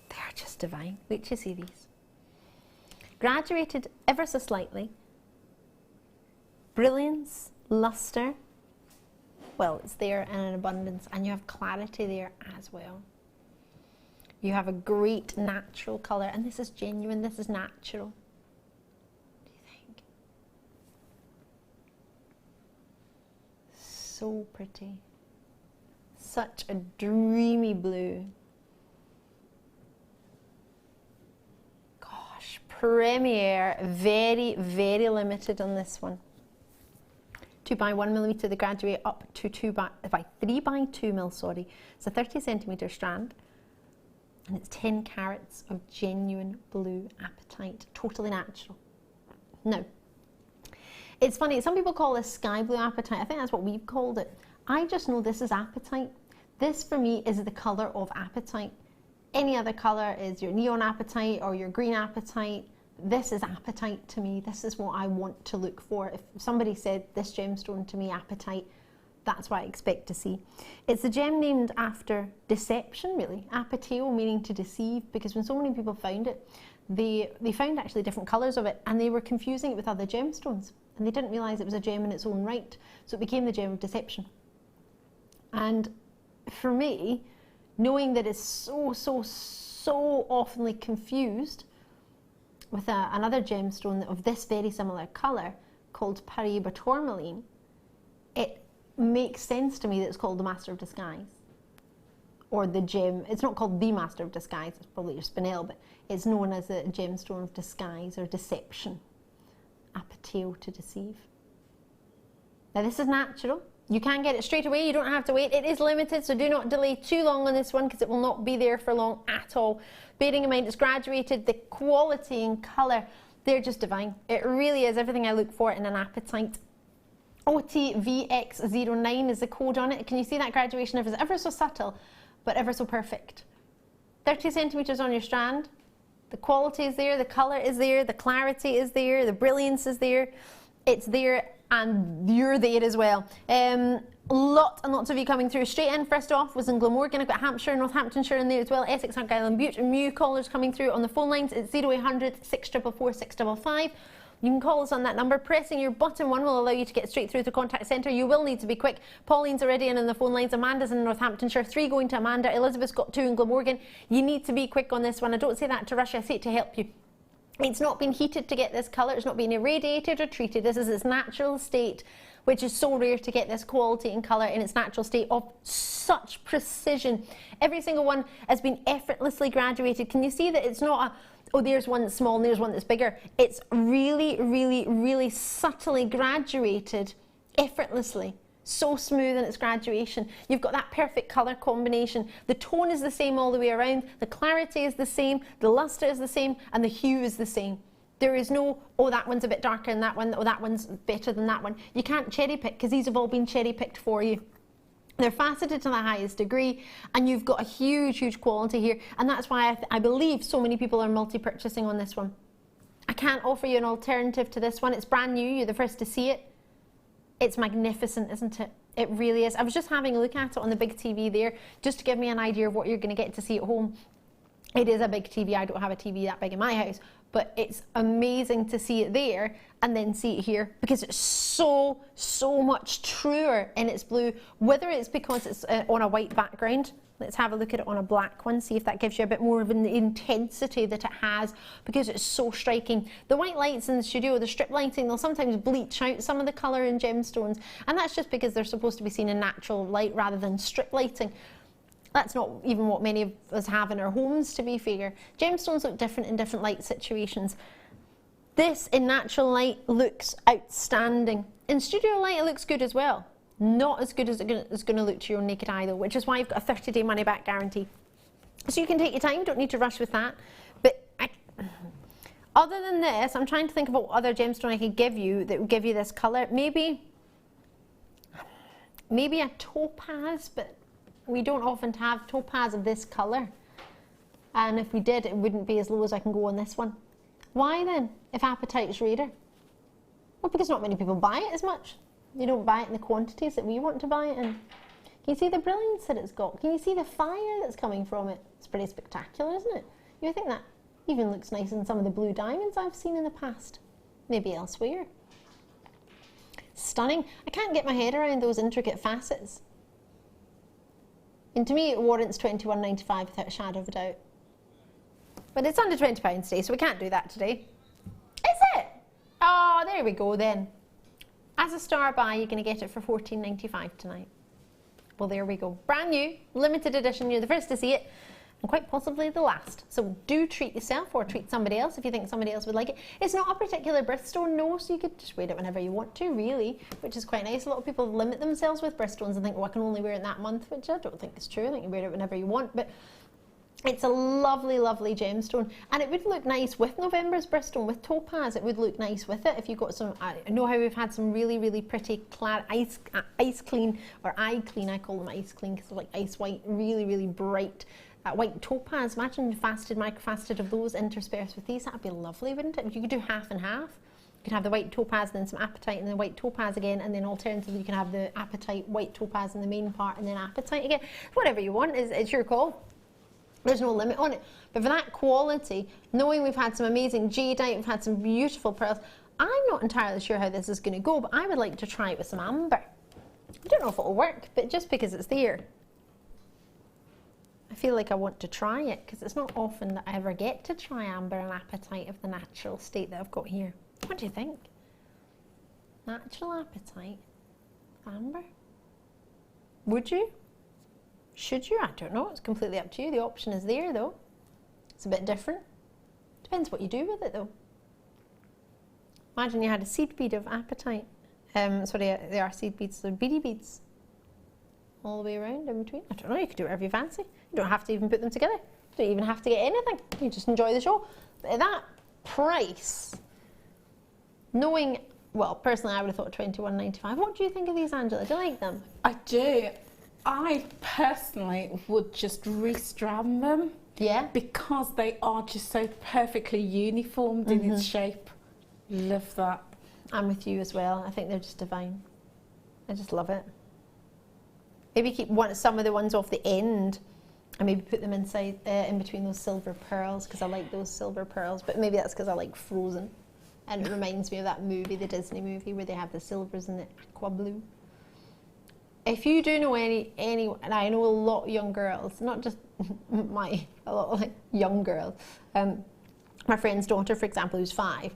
They are just divine. Wait till you see these. Graduated ever so slightly. Brilliance, lustre. Well, it's there in an abundance, and you have clarity there as well. You have a great natural colour, and this is genuine, this is natural. What do you think? So pretty. Such a dreamy blue. Gosh, Premier, very, very limited on this one. 2 by 1 millimeter, they graduate up to 3 by 2 mil, sorry. It's a 30 centimeter strand, and it's 10 carats of genuine blue apatite, totally natural. Now, it's funny, some people call this sky blue apatite. I think that's what we've called it. I just know this is apatite. This for me is the colour of apatite. Any other colour is your neon apatite or your green apatite. This is apatite to me. This is what I want to look for. If somebody said this gemstone to me, apatite, that's what I expect to see. It's a gem named after deception, really. Apateo, meaning to deceive, because when so many people found it, they found actually different colours of it, and they were confusing it with other gemstones, and they didn't realise it was a gem in its own right, so it became the gem of deception. And for me, knowing that it's so oftenly confused with another gemstone of this very similar colour called Paraiba tourmaline, it makes sense to me that it's called the Master of Disguise. Or the gem, it's not called the Master of Disguise, it's probably your spinel, but it's known as a gemstone of disguise or deception. Apateo, to deceive. Now this is natural. You can get it straight away, you don't have to wait. It is limited, so do not delay too long on this one because it will not be there for long at all. Bearing in mind it's graduated, the quality and colour, they're just divine. It really is everything I look for in an apatite. OTVX09 is the code on it. Can you see that graduation? It's ever so subtle, but ever so perfect. 30 centimetres on your strand. The quality is there, the colour is there, the clarity is there, the brilliance is there. It's there, and you're there as well. Lots and lots of you coming through. Straight in, first off, was in Glamorgan. I've got Hampshire and Northamptonshire in there as well. Essex, Argyll and Bute. And Mew callers coming through on the phone lines. It's 0800 644 655. You can call us on that number. Pressing your button 1 will allow you to get straight through to the contact centre. You will need to be quick. Pauline's already in on the phone lines. Amanda's in Northamptonshire. 3 going to Amanda. Elizabeth's got 2 in Glamorgan. You need to be quick on this one. I don't say that to rush. I say it to help you. It's not been heated to get this colour. It's not been irradiated or treated. This is its natural state, which is so rare to get this quality and colour in its natural state of such precision. Every single one has been effortlessly graduated. Can you see that it's not a, oh, there's one that's small and there's one that's bigger. It's really, really, really subtly graduated effortlessly. So smooth in its graduation. You've got that perfect colour combination. The tone is the same all the way around. The clarity is the same. The lustre is the same. And the hue is the same. There is no, oh, that one's a bit darker than that one. Oh, that one's better than that one. You can't cherry pick because these have all been cherry picked for you. They're faceted to the highest degree, and you've got a huge, huge quality here. And that's why I believe so many people are multi-purchasing on this one. I can't offer you an alternative to this one. It's brand new. You're the first to see it. It's magnificent, isn't it? It really is. I was just having a look at it on the big TV there, just to give me an idea of what you're going to get to see at home. It is a big TV. I don't have a TV that big in my house, but it's amazing to see it there and then see it here because it's so much truer in its blue, whether it's because it's on a white background. Let's have a look at it on a black one, see if that gives you a bit more of an intensity that it has, because it's so striking. The white lights in the studio, the strip lighting, they'll sometimes bleach out some of the colour in gemstones, and that's just because they're supposed to be seen in natural light rather than strip lighting. That's not even what many of us have in our homes, to be fair. Gemstones look different in different light situations. This, in natural light, looks outstanding. In studio light, it looks good as well. Not as good as it's going to look to your naked eye though, which is why you've got a 30-day money-back guarantee. So you can take your time, don't need to rush with that. But other than this, I'm trying to think of what other gemstone I could give you that would give you this colour. Maybe a topaz, but we don't often have topaz of this colour. And if we did, it wouldn't be as low as I can go on this one. Why then, if apatite's rarer? Well, because not many people buy it as much. You don't buy it in the quantities that we want to buy it in. Can you see the brilliance that it's got? Can you see the fire that's coming from it? It's pretty spectacular, isn't it? You think that even looks nice in some of the blue diamonds I've seen in the past. Maybe elsewhere. Stunning. I can't get my head around those intricate facets. And to me, it warrants £21.95 without a shadow of a doubt. But it's under £20 today, so we can't do that today. Is it? Oh, there we go then. As a star buy, you're going to get it for £14.95 tonight. Well, there we go. Brand new, limited edition. You're the first to see it, and quite possibly the last. So do treat yourself or treat somebody else if you think somebody else would like it. It's not a particular birthstone, no, so you could just wear it whenever you want to, really, which is quite nice. A lot of people limit themselves with birthstones and think, well, I can only wear it in that month, which I don't think is true. I think you wear it whenever you want, but it's a lovely, lovely gemstone, and it would look nice with November's birthstone, with topaz. It would look nice with it if you got some. I know how we've had some really, really pretty ice clean, or eye clean. I call them ice clean because they're like ice white, really, really bright white topaz. Imagine faceted, microfaceted of those interspersed with these. That'd be lovely, wouldn't it? If you could do half and half. You could have the white topaz, and then some apatite, and then white topaz again, and then alternatively you can have the apatite, white topaz in the main part, and then apatite again. Whatever you want, it's your call. There's no limit on it. But for that quality, knowing we've had some amazing jadeite, we've had some beautiful pearls, I'm not entirely sure how this is going to go, but I would like to try it with some amber. I don't know if it'll work, but just because it's there, I feel like I want to try it, because it's not often that I ever get to try amber and apatite of the natural state that I've got here. What do you think? Natural apatite, amber? Would you? Should you? I don't know. It's completely up to you. The option is there, though. It's a bit different. Depends what you do with it, though. Imagine you had a seed bead of apatite. Sorry, they are seed beads. They're beady beads. All the way around, in between. I don't know. You could do whatever you fancy. You don't have to even put them together. You don't even have to get anything. You just enjoy the show. But at that price, knowing, well, personally, I would have thought £21.95. What do you think of these, Angela? Do you like them? I do. I personally would just restrand them. Yeah. Because they are just so perfectly uniformed in its shape. Love that. I'm with you as well. I think they're just divine. I just love it. Maybe keep some of the ones off the end and maybe put them inside, in between those silver pearls, because I like those silver pearls. But maybe that's because I like Frozen. And it reminds me of that movie, the Disney movie, where they have the silvers and the aqua blue. If you do know any, and I know a lot of young girls, not just a lot of like young girls. My friend's daughter, for example, who's 5,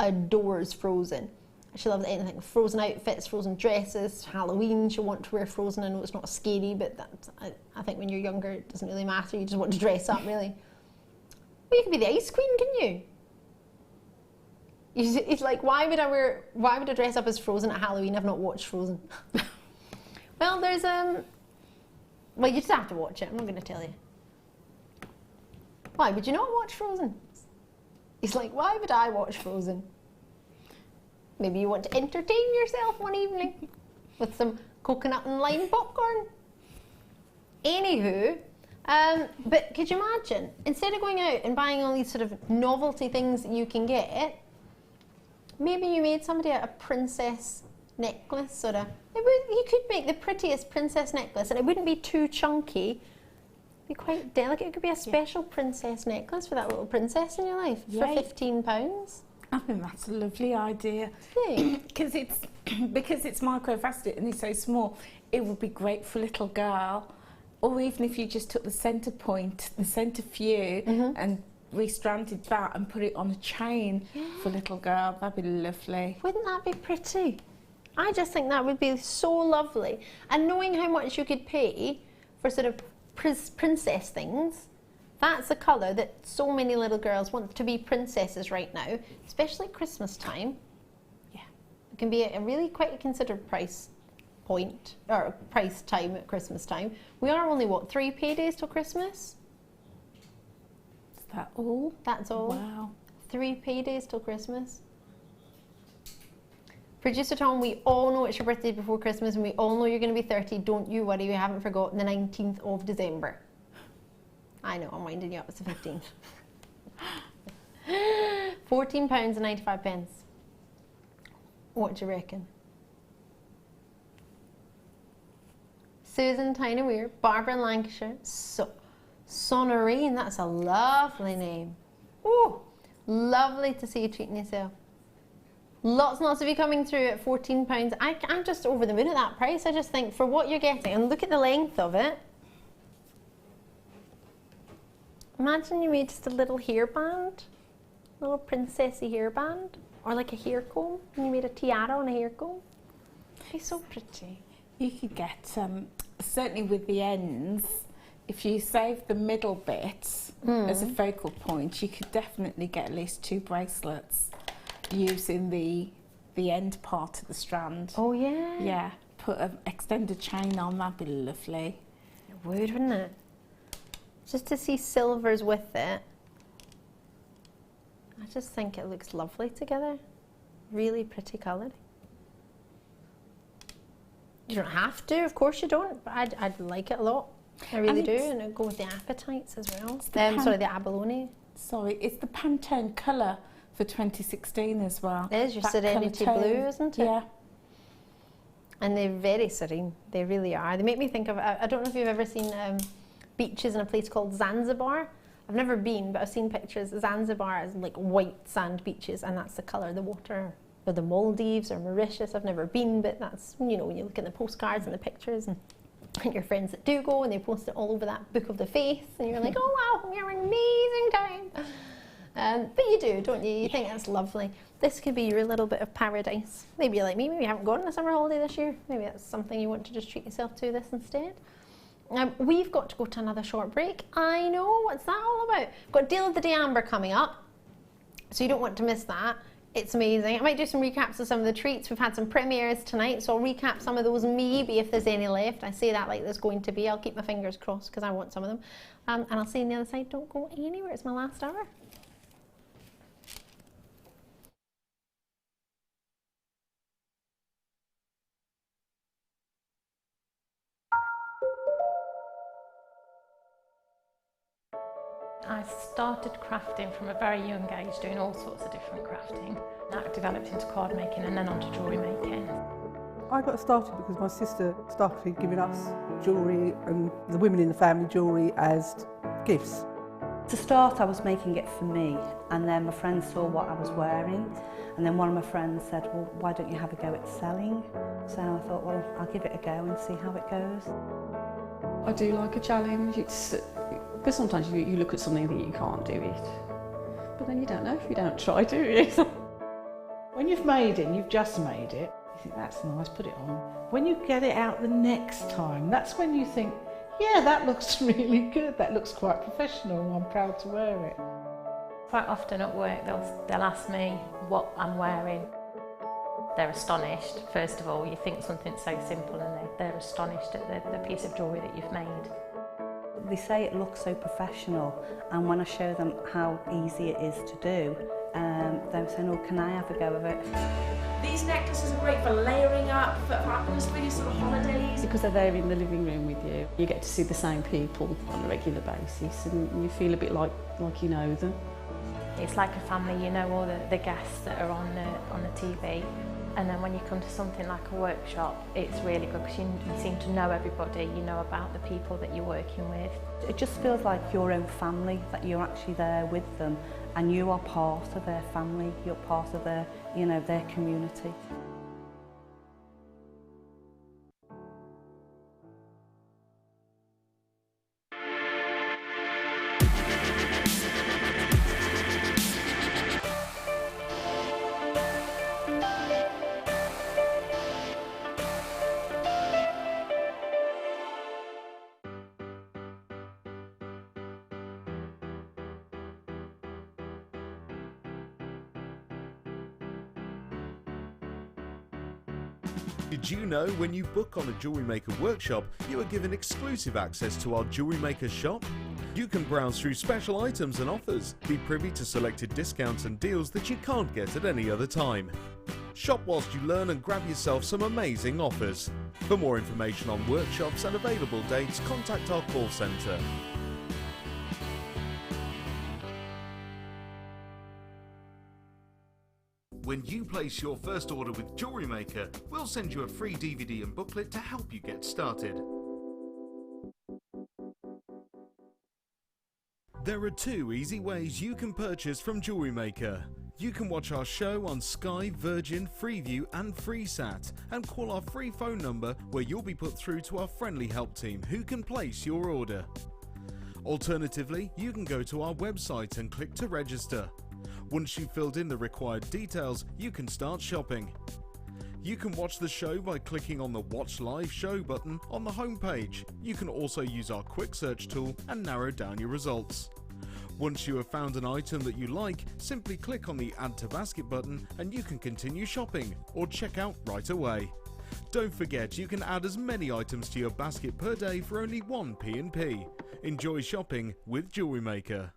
adores Frozen. She loves anything, Frozen outfits, Frozen dresses, Halloween, she'll want to wear Frozen. I know it's not scary, but I think when you're younger, it doesn't really matter. You just want to dress up, really. Well, you could be the Ice Queen, couldn't you? It's like, why would I dress up as Frozen at Halloween? I've not watched Frozen. Well, there's well, you just have to watch it. I'm not going to tell you. Why would you not watch Frozen? He's like, why would I watch Frozen? Maybe you want to entertain yourself one evening with some coconut and lime popcorn. Anywho, but could you imagine, instead of going out and buying all these sort of novelty things that you can get, maybe you made somebody a princess necklace, or you could make the prettiest princess necklace, and it wouldn't be too chunky, Be quite delicate. It could be a special princess necklace for that little princess in your life for £15. I think that's a lovely idea. Because it's microfaceted and it's so small, it would be great for a little girl. Or even if you just took the centre point, the centre few, and restranded that and put it on a chain for a little girl, that'd be lovely. Wouldn't that be pretty? I just think that would be so lovely. And knowing how much you could pay for sort of princess things, that's a colour that so many little girls want to be princesses right now, especially at Christmas time. Yeah, it can be a really quite a considered price point, or price time at Christmas time. We are only, what, 3 paydays till Christmas? Is that all? That's all. Wow. 3 paydays till Christmas. Producer Tom, we all know it's your birthday before Christmas and we all know you're going to be 30. Don't you worry, we haven't forgotten the 19th of December. I know, I'm winding you up, it's the 15th. £14.95. What do you reckon? Susan Tyne-Weir, Barbara in Lancashire, Sonorine, that's a lovely name. Oh, lovely to see you treating yourself. Lots and lots of you coming through at £14. I'm just over the moon at that price. I just think for what you're getting, and look at the length of it. Imagine you made just a little hairband, a little princessy hairband, or like a hair comb, and you made a tiara on a hair comb. It's so pretty. You could get, certainly with the ends, if you save the middle bit as a focal point, you could definitely get at least 2 bracelets using the end part of the strand. Oh yeah? Yeah, put an extended chain on, that'd be lovely. It would, wouldn't it? Just to see silvers with it. I just think it looks lovely together. Really pretty colour. You don't have to, of course you don't, but I'd like it a lot. I really do, and it'll go with the appetites as well. Sorry, the abalone. Sorry, it's the Pantone colour for 2016 as well. It is your Serenity Blue, isn't it? Yeah. And they're very serene, they really are. They make me think of, I don't know if you've ever seen beaches in a place called Zanzibar. I've never been, but I've seen pictures. Zanzibar is like white sand beaches, and that's the colour of the water. Or the Maldives or Mauritius, I've never been, but that's, you know, when you look at the postcards and the pictures and your friends that do go and they post it all over that book of the faith and you're like, oh wow, you're having an amazing time. But you do, don't you? You think that's lovely. This could be your little bit of paradise. Maybe you're like me, maybe you haven't gone on a summer holiday this year. Maybe that's something you want to just treat yourself to this instead. We've got to go to another short break. I know, what's that all about? We've got Deal of the Day Amber coming up, so you don't want to miss that. It's amazing. I might do some recaps of some of the treats. We've had some premieres tonight, so I'll recap some of those, maybe if there's any left. I say that like there's going to be. I'll keep my fingers crossed because I want some of them. And I'll see you on the other side. Don't go anywhere. It's my last hour. I started crafting from a very young age, doing all sorts of different crafting. That developed into card making and then onto jewellery making. I got started because my sister started giving us jewellery and the women in the family jewellery as gifts. To start, I was making it for me, and then my friends saw what I was wearing, and then one of my friends said, well, why don't you have a go at selling? So I thought, well, I'll give it a go and see how it goes. I do like a challenge. Because sometimes you look at something that you can't do it, but then you don't know if you don't try, do you? When you've made it, you've just made it, you think that's nice, put it on. When you get it out the next time, that's when you think, yeah, that looks really good, that looks quite professional, I'm proud to wear it. Quite often at work they'll ask me what I'm wearing. They're astonished. First of all, you think something's so simple and they're astonished at the piece of jewellery that you've made. They say it looks so professional, and when I show them how easy it is to do, they're saying, oh, can I have a go of it? These necklaces are great for layering up, for really sort of holidays. Because they're there in the living room with you, you get to see the same people on a regular basis and you feel a bit like you know them. It's like a family, you know all the guests that are on the TV. And then when you come to something like a workshop, it's really good because you seem to know everybody, you know about the people that you're working with. It just feels like your own family, that you're actually there with them and you are part of their family, you're part of their, you know, their community. Did you know when you book on a Jewellery Maker workshop, you are given exclusive access to our Jewellery Maker shop? You can browse through special items and offers, be privy to selected discounts and deals that you can't get at any other time. Shop whilst you learn and grab yourself some amazing offers. For more information on workshops and available dates, contact our call centre. When you place your first order with Jewellery Maker, we'll send you a free DVD and booklet to help you get started. There are 2 easy ways you can purchase from Jewellery Maker. You can watch our show on Sky, Virgin, Freeview and FreeSat and call our free phone number where you'll be put through to our friendly help team who can place your order. Alternatively, you can go to our website and click to register. Once you've filled in the required details, you can start shopping. You can watch the show by clicking on the Watch Live Show button on the homepage. You can also use our quick search tool and narrow down your results. Once you have found an item that you like, simply click on the Add to Basket button and you can continue shopping or check out right away. Don't forget you can add as many items to your basket per day for only 1 P&P. Enjoy shopping with Jewellery Maker.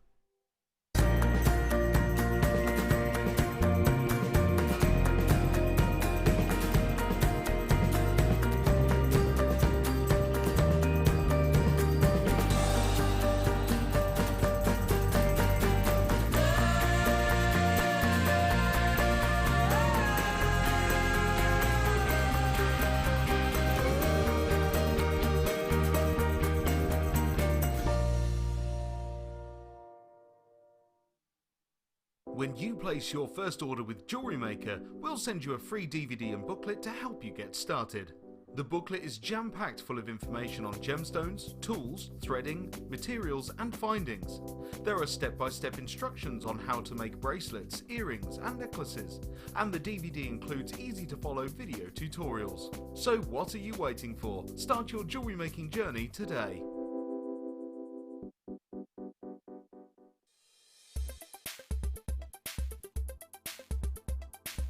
When you place your first order with Jewellery Maker, we'll send you a free DVD and booklet to help you get started. The booklet is jam-packed full of information on gemstones, tools, threading, materials and findings. There are step-by-step instructions on how to make bracelets, earrings and necklaces, and the DVD includes easy-to-follow video tutorials. So what are you waiting for? Start your jewellery making journey today.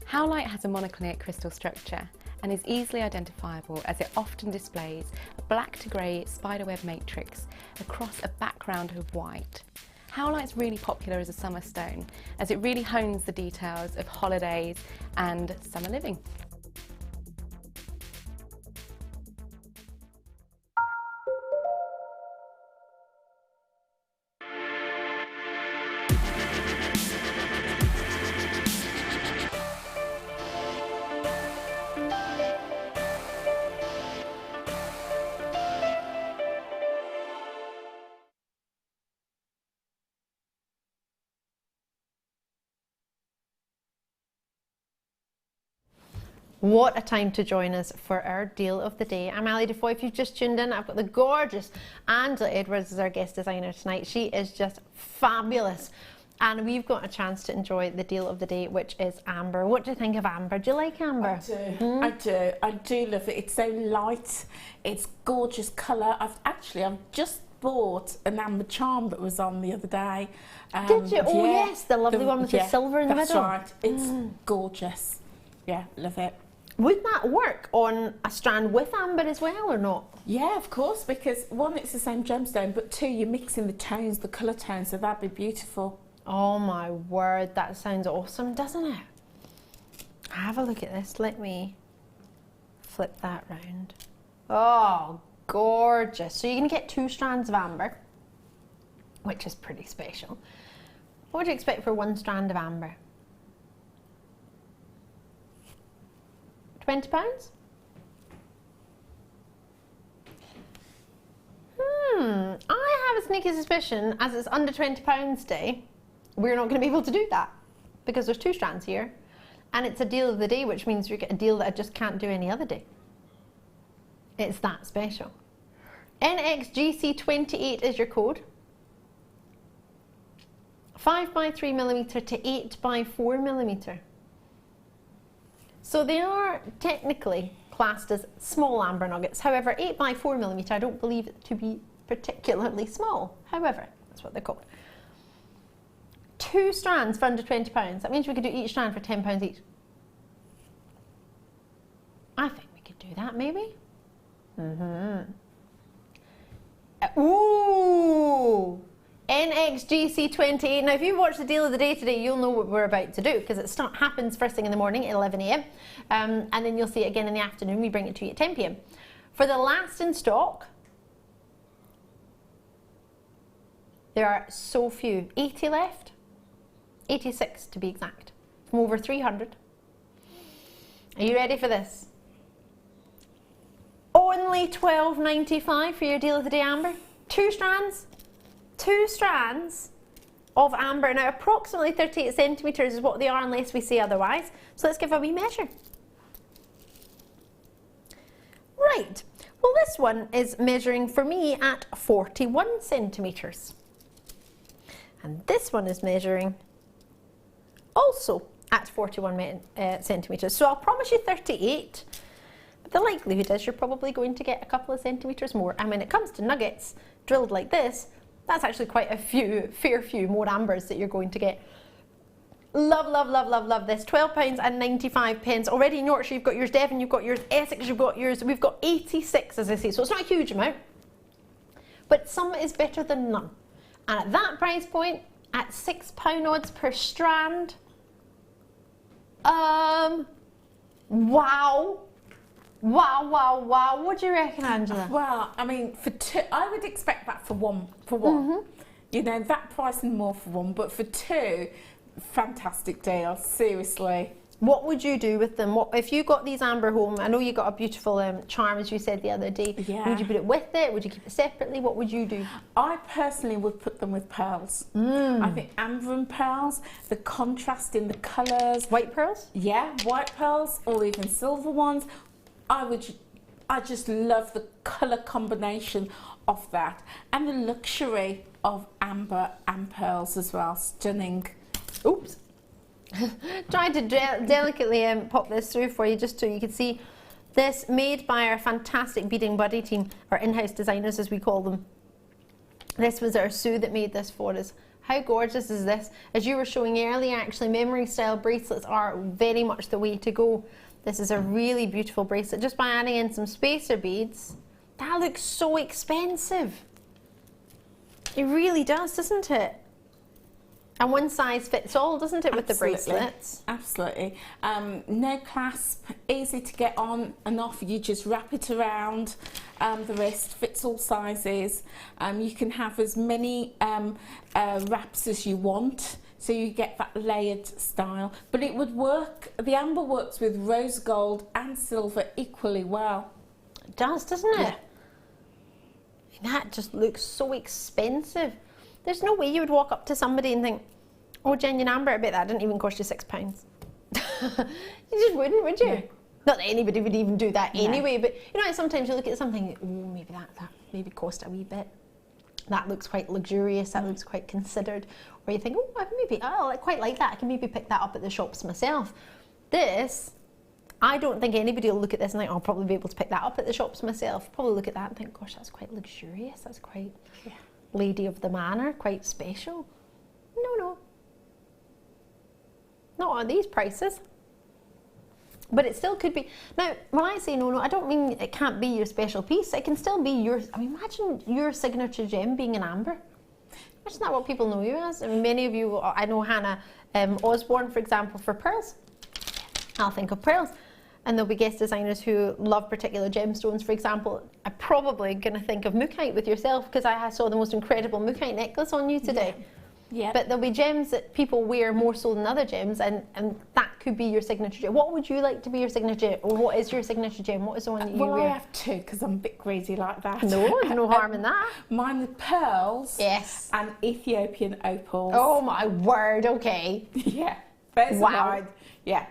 Howlite has a monoclinic crystal structure and is easily identifiable as it often displays a black to grey spiderweb matrix across a background of white. Howlite's really popular as a summer stone as it really hones the details of holidays and summer living. What a time to join us for our deal of the day. I'm Ali DeFoy. If you've just tuned in, I've got the gorgeous Angela Edwards as our guest designer tonight. She is just fabulous. And we've got a chance to enjoy the deal of the day, which is amber. What do you think of amber? Do you like amber? I do love it. It's so light. It's gorgeous colour. I've just bought an amber charm that was on the other day. Did you? Oh yeah, yes, the lovely one with the silver in the middle. That's right. It's gorgeous. Yeah, love it. Would that work on a strand with amber as well or not? Yeah, of course, because one, it's the same gemstone, but two, you're mixing the tones, the colour tones, so that'd be beautiful. Oh my word, that sounds awesome, doesn't it? Have a look at this. Let me flip that round. Oh, gorgeous. So you're going to get 2 strands of amber, which is pretty special. What would you expect for 1 strand of amber? £20? I have a sneaky suspicion, as it's under £20 day, we're not going to be able to do that because there's 2 strands here, and it's a deal of the day, which means you get a deal that I just can't do any other day. It's that special. NXGC28 is your code. 5 by 3mm to 8 by 4mm. So they are technically classed as small amber nuggets. However, 8 by 4mm I don't believe it to be particularly small. However, that's what they're called. 2 strands for under £20. That means we could do each strand for £10 each. I think we could do that, maybe. Ooh! NXGC28. Now, if you watch the deal of the day today, you'll know what we're about to do, because it happens first thing in the morning at 11 AM, and then you'll see it again in the afternoon. We bring it to you at 10 PM. For the last in stock, there are so few. 80 left. 86 to be exact, from over 300. Are you ready for this? Only £12.95 for your deal of the day amber. 2 strands. 2 strands of amber. Now, approximately 38 centimetres is what they are, unless we say otherwise. So let's give a wee measure. Right. Well, this one is measuring for me at 41 centimetres. And this one is measuring also at 41 centimetres. So I'll promise you 38. But the likelihood is you're probably going to get a couple of centimetres more. And when it comes to nuggets drilled like this, that's actually quite a fair few more ambers that you're going to get. Love, love, love, love, love this. £12.95. Already in Yorkshire, you've got yours. Devon, you've got yours. Essex, you've got yours. We've got 86, as I say. So it's not a huge amount. But some is better than none. And at that price point, at £6 odds per strand, wow. Wow, wow, wow. What do you reckon, Angela? Well, I mean, for 2, I would expect that for one. You know, that price and more for 1, but for 2, fantastic deal, seriously. What would you do with them? What if you got these amber home? I know you got a beautiful charm, as you said the other day. Yeah. Would you put it with it? Would you keep it separately? What would you do? I personally would put them with pearls. I think amber and pearls, the contrast in the colours. White pearls? Yeah, white pearls or even silver ones. I just love the colour combination of that, and the luxury of amber and pearls as well. Stunning. Oops. Trying to delicately pop this through for you, just so you can see this, made by our fantastic beading buddy team, our in-house designers as we call them. This was our Sue that made this for us. How gorgeous is this? As you were showing earlier, actually memory style bracelets are very much the way to go. This is a really beautiful bracelet. Just by adding in some spacer beads, that looks so expensive. It really does, doesn't it? And one size fits all, doesn't it, with the bracelets? Absolutely. No clasp, easy to get on and off. You just wrap it around the wrist, fits all sizes. You can have as many wraps as you want, so you get that layered style. But it would work, the amber works with rose gold and silver equally well. It does, doesn't it? Yeah. That just looks so expensive. There's no way you would walk up to somebody and think, oh, genuine amber, I bet that didn't even cost you £6. You just wouldn't, would you? No. Not that anybody would even do that anyway, but you know, sometimes you look at something, oh, maybe that maybe cost a wee bit. That looks quite luxurious, that looks quite considered. Or you think, oh, I quite like that, I can maybe pick that up at the shops myself. This, I don't think anybody will look at this and think, oh, I'll probably be able to pick that up at the shops myself. Probably look at that and think, gosh, that's quite luxurious, that's quite lady of the manor, quite special. No. Not at these prices. But it still could be. Now, when I say no, I don't mean it can't be your special piece. It can still be yours. I mean, imagine your signature gem being an amber. Imagine that what people know you as. I mean, many of you, I know Hannah Osborne, for example, for pearls. I'll think of pearls. And there'll be guest designers who love particular gemstones, for example. I'm probably going to think of mookaite with yourself, because I saw the most incredible mookaite necklace on you today. Yeah. But there'll be gems that people wear more so than other gems, and that could be your signature gem. What would you like to be your signature, or what is your signature gem? What is the one that you wear? Well, I have two because I'm a bit greedy like that. No, there's no harm in that. Mine are pearls. Yes. And Ethiopian opals. Oh my word, okay. Yeah. Those Wow. are mine. Yeah.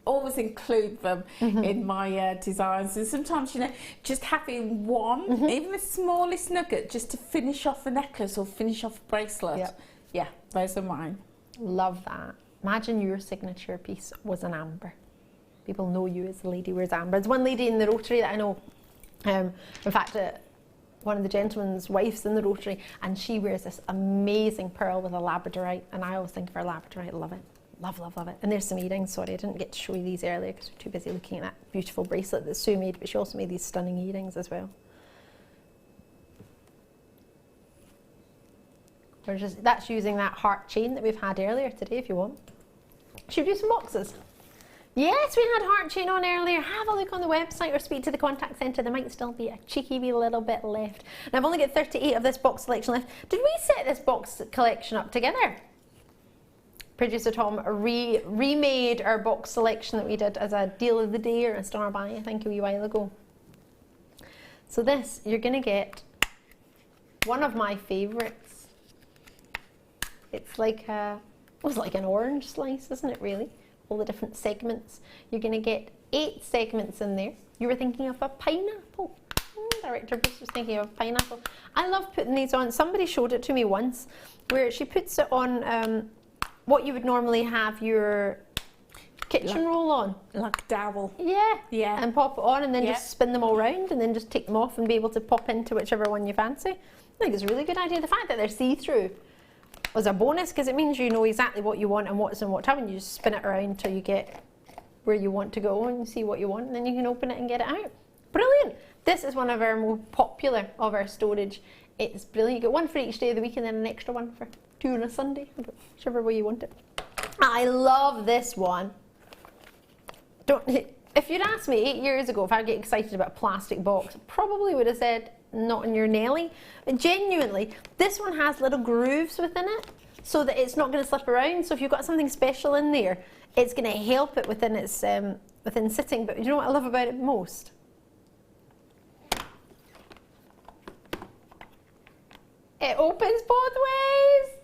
Always include them in my designs, and sometimes, you know, just having one, even the smallest nugget, just to finish off a necklace or finish off a bracelet. Yep. Yeah, those are mine. Love that. Imagine your signature piece was an amber. People know you as the lady who wears amber. There's one lady in the Rotary that I know. In fact, one of the gentleman's wives in the Rotary, and she wears this amazing pearl with a labradorite, and I always think of her labradorite. Love it. Love, love, love it. And there's some earrings. Sorry, I didn't get to show you these earlier because we're too busy looking at that beautiful bracelet that Sue made, but she also made these stunning earrings as well. That's using that heart chain that we've had earlier today, if you want. Should we do some boxes? Yes, we had heart chain on earlier. Have a look on the website or speak to the contact centre. There might still be a cheeky wee little bit left. And I've only got 38 of this box selection left. Did we set this box collection up together? Producer Tom remade our box selection that we did as a deal of the day or a star buy, I think, a wee while ago. So this, you're going to get one of my favourites. It's like like an orange slice, isn't it, really? All the different segments. You're going to get 8 segments in there. You were thinking of a pineapple. Director Bruce was thinking of a pineapple. I love putting these on. Somebody showed it to me once, where she puts it on what you would normally have your kitchen roll on. Like a dowel. Yeah. Yeah. And pop it on, and then just spin them all round, and then just take them off and be able to pop into whichever one you fancy. I think it's a really good idea. The fact that they're see-through was a bonus, because it means you know exactly what you want and what's in what tub, and you just spin it around until you get where you want to go and see what you want, and then you can open it and get it out. Brilliant. This is one of our more popular of our storage. It's brilliant. You get one for each day of the week, and then an extra one for 2 on a Sunday, whichever way you want it. I love this one. If you'd asked me 8 years ago if I'd get excited about a plastic box, I probably would have said not in your Nelly. But genuinely, this one has little grooves within it so that it's not going to slip around. So if you've got something special in there, it's going to help it within its within sitting. But you know what I love about it most? It opens both ways.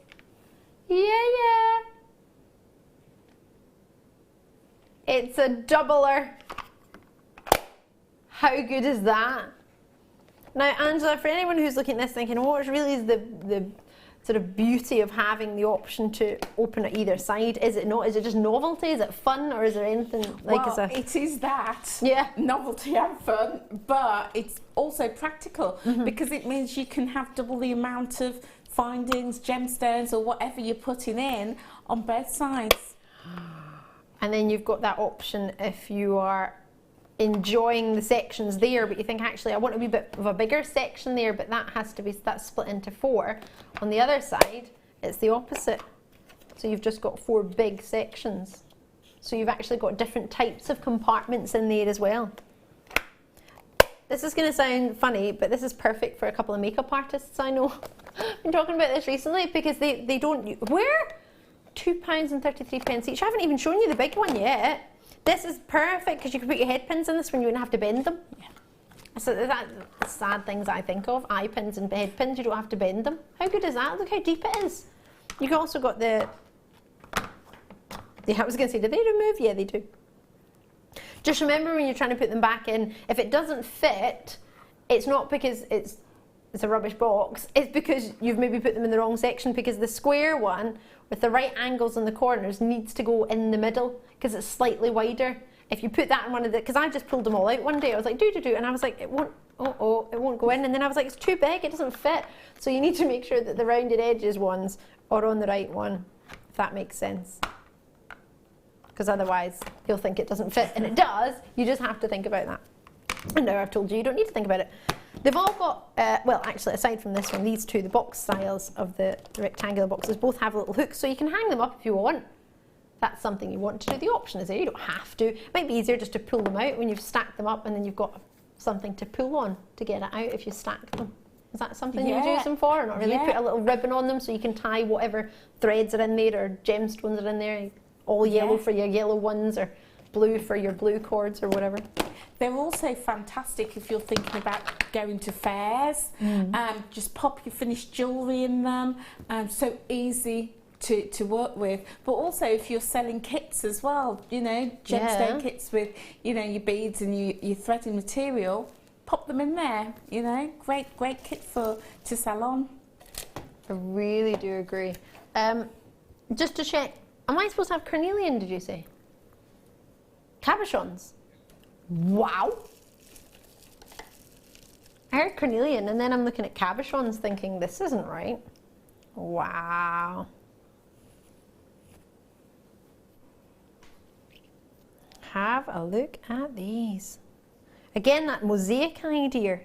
Yeah. It's a doubler. How good is that? Now, Angela, for anyone who's looking at this thinking, what really is the sort of beauty of having the option to open at either side? Is it not? Is it just novelty? Is it fun? Or is there anything like well, it is that. Yeah. Novelty and fun, but it's also practical because it means you can have double the amount of findings, gemstones, or whatever you're putting in on both sides. And then you've got that option if you are enjoying the sections there, but you think actually I want a wee bit of a bigger section there, but that's split into 4. On the other side, it's the opposite. So you've just got 4 big sections. So you've actually got different types of compartments in there as well. This is going to sound funny, but this is perfect for a couple of makeup artists I know. I've been talking about this recently because they don't... Where? £2.33 each. I haven't even shown you the big one yet. This is perfect because you can put your head pins in this when you wouldn't have to bend them. Yeah. So that's sad things I think of. Eye pins and head pins, you don't have to bend them. How good is that? Look how deep it is. You've also got the... Yeah, I was going to say, do they remove? Yeah, they do. Just remember when you're trying to put them back in, if it doesn't fit, it's not because it's a rubbish box, it's because you've maybe put them in the wrong section, because the square one with the right angles in the corners needs to go in the middle because it's slightly wider. If you put that in one of the, because I just pulled them all out one day, I was like do, and I was like it won't go in, and then I was like it's too big, it doesn't fit. So you need to make sure that the rounded edges ones are on the right one, if that makes sense. Because otherwise you'll think it doesn't fit, and it does. You just have to think about that. And now I've told you, you don't need to think about it. They've all got, well actually aside from this one, these two, the box styles of the rectangular boxes, both have little hooks, so you can hang them up if you want. That's something you want to do. The option is there, you don't have to. It might be easier just to pull them out when you've stacked them up, and then you've got something to pull on to get it out if you stack them. Is that something you would use them for? Or not really? Put a little ribbon on them so you can tie whatever threads are in there or gemstones are in there. All yellow for your yellow ones or blue for your blue cords or whatever. They're also fantastic if you're thinking about going to fairs. Just pop your finished jewellery in them. So easy to work with. But also if you're selling kits as well, you know, gemstone kits with, you know, your beads and your threading material, pop them in there, you know. Great kit to sell on. I really do agree. Just to check, am I supposed to have carnelian, did you say? Cabochons? Wow! I heard carnelian and then I'm looking at cabochons thinking this isn't right. Wow. Have a look at these. Again, that mosaic idea.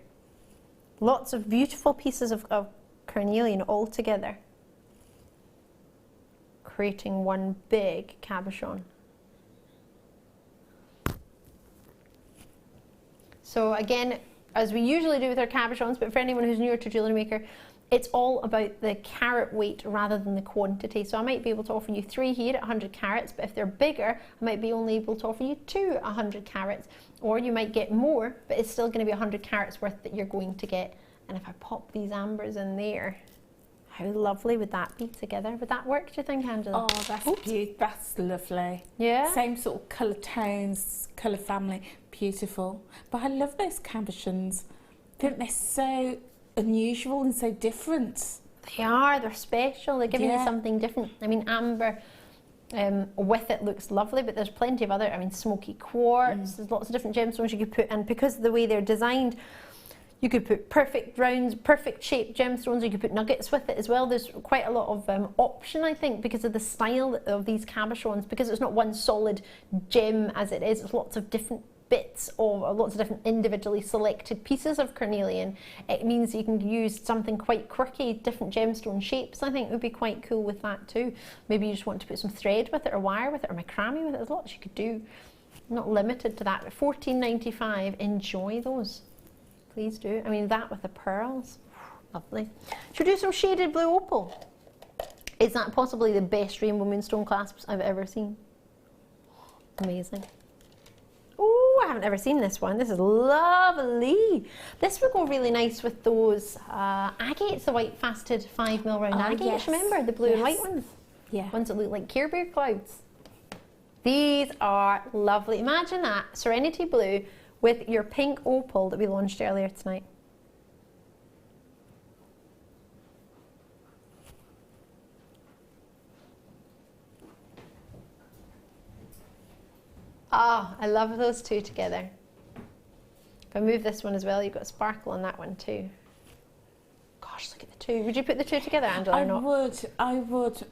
Lots of beautiful pieces of carnelian all together, creating one big cabochon. So again, as we usually do with our cabochons, but for anyone who's newer to Jewellery Maker, it's all about the carat weight rather than the quantity. So I might be able to offer you 3 here at 100 carats, but if they're bigger, I might be only able to offer you 2 at 100 carats. Or you might get more, but it's still going to be 100 carats worth that you're going to get. And if I pop these ambers in there, how lovely would that be together? Would that work, do you think, Angela? Oh, that's beautiful. That's lovely. Yeah? Same sort of colour tones, colour family. Beautiful. But I love those cabochons. I think they're so unusual and so different. They are. They're special. They're giving you something different. I mean, amber with it looks lovely, but there's plenty of other, I mean, smoky quartz. There's lots of different gemstones you could put, and because of the way they're designed, you could put perfect rounds, perfect shaped gemstones. You could put nuggets with it as well. There's quite a lot of option, I think, because of the style of these cabochons. Because it's not one solid gem as it is. It's lots of different bits or lots of different individually selected pieces of carnelian. It means you can use something quite quirky, different gemstone shapes. I think would be quite cool with that too. Maybe you just want to put some thread with it or wire with it or macrame with it. There's lots you could do. Not limited to that. But $14.95. Enjoy those. Please do. I mean, that with the pearls. Lovely. Should we do some shaded blue opal? Is that possibly the best rainbow moonstone clasps I've ever seen? Amazing. Oh, I haven't ever seen this one. This is lovely. This would go really nice with those agates, the white faceted 5mm round agates. Remember the blue and white ones? Yeah. Ones that look like Care Bear clouds. These are lovely. Imagine that, Serenity Blue with your pink opal that we launched earlier tonight. Oh, I love those two together. If I move this one as well, you've got sparkle on that one too. Gosh, look at the two. Would you put the two together, Angela, or not? I would.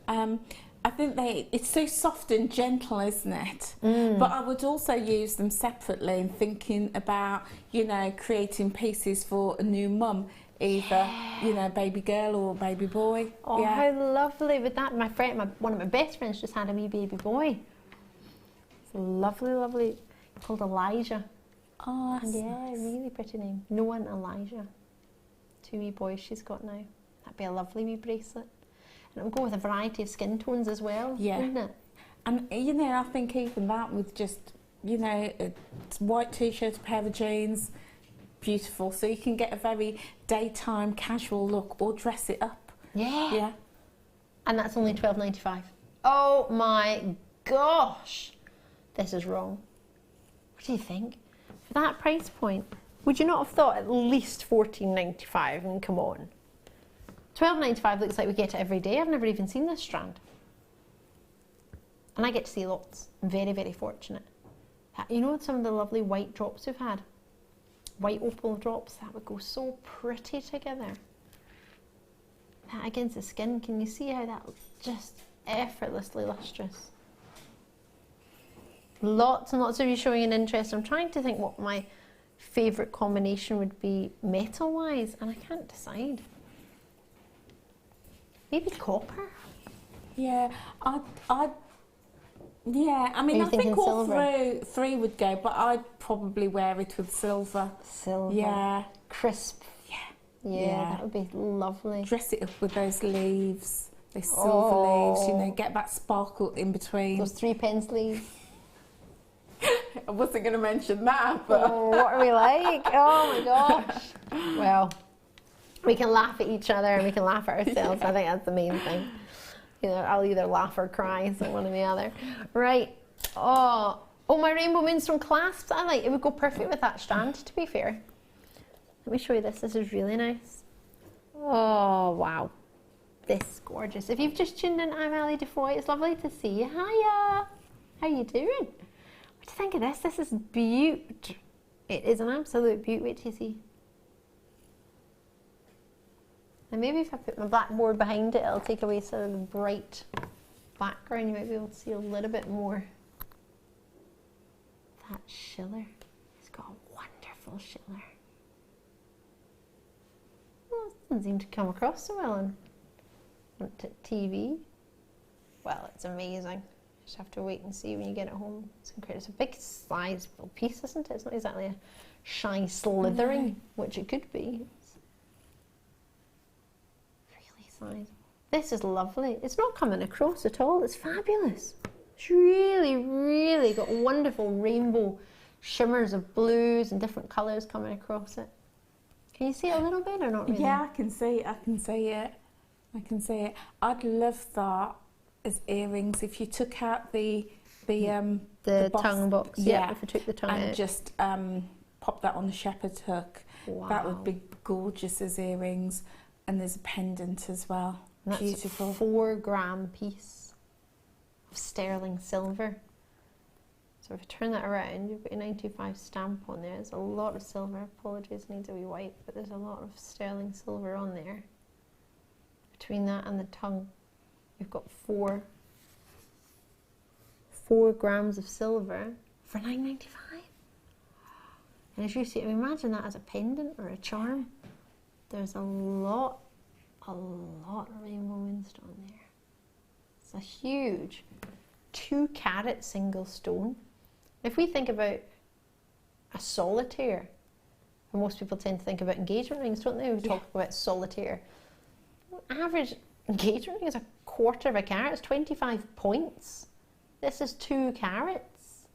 I think it's so soft and gentle, isn't it? But I would also use them separately and thinking about, you know, creating pieces for a new mum, either, you know, baby girl or baby boy. Oh, how lovely would that? My friend, one of my best friends just had a wee baby boy. It's lovely, lovely. Called Elijah. Oh, that's yeah, nice. Really pretty name. Noah and Elijah. 2 wee boys she's got now. That'd be a lovely wee bracelet. And it would go with a variety of skin tones as well, wouldn't it? And, you know, I think even that with just, you know, a white t-shirt, a pair of jeans, beautiful. So you can get a very daytime casual look or dress it up. Yeah. Yeah. And that's only $12.95. Oh my gosh. This is wrong. What do you think? For that price point, would you not have thought at least $14.95? I mean, come on. $12.95 looks like we get it every day. I've never even seen this strand. And I get to see lots. I'm very, very fortunate. You know some of the lovely white drops we've had? White opal drops, that would go so pretty together. That against the skin, can you see how that looks just effortlessly lustrous? Lots and lots of you showing an interest. I'm trying to think what my favourite combination would be metal-wise, and I can't decide. Maybe copper? Yeah, I mean, I think all three would go, but I'd probably wear it with silver. Silver. Yeah. Crisp. Yeah. Yeah, that would be lovely. Dress it up with those leaves, those silver leaves, you know, get that sparkle in between. Those 3-pence leaves. I wasn't going to mention that, but... Oh, what are we like? Oh my gosh. Well, we can laugh at each other and we can laugh at ourselves. I think that's the main thing. You know, I'll either laugh or cry, so one or the other. Right. Oh, my rainbow moonstone clasps. I like it. Would go perfect with that strand, to be fair. Let me show you this. This is really nice. Oh, wow. This is gorgeous. If you've just tuned in, I'm Ali DeFoy. It's lovely to see you. Hiya. How you doing? What do you think of this? This is beaut. It is an absolute beaut. Wait till you see. And maybe if I put my blackboard behind it, it'll take away sort of the bright background. You might be able to see a little bit more. That shiller. It's got a wonderful shiller. Well, it doesn't seem to come across so well on TV. Well, it's amazing. Just have to wait and see when you get it home. It's incredible. It's a big sizable piece, isn't it? It's not exactly a shy slithering, which it could be. It's really sizable. This is lovely. It's not coming across at all. It's fabulous. It's really, really got wonderful rainbow shimmers of blues and different colours coming across it. Can you see it a little bit or not really? Yeah, I can see it. I can see it. I can see it. I'd love that as earrings if you took out the tongue box. Yeah, if I took the tongue and out. just pop that on the shepherd's hook. Wow. That would be gorgeous as earrings. And there's a pendant as well. And that's beautiful. A 4-gram piece of sterling silver. So if I turn that around, you've got a 925 stamp on there. There's a lot of silver. Apologies, needs a wee wipe, but there's a lot of sterling silver on there. Between that and the tongue, you've got 4 grams of silver for $9.95. And as you see, imagine that as a pendant or a charm. There's a lot of rainbow moonstone there. It's a huge 2-carat single stone. If we think about a solitaire, and most people tend to think about engagement rings, don't they? We talk about solitaire. Average engagement ring is 1/4 of a carat. It's 25 points. This is 2 carats.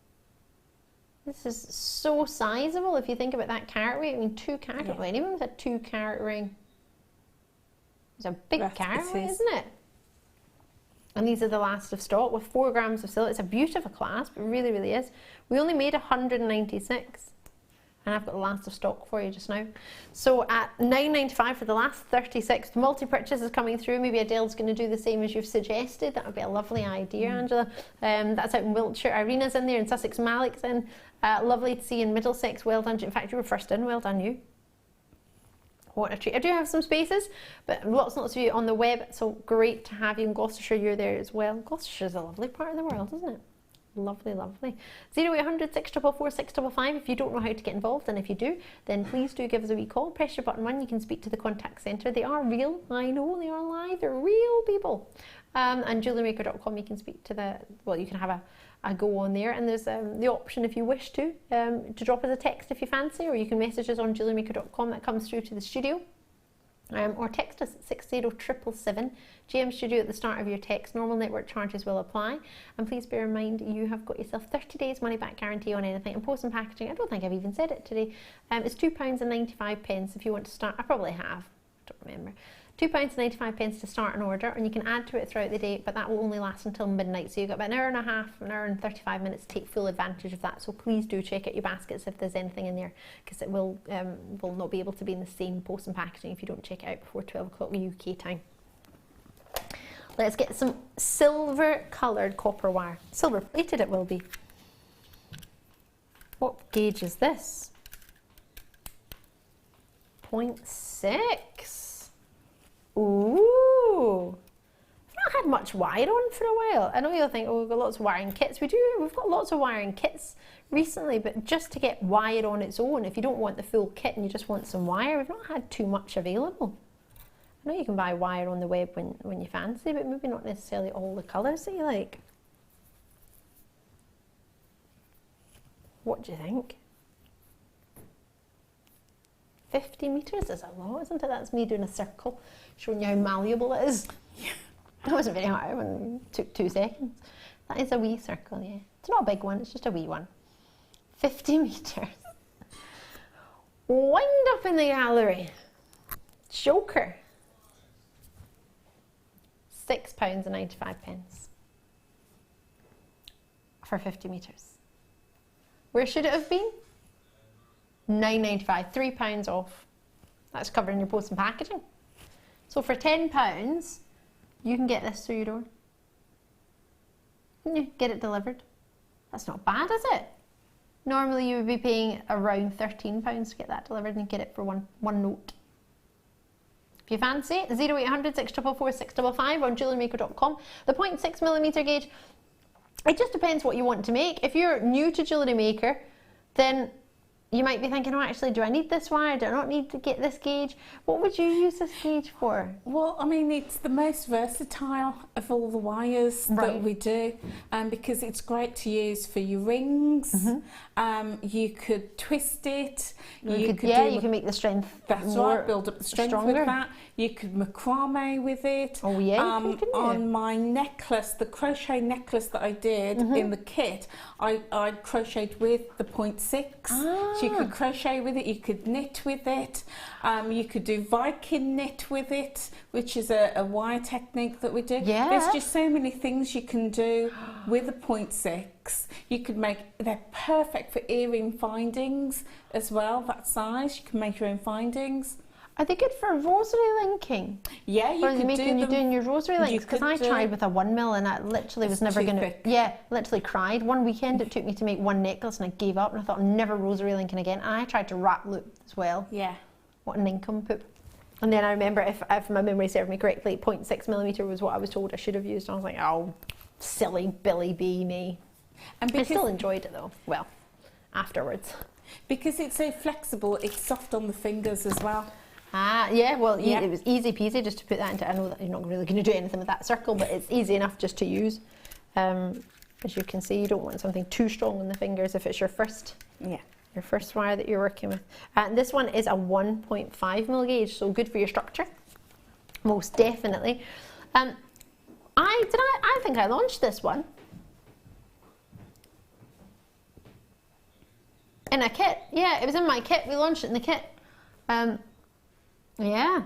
This is so sizable if you think about that carat weight. I mean, 2 carat. Yeah. Anyone with a 2-carat ring. It's a big carat weight, isn't it? And these are the last of stock with 4 grams of silver. It's a beautiful clasp. It really, really is. We only made 196. And I've got the last of stock for you just now. So at $9.95 for the last 36, the multi-purchase is coming through. Maybe Adele's going to do the same as you've suggested. That would be a lovely idea, Angela. That's out in Wiltshire. Irina's in there, in Sussex. Malik's in. Lovely to see you in Middlesex. Well done. In fact, you were first in. Well done, you. What a treat. I do have some spaces, but lots and lots of you on the web. So great to have you in Gloucestershire. You're there as well. Gloucestershire's a lovely part of the world, isn't it? Lovely, lovely. 0800 644 655 if you don't know how to get involved, and if you do, then please do give us a wee call. Press your button 1, you can speak to the contact centre. They are real, I know, they are live, they're real people. And JewelleryMaker.com, you can speak to the, well, you can have a go on there, and there's the option, if you wish to drop us a text if you fancy, or you can message us on JewelleryMaker.com. That comes through to the studio. Or text us at 60777, GM Studio at the start of your text. Normal network charges will apply. And please bear in mind, you have got yourself 30 days money back guarantee on anything. And post and packaging, I don't think I've even said it today, it's £2.95 if you want to start. I probably have, I don't remember. £2.95 to start an order, and you can add to it throughout the day, but that will only last until midnight. So you've got about an hour and a half, an hour and 35 minutes to take full advantage of that. So please do check out your baskets if there's anything in there, because it will not be able to be in the same post and packaging if you don't check it out before 12 o'clock UK time. Let's get some silver coloured copper wire. Silver plated it will be. What gauge is this? 0.6. Ooh, I've not had much wire on for a while. I know you'll think, oh, we've got lots of wiring kits. We've got lots of wiring kits recently, but just to get wire on its own, if you don't want the full kit and you just want some wire, we've not had too much available. I know you can buy wire on the web when you fancy, but maybe not necessarily all the colours that you like. What do you think? 50 metres is a lot, isn't it? That's me doing a circle, showing you how malleable it is. That wasn't very hard, it took 2 seconds. That is a wee circle, yeah. It's not a big one, it's just a wee one. 50 metres. Wind up in the gallery. Joker. £6.95 for 50 metres. Where should it have been? £9.95, £3 off. That's covering your post and packaging. So for £10, you can get this through your door. You get it delivered. That's not bad, is it? Normally you would be paying around £13 to get that delivered and get it for one note. If you fancy it, 0800 644 655 on JewelleryMaker.com. The 0.6mm gauge, it just depends what you want to make. If you're new to Jewellery Maker, then you might be thinking, oh, actually, do I need this wire? Do I not need to get this gauge? What would you use this gauge for? Well, I mean, it's the most versatile of all the wires that we do, because it's great to use for your rings. You could twist it. You can make the strength. That's right, build up the strength with that. You could macrame with it. Oh yeah, you can, on my necklace, the crochet necklace that I did in the kit, I crocheted with the 0.6. So you could crochet with it, you could knit with it, you could do Viking knit with it, which is a wire technique that we do. Yeah. There's just so many things you can do with a 0.6. You could make, they're perfect for earring findings as well, that size. You can make your own findings. Are they good for rosary linking? Yeah, you could do them. You're doing your rosary links, because I tried with a 1mm and I literally was never going to. Yeah, literally cried. One weekend it took me to make one necklace and I gave up and I thought I'm never rosary linking again. And I tried to wrap loop as well. Yeah. What an nincompoop. And then I remember, if my memory served me correctly, 0.6mm was what I was told I should have used. I was like, oh, silly Billy B me. And I still enjoyed it though. Well, afterwards. Because it's so flexible, it's soft on the fingers as well. Ah, yeah, well, it was easy peasy just to put that into. I know that you're not really going to do anything with that circle, but it's easy enough just to use. As you can see, you don't want something too strong on the fingers if it's your first wire that you're working with. And this one is a 1.5mm gauge, so good for your structure, most definitely. I think I launched this one in a kit. Yeah, it was in my kit. We launched it in the kit. Yeah,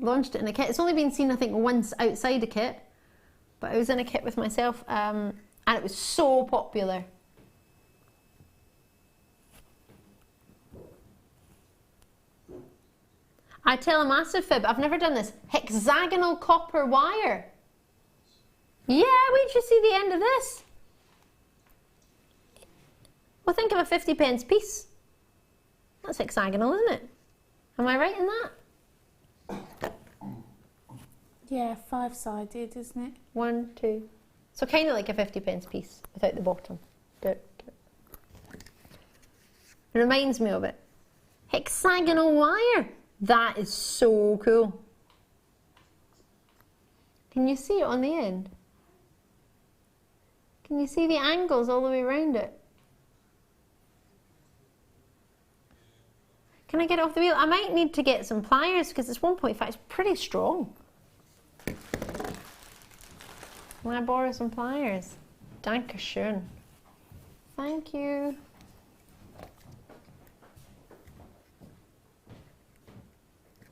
launched it in a kit. It's only been seen, I think, once outside a kit, but I was in a kit with myself, and it was so popular. I tell a massive fib, I've never done this. Hexagonal copper wire. Yeah, wait till you see the end of this. Well, think of a 50p piece. That's hexagonal, isn't it? Am I right in that? Yeah, 5-sided, isn't it? 1, 2. So kind of like a 50p piece without the bottom. It reminds me of it. Hexagonal wire. That is so cool. Can you see it on the end? Can you see the angles all the way around it? Can I get it off the wheel? I might need to get some pliers because it's 1.5. It's pretty strong. Can I borrow some pliers? Dankeschön. Thank you.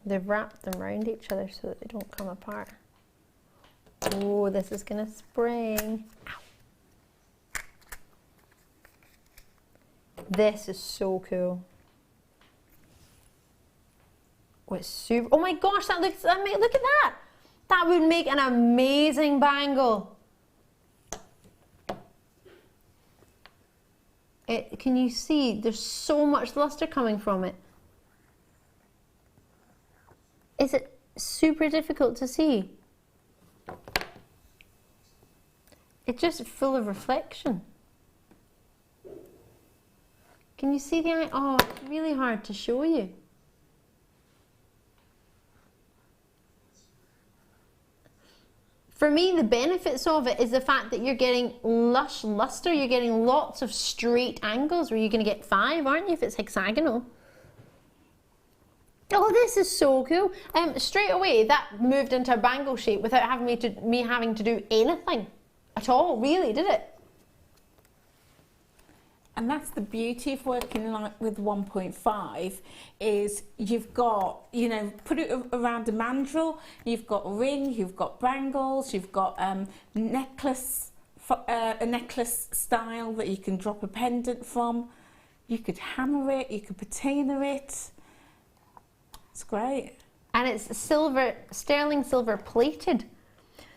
They've wrapped them around each other so that they don't come apart. Oh, this is gonna spring. Ow. This is so cool. Oh, it's super. Oh my gosh, look at that. That would make an amazing bangle. Can you see? There's so much luster coming from it. Is it super difficult to see? It's just full of reflection. Can you see the eye? Oh, it's really hard to show you. For me, the benefits of it is the fact that you're getting lush luster, you're getting lots of straight angles where you're going to get 5, aren't you, if it's hexagonal? Oh, this is so cool. Straight away, that moved into a bangle shape without having me having to do anything at all, really, did it? And that's the beauty of working like with 1.5 is you've got, you know, put it around a mandrel, you've got a ring, you've got bangles, you've got a necklace style that you can drop a pendant from. You could hammer it, you could patina it. It's great. And it's silver, sterling silver plated.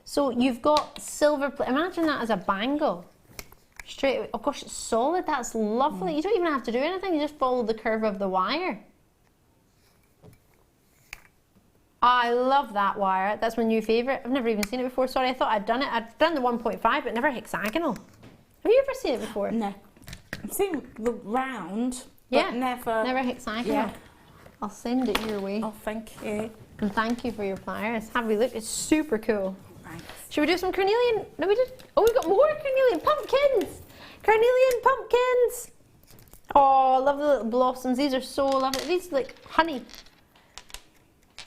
So you've got silver, imagine that as a bangle. Straight away. Oh gosh, it's solid. That's lovely. You don't even have to do anything. You just follow the curve of the wire. I love that wire. That's my new favourite. I've never even seen it before. Sorry, I thought I'd done it. I'd done the 1.5, but never hexagonal. Have you ever seen it before? No. I've seen the round, yeah, but never hexagonal. Yeah. I'll send it your way. Oh, thank you. And thank you for your pliers. Have a look. It's super cool. Thanks. Should we do some carnelian? No, we did. Oh, we've got more carnelian pumpkins. Carnelian pumpkins. Oh, lovely little blossoms. These are so lovely. These are like honey.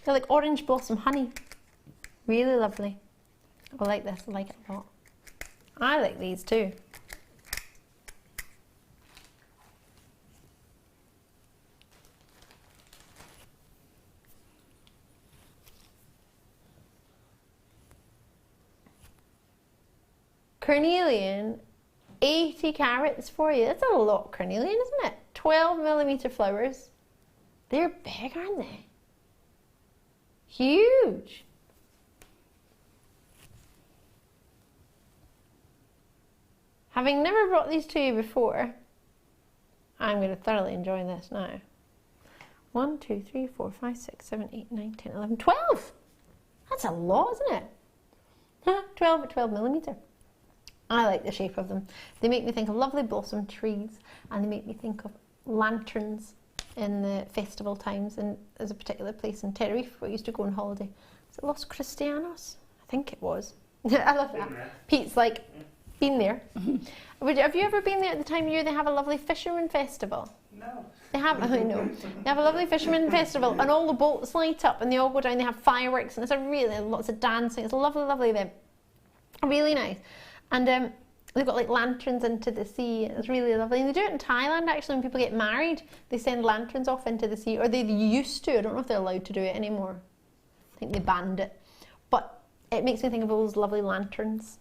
They're like orange blossom honey. Really lovely. I like this. I like it a lot. I like these too. Carnelian, 80 carats for you. That's a lot of carnelian, isn't it? 12mm flowers. They're big, aren't they? Huge. Having never brought these to you before, I'm going to thoroughly enjoy this now. 1, 2, 3, 4, 5, 6, 7, 8, 9, 10, 11, 12. That's a lot, isn't it? 12 at 12mm. I like the shape of them. They make me think of lovely blossom trees, and they make me think of lanterns in the festival times. And there's a particular place in Tenerife where I used to go on holiday. Is it Los Cristianos? I think it was. I love that. Pete's like, been there. Have you ever been there at the time of year they have a lovely fisherman festival? No. They have, I know. They have a lovely fisherman festival, and all the boats light up, and they all go down. They have fireworks, and it's a really lots of dancing. It's a lovely, lovely event. Really nice. And they've got like lanterns into the sea. It's really lovely. And they do it in Thailand actually. When people get married, they send lanterns off into the sea, or they used to. I don't know if they're allowed to do it anymore. I think they banned it. But it makes me think of all those lovely lanterns.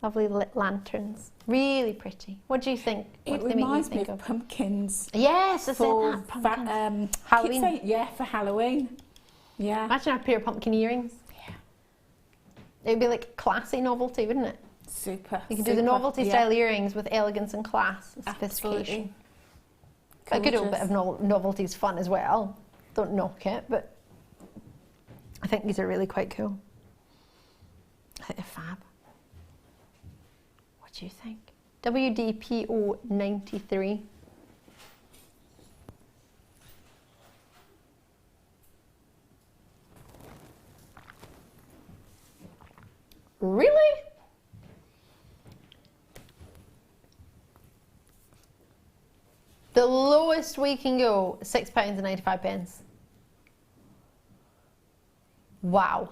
Lovely lit lanterns. Really pretty. What do you think? It reminds me of pumpkins. Yes, I said that. Pumpkins. Halloween. Yeah, for Halloween. Yeah. Imagine a pair of pumpkin earrings. Yeah. It would be like classy novelty, wouldn't it? Super. You can do the novelty style earrings with elegance and class and sophistication. A good old bit of novelty is fun as well. Don't knock it, but I think these are really quite cool. I think they're fab. What do you think? WDPO 93. Really? The lowest we can go, £6.95. Wow.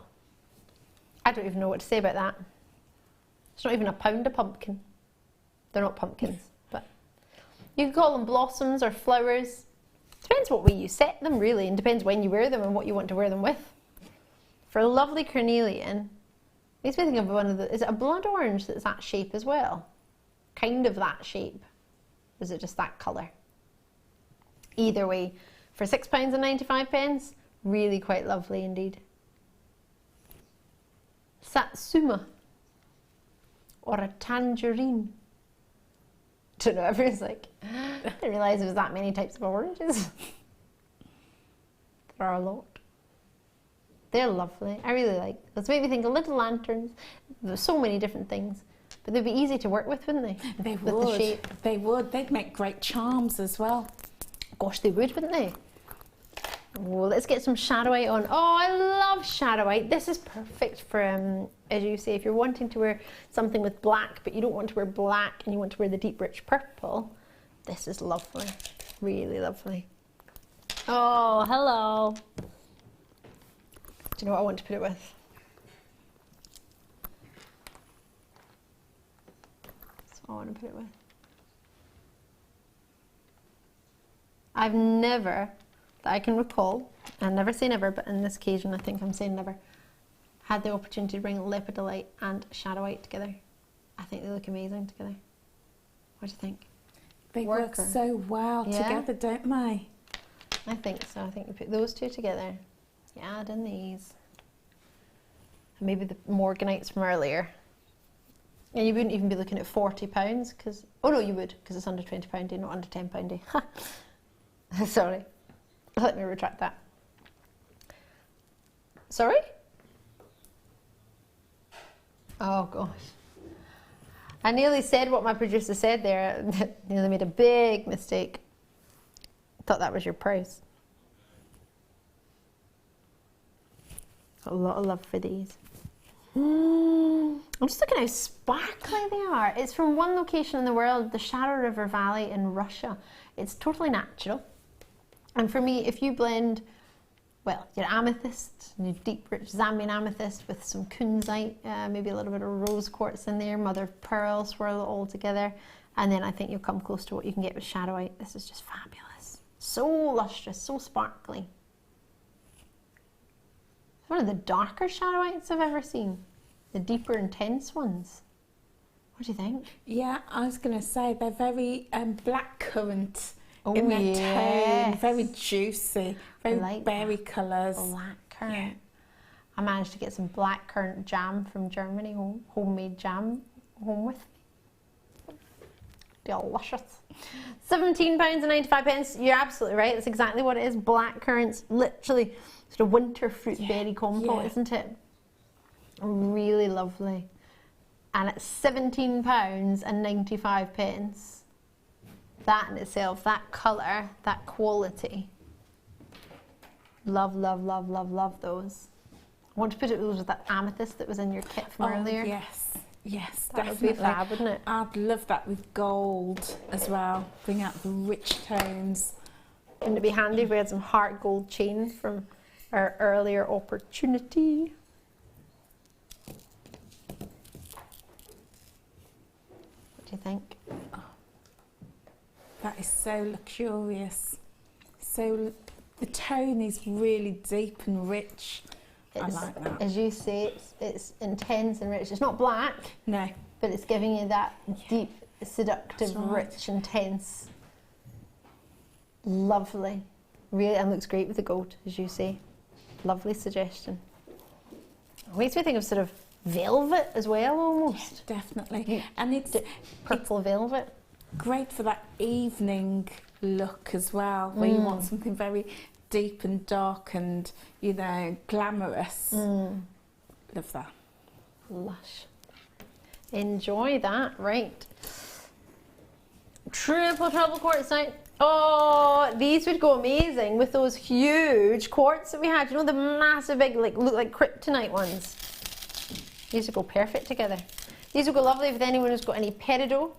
I don't even know what to say about that. It's not even a pound a pumpkin. They're not pumpkins, but you can call them blossoms or flowers. Depends what way you set them, really, and depends when you wear them and what you want to wear them with. For a lovely carnelian, makes me think of one of the, is it a blood orange that's that shape as well? Kind of that shape. Or is it just that colour? Either way, for £6.95, really quite lovely indeed. Satsuma. Or a tangerine. Don't know, everyone's like, I didn't realise there was that many types of oranges. There are a lot. They're lovely. I really like those. They make me think of little lanterns. There's so many different things. But they'd be easy to work with, wouldn't they? They with would. The shape. They would. They'd make great charms as well. Gosh, they would, wouldn't they? Oh, let's get some shadowite on. Oh, I love shadowite. This is perfect for, as you say, if you're wanting to wear something with black, but you don't want to wear black and you want to wear the deep rich purple, this is lovely. Really lovely. Oh, hello. Do you know what I want to put it with? That's what I want to put it with. I've never, that I can recall, I never say never, but on this occasion I think I'm saying never, had the opportunity to bring lepidolite and shadowite together. I think they look amazing together. What do you think? They work so well together, don't they? I think so. I think you put those two together. You add in these. And maybe the morganites from earlier. And you wouldn't even be looking at £40 because, oh no, you would, because it's under £20, not under £10. Sorry. Let me retract that. Sorry? Oh gosh. I nearly said what my producer said there. Nearly made a big mistake. Thought that was your price. Got a lot of love for these. I'm just looking how sparkly they are. It's from one location in the world, the Shadow River Valley in Russia. It's totally natural. And for me, if you blend, well, your amethyst, your deep, rich Zambian amethyst with some kunzite, maybe a little bit of rose quartz in there, mother of pearl, swirl it all together, and then I think you'll come close to what you can get with shadowite. This is just fabulous. So lustrous, so sparkly. It's one of the darker shadowites I've ever seen. The deeper, intense ones. What do you think? Yeah, I was going to say they're very blackcurrant in their tone, very juicy, very like berry colours. Blackcurrant. Yeah. I managed to get some blackcurrant jam from Germany, homemade jam home with me. Delicious. £17.95. You're absolutely right. That's exactly what it is. Blackcurrants, literally sort of winter fruit berry compote, isn't it? Really lovely. And it's £17.95. That in itself, that colour, that quality. Love, love, love, love, love those. I want to put it with that amethyst that was in your kit from earlier. Yes, yes, that definitely. would be fab, wouldn't it? I'd love that with gold as well. Bring out the rich tones. Wouldn't it be handy if we had some heart gold chain from our earlier opportunity? What do you think? Oh, that is so luxurious. So the tone is really deep and rich. I like that. As you say, it's intense and rich. It's not black. No. But it's giving you that deep, seductive, rich, intense. Lovely. Really, and looks great with the gold, as you say. Lovely suggestion. It makes me think of sort of velvet as well, almost. Yeah, definitely. And it's purple velvet. Great for that evening look as well, where you want something very deep and dark and, you know, glamorous. Love that. Lush. Enjoy that. Right. Triple quartzite. Oh, these would go amazing with those huge quartz that we had. You know, the massive big, like, look like kryptonite ones. These would go perfect together. These would go lovely with anyone who's got any peridot.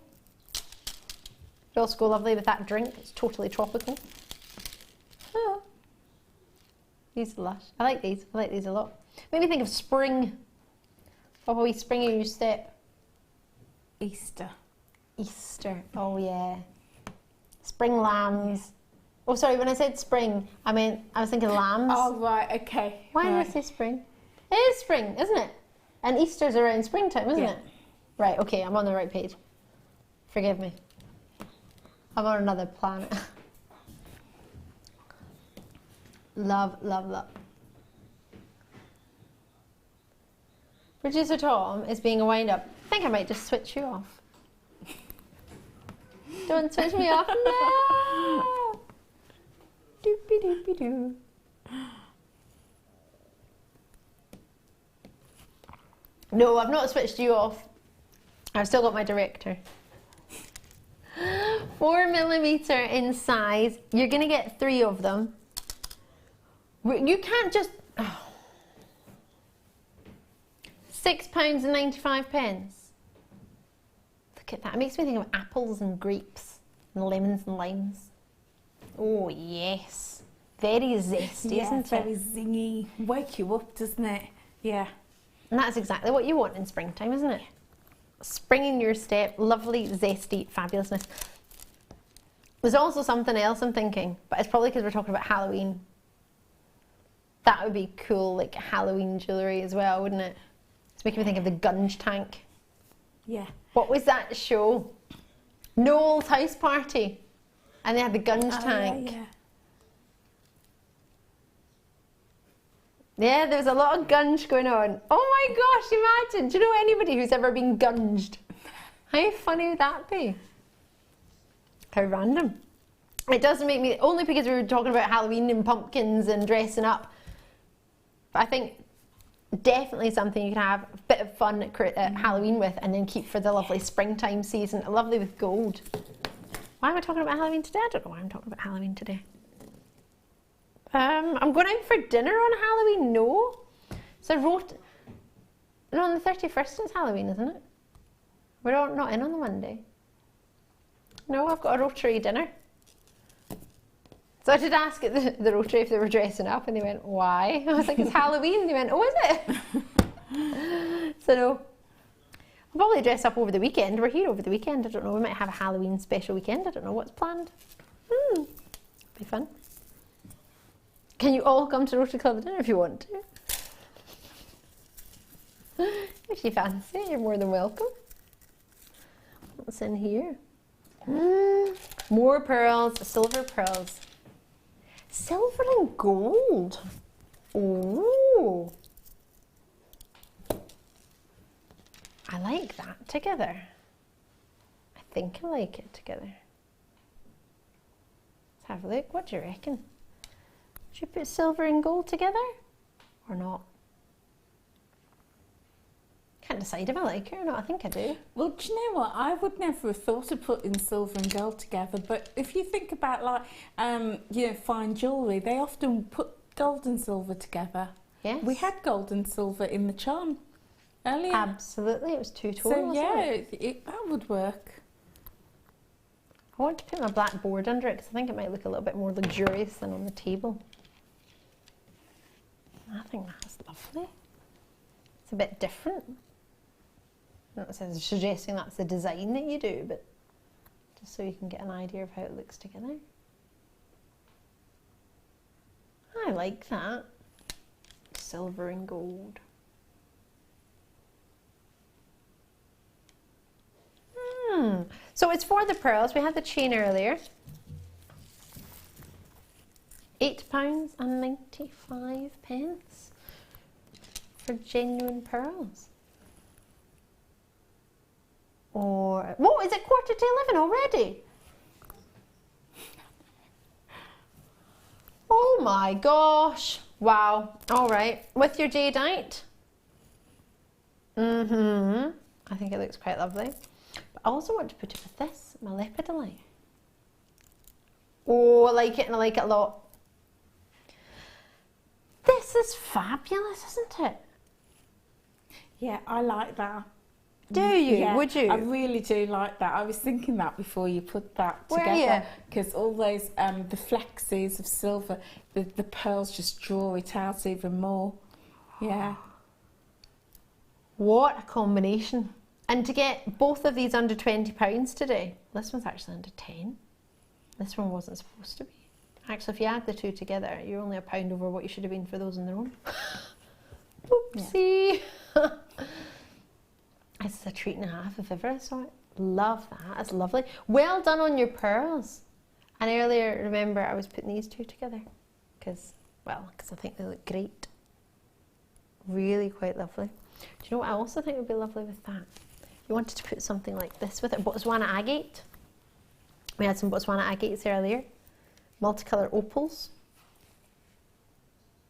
They also go lovely with that drink. It's totally tropical. Oh. These are lush. I like these. I like these a lot. Made me think of spring. Of a wee springy step. Easter. Easter. Oh yeah. Spring lambs. Oh sorry, when I said spring, I was thinking lambs. Oh right, okay. Why did I say spring? It is spring, isn't it? And Easter's around springtime, isn't it? Right, okay, I'm on the right page. Forgive me. I'm on another planet. Love, love, love. Producer Tom is being a wind-up. I think I might just switch you off. Don't switch me off, no! Doopy-doopy-doo. No, I've not switched you off. I've still got my director. 4mm in size. You're going to get 3 of them. You can't just... Oh. £6.95. Look at that. It makes me think of apples and grapes and lemons and limes. Oh, yes. very zesty, isn't it? Very zingy. Wake you up, doesn't it? Yeah. And that's exactly what you want in springtime, isn't it? Spring in your step, lovely, zesty, fabulousness. There's also something else I'm thinking, but it's probably because we're talking about Halloween. That would be cool, like Halloween jewellery as well, wouldn't it? It's making me think of the Gunge Tank. Yeah. What was that show? Noel's House Party. And they had the Gunge Tank. Yeah. Yeah, there's a lot of gunge going on. Oh my gosh, imagine. Do you know anybody who's ever been gunged? How funny would that be? How random. It doesn't make me, only because we were talking about Halloween and pumpkins and dressing up. But I think definitely something you can have a bit of fun at Halloween with and then keep for the lovely springtime season. Lovely with gold. Why am I talking about Halloween today? I don't know why I'm talking about Halloween today. I'm going out for dinner on Halloween, no. So I wrote, no, on the 31st is Halloween, isn't it? We're all not in on the Monday. No, I've got a Rotary dinner. So I did ask at the Rotary if they were dressing up and they went, why? I was like, it's Halloween. They went, oh, is it? So no. I'll probably dress up over the weekend. We're here over the weekend. I don't know, we might have a Halloween special weekend. I don't know what's planned. Be fun. Can you all come to Rotary Club dinner if you want to? If you fancy, you're more than welcome. What's in here? More pearls, silver pearls. Silver and gold. Oh. I like that together. I think I like it together. Let's have a look. What do you reckon? Should you put silver and gold together or not? Can't decide if I like it or not. I think I do. Well, do you know what? I would never have thought of putting silver and gold together, but if you think about like, you know, fine jewellery, they often put gold and silver together. Yes. We had gold and silver in the charm earlier. Absolutely, it was two-tone, So wasn't yeah, it? that would work. I want to put my black board under it because I think it might look a little bit more luxurious than on the table. I think that's lovely. It's a bit different. Not suggesting that's the design that you do, but just so you can get an idea of how it looks together. I like that. Silver and gold. So it's for the pearls. We had the chain earlier. £8.95 for genuine pearls. Or, whoa, is it 11:15 already? Oh my gosh. Wow. All right. With your jadeite. I think it looks quite lovely. But I also want to put it with this, my lepidolite. Oh, I like it and I like it a lot. This is fabulous, isn't it? Yeah, I like that. Do you? Yeah, Would you? I really do like that. I was thinking that before you put that Were together. you? Because all those, the flexes of silver, the pearls just draw it out even more. Yeah. What a combination. And to get both of these under £20 today, this one's actually under 10. This one wasn't supposed to be. Actually, if you add the two together, you're only £1 over what you should have been for those on their own. Oopsie. Yeah. This is a treat and a half if ever I saw it. Love that. That's lovely. Well done on your pearls. And earlier, remember, I was putting these two together because I think they look great. Really quite lovely. Do you know what I also think would be lovely with that? You wanted to put something like this with it. Botswana agate. We had some Botswana agates earlier. Multicolour opals.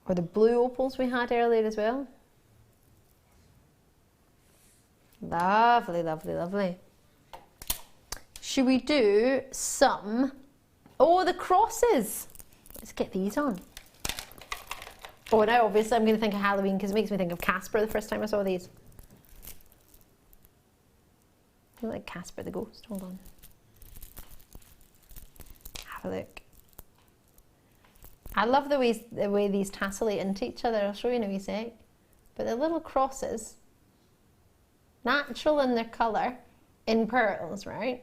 Or the blue opals we had earlier as well. Lovely, lovely, lovely. Should we do some... Oh, the crosses. Let's get these on. Oh, now obviously I'm going to think of Halloween because it makes me think of Casper the first time I saw these. I like Casper the ghost. Hold on. Have a look. I love the way these tassellate into each other. I'll show you in a wee sec. But the little crosses, natural in their colour, in pearls, right?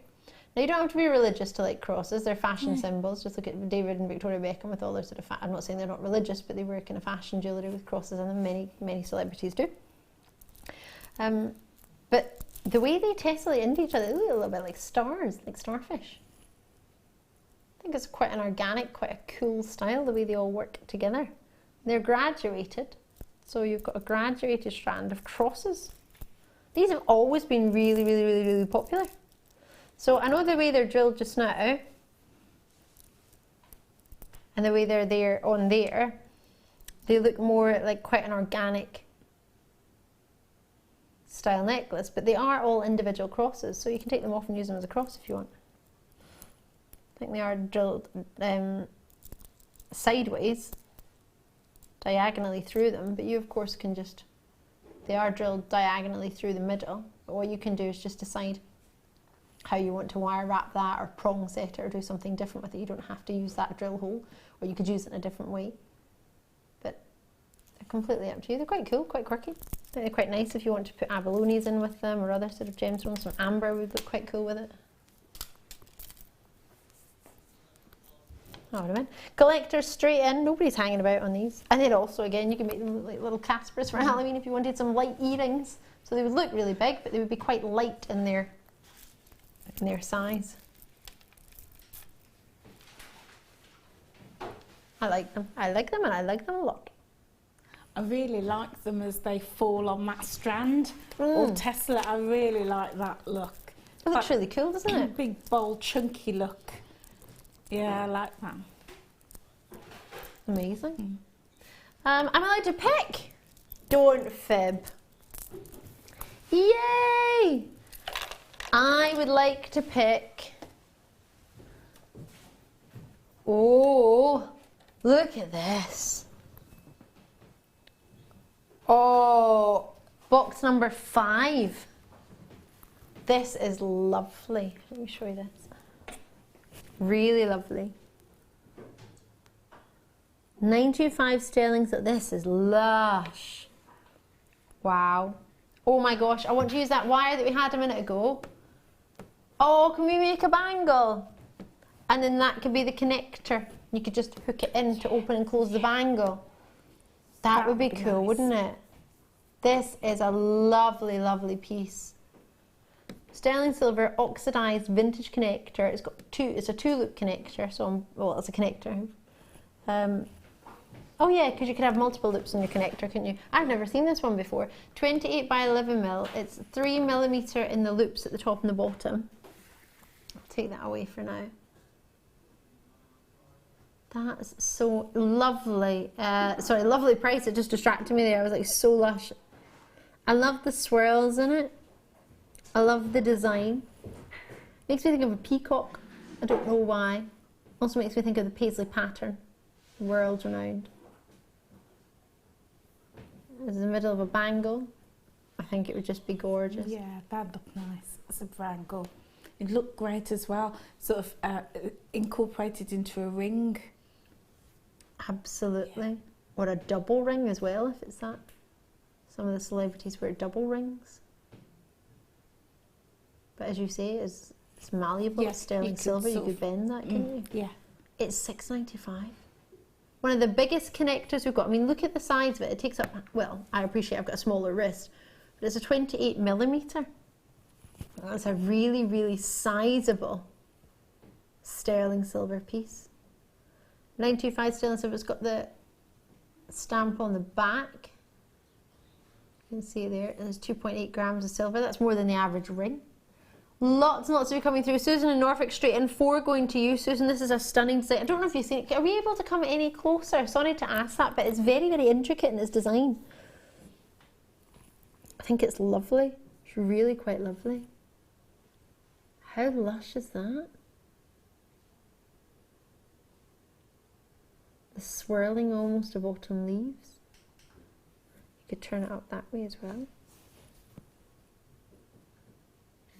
Now you don't have to be religious to like crosses. They're fashion symbols. Just look at David and Victoria Beckham with all their sort of. I'm not saying they're not religious, but they wear kind of fashion jewellery with crosses in them. Many celebrities do. But the way they tessellate into each other, they look a little bit like stars, like starfish. I think it's quite an organic, quite a cool style, the way they all work together. They're graduated, so you've got a graduated strand of crosses. These have always been really popular. So I know the way they're drilled just now, and the way they're there on there, they look more like quite an organic style necklace, but they are all individual crosses, so you can take them off and use them as a cross if you want. I think they are drilled sideways, diagonally through them, but you of course can just, they are drilled diagonally through the middle, but what you can do is just decide how you want to wire wrap that or prong set it or do something different with it. You don't have to use that drill hole, or you could use it in a different way, but they're completely up to you. They're quite cool, quite quirky. I think they're quite nice if you want to put abalones in with them or other sort of gemstones. Some amber would look quite cool with it. Oh, what a collectors straight in, nobody's hanging about on these. And then also again, you can make them like little Caspers for Halloween if you wanted some light earrings. So they would look really big, but they would be quite light in their size. I like them. I like them and I like them a lot. I really like them as they fall on that strand or tessellate. I really like that look. It looks really cool, doesn't it? Big, bold, chunky look. Yeah, I like that. Amazing. I'm allowed to pick. Don't fib. Yay! I would like to pick. Oh, look at this. Oh, box number 5. This is lovely. Let me show you this. Really lovely. 925 sterling, so this is lush. Wow. Oh my gosh, I want to use that wire that we had a minute ago. Oh, can we make a bangle? And then that could be the connector. You could just hook it in to open and close the bangle. That would be cool, nice, wouldn't it? This is a lovely, lovely piece. Sterling silver oxidized vintage connector. It's got it's a 2-loop connector, so well, it's a connector. Oh yeah, because you could have multiple loops on your connector, couldn't you? I've never seen this one before. 28 by 11 mil. It's 3mm in the loops at the top and the bottom. I'll take that away for now. That's so lovely. Sorry, lovely price. It just distracted me there. I was like, so lush. I love the swirls in it. I love the design. Makes me think of a peacock. I don't know why. Also makes me think of the paisley pattern. World renowned. This is the middle of a bangle. I think it would just be gorgeous. Yeah, that'd look nice as a bangle. It'd look great as well. Sort of incorporated into a ring. Absolutely. Yeah. Or a double ring as well, if it's that. Some of the celebrities wear double rings. But as you say, it's malleable, it's sterling silver, you could bend that, couldn't you? Yeah. It's $6.95. One of the biggest connectors we've got. I mean, look at the size of it. It takes up, well, I appreciate I've got a smaller wrist, but it's a 28mm. That's a really, really sizable sterling silver piece. 925 sterling silver. It's got the stamp on the back. You can see there, there's 2.8 grams of silver. That's more than the average ring. Lots and lots of you coming through. Susan in Norfolk Street in 4 going to you. Susan, this is a stunning design. I don't know if you've seen it. Are we able to come any closer? Sorry to ask that, but it's very, very intricate in its design. I think it's lovely. It's really quite lovely. How lush is that? The swirling almost of autumn leaves. You could turn it up that way as well.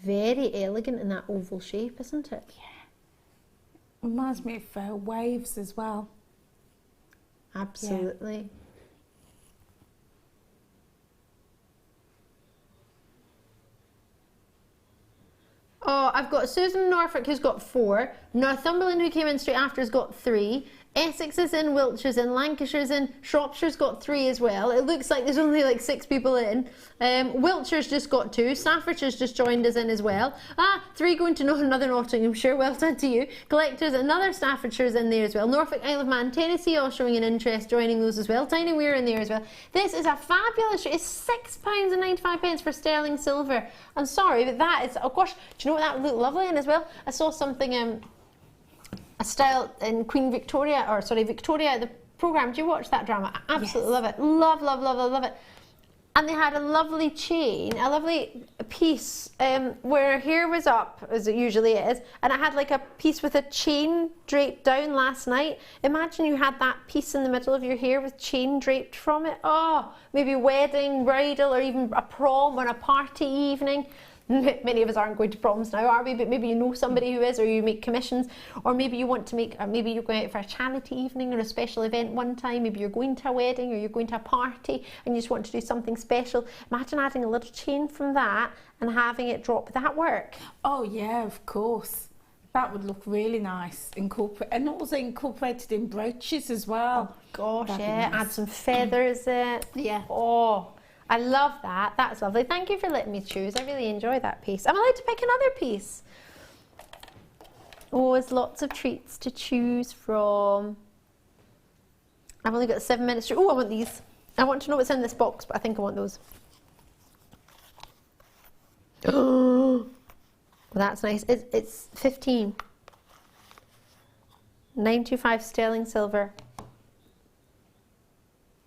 Very elegant in that oval shape, isn't it? Yeah. Reminds me of waves as well. Absolutely. Yeah. Oh, I've got Susan in Norfolk who's got 4. Northumberland, who came in straight after, has got 3. Essex is in, Wiltshire's in, Lancashire's in, Shropshire's got 3 as well. It looks like there's only like 6 people in. Wiltshire's just got 2. Staffordshire's just joined us in as well. 3 going to another Nottinghamshire. Well done to you. Collectors, another Staffordshire's in there as well. Norfolk, Isle of Man, Tennessee all showing an interest, joining those as well. Tiny Weir in there as well. This is a fabulous treat. It's £6.95 for sterling silver. I'm sorry, but that is, oh gosh, do you know what that would look lovely in as well? I saw something, a style in Queen Victoria, or sorry, Victoria, the programme. Do you watch that drama? I absolutely love it. Love, love, love, love, love it. And they had a lovely chain, a lovely piece where her hair was up, as it usually is, and it had like a piece with a chain draped down last night. Imagine you had that piece in the middle of your hair with chain draped from it. Oh, maybe wedding, bridal, or even a prom or a party evening. Many of us aren't going to proms now, are we? But maybe you know somebody who is, or you make commissions, or maybe you want to make, or maybe you're going out for a charity evening or a special event one time. Maybe you're going to a wedding or you're going to a party and you just want to do something special. Imagine adding a little chain from that and having it drop. Would that work? Oh yeah, of course. That would look really nice. And also incorporated in brooches as well. Oh gosh, that'd yeah. Nice. Add some feathers. Yeah. Oh. I love that. That's lovely. Thank you for letting me choose. I really enjoy that piece. I'm allowed to pick another piece. Oh, there's lots of treats to choose from. I've only got 7 minutes. Oh, I want these. I want to know what's in this box, but I think I want those. Oh, that's nice. It's 15. 925 sterling silver.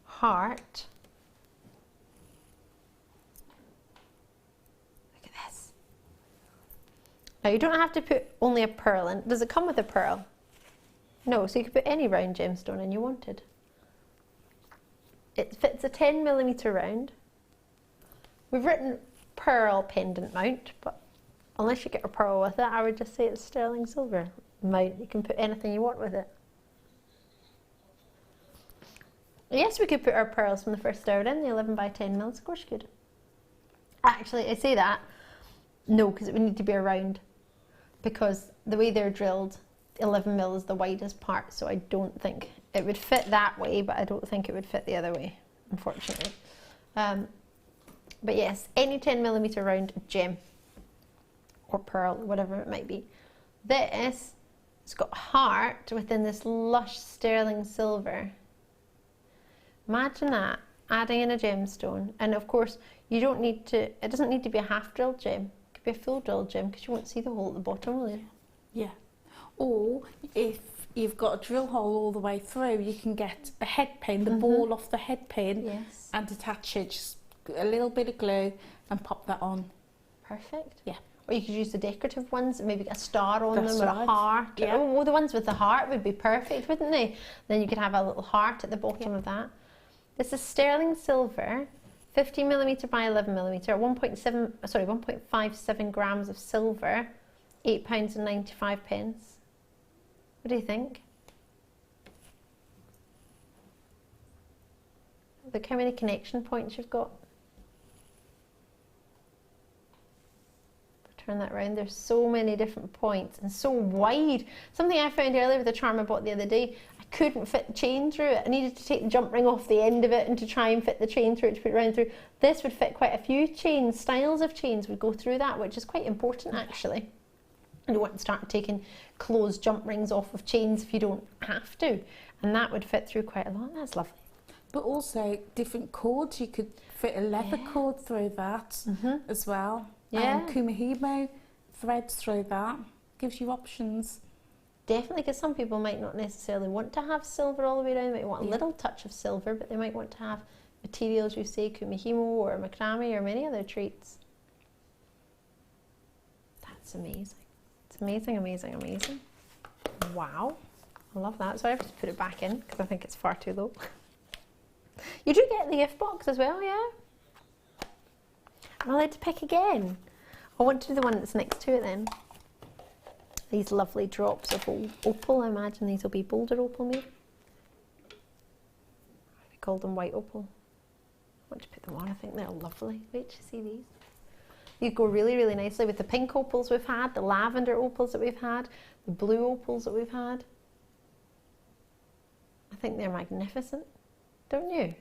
Heart. Now you don't have to put only a pearl in. Does it come with a pearl? No, so you could put any round gemstone in you wanted. It fits a 10mm round. We've written pearl pendant mount, but unless you get a pearl with it, I would just say it's sterling silver mount. You can put anything you want with it. Yes, we could put our pearls from the first hour in, the 11 by 10 mils, of course you could. Actually, I say that, no, because it would need to be a round. Because the way they're drilled, 11 mil is the widest part, so I don't think it would fit that way, but I don't think it would fit the other way, unfortunately. But yes, any 10mm round gem or pearl, whatever it might be. This, it's got heart within this lush sterling silver. Imagine that, adding in a gemstone, and of course you don't need to, it doesn't need to be a half drilled gem. Be a full drill gem because you won't see the hole at the bottom, will you? Yeah. Or if you've got a drill hole all the way through, you can get a head pin, the ball off the head pin, yes, and attach it, just a little bit of glue and pop that on. Perfect. Yeah. Or you could use the decorative ones, maybe get a star on That's them or right. a heart. Yeah. Oh, well, the ones with the heart would be perfect, wouldn't they? Then you could have a little heart at the bottom of that. This is sterling silver. 15mm by 11mm, 1.57 grams of silver, £8.95. What do you think? Look how many connection points you've got. Turn that around. There's so many different points and so wide. Something I found earlier with the charm I bought the other day, I couldn't fit the chain through it. I needed to take the jump ring off the end of it and to try and fit the chain through it to put it round through. This would fit quite a few chains. Styles of chains would go through that, which is quite important actually. You don't want to start taking closed jump rings off of chains if you don't have to. And that would fit through quite a lot. That's lovely. But also different cords. You could fit a leather cord through that as well. Yeah. Kumihimo threads through that. Gives you options. Definitely, because some people might not necessarily want to have silver all the way around. They might want a little touch of silver, but they might want to have materials, you say, kumihimo or macrame or many other treats. That's amazing. It's amazing, amazing, amazing. Wow. I love that. So I have to put it back in because I think it's far too low. You do get the gift box as well, yeah? I'm allowed to pick again. I want to do the one that's next to it then. These lovely drops of opal. I imagine these will be boulder opal maybe. call them white opal. I want to put them on, I think they're lovely. Wait to see these. You go really, really nicely with the pink opals we've had, the lavender opals that we've had, the blue opals that we've had. I think they're magnificent, don't you?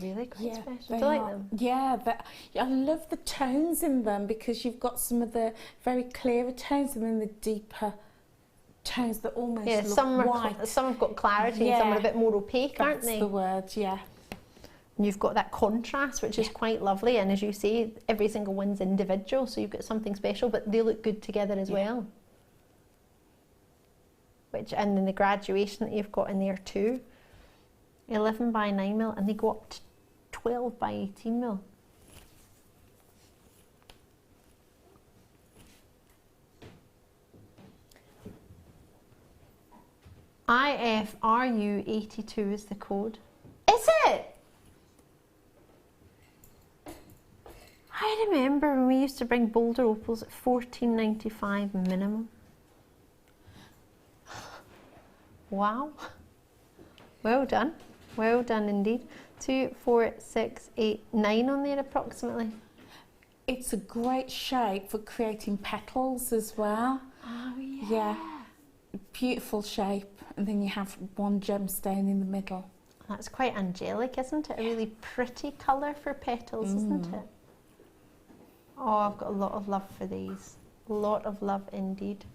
Really quite special. Do you like them? Yeah, I love the tones in them because you've got some of the very clearer tones and then the deeper tones that almost look white. Some have got clarity and some are a bit more opaque, aren't they? That's the word, yeah. And you've got that contrast, which is quite lovely, and as you say, every single one's individual, so you've got something special, but they look good together as well. And then the graduation that you've got in there too, 11 by 9mm, and they go up to 12 by 18mm. IFRU82 is the code. Is it? I remember when we used to bring Boulder opals at $14.95 minimum. Wow. Well done indeed. 2, 4, 6, 8, 9 on there approximately. It's a great shape for creating petals as well. Oh yeah. Yeah, beautiful shape, and then you have one gemstone in the middle. That's quite angelic, isn't it? A really pretty colour for petals, isn't it? Oh, I've got a lot of love for these. A lot of love indeed.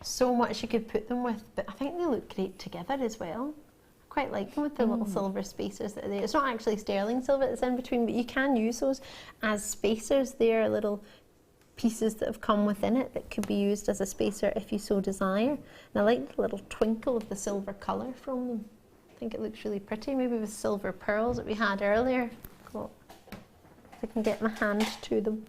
So much you could put them with, but I think they look great together as well. I quite like them with the little silver spacers that are there. It's not actually sterling silver that's in between, but you can use those as spacers. They are little pieces that have come within it that could be used as a spacer if you so desire. And I like the little twinkle of the silver colour from them. I think it looks really pretty, maybe with silver pearls that we had earlier. Cool. If I can get my hand to them.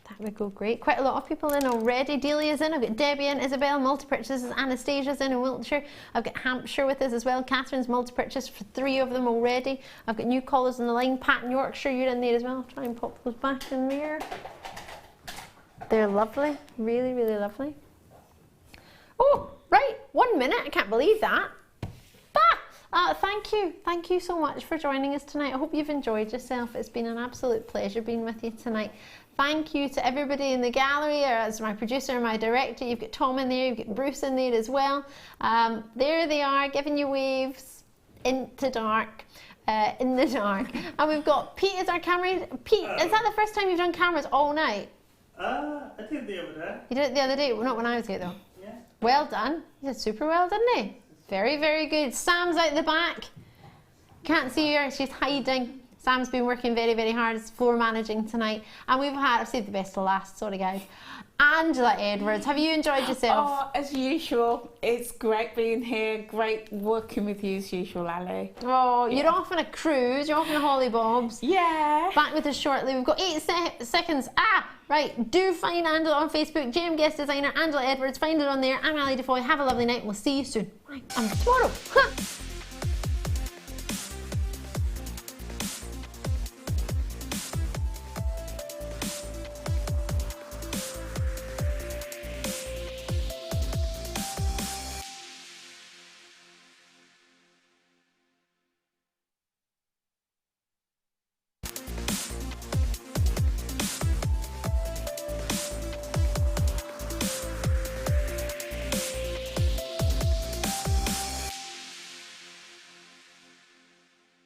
That would go great. Quite a lot of people in already. Delia's in. I've got Debbie in, Isabel, multi-purchases. Anastasia's in Wiltshire. I've got Hampshire with us as well. Catherine's multi-purchase for 3 of them already. I've got new callers on the line. Pat in Yorkshire, you're in there as well. I'll try and pop those back in there. They're lovely. Really, really lovely. Oh, right. 1 minute. I can't believe that. Thank you so much for joining us tonight. I hope you've enjoyed yourself. It's been an absolute pleasure being with you tonight. Thank you to everybody in the gallery, or as my producer and my director. You've got Tom in there, you've got Bruce in there as well. There they are, giving you waves into dark. In the dark. And we've got Pete as our camera. Pete, is that the first time you've done cameras all night? I did the other day. You did it the other day? Well, not when I was here though. Yeah. Well done. You did super well, didn't he? Very, very good. Sam's out the back. Can't see her, she's hiding. Sam's been working very, very hard. It's floor managing tonight. And I've saved the best to last, sorry guys. Angela Edwards, have you enjoyed yourself? Oh, as usual. It's great being here. Great working with you as usual, Ali. Oh, you're off on a cruise. You're off on a Holly Bobs. Yeah. Back with us shortly. We've got 8 seconds. Right. Do find Angela on Facebook. JM Guest Designer, Angela Edwards. Find it on there. I'm Ali DeFoy. Have a lovely night. We'll see you soon. Bye. Tomorrow.